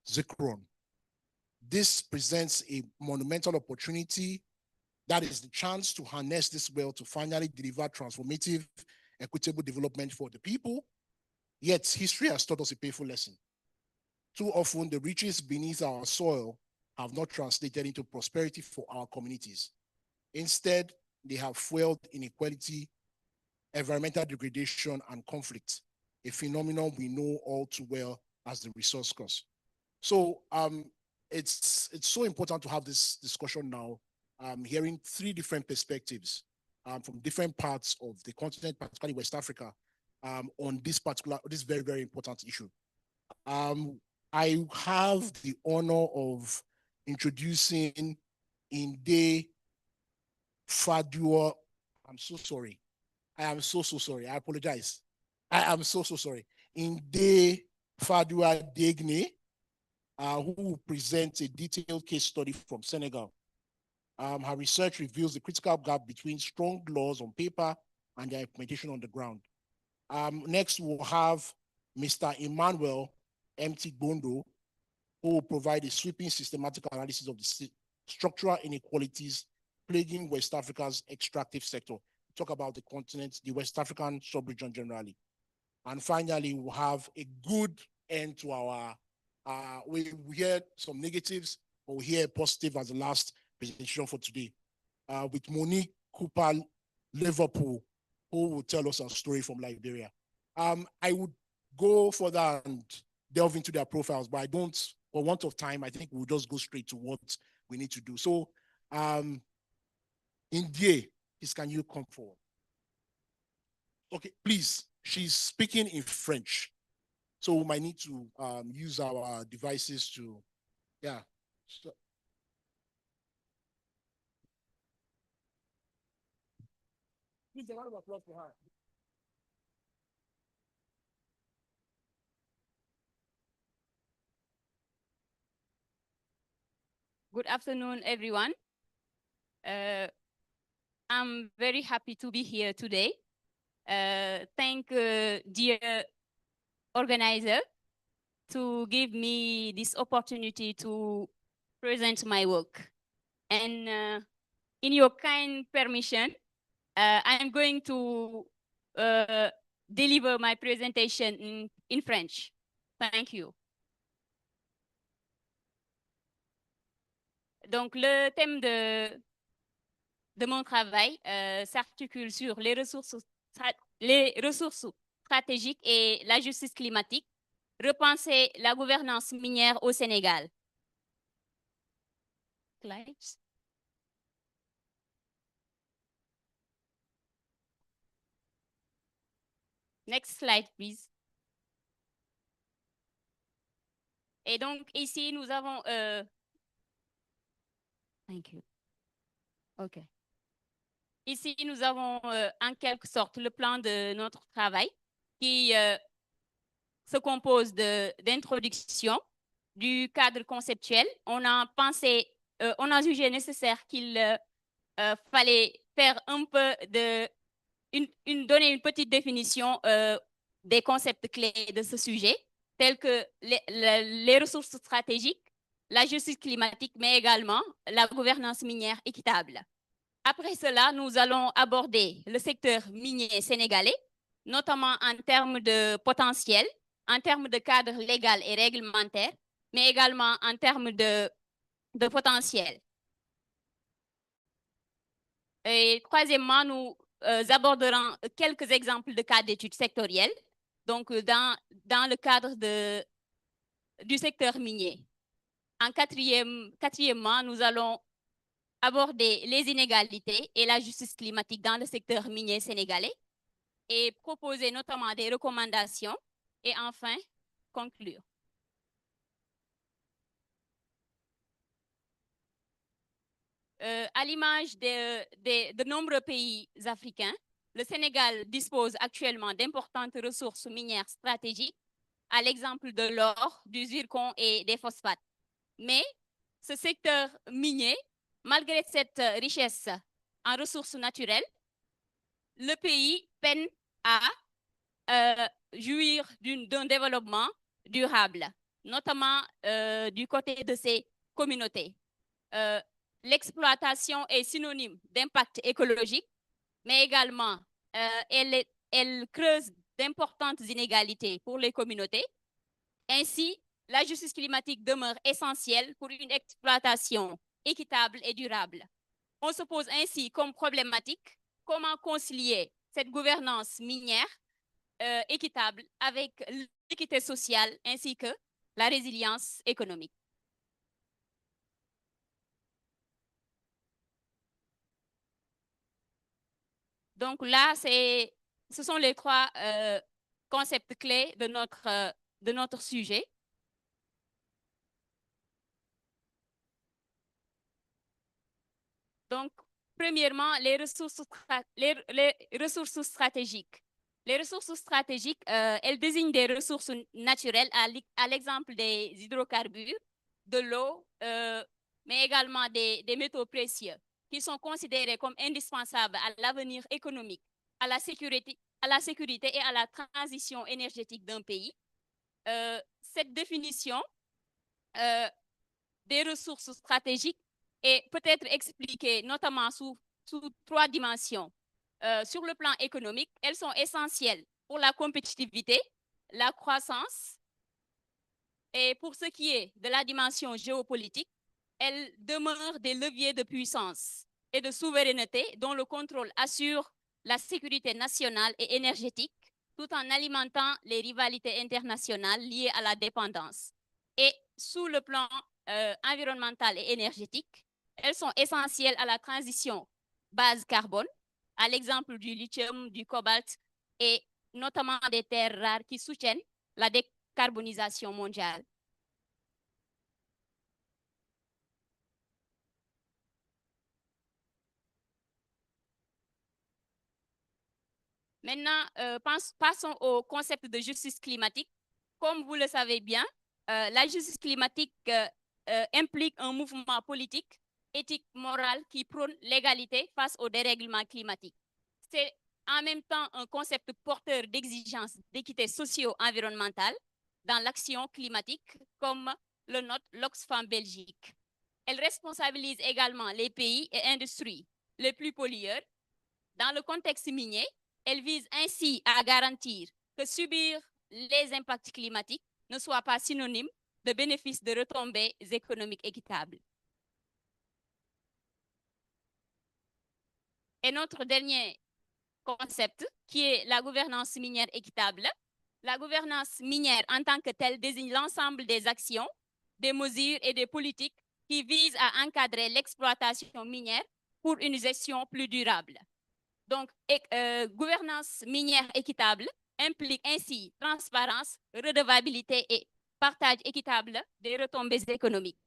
zircon. This presents a monumental opportunity that is the chance to harness this wealth to finally deliver transformative, equitable development for the people. Yet history has taught us a painful lesson. Too often, the riches beneath our soil have not translated into prosperity for our communities. Instead, they have fueled inequality, environmental degradation, and conflict, a phenomenon we know all too well as the resource curse. So it's so important to have this discussion now, hearing three different perspectives from different parts of the continent, particularly West Africa, on this very, very important issue. I have the honor of introducing Inde Fadua. I'm so sorry. I am so sorry. I apologize. I am so sorry. Inde Fadua Degne, who will present a detailed case study from Senegal. Her research reveals the critical gap between strong laws on paper and their implementation on the ground. Next, we'll have Mr. Emmanuel M.T. Bondo, who will provide a sweeping systematic analysis of the structural inequalities plaguing West Africa's extractive sector. Talk about the continent, the West African sub-region generally. And finally, we'll have a good end to our, we heard some negatives, but we hear positive as the last presentation for today, with Monique Cooper Liverpool, who will tell us a story from Liberia. I would go further and delve into their profiles, but I don't, for want of time, I think we'll just go straight to what we need to do. So, Indie, please can you come forward? Okay, please, she's speaking in French. So we might need to use our devices to, yeah. Please, a round of applause for her. Good afternoon, everyone. I'm very happy to be here today. Thank dear organizer to give me this opportunity to present my work. And in your kind permission, I'm going to deliver my presentation in French. Thank you. Donc, le thème de mon travail s'articule sur les ressources stratégiques et la justice climatique, repenser la gouvernance minière au Sénégal. Slides. Next slide, please. Et donc, ici, nous avons... Thank you. OK. Ici, nous avons en quelque sorte le plan de notre travail qui se compose d'introduction, du cadre conceptuel. On a pensé, on a jugé nécessaire qu'il fallait faire un peu donner une petite définition des concepts clés de ce sujet, tels que les ressources stratégiques, la justice climatique, mais également la gouvernance minière équitable. Après cela, nous allons aborder le secteur minier sénégalais, notamment en termes de potentiel, en termes de cadre légal et réglementaire, mais également en termes de potentiel. Et troisièmement, nous aborderons quelques exemples de cas d'études sectorielles, donc dans le cadre du secteur minier. En quatrièmement, nous allons aborder les inégalités et la justice climatique dans le secteur minier sénégalais et proposer notamment des recommandations et enfin conclure. À l'image de nombreux pays africains, le Sénégal dispose actuellement d'importantes ressources minières stratégiques, à l'exemple de l'or, du zircon et des phosphates. Mais ce secteur minier, malgré cette richesse en ressources naturelles, le pays peine à jouir d'un développement durable, notamment du côté de ses communautés. L'exploitation est synonyme d'impact écologique, mais également elle creuse d'importantes inégalités pour les communautés. Ainsi, la justice climatique demeure essentielle pour une exploitation équitable et durable. On se pose ainsi comme problématique comment concilier cette gouvernance minière équitable avec l'équité sociale ainsi que la résilience économique. Donc là, ce sont les trois concepts clés de notre sujet. Donc, premièrement, les ressources stratégiques. Les ressources stratégiques, elles désignent des ressources naturelles à l'exemple des hydrocarbures, de l'eau, mais également des métaux précieux qui sont considérés comme indispensables à l'avenir économique, à la sécurité et à la transition énergétique d'un pays. Cette définition des ressources stratégiques est peut-être expliquée notamment sous trois dimensions. Sur le plan économique, elles sont essentielles pour la compétitivité, la croissance, et pour ce qui est de la dimension géopolitique, elles demeurent des leviers de puissance et de souveraineté dont le contrôle assure la sécurité nationale et énergétique tout en alimentant les rivalités internationales liées à la dépendance. Et sous le plan environnemental et énergétique, elles sont essentielles à la transition base carbone, à l'exemple du lithium, du cobalt et notamment des terres rares qui soutiennent la décarbonisation mondiale. Maintenant, passons au concept de justice climatique. Comme vous le savez bien, la justice climatique implique un mouvement politique, éthique, moral qui prône l'égalité face au dérèglement climatique. C'est en même temps un concept porteur d'exigences d'équité socio-environnementale dans l'action climatique, comme le note l'Oxfam Belgique. Elle responsabilise également les pays et industries les plus pollueurs. Dans le contexte minier, elle vise ainsi à garantir que subir les impacts climatiques ne soit pas synonyme de bénéfices de retombées économiques équitables. Et notre dernier concept, qui est la gouvernance minière équitable. La gouvernance minière en tant que telle désigne l'ensemble des actions, des mesures et des politiques qui visent à encadrer l'exploitation minière pour une gestion plus durable. Donc, gouvernance minière équitable implique ainsi transparence, redevabilité et partage équitable des retombées économiques.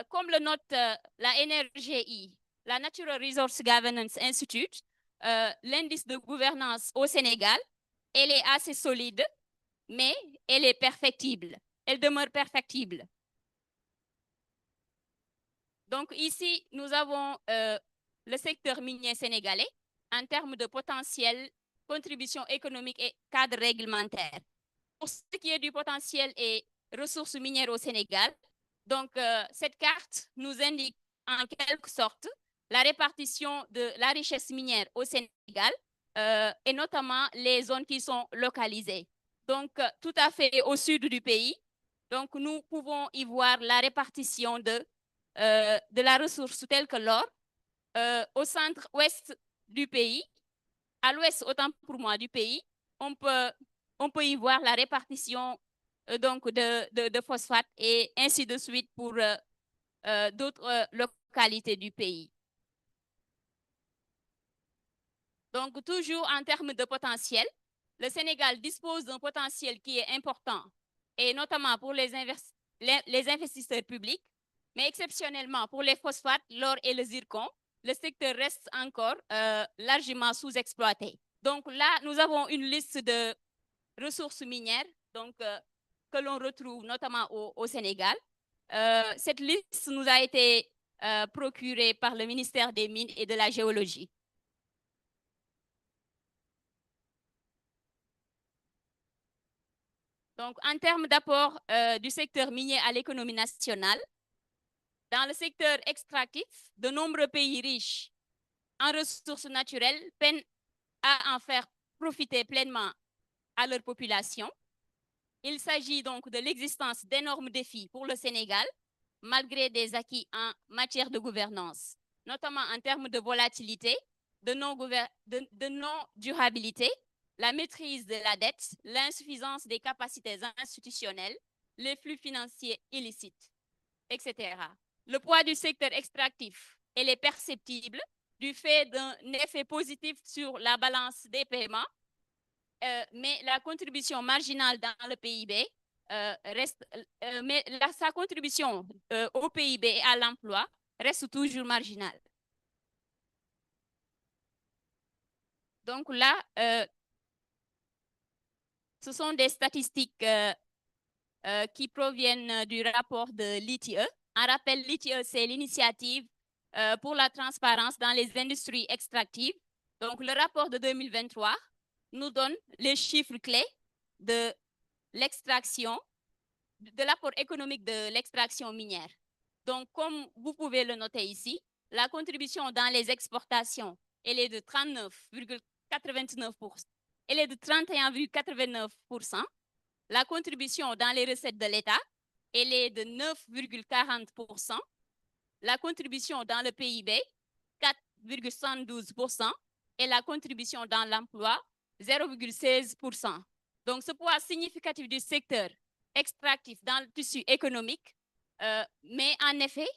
Comme le note la NRGI, la Natural Resource Governance Institute, l'indice de gouvernance au Sénégal, elle est assez solide, mais elle est perfectible. Elle demeure perfectible. Donc ici, nous avons le secteur minier sénégalais en termes de potentiel, contribution économique et cadre réglementaire. Pour ce qui est du potentiel et ressources minières au Sénégal, donc cette carte nous indique en quelque sorte la répartition de la richesse minière au Sénégal et notamment les zones qui sont localisées. Donc tout à fait au sud du pays, donc nous pouvons y voir la répartition de la ressource telle que l'or, au centre-ouest du pays, à l'ouest autant pour moi du pays, on peut y voir la répartition donc de phosphate et ainsi de suite pour d'autres localités du pays. Donc toujours en termes de potentiel, le Sénégal dispose d'un potentiel qui est important et notamment pour les investisseurs publics, mais exceptionnellement pour les phosphates, l'or et le zircon, le secteur reste encore largement sous-exploité. Donc là, nous avons une liste de ressources minières donc, que l'on retrouve notamment au Sénégal. Cette liste nous a été procurée par le ministère des Mines et de la Géologie. Donc, en termes d'apport du secteur minier à l'économie nationale, dans le secteur extractif, de nombreux pays riches en ressources naturelles peinent à en faire profiter pleinement à leur population. Il s'agit donc de l'existence d'énormes défis pour le Sénégal, malgré des acquis en matière de gouvernance, notamment en termes de volatilité, de non-durabilité, la maîtrise de la dette, l'insuffisance des capacités institutionnelles, les flux financiers illicites, etc. Le poids du secteur extractif, elle est perceptible du fait d'un effet positif sur la balance des paiements, mais la contribution marginale dans le PIB reste, mais sa contribution au PIB et à l'emploi reste toujours marginale. Donc là, ce sont des statistiques qui proviennent du rapport de l'ITIE. Un rappel, l'ITIE, c'est l'initiative pour la transparence dans les industries extractives. Donc, le rapport de 2023 nous donne les chiffres clés de l'extraction, de l'apport économique de l'extraction minière. Donc, comme vous pouvez le noter ici, la contribution dans les exportations, elle est de 39,89%. Elle est de 31,89%. La contribution dans les recettes de l'État, elle est de 9,40%. La contribution dans le PIB, 4,72%. Et la contribution dans l'emploi, 0,16%. Donc, ce poids significatif du secteur extractif dans le tissu économique, mais en effet,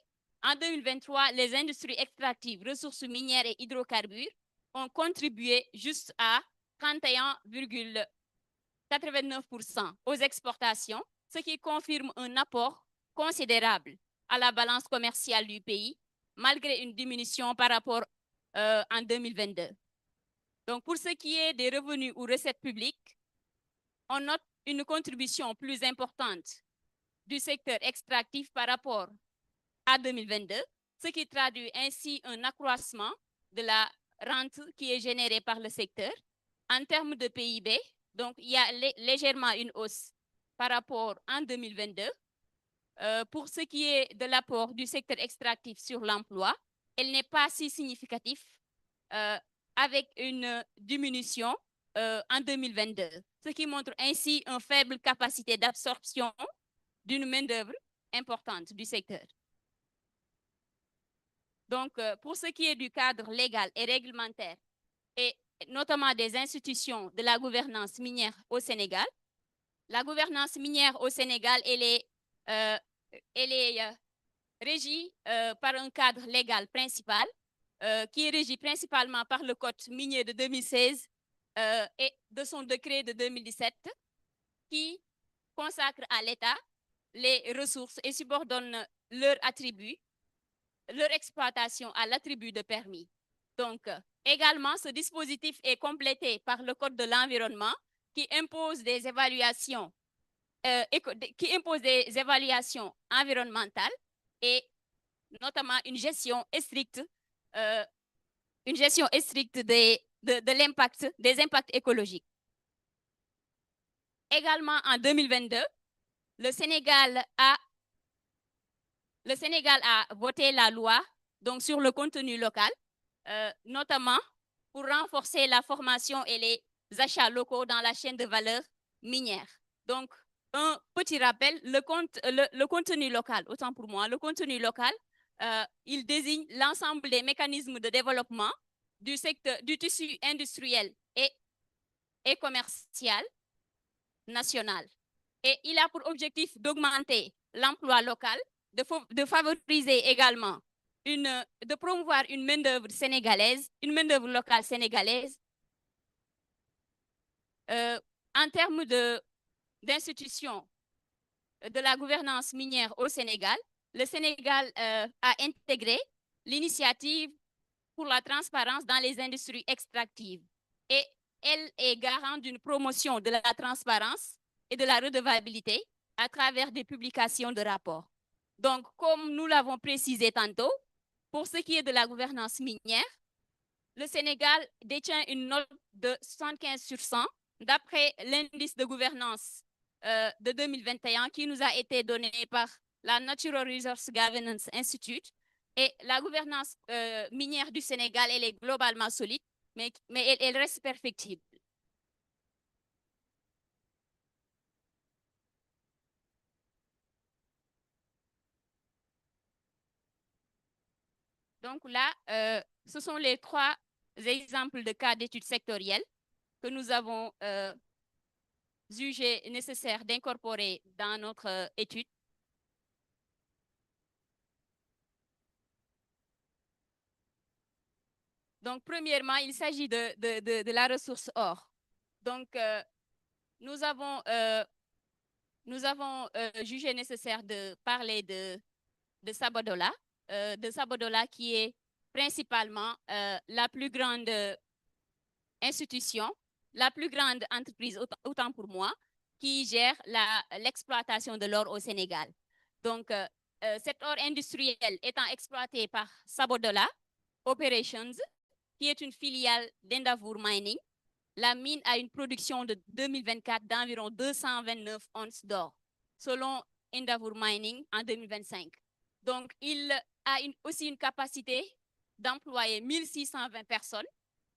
en 2023, les industries extractives, ressources minières et hydrocarbures ont contribué juste à 31,89% aux exportations, ce qui confirme un apport considérable à la balance commerciale du pays, malgré une diminution par rapport en 2022. Donc, pour ce qui est des revenus ou recettes publiques, on note une contribution plus importante du secteur extractif par rapport à 2022, ce qui traduit ainsi un accroissement de la rente qui est générée par le secteur. En termes de PIB, donc il y a légèrement une hausse par rapport en 2022. Pour ce qui est de l'apport du secteur extractif sur l'emploi, elle n'est pas si significative avec une diminution en 2022, ce qui montre ainsi une faible capacité d'absorption d'une main-d'œuvre importante du secteur. Donc, pour ce qui est du cadre légal et réglementaire, et notamment des institutions de la gouvernance minière au Sénégal, la gouvernance minière au Sénégal, elle est régie par un cadre légal principal, qui est régi principalement par le Code minier de 2016 et de son décret de 2017, qui consacre à l'État les ressources et subordonne leurs attributs, leur exploitation à l'attribut de permis. Donc, également, ce dispositif est complété par le Code de l'environnement qui impose des évaluations, environnementales et notamment une gestion stricte de l'impact, des impacts écologiques. Également, en 2022, le Sénégal a voté la loi donc, sur le contenu local, notamment pour renforcer la formation et les achats locaux dans la chaîne de valeur minière. Donc, un petit rappel, le contenu local, autant pour moi, le contenu local, il désigne l'ensemble des mécanismes de développement du secteur, du tissu industriel et commercial national. Et il a pour objectif d'augmenter l'emploi local, de favoriser également, de promouvoir une main-d'œuvre sénégalaise, une main-d'œuvre locale sénégalaise. En termes d'institutions de la gouvernance minière au Sénégal, le Sénégal a intégré l'initiative pour la transparence dans les industries extractives. Et elle est garante d'une promotion de la transparence et de la redevabilité à travers des publications de rapports. Donc, comme nous l'avons précisé tantôt, pour ce qui est de la gouvernance minière, le Sénégal détient une note de 75 sur 100 d'après l'indice de gouvernance de 2021 qui nous a été donné par la Natural Resource Governance Institute. Et la gouvernance minière du Sénégal, elle est globalement solide, mais elle reste perfectible. Donc là, ce sont les 3 exemples de cas d'études sectorielles que nous avons jugé nécessaire d'incorporer dans notre étude. Donc, premièrement, il s'agit de la ressource or. Donc, nous avons jugé nécessaire de parler de Sabodala, qui est principalement la plus grande institution, la plus grande entreprise, autant pour moi, qui gère l'exploitation de l'or au Sénégal. Donc, cet or industriel étant exploité par Sabodala Operations, qui est une filiale d'Endeavour Mining, la mine a une production de 2024 d'environ 229 onces d'or, selon Endeavour Mining en 2025. Donc, il a aussi une capacité d'employer 1620 personnes,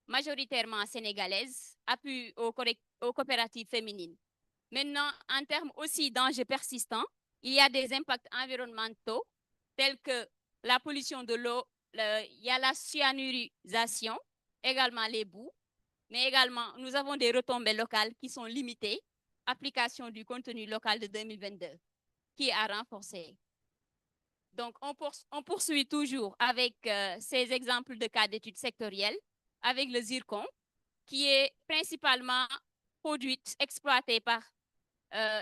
majoritairement sénégalaises, appui aux coopératives féminines. Maintenant, en termes aussi d'enjeux persistants, il y a des impacts environnementaux tels que la pollution de l'eau, il y a la cyanurisation, également les boues, mais également nous avons des retombées locales qui sont limitées, application du contenu local de 2022, qui est à renforcer. Donc, on poursuit toujours avec ces exemples de cas d'études sectorielles avec le zircon, qui est principalement produite, exploitée par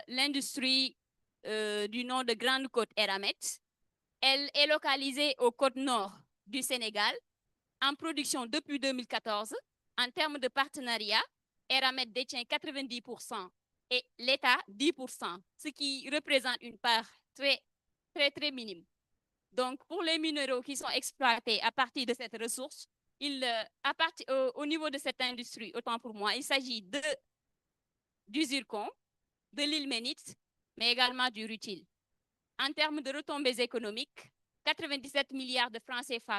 l'industrie du nom de Grande Côte Eramet. Elle est localisée aux côtes nord du Sénégal, en production depuis 2014. En termes de partenariat, Eramet détient 90% et l'État 10%, ce qui représente une part très minime. Donc, pour les minéraux qui sont exploités à partir de cette ressource, au niveau de cette industrie, autant pour moi, il s'agit du zircon, de l'ilménite, mais également du rutile. En termes de retombées économiques, 97 milliards de francs CFA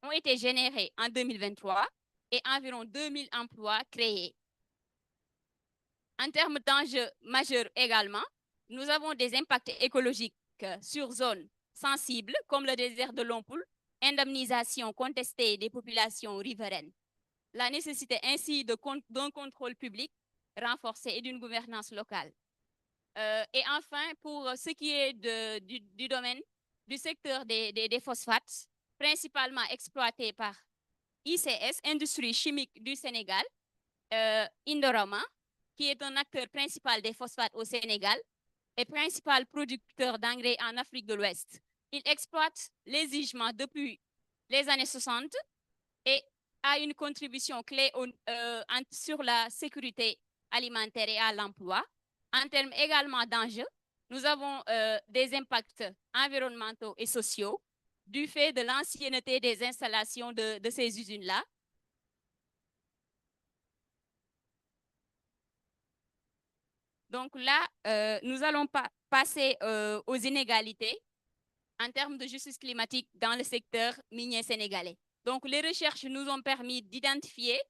ont été générés en 2023 et environ 2000 emplois créés. En termes d'enjeux majeurs également, nous avons des impacts écologiques sur zones sensibles comme le désert de Lompoul, indemnisation contestée des populations riveraines. La nécessité ainsi d'un contrôle public renforcé et d'une gouvernance locale. Et enfin, pour ce qui est du domaine du secteur des phosphates, principalement exploité par ICS, Industrie Chimique du Sénégal, Indorama, qui est un acteur principal des phosphates au Sénégal et principal producteur d'engrais en Afrique de l'Ouest. Il exploite les gisements depuis les années 60 et a une contribution clé sur la sécurité alimentaire et à l'emploi. En termes également d'enjeux, nous avons des impacts environnementaux et sociaux du fait de l'ancienneté des installations de ces usines-là. Donc là, nous allons passer aux inégalités en termes de justice climatique dans le secteur minier sénégalais. Donc, les recherches nous ont permis d'identifier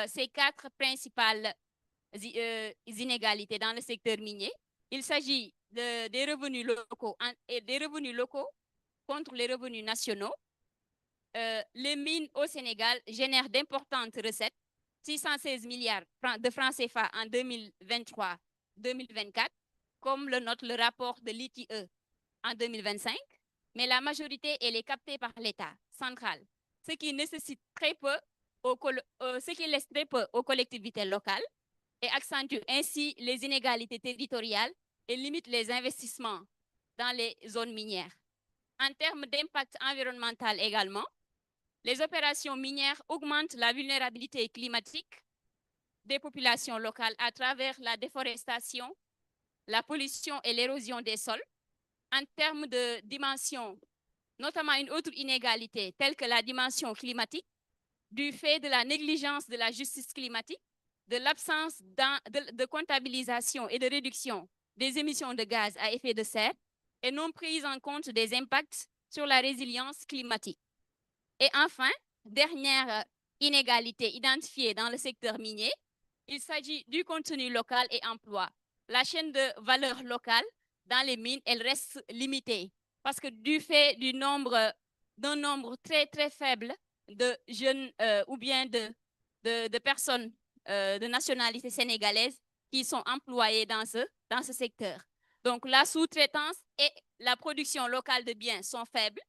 ces 4 principales inégalités dans le secteur minier. Il s'agit des revenus locaux contre les revenus nationaux. Les mines au Sénégal génèrent d'importantes recettes, 616 milliards de francs CFA en 2023-2024, comme le note le rapport de l'ITIE en 2025, mais la majorité, elle est captée par l'État central, ce qui nécessite ce qui laisse très peu aux collectivités locales et accentue ainsi les inégalités territoriales et limite les investissements dans les zones minières. En termes d'impact environnemental également, les opérations minières augmentent la vulnérabilité climatique des populations locales à travers la déforestation, la pollution et l'érosion des sols. En termes de dimension, notamment une autre inégalité telle que la dimension climatique, du fait de la négligence de la justice climatique, de l'absence de comptabilisation et de réduction des émissions de gaz à effet de serre et non prise en compte des impacts sur la résilience climatique. Et enfin, dernière inégalité identifiée dans le secteur minier, il s'agit du contenu local et emploi. La chaîne de valeur locale dans les mines, elle reste limitée parce que du fait d'un nombre très faible de jeunes ou bien de personnes de nationalité sénégalaise qui sont employées dans ce secteur. Donc, la sous-traitance et la production locale de biens sont faibles,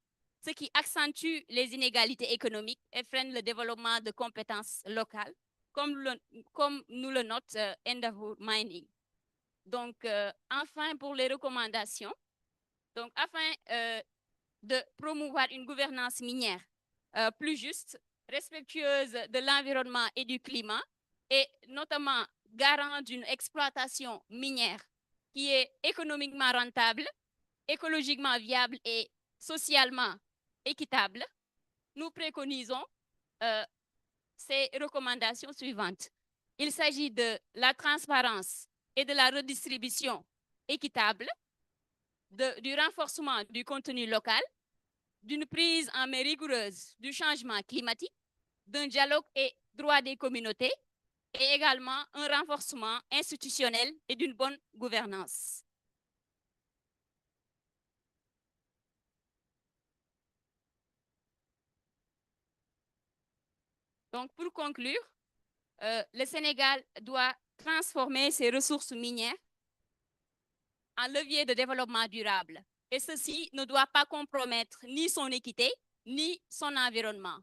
ce qui accentue les inégalités économiques et freine le développement de compétences locales, comme nous le note Endeavour Mining. Donc, enfin, pour les recommandations, donc, afin de promouvoir une gouvernance minière plus juste, respectueuse de l'environnement et du climat, et notamment garant d'une exploitation minière qui est économiquement rentable, écologiquement viable et socialement équitable, nous préconisons ces recommandations suivantes. Il s'agit de la transparence et de la redistribution équitable, du renforcement du contenu local, d'une prise en main rigoureuse du changement climatique, d'un dialogue et droit des communautés, et également un renforcement institutionnel et d'une bonne gouvernance. Donc, pour conclure, le Sénégal doit transformer ses ressources minières en levier de développement durable. Et ceci ne doit pas compromettre ni son équité, ni son environnement.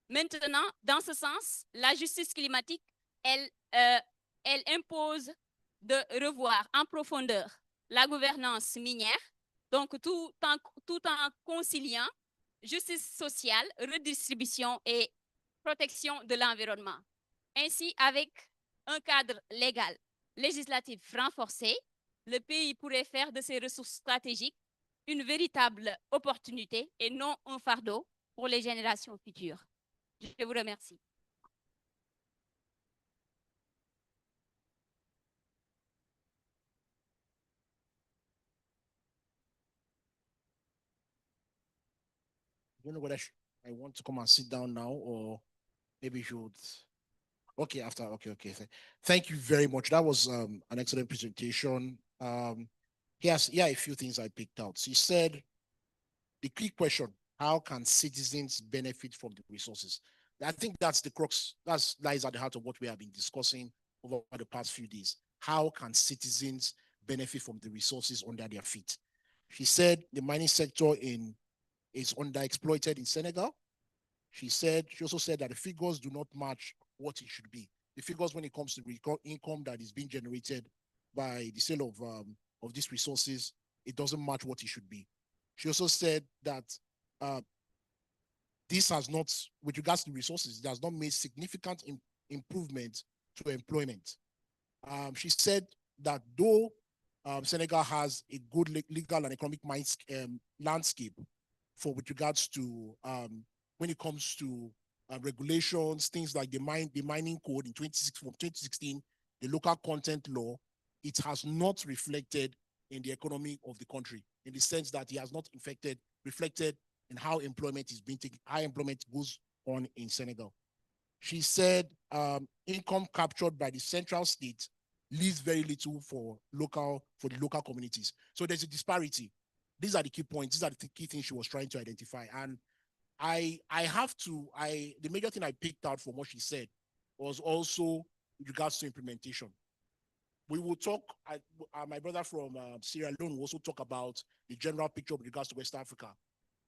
Maintenant, dans ce sens, la justice climatique, elle impose de revoir en profondeur la gouvernance minière, donc tout en conciliant justice sociale, redistribution et protection de l'environnement. Ainsi, avec un cadre légal législatif renforcé, le pays pourrait faire de ses ressources stratégiques une véritable opportunité et non un fardeau pour les générations futures. Je vous remercie. I don't know whether I want to come and sit down now or maybe you should. Okay, after. Okay. Thank you very much. That was an excellent presentation. Here are a few things I picked out. So you said the key question: how can citizens benefit from the resources? I think that's the crux. That lies at the heart of what we have been discussing over the past few days. How can citizens benefit from the resources under their feet? She said the mining sector is underexploited in Senegal. She also said that the figures do not match what it should be. The figures when it comes to income that is being generated by the sale of these resources, it doesn't match what it should be. She also said that this has not, with regards to resources, it has not made significant improvement to employment. She said that though Senegal has a good legal and economic landscape with regards to when it comes to regulations, things like the mining code from 2016, the local content law, it has not reflected in the economy of the country in the sense that it has not reflected in how employment is being taken, how employment goes on in Senegal. She said income captured by the central state leaves very little for the local communities. So there's a disparity. These are the key points. These are the key things she was trying to identify. And the major thing I picked out from what she said was also with regards to implementation. We will talk, my brother from Sierra Leone will also talk about the general picture with regards to West Africa.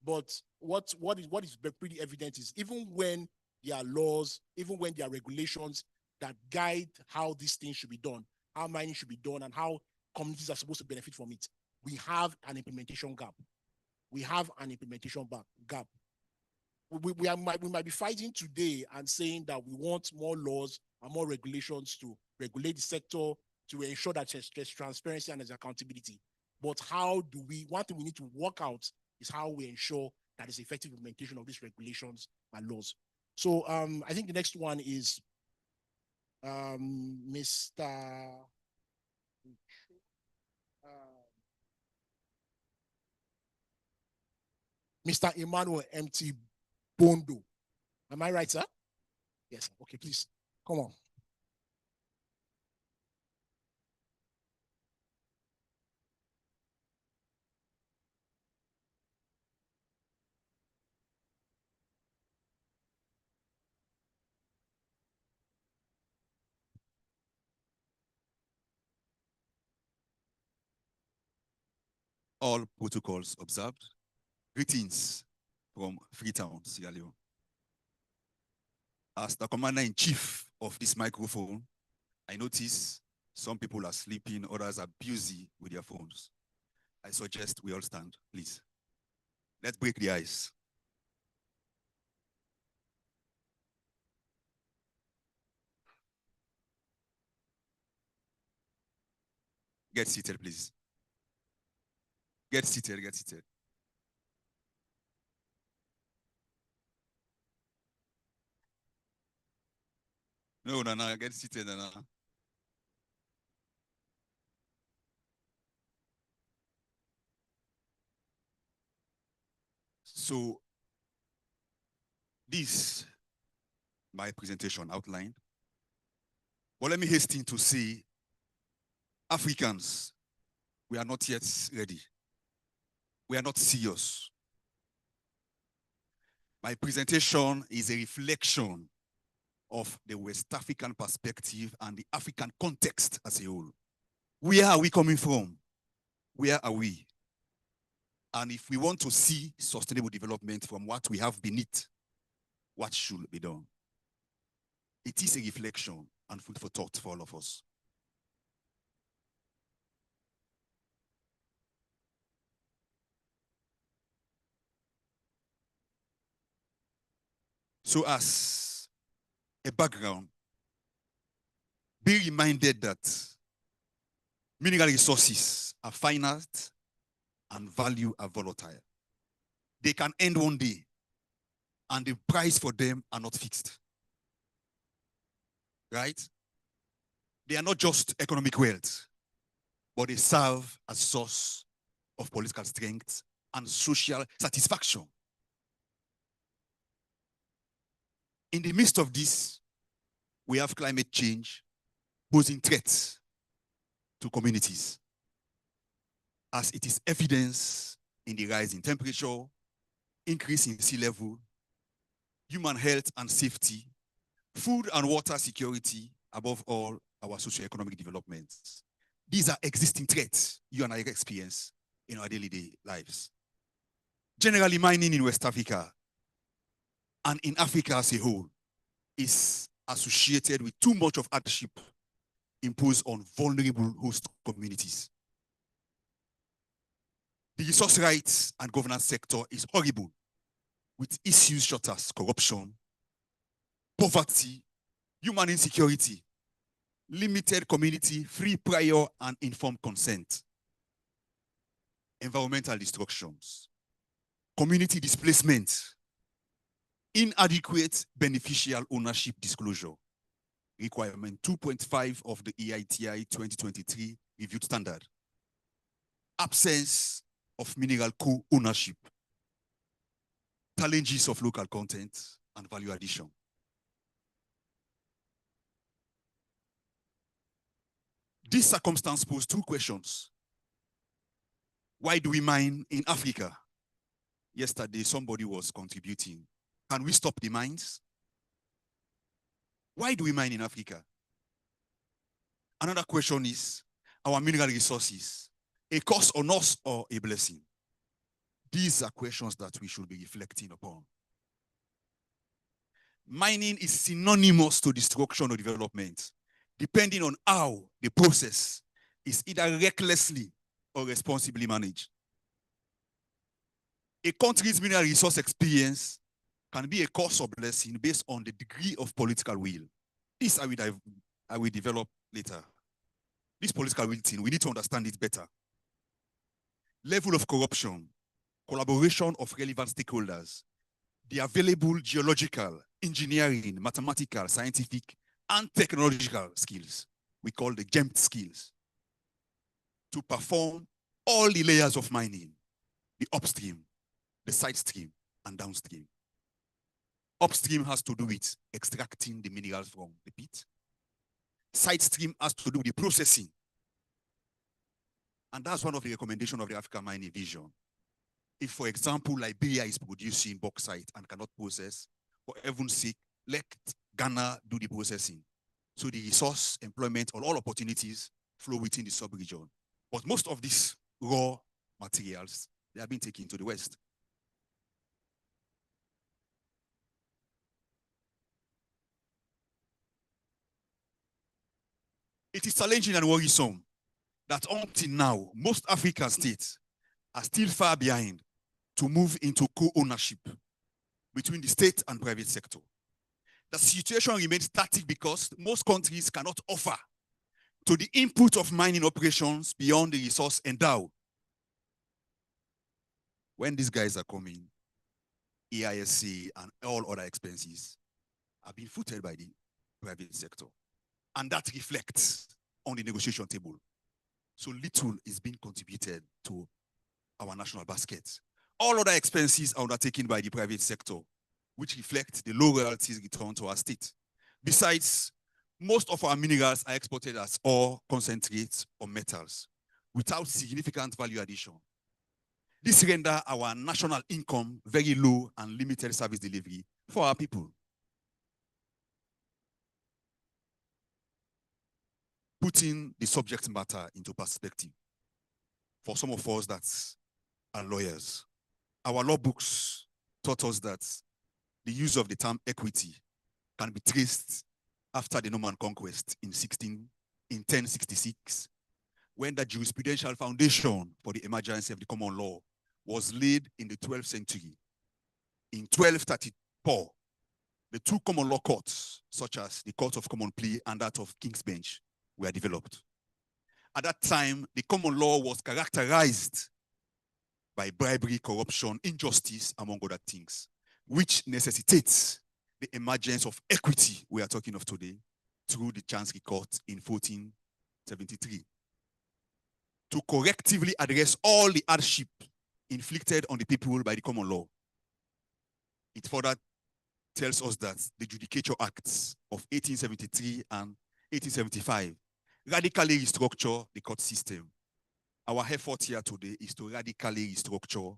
But what is pretty evident is even when there are laws, even when there are regulations that guide how these things should be done, how mining should be done, and how communities are supposed to benefit from it, we have an implementation gap. We have an implementation gap. We might be fighting today and saying that we want more laws and more regulations to regulate the sector, to ensure that there's transparency and there's accountability. But one thing we need to work out is how we ensure that there's effective implementation of these regulations and laws. So I think the next one is Mr. Emmanuel M.T. Bondo. Am I right, sir? Yes. Okay, please. Come on. All protocols observed. Greetings from Freetown, Sierra Leone. As the commander-in-chief of this microphone, I notice some people are sleeping, others are busy with their phones. I suggest we all stand, please. Let's break the ice. Get seated, please. Get seated, get seated. No, Nana, get seated, Nana. So, this, my presentation outline. But let me hasten to say, Africans, we are not yet ready. We are not serious. My presentation is a reflection of the West African perspective and the African context as a whole. Where are we coming from? Where are we? And if we want to see sustainable development from what we have beneath, what should be done. It is a reflection and food for thought for all of us. So as a background, be reminded that mineral resources are finite and value are volatile. They can end one day and the price for them are not fixed. Right? They are not just economic wealth, but they serve as source of political strength and social satisfaction. In the midst of this, we have climate change posing threats to communities, as it is evidence in the rise in temperature, increase in sea level, human health and safety, food and water security, above all, our socioeconomic developments. These are existing threats you and I experience in our daily lives. Generally, mining in West Africa and in Africa as a whole is associated with too much of hardship imposed on vulnerable host communities. The resource rights and governance sector is horrible, with issues such as corruption, poverty, human insecurity, limited community, free, prior, and informed consent, environmental destructions, community displacement, inadequate beneficial ownership disclosure, requirement 2.5 of the EITI 2023 reviewed standard, absence of mineral co-ownership, challenges of local content and value addition. This circumstance poses two questions. Why do we mine in Africa? Yesterday, somebody was contributing. Can we stop the mines? Why do we mine in Africa? Another question is, our mineral resources, a curse on us or a blessing? These are questions that we should be reflecting upon. Mining is synonymous to destruction or development, depending on how the process is either recklessly or responsibly managed. A country's mineral resource experience can be a cause or blessing based on the degree of political will. This I will develop later. This political will thing, we need to understand it better. Level of corruption, collaboration of relevant stakeholders, the available geological, engineering, mathematical, scientific, and technological skills, we call the GEMT skills, to perform all the layers of mining, the upstream, the side stream, and downstream. Upstream has to do with extracting the minerals from the pit. Side stream has to do with the processing. And that's one of the recommendations of the African Mining Vision. If, for example, Liberia is producing bauxite and cannot process, for heaven's sake, let Ghana do the processing. So the resource, employment, or all opportunities flow within the sub-region. But most of these raw materials, they have been taken to the West. It is challenging and worrisome that until now, most African states are still far behind to move into co-ownership between the state and private sector. The situation remains static because most countries cannot offer to the input of mining operations beyond the resource endowed. When these guys are coming, EISC and all other expenses are being footed by the private sector. And that reflects on the negotiation table. So little is being contributed to our national basket. All other expenses are undertaken by the private sector, which reflect the low royalties returned to our state. Besides, most of our minerals are exported as ore, concentrates, or metals, without significant value addition. This renders our national income very low and limited service delivery for our people. Putting the subject matter into perspective, for some of us that are lawyers, our law books taught us that the use of the term equity can be traced after the Norman Conquest in 1066, when the jurisprudential foundation for the emergence of the common law was laid in the 12th century. In 1234, the two common law courts, such as the Court of Common Plea and that of King's Bench, were developed. At that time, the common law was characterized by bribery, corruption, injustice, among other things, which necessitates the emergence of equity we are talking of today through the Chancery Court in 1473. To correctively address all the hardship inflicted on the people by the common law. It further tells us that the Judicature Acts of 1873 and 1875 radically restructure the court system. Our effort here today is to radically restructure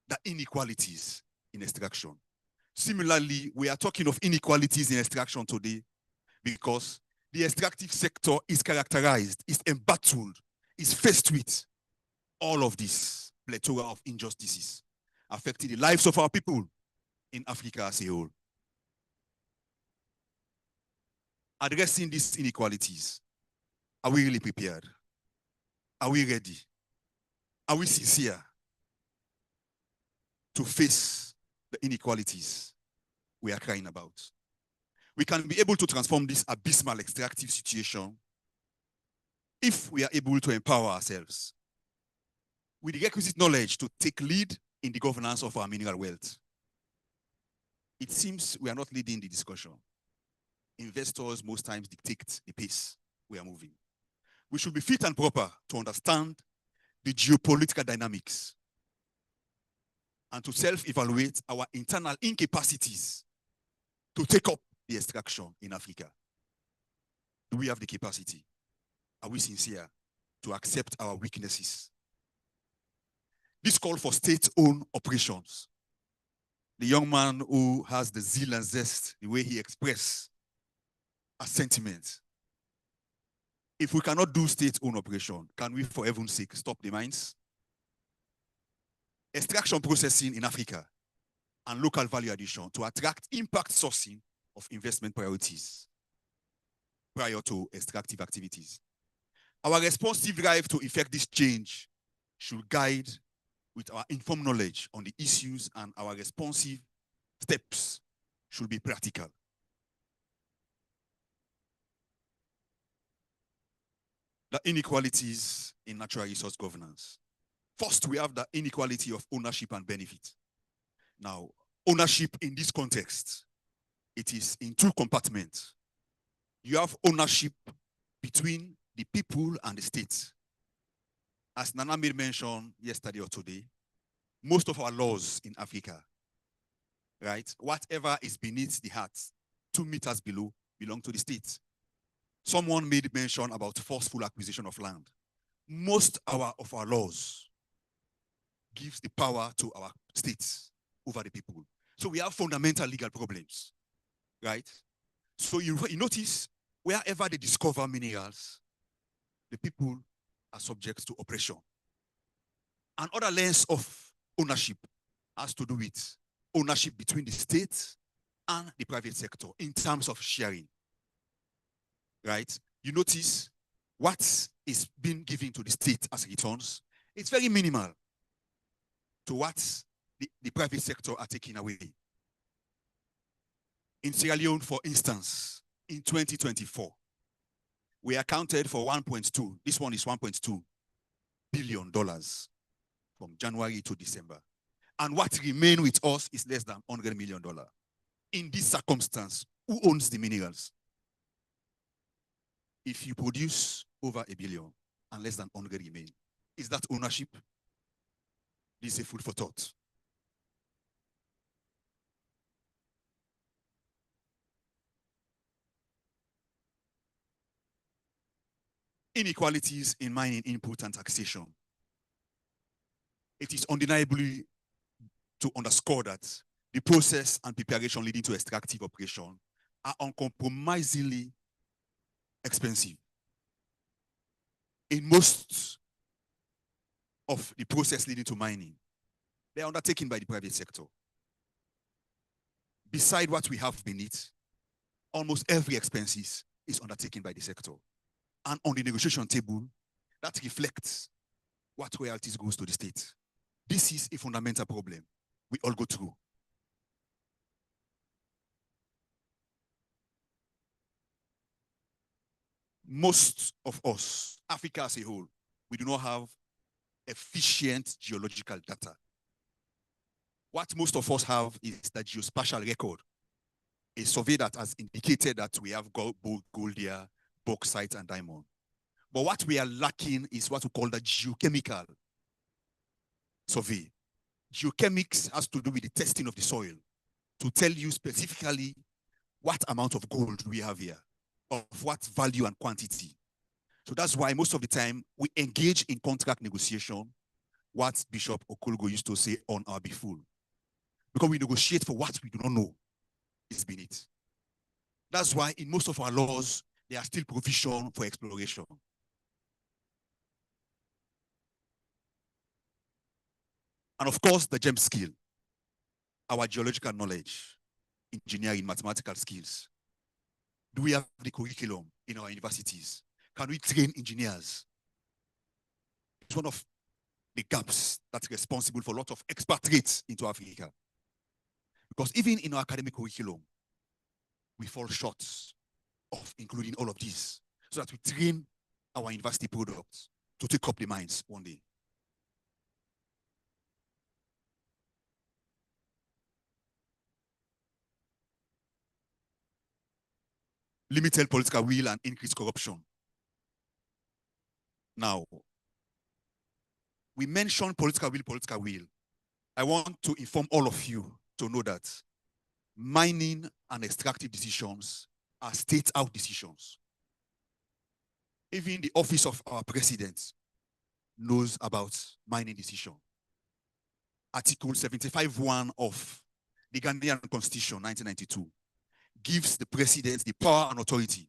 the inequalities in extraction. Similarly, we are talking of inequalities in extraction today because the extractive sector is characterized, is embattled, is faced with all of this plethora of injustices affecting the lives of our people in Africa as a whole. Addressing these inequalities, are we really prepared? Are we ready? Are we sincere to face the inequalities we are crying about? We can be able to transform this abysmal extractive situation if we are able to empower ourselves with the requisite knowledge to take lead in the governance of our mineral wealth. It seems we are not leading the discussion. Investors most times dictate the pace we are moving. We should be fit and proper to understand the geopolitical dynamics and to self-evaluate our internal incapacities to take up the extraction in Africa. Do we have the capacity? Are we sincere to accept our weaknesses? This call for state-owned operations. The young man who has the zeal and zest, the way he expressed a sentiment. If we cannot do state-owned operation, can we, for heaven's sake, stop the mines? Extraction processing in Africa and local value addition to attract impact sourcing of investment priorities prior to extractive activities. Our responsive drive to effect this change should guide with our informed knowledge on the issues, and our responsive steps should be practical. The inequalities in natural resource governance. First, we have the inequality of ownership and benefit. Now, ownership in this context, it is in two compartments. You have ownership between the people and the state. As Nana made mention yesterday or today, most of our laws in Africa, right, whatever is beneath the heart, 2 meters below, belong to the state. Someone made mention about forceful acquisition of land. Most of our laws gives the power to our states over the people. So we have fundamental legal problems, right? So you notice wherever they discover minerals, the people are subject to oppression. Another lens of ownership has to do with ownership between the state and the private sector in terms of sharing, right? You notice what is being given to the state as returns, it's very minimal to what the private sector are taking away. In Sierra Leone, for instance, in 2024, we accounted for 1.2, this one is $1.2 billion from January to December. And what remains with us is less than $100 million. In this circumstance, who owns the minerals? If you produce over $1 billion and less than 100 remain, is that ownership? This is a food for thought. Inequalities in mining input and taxation. It is undeniably to underscore that the process and preparation leading to extractive operation are uncompromisingly expensive. In most of the process leading to mining, they are undertaken by the private sector. beside what we have beneath, almost every expenses is undertaken by the sector. And on the negotiation table, that reflects what royalties goes to the state. This is a fundamental problem we all go through. Most of us, Africa as a whole, we do not have efficient geological data. What most of us have is the geospatial record, a survey that has indicated that we have gold here, bauxite, and diamond. But what we are lacking is what we call the geochemical survey. Geochemics has to do with the testing of the soil to tell you specifically what amount of gold we have here, of what value and quantity. So that's why most of the time we engage in contract negotiation, what Bishop Okolgo used to say, on our befool. Because we negotiate for what we do not know is beneath. That's why in most of our laws, there are still provision for exploration. And of course, the gem skill, our geological knowledge, engineering, mathematical skills. Do we have the curriculum in our universities? Can we train engineers? It's one of the gaps that's responsible for a lot of expatriates into Africa. Because even in our academic curriculum, we fall short of including all of these so that we train our university products to take up the mines one day. Limited political will and increased corruption. Now, we mentioned political will. I want to inform all of you to know that mining and extractive decisions are state-out decisions. Even the office of our president knows about mining decision. Article 75(1) of the Ghanaian Constitution, 1992, gives the president the power and authority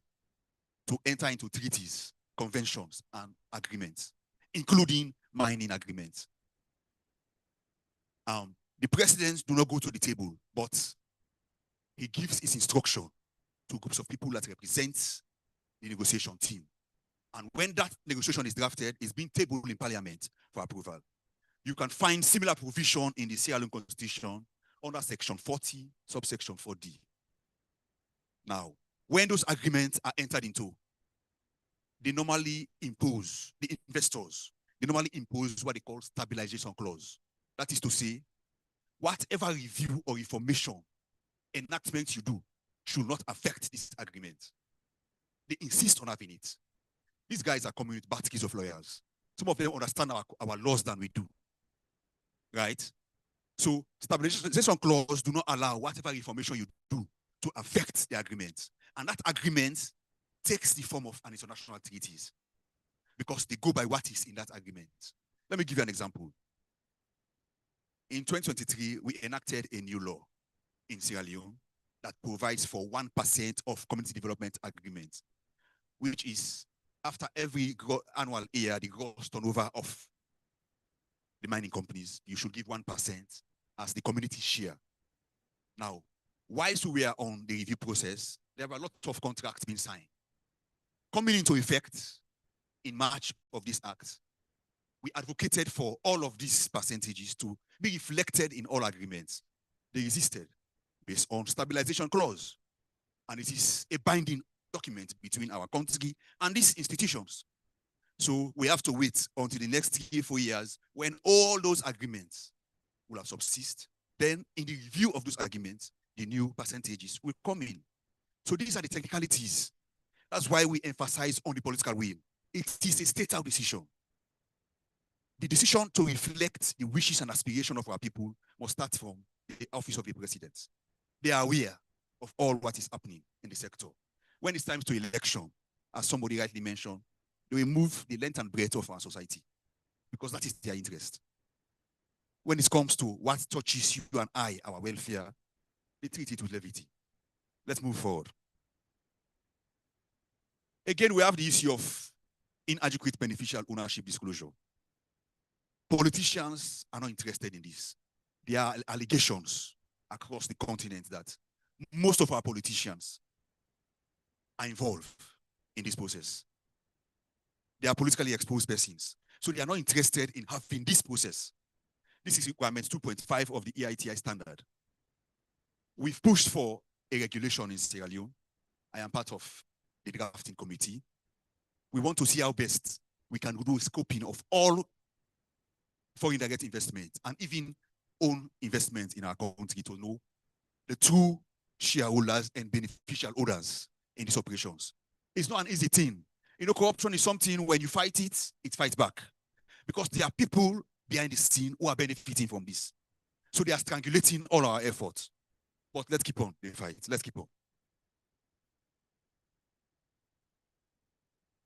to enter into treaties, conventions, and agreements, including mining agreements. The presidents do not go to the table, but he gives his instruction to groups of people that represent the negotiation team. And when that negotiation is drafted, it's being tabled in parliament for approval. You can find similar provision in the Sierra Leone Constitution under section 40, subsection 4D. Now, when those agreements are entered into, they normally impose, the investors, they normally impose what they call stabilization clause. That is to say, whatever review or information enactment you do should not affect this agreement. They insist on having it. These guys are coming with baskets of lawyers. Some of them understand our laws than we do, right? So stabilization clause do not allow whatever information you do to affect the agreement. And that agreement takes the form of an international treaties because they go by what is in that agreement. Let me give you an example. In 2023, we enacted a new law in Sierra Leone that provides for 1% of community development agreements, which is after every annual year, the gross turnover of the mining companies, you should give 1% as the community share. Now, whilst we are on the review process, there are a lot of contracts being signed. Coming into effect in March of this act, we advocated for all of these percentages to be reflected in all agreements. They existed based on stabilization clause. And it is a binding document between our country and these institutions. So we have to wait until the next 3-4 years when all those agreements will have subsist. Then in the review of those agreements, the new percentages will come in. So these are the technicalities. That's why we emphasize on the political will. It is a state-out decision. The decision to reflect the wishes and aspirations of our people must start from the office of the president. They are aware of all what is happening in the sector. When it's time to election, as somebody rightly mentioned, they will move the length and breadth of our society because that is their interest. When it comes to what touches you and I, our welfare, they treat it with levity. Let's move forward. Again, we have the issue of inadequate beneficial ownership disclosure. Politicians are not interested in this. There are allegations across the continent that most of our politicians are involved in this process. They are politically exposed persons. So they are not interested in having this process. This is requirement 2.5 of the EITI standard. We've pushed for a regulation in Sierra Leone. I am part of the drafting committee. We want to see how best we can do a scoping of all foreign direct investment and even own investment in our country to know the true shareholders and beneficial owners in these operations. It's not an easy thing. You know, corruption is something when you fight it, it fights back. Because there are people behind the scene who are benefiting from this. So they are strangulating all our efforts. But let's keep on the fight. Let's keep on.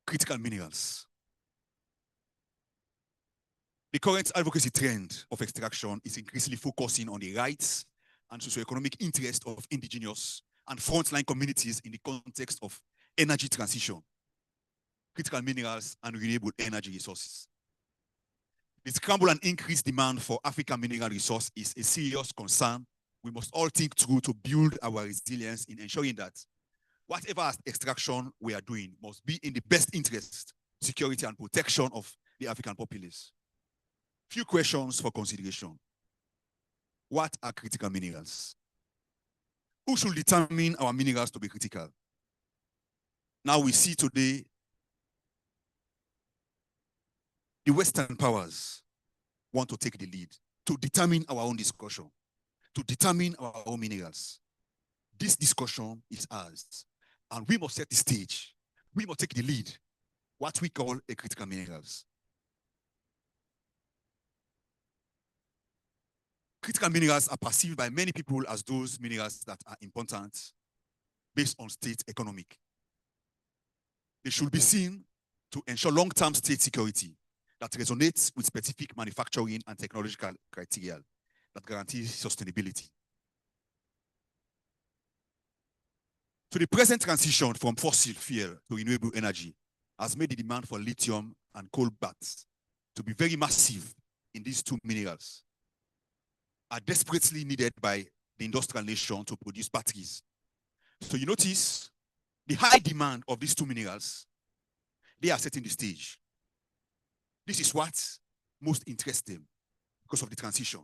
Critical minerals. The current advocacy trend of extraction is increasingly focusing on the rights and socioeconomic interests of indigenous and frontline communities in the context of energy transition, critical minerals, and renewable energy resources. The scramble and increased demand for African mineral resource is a serious concern. We must all think through to build our resilience in ensuring that whatever extraction we are doing must be in the best interest, security, and protection of the African populace. Few questions for consideration. What are critical minerals? Who should determine our minerals to be critical? Now we see today the Western powers want to take the lead to determine our own discussion, to determine our own minerals. This discussion is ours, and we must set the stage. We must take the lead, what we call a critical minerals. Critical minerals are perceived by many people as those minerals that are important based on state economic. They should be seen to ensure long-term state security that resonates with specific manufacturing and technological criteria that guarantees sustainability. So the present transition from fossil fuel to renewable energy has made the demand for lithium and cobalt to be very massive in these two minerals, are desperately needed by the industrial nation to produce batteries. So you notice the high demand of these two minerals, they are setting the stage. This is what most interests them because of the transition.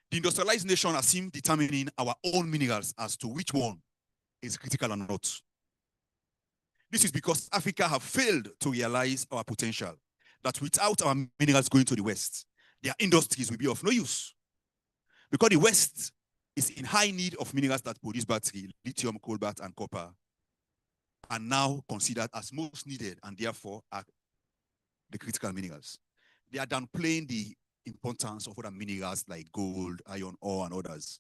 The industrialized nation has seen determining our own minerals as to which one is critical or not. This is because Africa have failed to realize our potential, that without our minerals going to the West, their industries will be of no use. Because the West is in high need of minerals that produce battery, lithium, cobalt, and copper, are now considered as most needed and therefore are the critical minerals. They are downplaying the importance of other minerals like gold, iron ore, and others.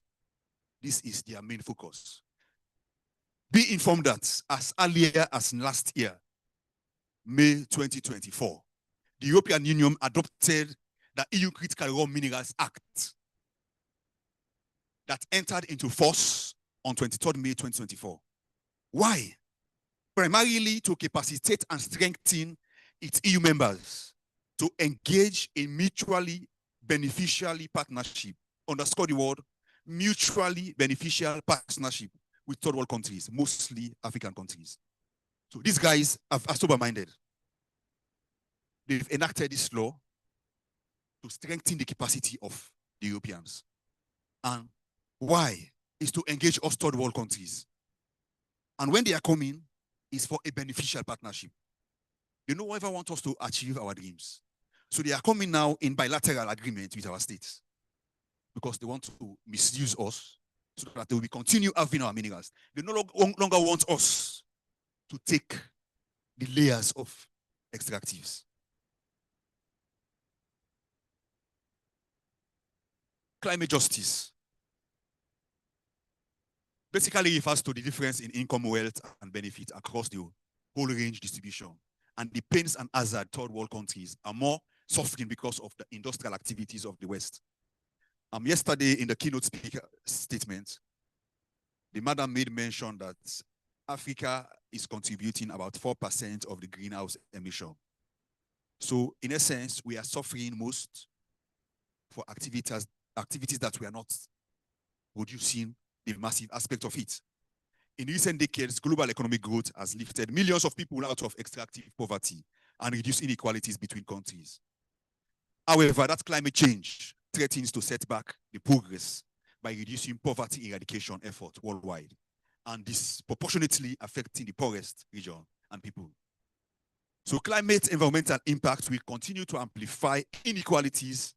This is their main focus. Be informed that as earlier as last year, May 2024, the European Union adopted the EU Critical Raw Minerals Act that entered into force on 23rd May 2024. Why? Primarily to capacitate and strengthen its EU members to engage in mutually beneficial partnership, underscore the word, mutually beneficial partnership with third world countries, mostly African countries. So these guys are sober-minded. They've enacted this law to strengthen the capacity of the Europeans. And why? Is to engage us third world countries. And when they are coming, it's for a beneficial partnership. They don't ever want us to achieve our dreams. So they are coming now in bilateral agreement with our states because they want to misuse us so that they will continue having our minerals. They no longer want us to take the layers of extractives. Climate justice basically refers to the difference in income, wealth, and benefit across the whole range distribution. And the pains and hazard third world countries are more suffering because of the industrial activities of the West. Yesterday in the keynote speaker statement, the madam made mention that Africa is contributing about 4% of the greenhouse emission. So in essence, we are suffering most for activities that we are not producing the massive aspect of it. In recent decades, global economic growth has lifted millions of people out of extractive poverty and reduced inequalities between countries. However, that climate change threatens to set back the progress by reducing poverty eradication efforts worldwide and disproportionately affecting the poorest region and people. So climate environmental impacts will continue to amplify inequalities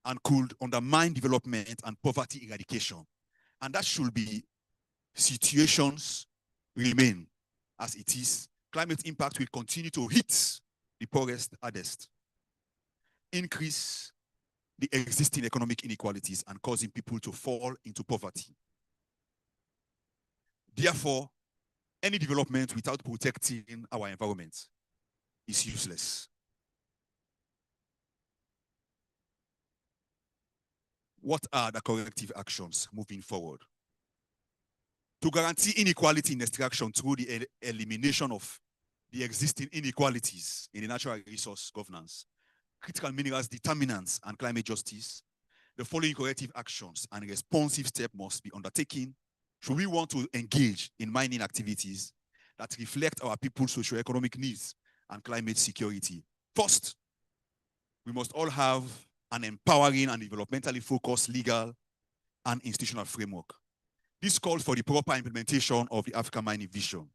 and could undermine development and poverty eradication. And that should be situations remain as it is. Climate impact will continue to hit the poorest hardest, increase the existing economic inequalities and causing people to fall into poverty. Therefore, any development without protecting our environment is useless. What are the corrective actions moving forward? To guarantee inequality in extraction through the elimination of the existing inequalities in the natural resource governance, critical minerals determinants, and climate justice, the following corrective actions and responsive steps must be undertaken should we want to engage in mining activities that reflect our people's socioeconomic needs and climate security. First, we must all have an empowering and developmentally focused legal and institutional framework. This calls for the proper implementation of the African Mining Vision.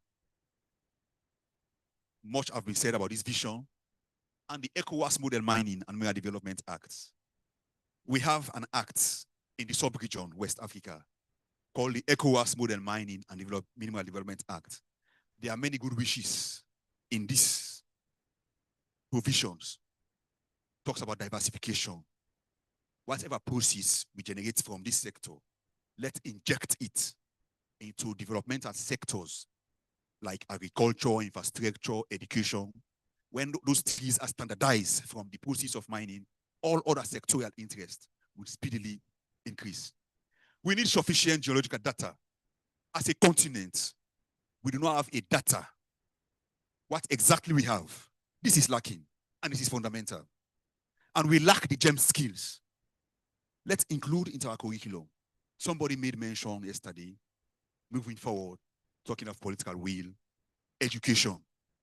Much has been said about this vision and the ECOWAS Model Mining and Mineral Development Act. We have an act in the sub-region, West Africa, called the ECOWAS Model Mining and Mineral Development Act. There are many good wishes in these provisions. Talks about diversification. Whatever proceeds we generate from this sector, let's inject it into developmental sectors like agriculture, infrastructure, education. When those trees are standardized from the proceeds of mining, all other sectorial interests will speedily increase. We need sufficient geological data. As a continent, we do not have a data. What exactly we have, this is lacking, and this is fundamental. And we lack the gem skills. Let's include into our curriculum. Somebody made mention yesterday, moving forward, talking of political will, education.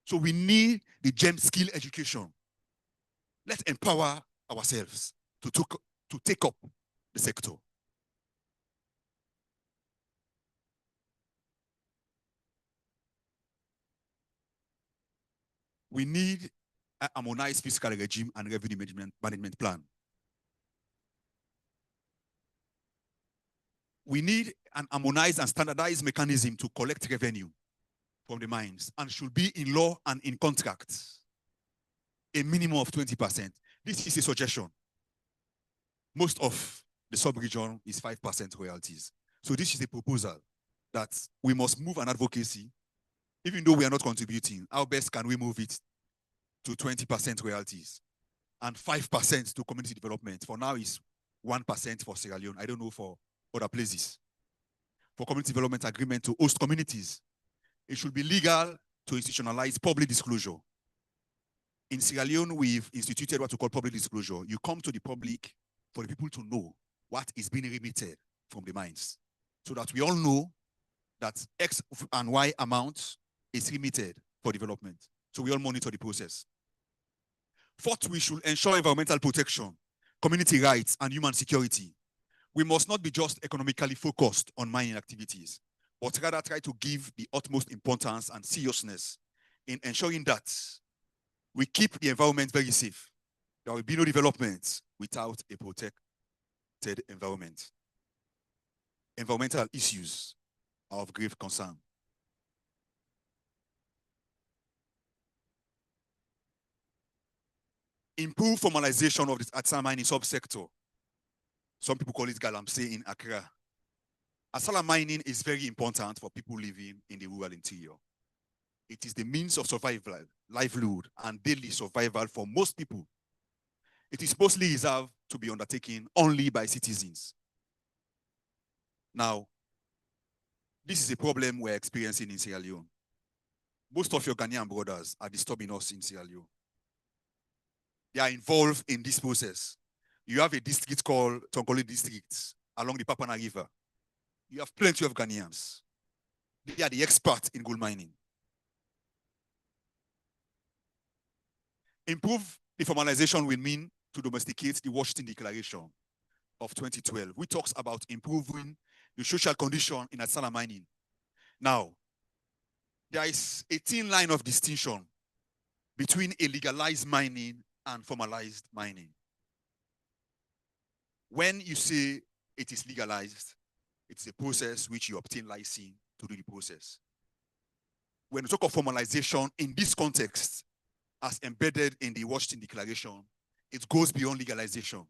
So we need the gem skill education. Let's empower ourselves to take up the sector. We need a harmonized fiscal regime and revenue management plan. We need an harmonized and standardized mechanism to collect revenue from the mines and should be in law and in contracts, a minimum of 20%. This is a suggestion. Most of the sub-region is 5% royalties. So this is a proposal that we must move an advocacy, even though we are not contributing. How best can we move it to 20% royalties and 5% to community development? For now, it's 1% for Sierra Leone. I don't know for other places. For community development agreement to host communities, it should be legal to institutionalize public disclosure. In Sierra Leone, we've instituted what we call public disclosure. You come to the public for the people to know what is being remitted from the mines, so that we all know that X and Y amount is remitted for development. So we all monitor the process. Fourth, we should ensure environmental protection, community rights, and human security. We must not be just economically focused on mining activities, but rather try to give the utmost importance and seriousness in ensuring that we keep the environment very safe. There will be no development without a protected environment. Environmental issues are of grave concern. Improve formalization of the artisanal mining subsector. Some people call it Galamsey in Accra. Artisanal mining is very important for people living in the rural interior. It is the means of survival, livelihood, and daily survival for most people. It is mostly reserved to be undertaken only by citizens. Now, this is a problem we're experiencing in Sierra Leone. Most of your Ghanaian brothers are disturbing us in Sierra Leone. They are involved in this process. You have a district called Tonkoli District along the Papana River. You have plenty of Ghanaians. They are the experts in gold mining. Improve deformalization will mean to domesticate the Washington Declaration of 2012, which talks about improving the social condition in artisanal mining. Now, there is a thin line of distinction between illegalized mining and formalized mining. When you say it is legalized, it's a process which you obtain license to do the process. When we talk of formalization in this context, as embedded in the Washington Declaration, it goes beyond legalization.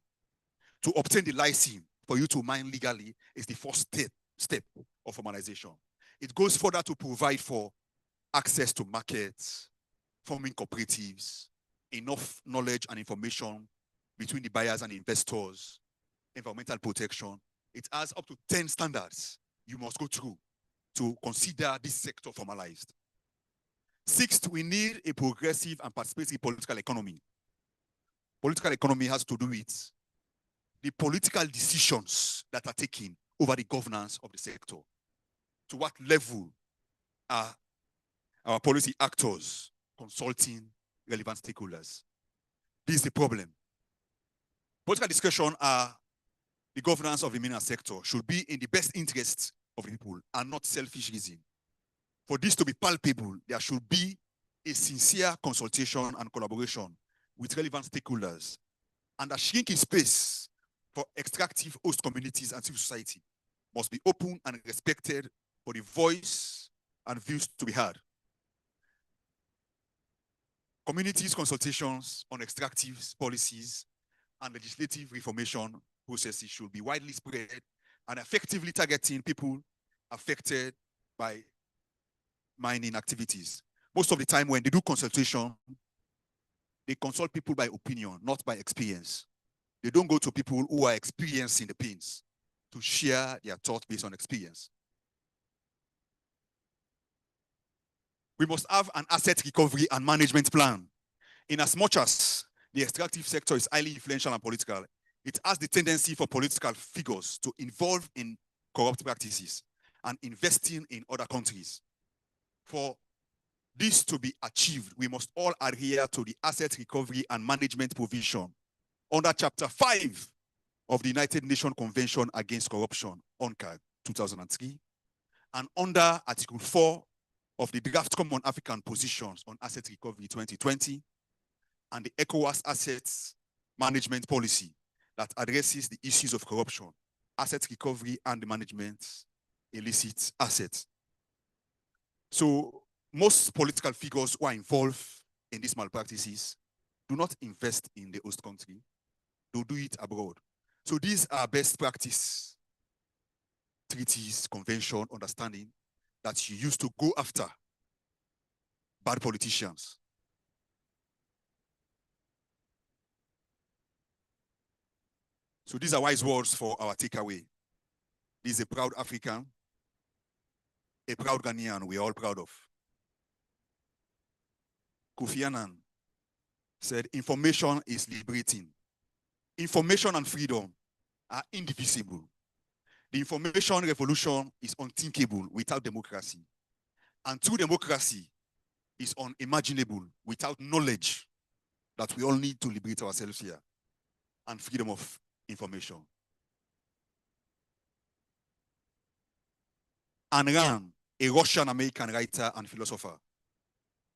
To obtain the license for you to mine legally is the first step of formalization. It goes further to provide for access to markets, forming cooperatives, enough knowledge and information between the buyers and investors, environmental protection. It has up to 10 standards you must go through to consider this sector formalized. Sixth, we need a progressive and participatory political economy. Political economy has to do with the political decisions that are taken over the governance of the sector. To what level are our policy actors consulting relevant stakeholders? This is the problem. Political discussion are the governance of the mineral sector should be in the best interests of the people and not selfish reason. For this to be palpable, there should be a sincere consultation and collaboration with relevant stakeholders and a shrinking space for extractive host communities and civil society must be open and respected for the voice and views to be heard. Communities' consultations on extractive policies and legislative reformation processes should be widely spread and effectively targeting people affected by mining activities. Most of the time when they do consultation, they consult people by opinion, not by experience. They don't go to people who are experiencing the pains to share their thoughts based on experience. We must have an asset recovery and management plan. In as much as the extractive sector is highly influential and political, it has the tendency for political figures to involve in corrupt practices and investing in other countries. For this to be achieved, we must all adhere to the asset recovery and management provision under Chapter 5 of the United Nations Convention Against Corruption, UNCAD 2003, and under Article 4 of the Draft Common African Positions on Asset Recovery 2020, and the ECOWAS Assets Management Policy that addresses the issues of corruption, asset recovery, and the management illicit assets. So most political figures who are involved in these malpractices do not invest in the host country, they do it abroad. So these are best practice treaties, convention, understanding that you use to go after bad politicians. So these are wise words for our takeaway. This is a proud African, a proud Ghanaian we are all proud of. Kofi Annan said, information is liberating. Information and freedom are indivisible. The information revolution is unthinkable without democracy. And true democracy is unimaginable without knowledge that we all need to liberate ourselves here and freedom of information. Ayn Rand, a Russian-American writer and philosopher,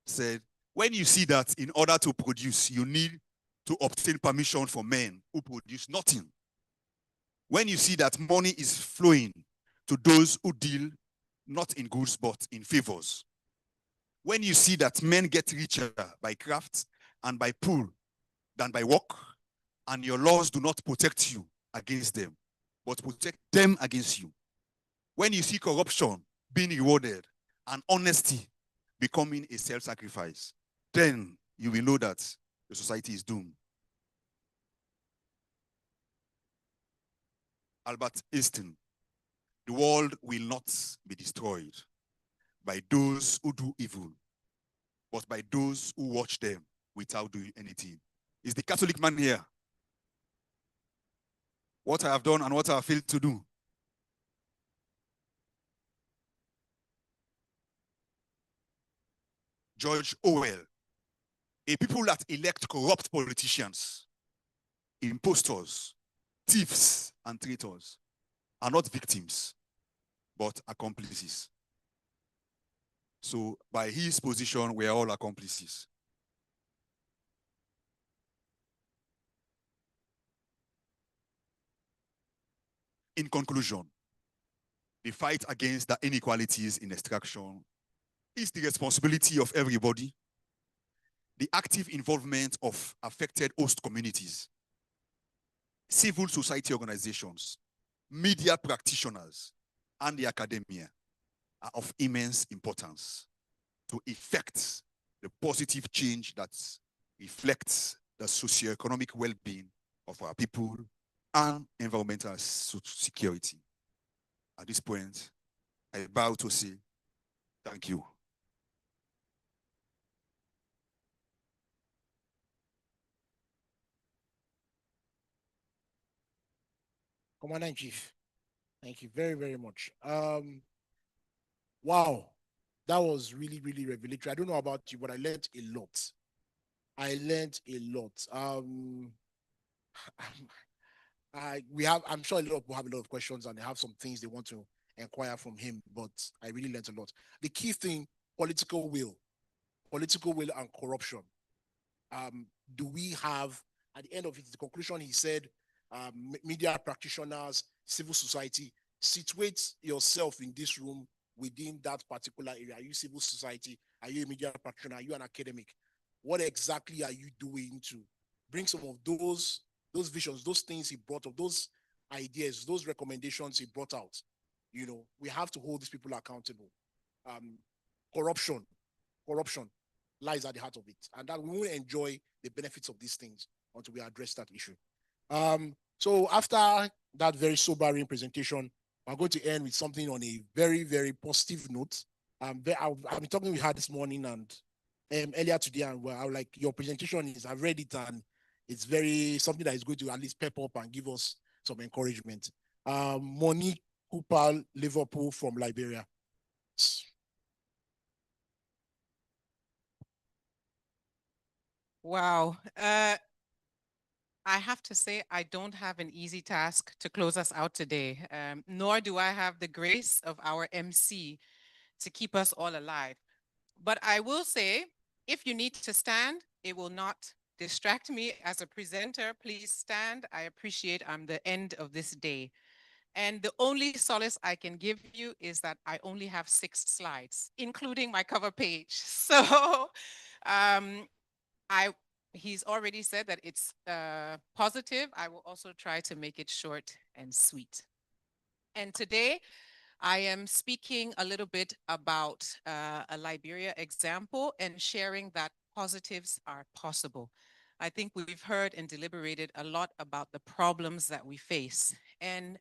said, when you see that in order to produce, you need to obtain permission from men who produce nothing. When you see that money is flowing to those who deal not in goods but in favors. When you see that men get richer by craft and by pull than by work, and your laws do not protect you against them, but protect them against you. When you see corruption being rewarded and honesty becoming a self-sacrifice, then you will know that the society is doomed. Albert Einstein, the world will not be destroyed by those who do evil, but by those who watch them without doing anything. Is the Catholic man here? What I have done and what I have failed to do. George Orwell, a people that elect corrupt politicians, impostors, thieves, and traitors are not victims, but accomplices. So by his position, we are all accomplices. In conclusion, the fight against the inequalities in extraction is the responsibility of everybody. The active involvement of affected host communities, civil society organizations, media practitioners, and the academia are of immense importance to effect the positive change that reflects the socioeconomic well-being of our people and environmental security. At this point, I bow to say thank you. Commander-in-Chief, thank you very, very much. Wow, that was really, really revelatory. I don't know about you, but I learned a lot. I learned a lot. I'm sure a lot of people have a lot of questions and they have some things they want to inquire from him, but I really learned a lot. The key thing, political will and corruption. Do we have, at the end of it, the conclusion he said, media practitioners, civil society, situate yourself in this room within that particular area. Are you civil society? Are you a media practitioner? Are you an academic? What exactly are you doing to bring some of those visions, those things he brought up, those ideas, those recommendations he brought out? You know, we have to hold these people accountable. Corruption lies at the heart of it, and that we won't enjoy the benefits of these things until we address that issue. So after that very sobering presentation, I'm going to end with something on a very, very positive note. I've been talking with her this morning and earlier today, and I was like, your presentation I've read it, and it's very something that is going to at least pep up and give us some encouragement. Monique Cooper, Liverpool from Liberia. Wow. I have to say, I don't have an easy task to close us out today, nor do I have the grace of our MC to keep us all alive. But I will say, if you need to stand, it will not distract me as a presenter. Please stand. I appreciate I'm the end of this day. And the only solace I can give you is that I only have 6 slides, including my cover page. So he's already said that it's positive. I will also try to make it short and sweet. And today, I am speaking a little bit about a Liberia example and sharing that positives are possible. I think we've heard and deliberated a lot about the problems that we face. And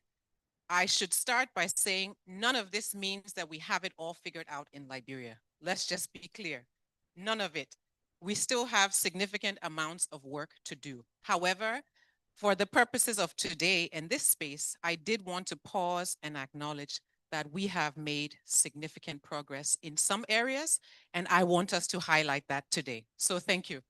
I should start by saying none of this means that we have it all figured out in Liberia. Let's just be clear. None of it. We still have significant amounts of work to do. However, for the purposes of today and this space, I did want to pause and acknowledge that we have made significant progress in some areas, and I want us to highlight that today. So thank you.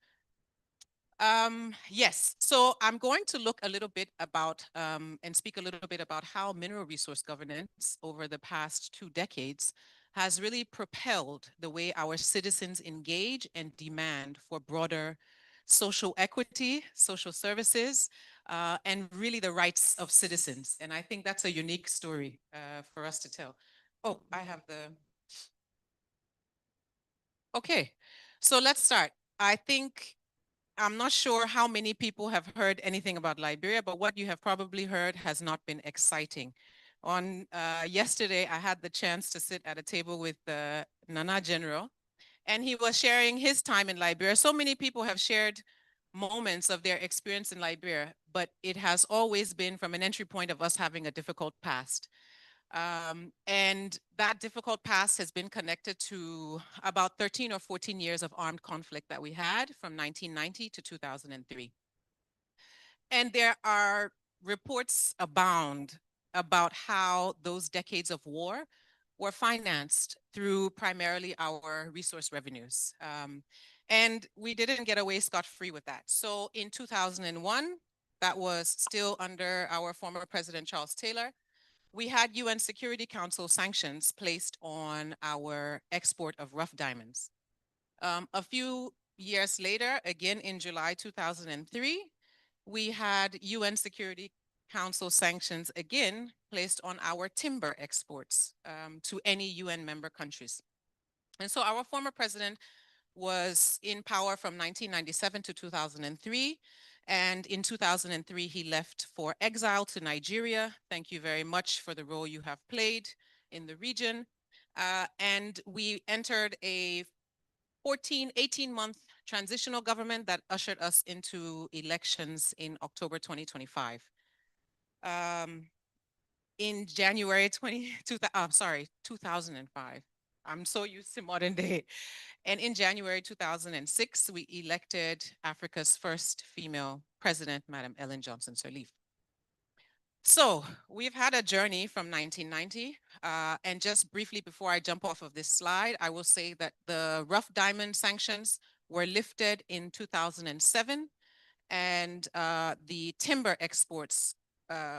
Yes, so I'm going to look a little bit about and speak a little bit about how mineral resource governance over the past 2 decades has really propelled the way our citizens engage and demand for broader social equity, social services, and really the rights of citizens. And I think that's a unique story for us to tell. Oh, I have the... Okay, so let's start. I'm not sure how many people have heard anything about Liberia, but what you have probably heard has not been exciting. On yesterday, I had the chance to sit at a table with Nana General, and he was sharing his time in Liberia. So many people have shared moments of their experience in Liberia, but it has always been from an entry point of us having a difficult past. And that difficult past has been connected to about 13 or 14 years of armed conflict that we had from 1990 to 2003. And there are reports abound about how those decades of war were financed through primarily our resource revenues. And we didn't get away scot-free with that. So in 2001, that was still under our former President Charles Taylor, we had UN Security Council sanctions placed on our export of rough diamonds. A few years later, again in July 2003, we had UN Security Council sanctions again placed on our timber exports to any UN member countries. And so our former president was in power from 1997 to 2003. And in 2003, he left for exile to Nigeria. Thank you very much for the role you have played in the region. And we entered a 18-month transitional government that ushered us into elections in October 2025. In January 2005. I'm so used to modern day. And in January 2006, we elected Africa's first female president, Madam Ellen Johnson Sirleaf. So we've had a journey from 1990. And just briefly before I jump off of this slide, I will say that the rough diamond sanctions were lifted in 2007. And the timber exports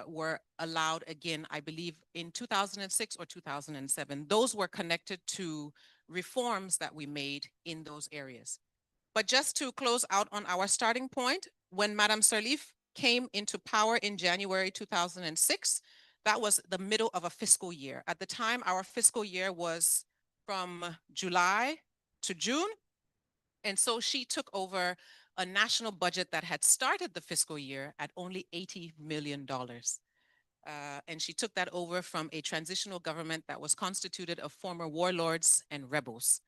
were allowed again, I believe, in 2006 or 2007. Those were connected to reforms that we made in those areas. But just to close out on our starting point, when Madam Sirleaf came into power in January 2006, that was the middle of a fiscal year. At the time, our fiscal year was from July to June. And so she took over a national budget that had started the fiscal year at only $80 million. And she took that over from a transitional government that was constituted of former warlords and rebels.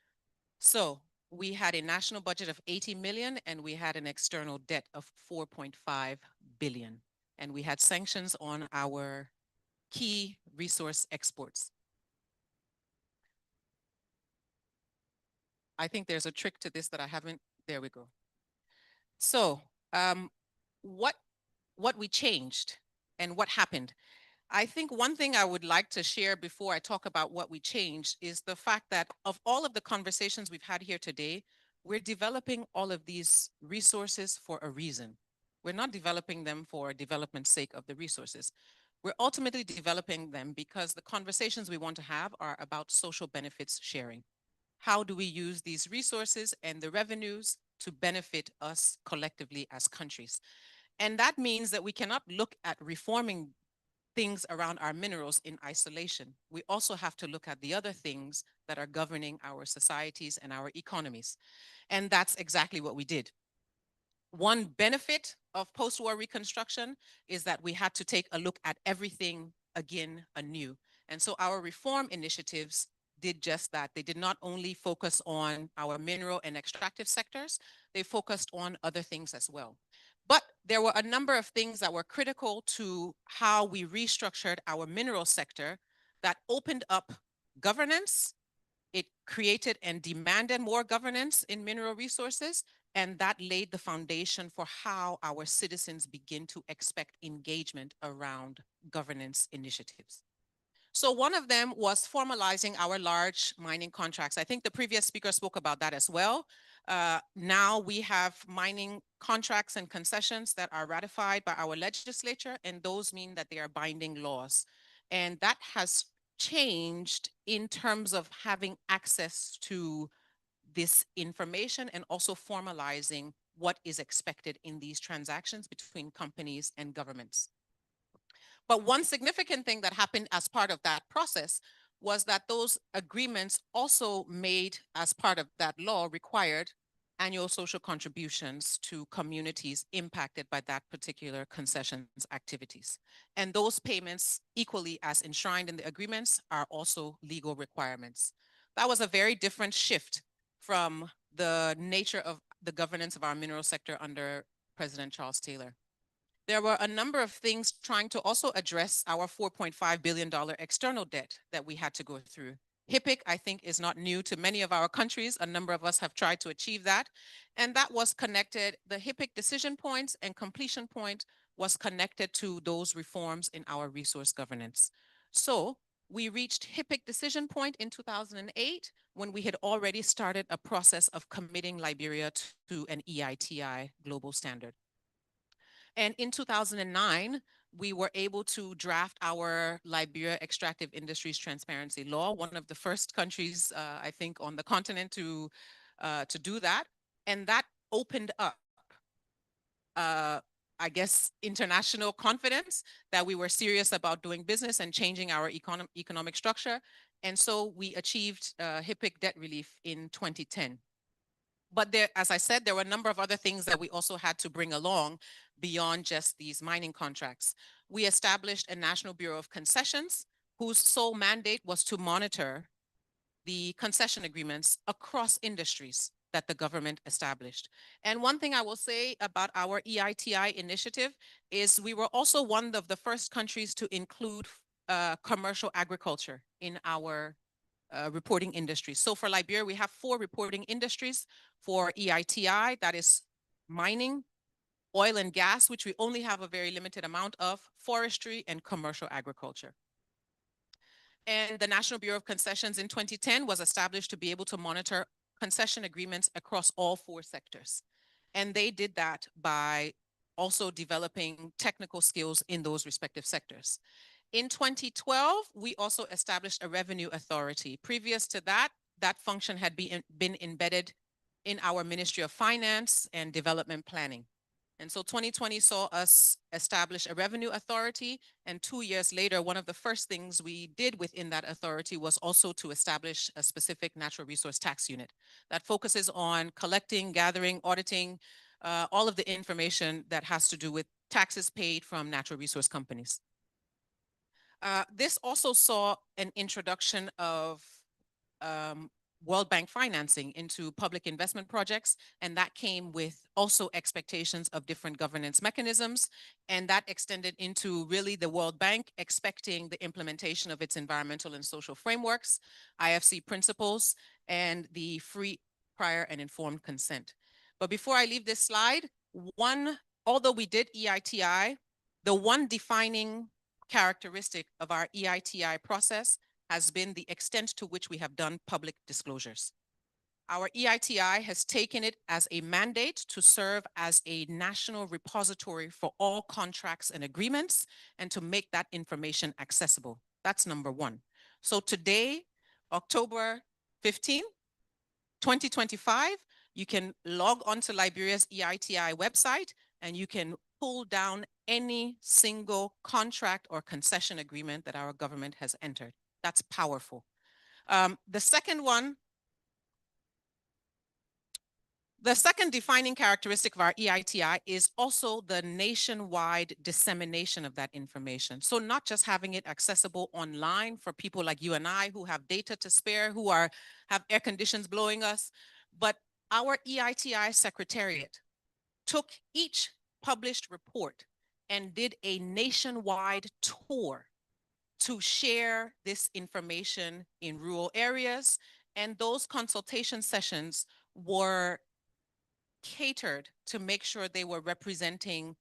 So we had a national budget of 80 million and we had an external debt of 4.5 billion. And we had sanctions on our key resource exports. I think there's a trick to this that I haven't, there we go. So what we changed and what happened? I think one thing I would like to share before I talk about what we changed is the fact that of all of the conversations we've had here today, we're developing all of these resources for a reason. We're not developing them for development's sake of the resources. We're ultimately developing them because the conversations we want to have are about social benefits sharing. How do we use these resources and the revenues to benefit us collectively as countries? And that means that we cannot look at reforming things around our minerals in isolation. We also have to look at the other things that are governing our societies and our economies. And that's exactly what we did. One benefit of post-war reconstruction is that we had to take a look at everything again anew. And so our reform initiatives did just that. They did not only focus on our mineral and extractive sectors, they focused on other things as well. But there were a number of things that were critical to how we restructured our mineral sector that opened up governance. It created and demanded more governance in mineral resources, and that laid the foundation for how our citizens begin to expect engagement around governance initiatives. So one of them was formalizing our large mining contracts. I think the previous speaker spoke about that as well. Now we have mining contracts and concessions that are ratified by our legislature, and those mean that they are binding laws. And that has changed in terms of having access to this information and also formalizing what is expected in these transactions between companies and governments. But one significant thing that happened as part of that process was that those agreements also made, as part of that law, required annual social contributions to communities impacted by that particular concessions activities. And those payments, equally as enshrined in the agreements, are also legal requirements. That was a very different shift from the nature of the governance of our mineral sector under President Charles Taylor. There were a number of things trying to also address our $4.5 billion external debt that we had to go through. HIPC, I think, is not new to many of our countries. A number of us have tried to achieve that. And that was connected, the HIPC decision points and completion point was connected to those reforms in our resource governance. So We reached HIPIC decision point in 2008 when we had already started a process of committing Liberia to an EITI global standard. And in 2009, we were able to draft our Liberia Extractive Industries Transparency Law, one of the first countries, I think, on the continent to do that. And that opened up, I guess, international confidence that we were serious about doing business and changing our economic structure. And so we achieved HIPIC debt relief in 2010. But there, as I said, there were a number of other things that we also had to bring along beyond just these mining contracts. We established a National Bureau of Concessions, whose sole mandate was to monitor the concession agreements across industries that the government established. And one thing I will say about our EITI initiative is we were also one of the first countries to include commercial agriculture in our reporting industries. So for Liberia, we have 4 reporting industries. For EITI, that is mining, oil and gas, which we only have a very limited amount of, forestry, and commercial agriculture. And the National Bureau of Concessions in 2010 was established to be able to monitor concession agreements across all 4 sectors. And they did that by also developing technical skills in those respective sectors. In 2012, we also established a revenue authority. Previous to that, that function had been embedded in our Ministry of Finance and Development Planning. And so 2020 saw us establish a revenue authority. And 2 years later, one of the first things we did within that authority was also to establish a specific natural resource tax unit that focuses on collecting, gathering, auditing, all of the information that has to do with taxes paid from natural resource companies. This also saw an introduction of World Bank financing into public investment projects, and that came with also expectations of different governance mechanisms, and that extended into really the World Bank expecting the implementation of its environmental and social frameworks, IFC principles, and the free, prior, and informed consent. But before I leave this slide, although we did EITI, the one defining characteristic of our EITI process has been the extent to which we have done public disclosures. Our EITI has taken it as a mandate to serve as a national repository for all contracts and agreements and to make that information accessible. That's number 1. So today, October 15, 2025, you can log onto Liberia's EITI website and you can pull down any single contract or concession agreement that our government has entered. That's powerful. The second defining characteristic of our EITI is also the nationwide dissemination of that information. So not just having it accessible online for people like you and I who have data to spare, who have air conditions blowing us, but our EITI Secretariat took each published report and did a nationwide tour to share this information in rural areas. And those consultation sessions were catered to make sure they were representing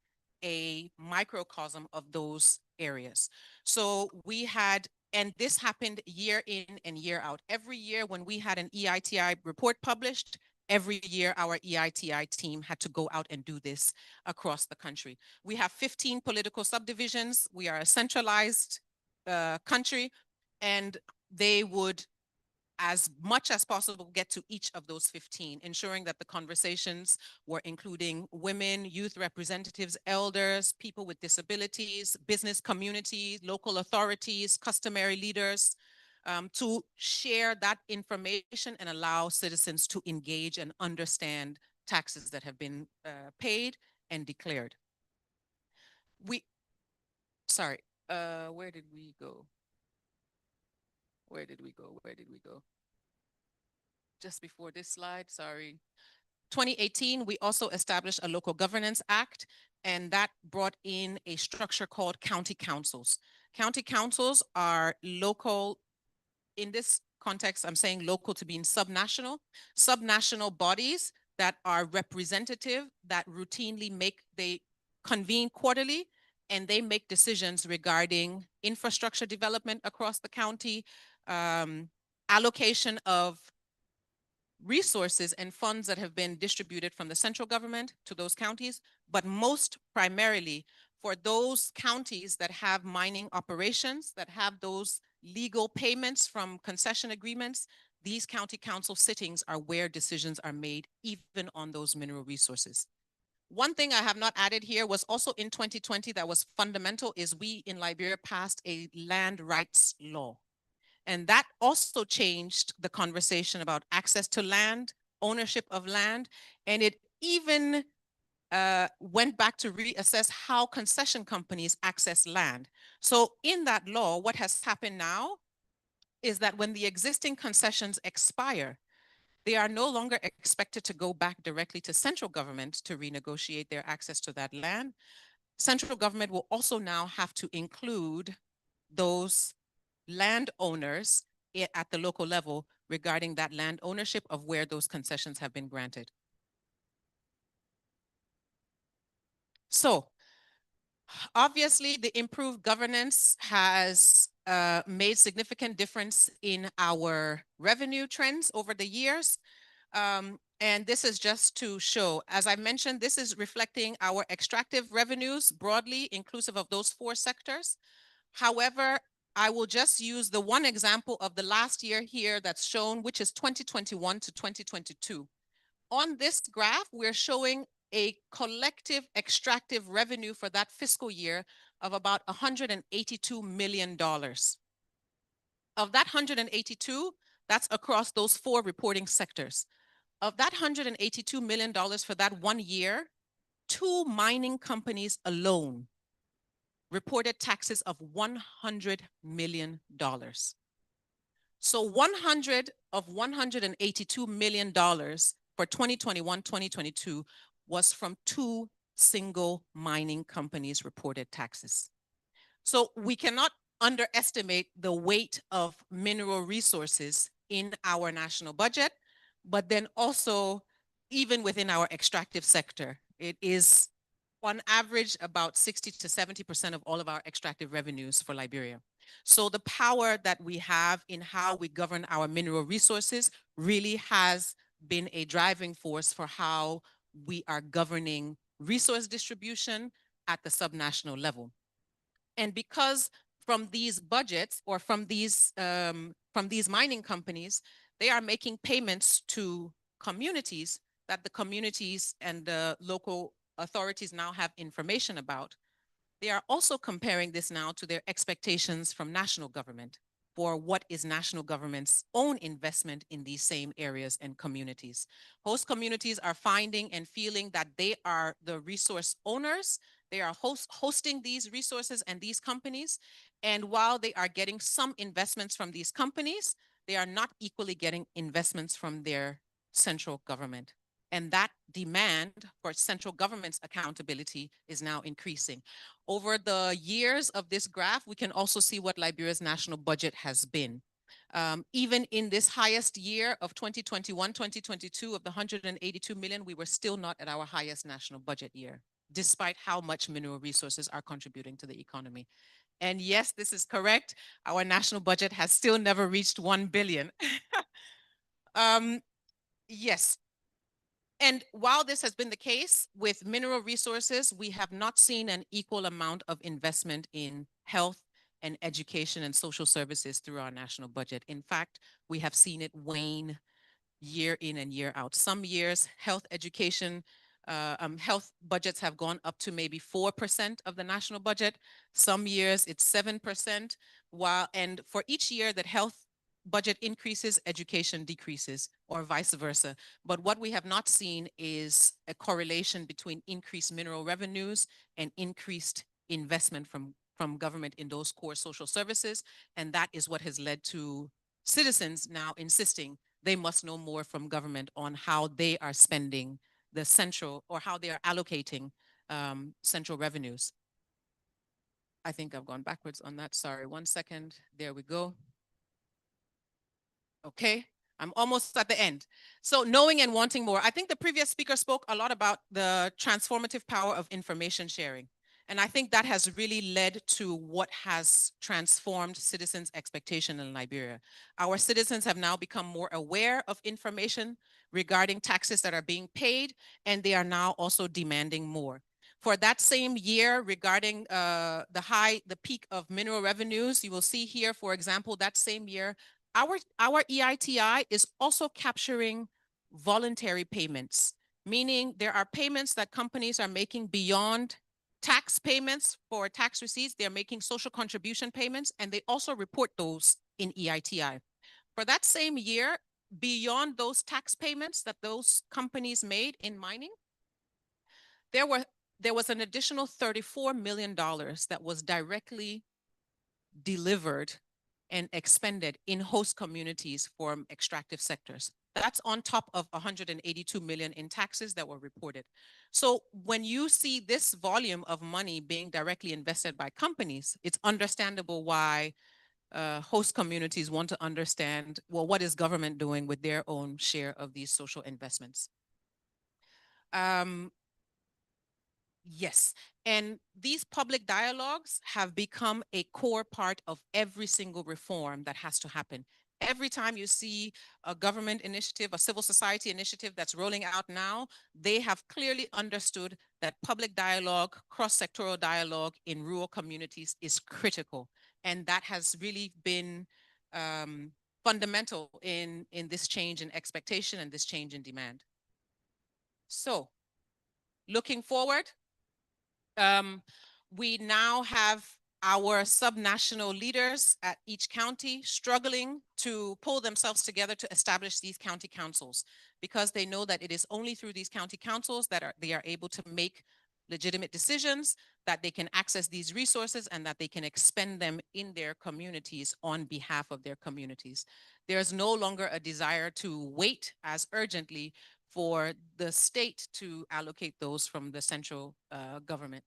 a microcosm of those areas. So we had, and this happened year in and year out. Every year when we had an EITI report published, every year our EITI team had to go out and do this across the country. We have 15 political subdivisions. We are a centralized country, and they would, as much as possible, get to each of those 15, ensuring that the conversations were including women, youth representatives, elders, people with disabilities, business communities, local authorities, customary leaders, to share that information and allow citizens to engage and understand taxes that have been paid and declared. Where did we go? Where did we go? Where did we go? Just before this slide, sorry. 2018, we also established a Local Governance Act, and that brought in a structure called county councils. County councils are local, in this context, I'm saying local to being subnational bodies that are representative, that routinely they convene quarterly and they make decisions regarding infrastructure development across the county, allocation of resources and funds that have been distributed from the central government to those counties, but most primarily for those counties that have mining operations, that have those legal payments from concession agreements. These county council sittings are where decisions are made, even on those mineral resources. One thing I have not added here was also in 2020 that was fundamental is we in Liberia passed a land rights law. And that also changed the conversation about access to land, ownership of land, and it even went back to reassess how concession companies access land. So in that law, what has happened now is that when the existing concessions expire, they are no longer expected to go back directly to central government to renegotiate their access to that land. Central government will also now have to include those landowners at the local level regarding that land ownership of where those concessions have been granted. So obviously the improved governance has made significant difference in our revenue trends over the years. And this is just to show, as I mentioned, this is reflecting our extractive revenues broadly, inclusive of those 4 sectors. However, I will just use the one example of the last year here that's shown, which is 2021 to 2022. On this graph, we're showing a collective extractive revenue for that fiscal year of about $182 million. Of that 182, that's across those 4 reporting sectors. Of that $182 million for that 1 year, 2 mining companies alone reported taxes of $100 million. So 100 of $182 million for 2021-2022 was from 2 single mining companies' reported taxes. So we cannot underestimate the weight of mineral resources in our national budget, but then also even within our extractive sector, it is on average about 60 to 70% of all of our extractive revenues for Liberia. So the power that we have in how we govern our mineral resources really has been a driving force for how we are governing resource distribution at the subnational level. And because from these budgets or from these mining companies, they are making payments to communities that the communities and the local authorities now have information about. They are also comparing this now to their expectations from national government for what is national government's own investment in these same areas and communities. Host communities are finding and feeling that they are the resource owners. They are hosting these resources and these companies. And while they are getting some investments from these companies, they are not equally getting investments from their central government. And that demand for central government's accountability is now increasing. Over the years of this graph, we can also see what Liberia's national budget has been. Even in this highest year of 2021-2022 of the 182 million, we were still not at our highest national budget year, despite how much mineral resources are contributing to the economy. And yes, this is correct. Our national budget has still never reached 1 billion. Yes. And while this has been the case with mineral resources, we have not seen an equal amount of investment in health and education and social services through our national budget. In fact, we have seen it wane year in and year out. Some years, health education, health budgets have gone up to maybe 4% of the national budget. Some years it's 7%, and for each year that health budget increases, education decreases, or vice versa. But what we have not seen is a correlation between increased mineral revenues and increased investment from government in those core social services. And that is what has led to citizens now insisting they must know more from government on how they are spending the central, or how they are allocating central revenues. I think I've gone backwards on that. Sorry, 1 second. There we go. Okay, I'm almost at the end. So knowing and wanting more. I think the previous speaker spoke a lot about the transformative power of information sharing. And I think that has really led to what has transformed citizens' expectation in Liberia. Our citizens have now become more aware of information regarding taxes that are being paid, and they are now also demanding more. For that same year, regarding the peak of mineral revenues, you will see here, for example, that same year, our EITI is also capturing voluntary payments, meaning there are payments that companies are making beyond tax payments for tax receipts. They're making social contribution payments, and they also report those in EITI. For that same year, beyond those tax payments that those companies made in mining, there was an additional $34 million that was directly delivered and expended in host communities from extractive sectors. That's on top of 182 million in taxes that were reported. So when you see this volume of money being directly invested by companies, it's understandable why host communities want to understand, well, what is government doing with their own share of these social investments? Yes, and these public dialogues have become a core part of every single reform that has to happen. Every time you see a government initiative, a civil society initiative that's rolling out now, they have clearly understood that public dialogue, cross-sectoral dialogue in rural communities is critical. And that has really been fundamental in this change in expectation and this change in demand. So, looking forward, we now have our subnational leaders at each county struggling to pull themselves together to establish these county councils, because they know that it is only through these county councils that they are able to make legitimate decisions, that they can access these resources, and that they can expend them in their communities on behalf of their communities. There's no longer a desire to wait as urgently for the state to allocate those from the central government.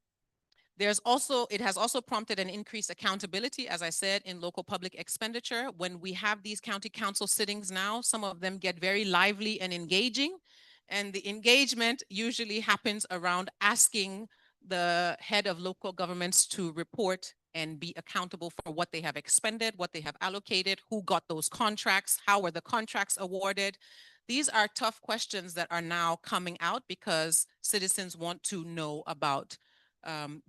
It has also prompted an increased accountability, as I said, in local public expenditure. When we have these county council sittings now, some of them get very lively and engaging. And the engagement usually happens around asking the head of local governments to report and be accountable for what they have expended, what they have allocated, who got those contracts, how were the contracts awarded. These are tough questions that are now coming out because citizens want to know about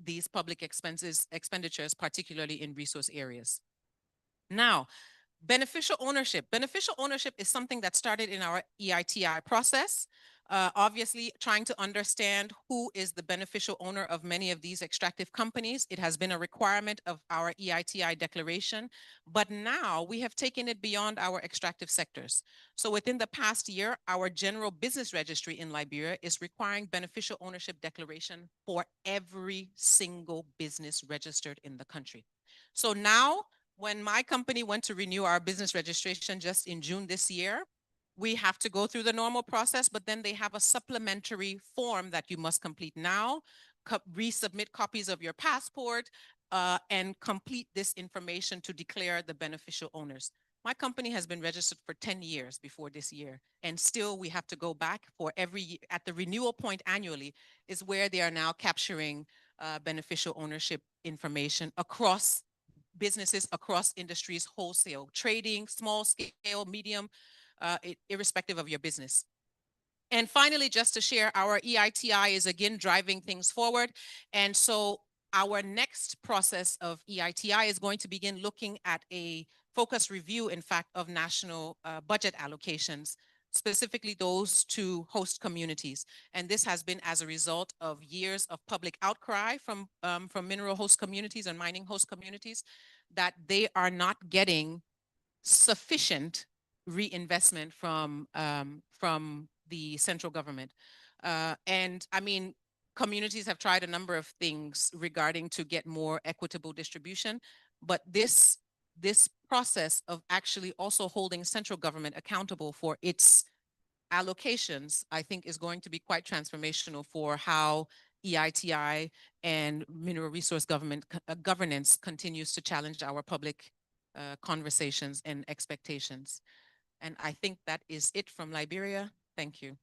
these public expenditures, particularly in resource areas. Now, beneficial ownership. Beneficial ownership is something that started in our EITI process. Obviously, trying to understand who is the beneficial owner of many of these extractive companies. It has been a requirement of our EITI declaration, but now we have taken it beyond our extractive sectors. So within the past year, our general business registry in Liberia is requiring beneficial ownership declaration for every single business registered in the country. So now, when my company went to renew our business registration just in June this year, we have to go through the normal process, but then they have a supplementary form that you must complete now, resubmit copies of your passport, and complete this information to declare the beneficial owners. My company has been registered for 10 years before this year, and still we have to go back for every year. At the renewal point annually is where they are now capturing beneficial ownership information across businesses, across industries, wholesale, trading, small scale, medium, irrespective of your business. And finally, just to share, our EITI is again driving things forward. And so our next process of EITI is going to begin looking at a focus review, in fact, of national budget allocations, specifically those to host communities. And this has been as a result of years of public outcry from mineral host communities and mining host communities that they are not getting sufficient reinvestment from the central government. And I mean, communities have tried a number of things regarding to get more equitable distribution, but this process of actually also holding central government accountable for its allocations, I think is going to be quite transformational for how EITI and mineral resource governance continues to challenge our public conversations and expectations. And I think that is it from Liberia. Thank you.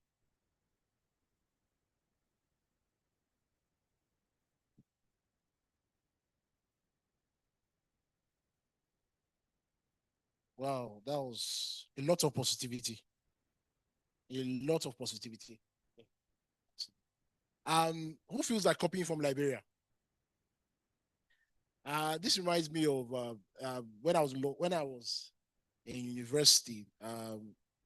Wow, that was a lot of positivity. A lot of positivity. Who feels like copying from Liberia? This reminds me of when I was in university.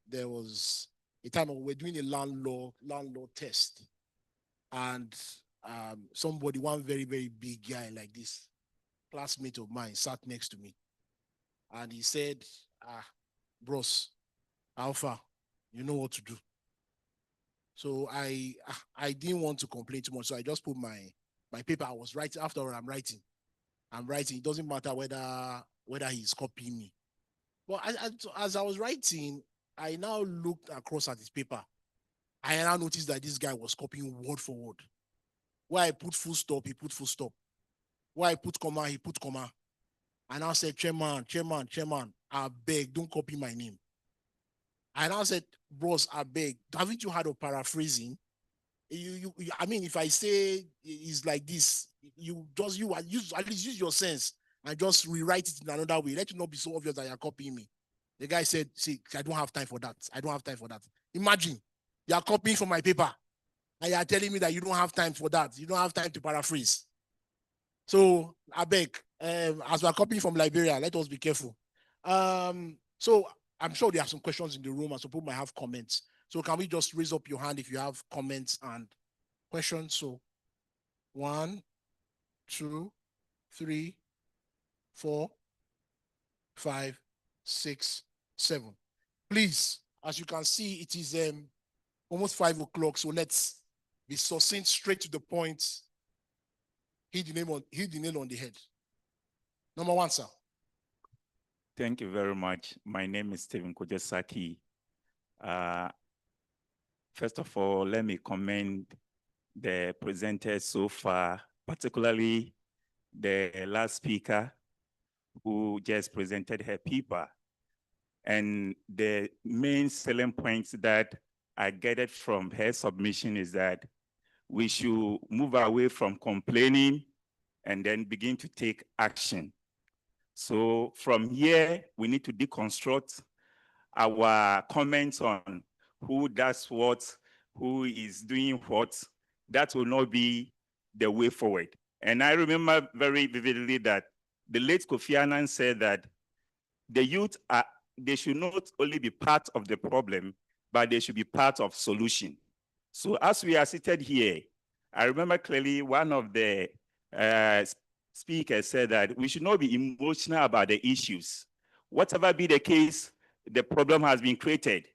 There was a time when we were doing a land law test, and somebody, one very very big guy like this, classmate of mine, sat next to me, and he said, bros, Alpha, you know what to do. So I didn't want to complain too much, so I just put my paper. I was writing. After all, I'm writing. It doesn't matter whether he's copying me. But as I was writing, I now looked across at his paper. I now noticed that this guy was copying word for word. Where I put full stop, he put full stop. Where I put comma, he put comma. And I said, chairman, I beg, don't copy my name. I now said, bros, I beg, haven't you heard of paraphrasing? I mean, if I say it's like this, at least use your sense and just rewrite it in another way. Let it not be so obvious that you're copying me. The guy said, see, I don't have time for that. Imagine you are copying from my paper and you are telling me that you don't have time for that. You don't have time to paraphrase. So I beg, as we are copying from Liberia, let us be careful. So I'm sure there are some questions in the room and some people might have comments. So can we just raise up your hand if you have comments and questions? So 1, 2, 3, 4, 5, 6, 7. Please, as you can see, it is almost 5 o'clock. So let's be succinct, straight to the point. Hit the nail on the head. Number 1, sir. Thank you very much. My name is Stephen Kojasaki. First of all, let me commend the presenters so far, particularly the last speaker who just presented her paper. And the main selling points that I gathered from her submission is that we should move away from complaining and then begin to take action. So from here, we need to deconstruct our comments on who does what, who is doing what. That will not be the way forward. And I remember very vividly that the late Kofi Annan said that the youth they should not only be part of the problem, but they should be part of solution. So as we are seated here, I remember clearly one of the speakers said that we should not be emotional about the issues. Whatever be the case, the problem has been created.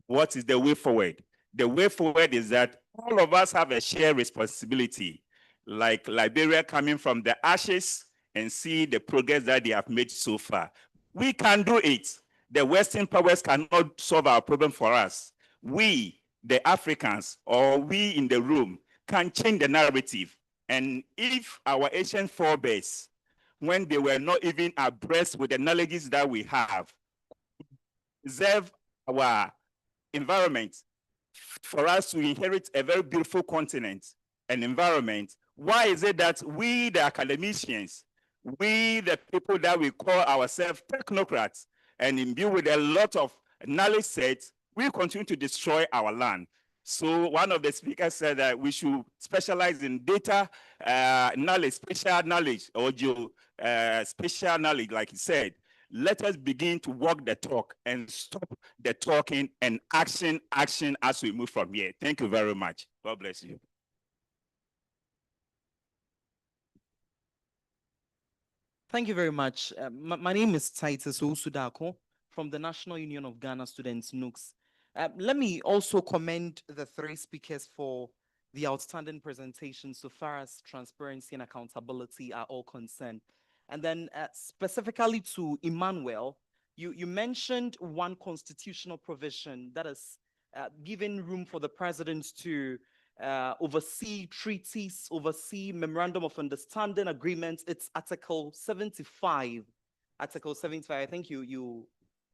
What is the way forward? The way forward is that all of us have a shared responsibility, like Liberia coming from the ashes and see the progress that they have made so far. We can do it. The Western powers cannot solve our problem for us. We, the Africans, or we in the room, can change the narrative. And if our ancient forebears, when they were not even abreast with the knowledges that we have, preserve our environment for us to inherit a very beautiful continent and environment, why is it that we, the academicians, we, the people that we call ourselves technocrats and imbue with a lot of knowledge sets, we continue to destroy our land? So one of the speakers said that we should specialize in data knowledge, spatial knowledge, or spatial knowledge, like he said. Let us begin to walk the talk and stop the talking and action as we move from here. Thank you very much. God bless you. Thank you very much. My name is Titus Osudako from the National Union of Ghana Students, NUCS. Let me also commend the 3 speakers for the outstanding presentation so far as transparency and accountability are all concerned. And then specifically to Emmanuel, you mentioned one constitutional provision that is giving room for the president to oversee treaties, oversee memorandum of understanding agreements. It's Article 75. Article 75, I think you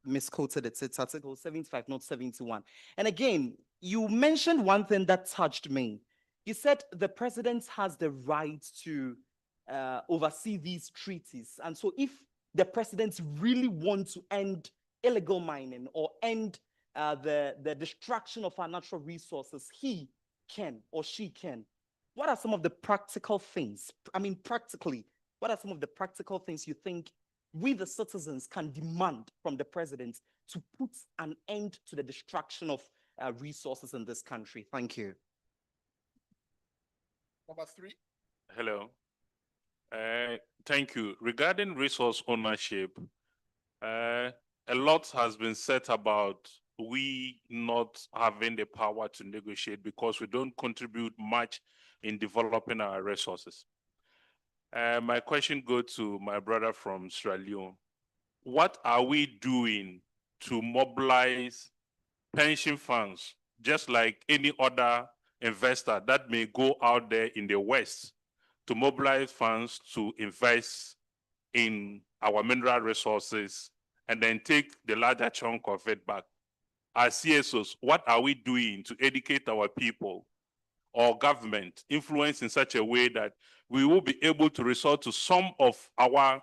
misquoted it. It's Article 75, not 71. And again, you mentioned one thing that touched me. You said the president has the right to oversee these treaties. And so if the presidents really want to end illegal mining or end the destruction of our natural resources, he can or she can. What are some of the practical things? I mean, practically, what are some of the practical things you think we, the citizens, can demand from the president to put an end to the destruction of resources in this country? Thank you. Number 3. Hello. Thank you. Regarding resource ownership, a lot has been said about we not having the power to negotiate because we don't contribute much in developing our resources. My question goes to my brother from Sierra Leone. What are we doing to mobilize pension funds, just like any other investor that may go out there in the West, to mobilize funds to invest in our mineral resources and then take the larger chunk of it back? As CSOs, what are we doing to educate our people or government influence in such a way that we will be able to resort to some of our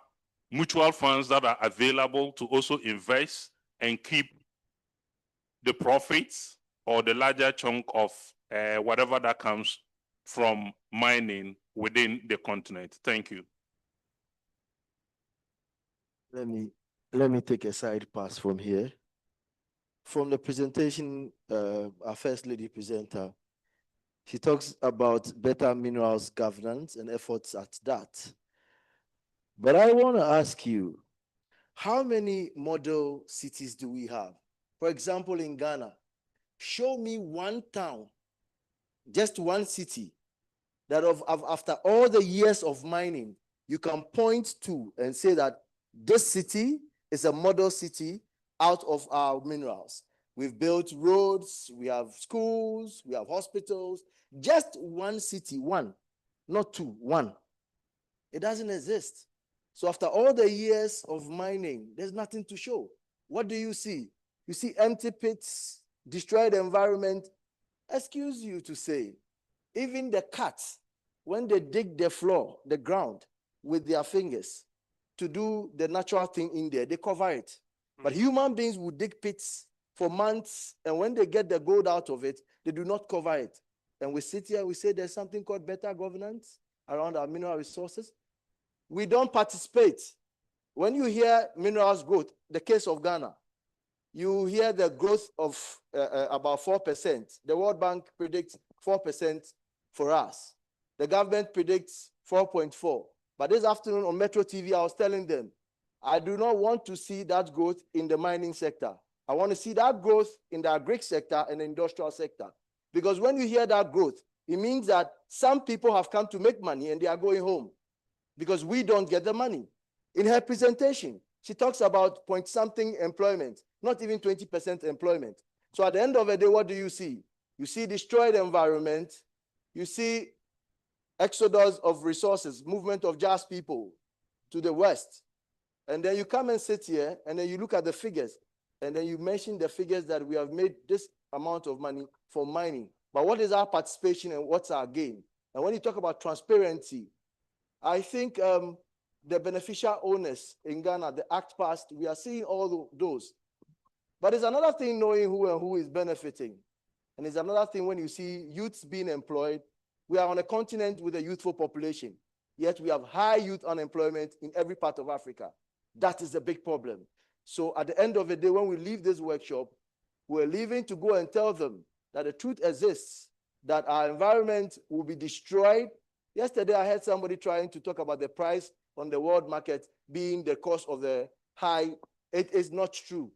mutual funds that are available to also invest and keep the profits or the larger chunk of whatever that comes from mining within the continent? Thank you. Let me take a side pass from here. From the presentation, our First Lady presenter, she talks about better minerals governance and efforts at that. But I want to ask you, how many model cities do we have? For example, in Ghana, show me one town, just one city, that after all the years of mining, you can point to and say that this city is a model city out of our minerals. We've built roads, we have schools, we have hospitals. Just one city, one, not two, one. It doesn't exist. So after all the years of mining, there's nothing to show. What do you see? You see empty pits, destroyed environment. Excuse you to say, even the cats, when they dig the floor, the ground, with their fingers to do the natural thing in there, they cover it. But human beings will dig pits for months, and when they get the gold out of it, they do not cover it. And we sit here, we say there's something called better governance around our mineral resources. We don't participate. When you hear minerals growth, the case of Ghana, you hear the growth of about 4%. The World Bank predicts 4% for us. The government predicts 4.4. But this afternoon on Metro TV, I was telling them, I do not want to see that growth in the mining sector. I want to see that growth in the agri sector and the industrial sector. Because when you hear that growth, it means that some people have come to make money and they are going home because we don't get the money. In her presentation, she talks about point-something employment, not even 20% employment. So at the end of the day, what do you see? You see destroyed environment, you see exodus of resources, movement of just people to the West. And then you come and sit here, and then you look at the figures, and then you mention the figures that we have made this amount of money for mining. But what is our participation and what's our gain? And when you talk about transparency, I think the beneficial owners in Ghana, the act passed, we are seeing all those. But it's another thing knowing who and who is benefiting. And it's another thing when you see youths being employed. We are on a continent with a youthful population, yet we have high youth unemployment in every part of Africa. That is a big problem. So at the end of the day, when we leave this workshop, we're leaving to go and tell them that the truth exists, that our environment will be destroyed. Yesterday, I heard somebody trying to talk about the price on the world market being the cost of the high. It is not true.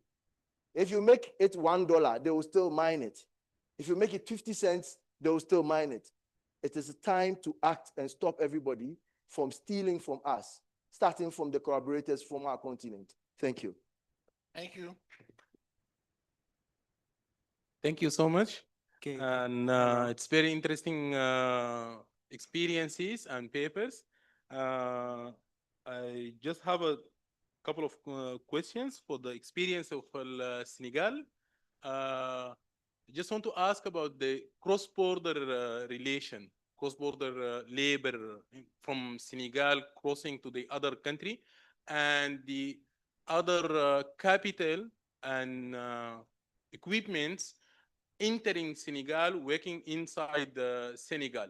If you make it $1, they will still mine it. If you make it 50 cents, they will still mine it. It is time to act and stop everybody from stealing from us, starting from the collaborators from our continent. Thank you. Thank you. Thank you so much. Okay. And it's very interesting experiences and papers. I just have a couple of questions for the experience of Senegal. I just want to ask about the cross-border relation, cross-border labor from Senegal crossing to the other country, and the other capital and equipments entering Senegal, working inside Senegal.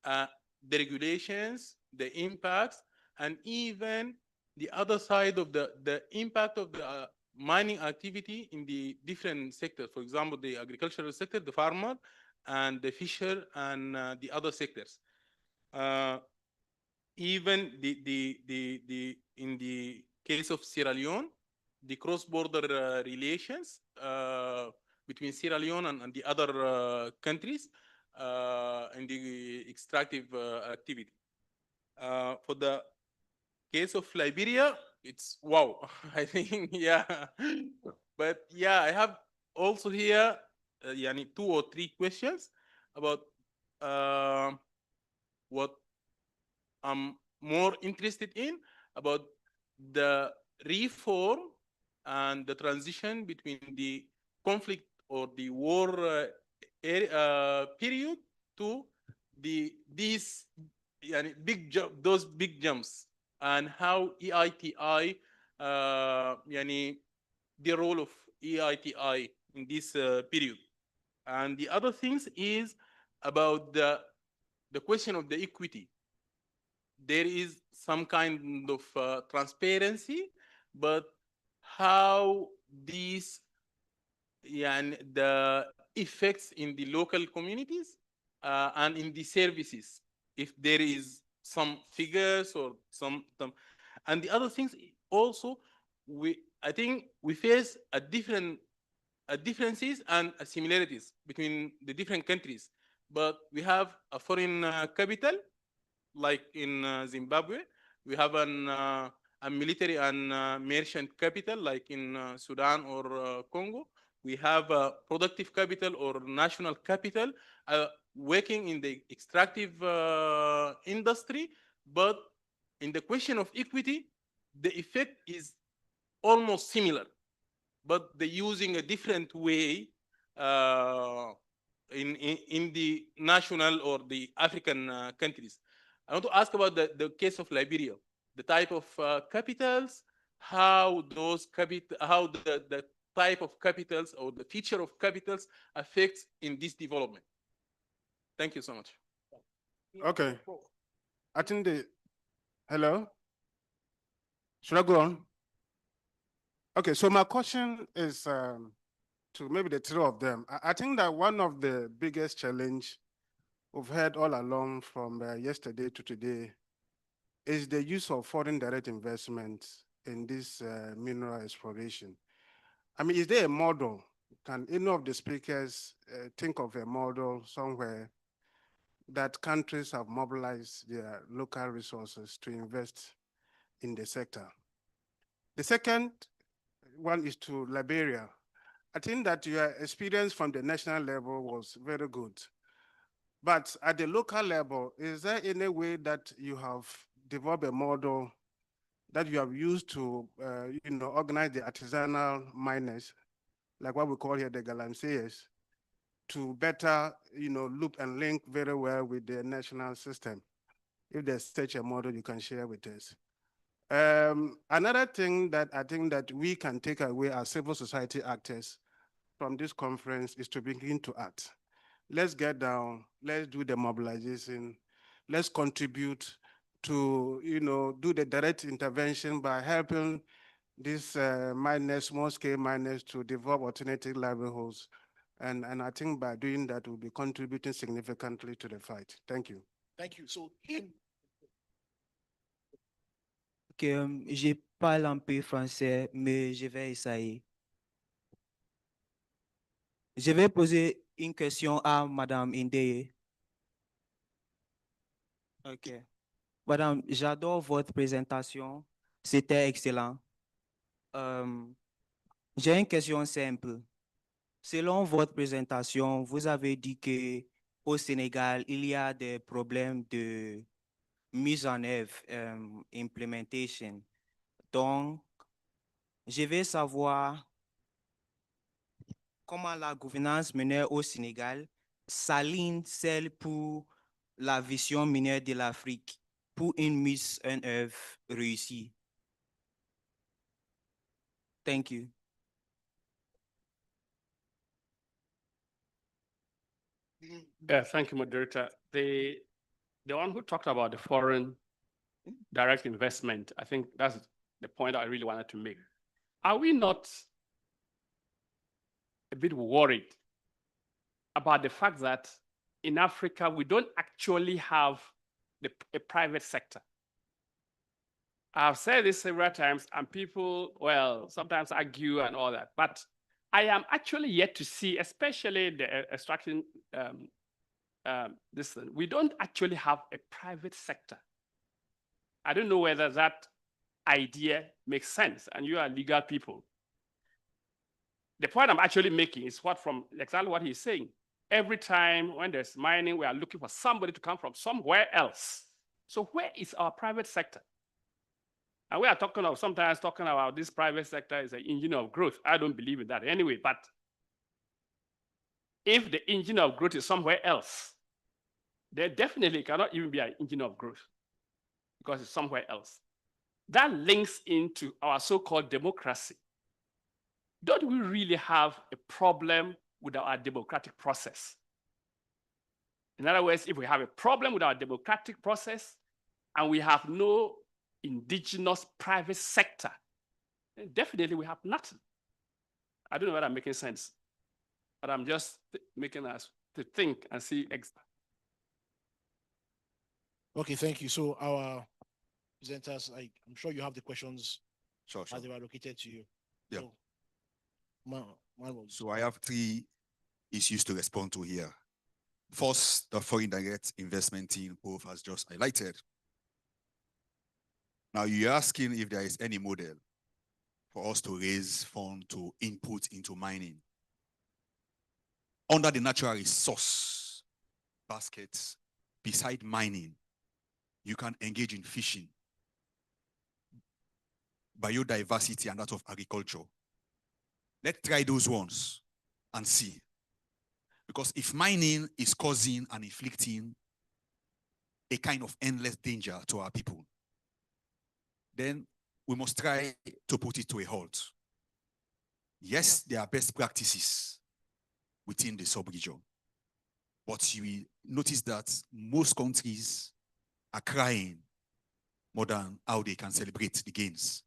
The regulations, the impacts, and even the other side of the impact of the mining activity in the different sectors. For example, the agricultural sector, the farmer, and the fisher, and the other sectors. Even in the case of Sierra Leone, the cross-border relations between Sierra Leone and the other countries in the extractive activity. For the case of Liberia, it's wow. I think, yeah. But yeah, I have also here yani 2 or 3 questions about what I'm more interested in, about the reform and the transition between the conflict or the war period to these those big jumps, and how EITI, the role of EITI in this period. And the other things is about the question of the equity. There is some kind of transparency, but how these the effects in the local communities and in the services, if there is some figures or some and the other things also, I think we face differences and similarities between the different countries, but we have a foreign capital like in Zimbabwe. We have a military and merchant capital like in Sudan or Congo. We have a productive capital or national capital working in the extractive industry. But in the question of equity, the effect is almost similar, but they're using a different way in the national or the African countries. I want to ask about the case of Liberia, the type of capitals, how those how the type of capitals or the feature of capitals affects in this development. Thank you so much. Okay. I think hello? Should I go on? Okay, so my question is to maybe the 3 of them. I think that one of the biggest challenge we've heard all along from yesterday to today is the use of foreign direct investment in this mineral exploration. I mean, is there a model? Can any of the speakers think of a model somewhere that countries have mobilized their local resources to invest in the sector? The second one is to Liberia. I think that your experience from the national level was very good. But at the local level, is there any way that you have developed a model that you have used to organize the artisanal miners, like what we call here the galamseyers, to better loop and link very well with the national system? If there's such a model you can share with us. Another thing that I think that we can take away as civil society actors from this conference is to begin to act. Let's get down, let's do the mobilization, let's contribute to do the direct intervention by helping these miners, small-scale miners, to develop alternative livelihoods. And I think by doing that, we'll be contributing significantly to the fight. Thank you. Thank you. So, Je parle un peu français, mais je vais essayer. Je vais poser une question à Madame Indeye. OK. Madame, j'adore votre présentation. C'était excellent. J'ai une question simple. Selon votre présentation, vous avez dit que au Sénégal, il y a des problèmes de mise en œuvre, implementation. Donc, je vais savoir comment la gouvernance minière au Sénégal s'aligne celle pour la vision minière de l'Afrique pour une mise en œuvre réussie. Thank you. Yeah, thank you, moderator. The one who talked about the foreign direct investment, I think that's the point I really wanted to make. Are we not a bit worried about the fact that in Africa, we don't actually have a private sector? I've said this several times, and people, well, sometimes argue and all that, but I am actually yet to see, especially the extraction, we don't actually have a private sector. I don't know whether that idea makes sense, and you are legal people. The point I'm actually making is exactly what he's saying. Every time when there's mining, we are looking for somebody to come from somewhere else. So where is our private sector? And we are sometimes talking about this private sector is an engine of growth. I don't believe in that anyway, but if the engine of growth is somewhere else, there definitely cannot even be an engine of growth because it's somewhere else. That links into our so-called democracy. Don't we really have a problem with our democratic process? In other words, if we have a problem with our democratic process and we have no indigenous private sector, then definitely we have nothing. I don't know whether I'm making sense, but I'm just making us to think and see. Okay, thank you. So our presenters, I'm sure you have the questions Sure. as they were allocated to you. Yeah. So, So I have 3 issues to respond to here. First, the foreign direct investment team Prof has just highlighted. Now you're asking if there is any model for us to raise funds to input into mining. Under the natural resource baskets, beside mining, you can engage in fishing, biodiversity, and that of agriculture. Let's try those ones and see. Because if mining is causing and inflicting a kind of endless danger to our people, then we must try to put it to a halt. Yes, there are best practices within the sub-region, but you will notice that most countries are crying more than how they can celebrate the gains.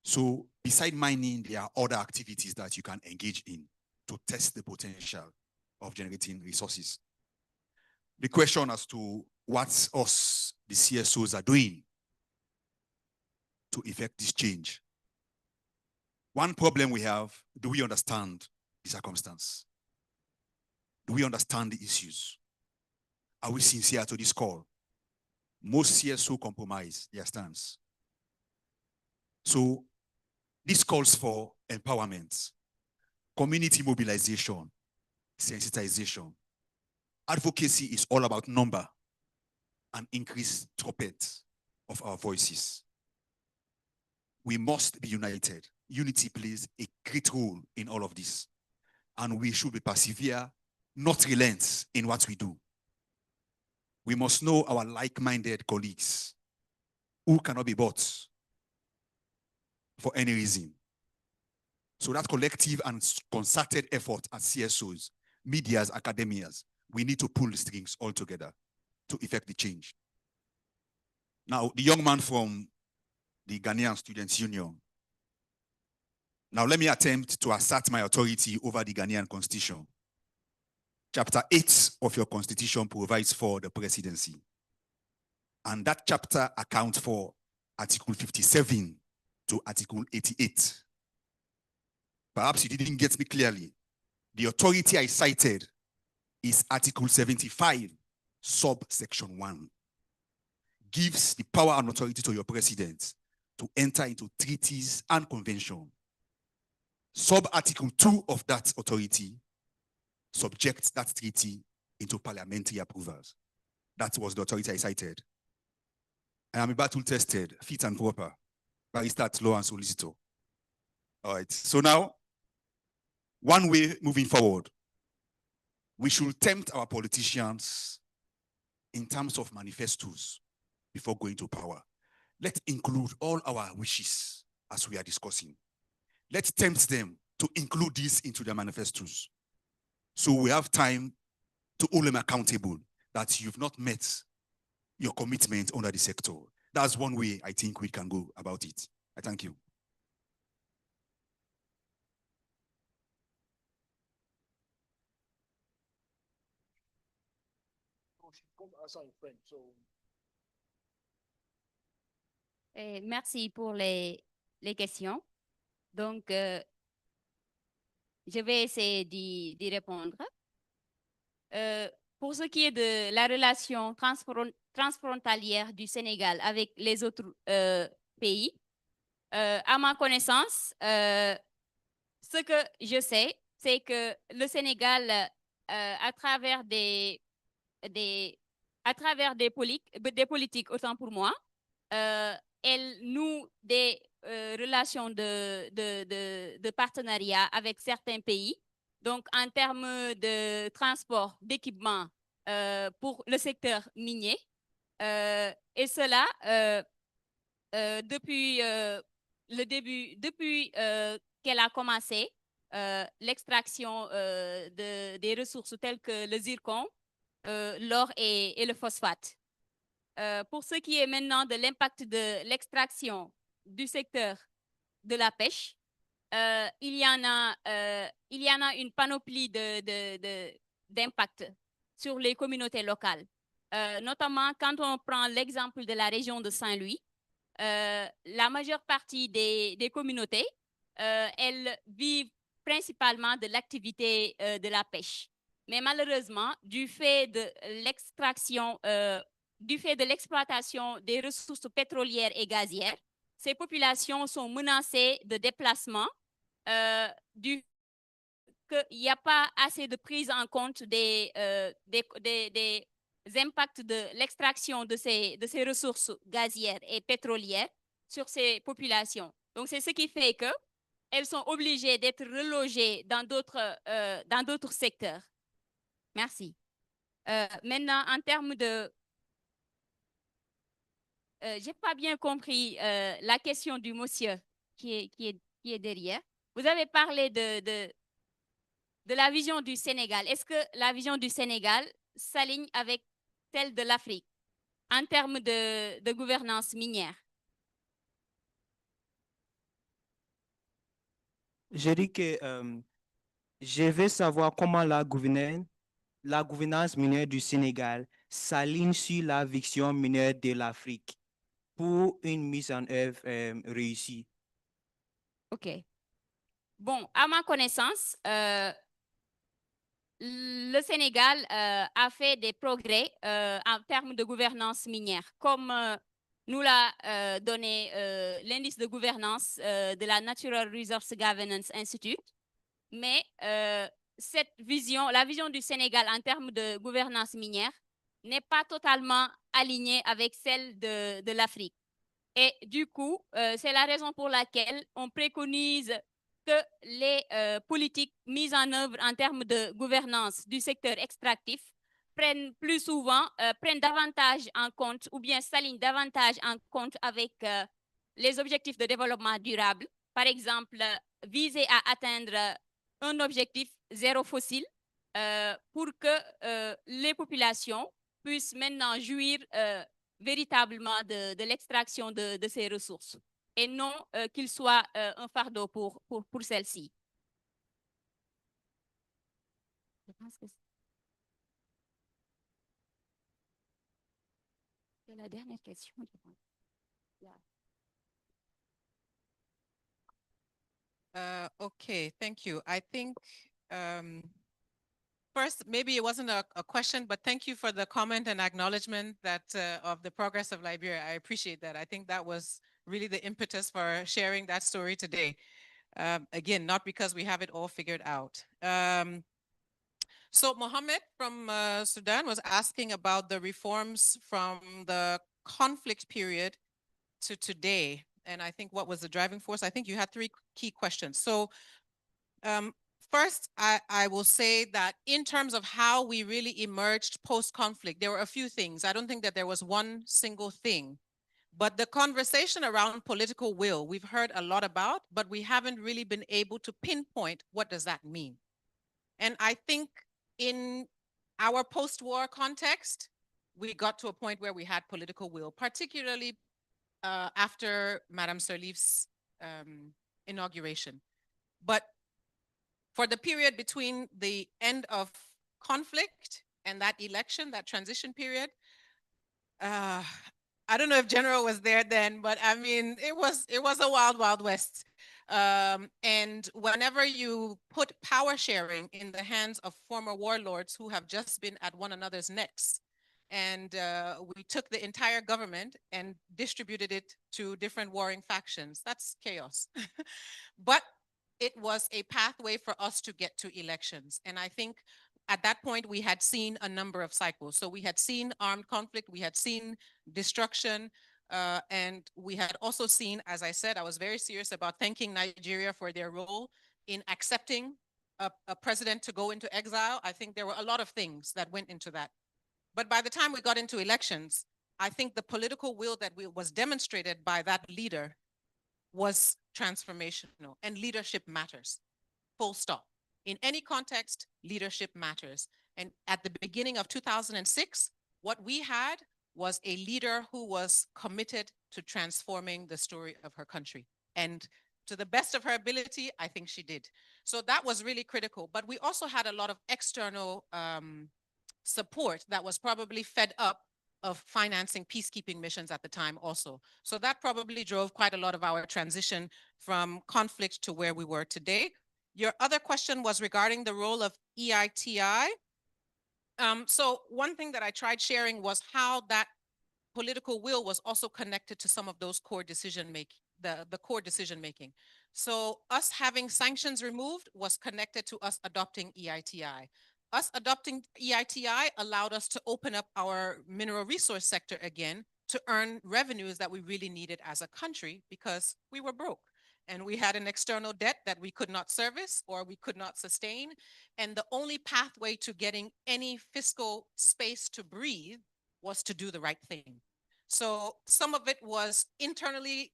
So beside mining, there are other activities that you can engage in to test the potential of generating resources. The question as to what us, the CSOs, are doing to effect this change. One problem we have, do we understand the circumstance? Do we understand the issues? Are we sincere to this call? Most CSO compromise their stance. So this calls for empowerment, community mobilization, sensitization. Advocacy is all about number and increased trumpet of our voices. We must be united. Unity plays a great role in all of this. And we should be persevere, not relent in what we do. We must know our like-minded colleagues who cannot be bought for any reason. So that collective and concerted effort as CSOs, medias, academias, we need to pull the strings all together to effect the change. Now, the young man from the Ghanaian Students' Union. Now, let me attempt to assert my authority over the Ghanaian Constitution. Chapter 8 of your Constitution provides for the presidency. And that chapter accounts for Article 57 to Article 88. Perhaps you didn't get me clearly. The authority I cited is Article 75, subsection 1. Gives the power and authority to your president to enter into treaties and convention. Sub-article 2 of that authority subjects that treaty into parliamentary approvals. That was the authority I cited. I am a battle-tested, fit and proper, barrister at law and solicitor. All right, so now, one way moving forward, we should tempt our politicians in terms of manifestos before going to power. Let's include all our wishes as we are discussing. Let's tempt them to include this into their manifestos. So we have time to hold them accountable that you've not met your commitment under the sector. That's one way I think we can go about it. I thank you. Merci pour les questions. Donc, je vais essayer d'y répondre. Pour ce qui est de la relation transfrontalière du Sénégal avec les autres pays, à ma connaissance, ce que je sais, c'est que le Sénégal, à travers des politiques, autant pour moi, elle noue des relations de partenariat avec certains pays. Donc, en termes de transport, d'équipement pour le secteur minier, et cela depuis le début, depuis qu'elle a commencé l'extraction des ressources telles que le zircon, l'or et le phosphate. Pour ce qui est maintenant de l'impact de l'extraction du secteur de la pêche, il y en a une panoplie d'impacts sur les communautés locales. Notamment quand on prend l'exemple de la région de Saint-Louis, la majeure partie des communautés, elles vivent principalement de l'activité de la pêche. Mais malheureusement, du fait de l'extraction, du fait de l'exploitation des ressources pétrolières et gazières, ces populations sont menacées de déplacement du qu'il n'y a pas assez de prise en compte des impacts de l'extraction de ces ressources gazières et pétrolières sur ces populations. Donc, c'est ce qui fait qu'elles sont obligées d'être relogées dans d'autres secteurs. Merci. Maintenant, en termes de... je n'ai pas bien compris la question du monsieur qui est derrière. Vous avez parlé de la vision du Sénégal. Est-ce que la vision du Sénégal s'aligne avec celle de l'Afrique en termes de gouvernance minière? Je dis que je veux savoir comment la gouvernance minière du Sénégal s'aligne sur la vision minière de l'Afrique pour une mise en œuvre réussie. OK. Bon, à ma connaissance, le Sénégal a fait des progrès en termes de gouvernance minière, comme nous l'a donné l'indice de gouvernance de la Natural Resource Governance Institute. Mais cette vision, la vision du Sénégal en termes de gouvernance minière n'est pas totalement alignée avec celle de l'Afrique. Et du coup, c'est la raison pour laquelle on préconise que les politiques mises en œuvre en termes de gouvernance du secteur extractif prennent davantage en compte ou bien s'alignent davantage en compte avec les objectifs de développement durable. Par exemple, viser à atteindre un objectif zéro fossile pour que les populations puissent maintenant jouir véritablement de l'extraction de ces ressources et non qu'il soit un fardeau pour celles-ci. Je pense que c'est la dernière question. Okay, thank you. I think first, maybe it wasn't a question, but thank you for the comment and acknowledgement that of the progress of Liberia. I appreciate that. I think that was really the impetus for sharing that story today. Again, not because we have it all figured out. So Mohammed from Sudan was asking about the reforms from the conflict period to today. And I think what was the driving force? I think you had three key questions. So first, I will say that in terms of how we really emerged post-conflict, there were a few things. I don't think that there was one single thing. But the conversation around political will, we've heard a lot about, but we haven't really been able to pinpoint what does that mean. And I think in our post-war context, we got to a point where we had political will, particularly after Madame Sirleaf's inauguration. But for the period between the end of conflict and that election, that transition period, I don't know if General was there then, but I mean, it was a wild, wild west. And whenever you put power sharing in the hands of former warlords who have just been at one another's necks, and we took the entire government and distributed it to different warring factions, that's chaos. But it was a pathway for us to get to elections. And I think at that point, we had seen a number of cycles. So we had seen armed conflict, we had seen destruction, and we had also seen, as I said, I was very serious about thanking Nigeria for their role in accepting a president to go into exile. I think there were a lot of things that went into that. But by the time we got into elections, I think the political will that was demonstrated by that leader was transformational, and leadership matters, full stop. In any context, leadership matters. And at the beginning of 2006, what we had was a leader who was committed to transforming the story of her country. And to the best of her ability, I think she did. So that was really critical. But we also had a lot of external support that was probably fed up of financing peacekeeping missions at the time also. So that probably drove quite a lot of our transition from conflict to where we were today. Your other question was regarding the role of EITI. So one thing that I tried sharing was how that political will was also connected to some of those core decision making, the core decision making. So us having sanctions removed was connected to us adopting EITI. Us adopting EITI allowed us to open up our mineral resource sector again to earn revenues that we really needed as a country because we were broke. And we had an external debt that we could not service or we could not sustain. And the only pathway to getting any fiscal space to breathe was to do the right thing. So some of it was internally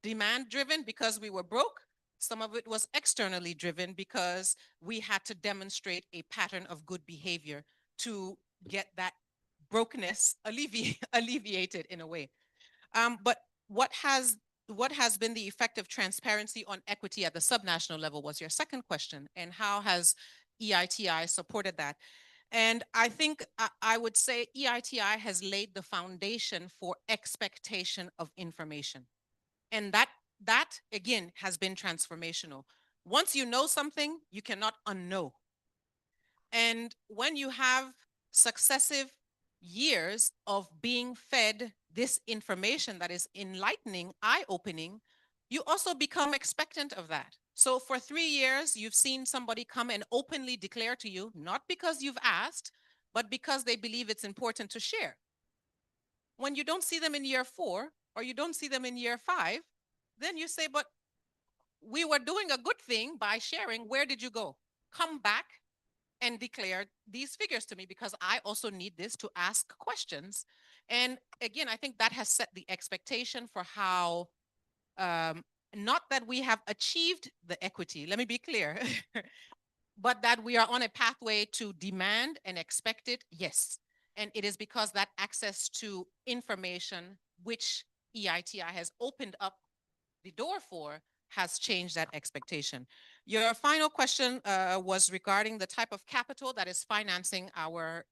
demand driven because we were broke. Some of it was externally driven because we had to demonstrate a pattern of good behavior to get that brokenness alleviated in a way. But what has been the effect of transparency on equity at the subnational level was your second question, and how has EITI supported that? And I think I would say EITI has laid the foundation for expectation of information. And that again has been transformational. Once you know something, you cannot unknow. And when you have successive years of being fed this information that is enlightening, eye-opening, you also become expectant of that. So for 3 years, you've seen somebody come and openly declare to you, not because you've asked, but because they believe it's important to share. When you don't see them in year 4, or you don't see them in year 5, then you say, but we were doing a good thing by sharing. Where did you go? Come back and declare these figures to me, because I also need this to ask questions. And again, I think that has set the expectation for how, not that we have achieved the equity, let me be clear, but that we are on a pathway to demand and expect it, yes. And it is because that access to information, which EITI has opened up the door for, has changed that expectation. Your final question was regarding the type of capital that is financing our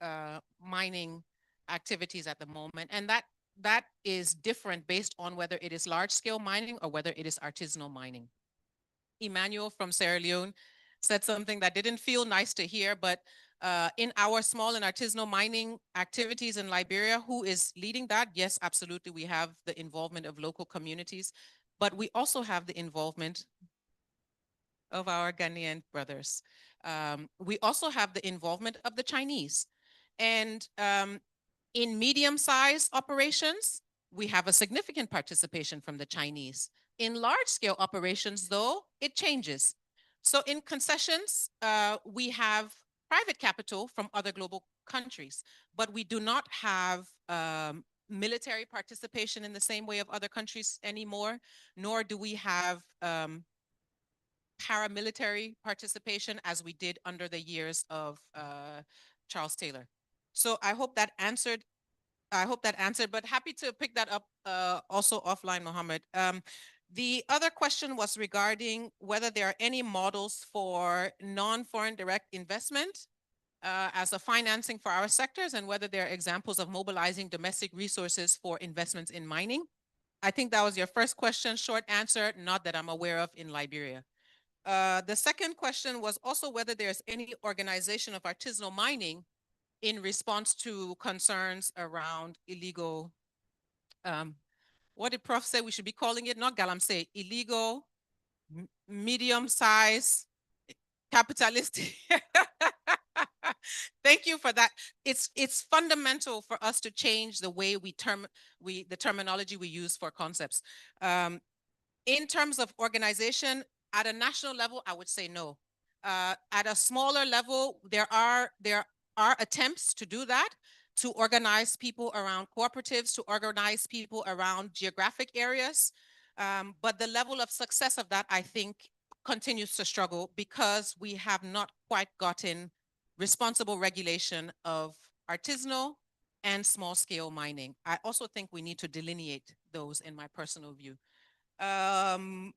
mining activities at the moment. And that is different based on whether it is large-scale mining or whether it is artisanal mining. Emmanuel from Sierra Leone said something that didn't feel nice to hear, but in our small and artisanal mining activities in Liberia, who is leading that? Yes, absolutely. We have the involvement of local communities, but we also have the involvement of our Ghanaian brothers. We also have the involvement of the Chinese. And in medium-sized operations, we have a significant participation from the Chinese. In large-scale operations, though, it changes. So in concessions, we have private capital from other global countries, but we do not have military participation in the same way of other countries anymore, nor do we have paramilitary participation as we did under the years of Charles Taylor. So I hope that answered, but happy to pick that up also offline, Mohammed. The other question was regarding whether there are any models for non-foreign direct investment as a financing for our sectors, and whether there are examples of mobilizing domestic resources for investments in mining. I think that was your first question. Short answer, not that I'm aware of in Liberia. The second question was also whether there's any organization of artisanal mining in response to concerns around illegal, what did Prof say we should be calling it? Not galamsey, illegal, medium-size, capitalistic. Thank you for that. It's fundamental for us to change the way the terminology we use for concepts. In terms of organization, at a national level, I would say no. At a smaller level, there are attempts to do that, to organize people around cooperatives, to organize people around geographic areas. But the level of success of that, I think, continues to struggle because we have not quite gotten responsible regulation of artisanal and small scale mining. I also think we need to delineate those, in my personal view. And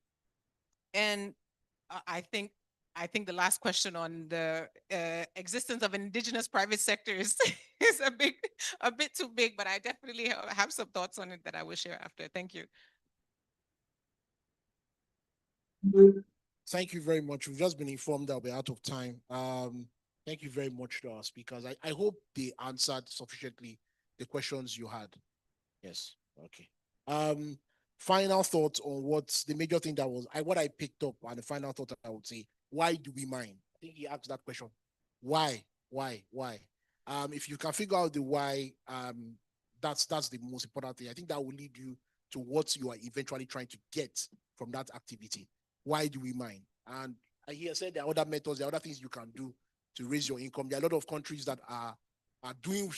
I think the last question on the existence of indigenous private sector is a bit too big, but I definitely have some thoughts on it that I will share after. Thank you. Thank you very much. We've just been informed that we're out of time. Thank you very much to our speakers. I hope they answered sufficiently the questions you had. Yes. Okay. Final thoughts on what's the major thing that was what I picked up, and the final thought I would say, why do we mine? I think he asked that question. Why? If you can figure out the why, that's the most important thing. I think that will lead you to what you are eventually trying to get from that activity. Why do we mine? And I hear said there are other methods, there are other things you can do to raise your income. There are a lot of countries that are doing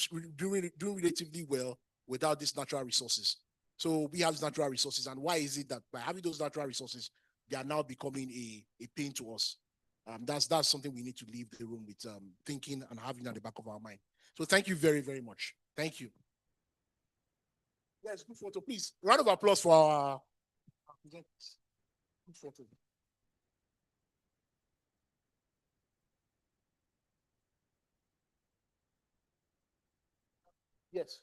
relatively well without these natural resources. So we have natural resources, and why is it that by having those natural resources, they are now becoming a pain to us? That's something we need to leave the room with thinking and having at the back of our mind. So thank you very, very much. Thank you. Yes, good photo, please. Round of applause for our presenters. Good photo. Yes.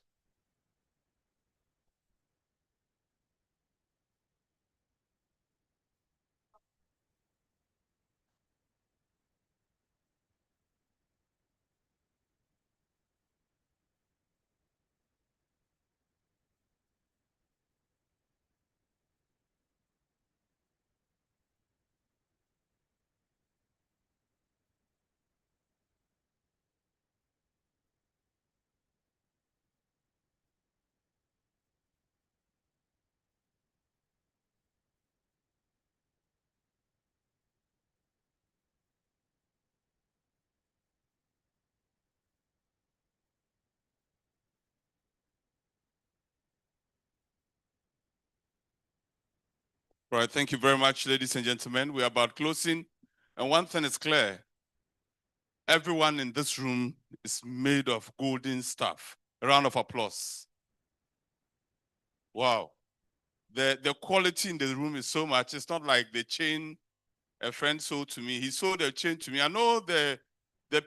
Right, thank you very much, ladies and gentlemen. We're about closing. And one thing is clear. Everyone in this room is made of golden stuff. A round of applause. Wow. The quality in the room is so much. It's not like the chain a friend sold to me. He sold a chain to me. I know the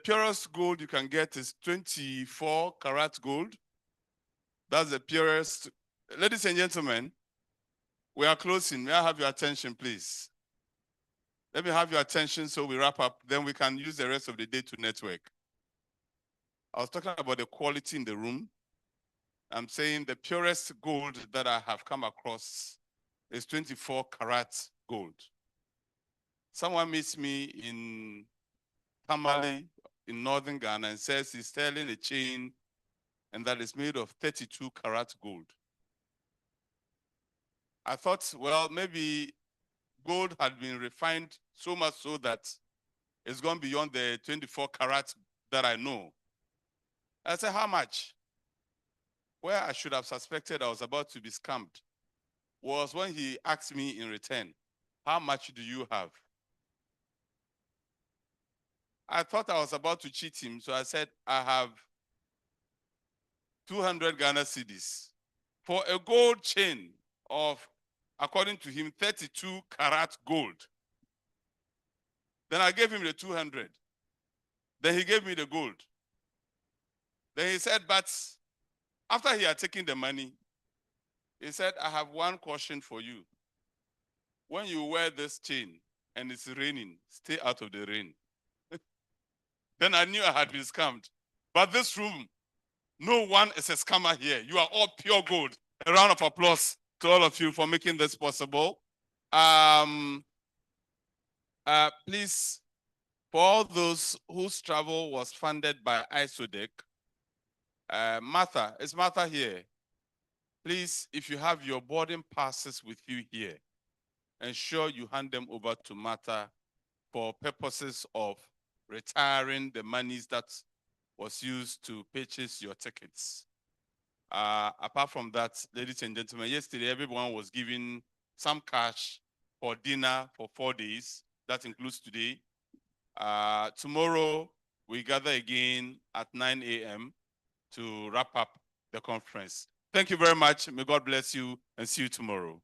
purest gold you can get is 24 karat gold. That's the purest. Ladies and gentlemen, we are closing. May I have your attention, please? Let me have your attention so we wrap up. Then we can use the rest of the day to network. I was talking about the quality in the room. I'm saying the purest gold that I have come across is 24 karat gold. Someone meets me in Tamale in northern Ghana and says he's selling a chain and that is made of 32 karat gold. I thought, well, maybe gold had been refined so much so that it's gone beyond the 24 karat that I know. I said, how much? Where I should have suspected I was about to be scammed was when he asked me in return, how much do you have? I thought I was about to cheat him, so I said, I have 200 Ghana cedis for a gold chain of, according to him, 32 karat gold. Then I gave him the 200. Then he gave me the gold. Then he said, but after he had taken the money, he said, I have one caution for you. When you wear this chain and it's raining, stay out of the rain. Then I knew I had been scammed. But this room, no one is a scammer here. You are all pure gold. A round of applause to all of you for making this possible. Please, for all those whose travel was funded by ISODEC, Martha, is Martha here? Please, if you have your boarding passes with you here, ensure you hand them over to Martha for purposes of retiring the monies that was used to purchase your tickets. Apart from that, ladies and gentlemen, yesterday everyone was given some cash for dinner for 4 days. That includes today. Tomorrow, we gather again at 9 a.m. to wrap up the conference. Thank you very much. May God bless you and see you tomorrow.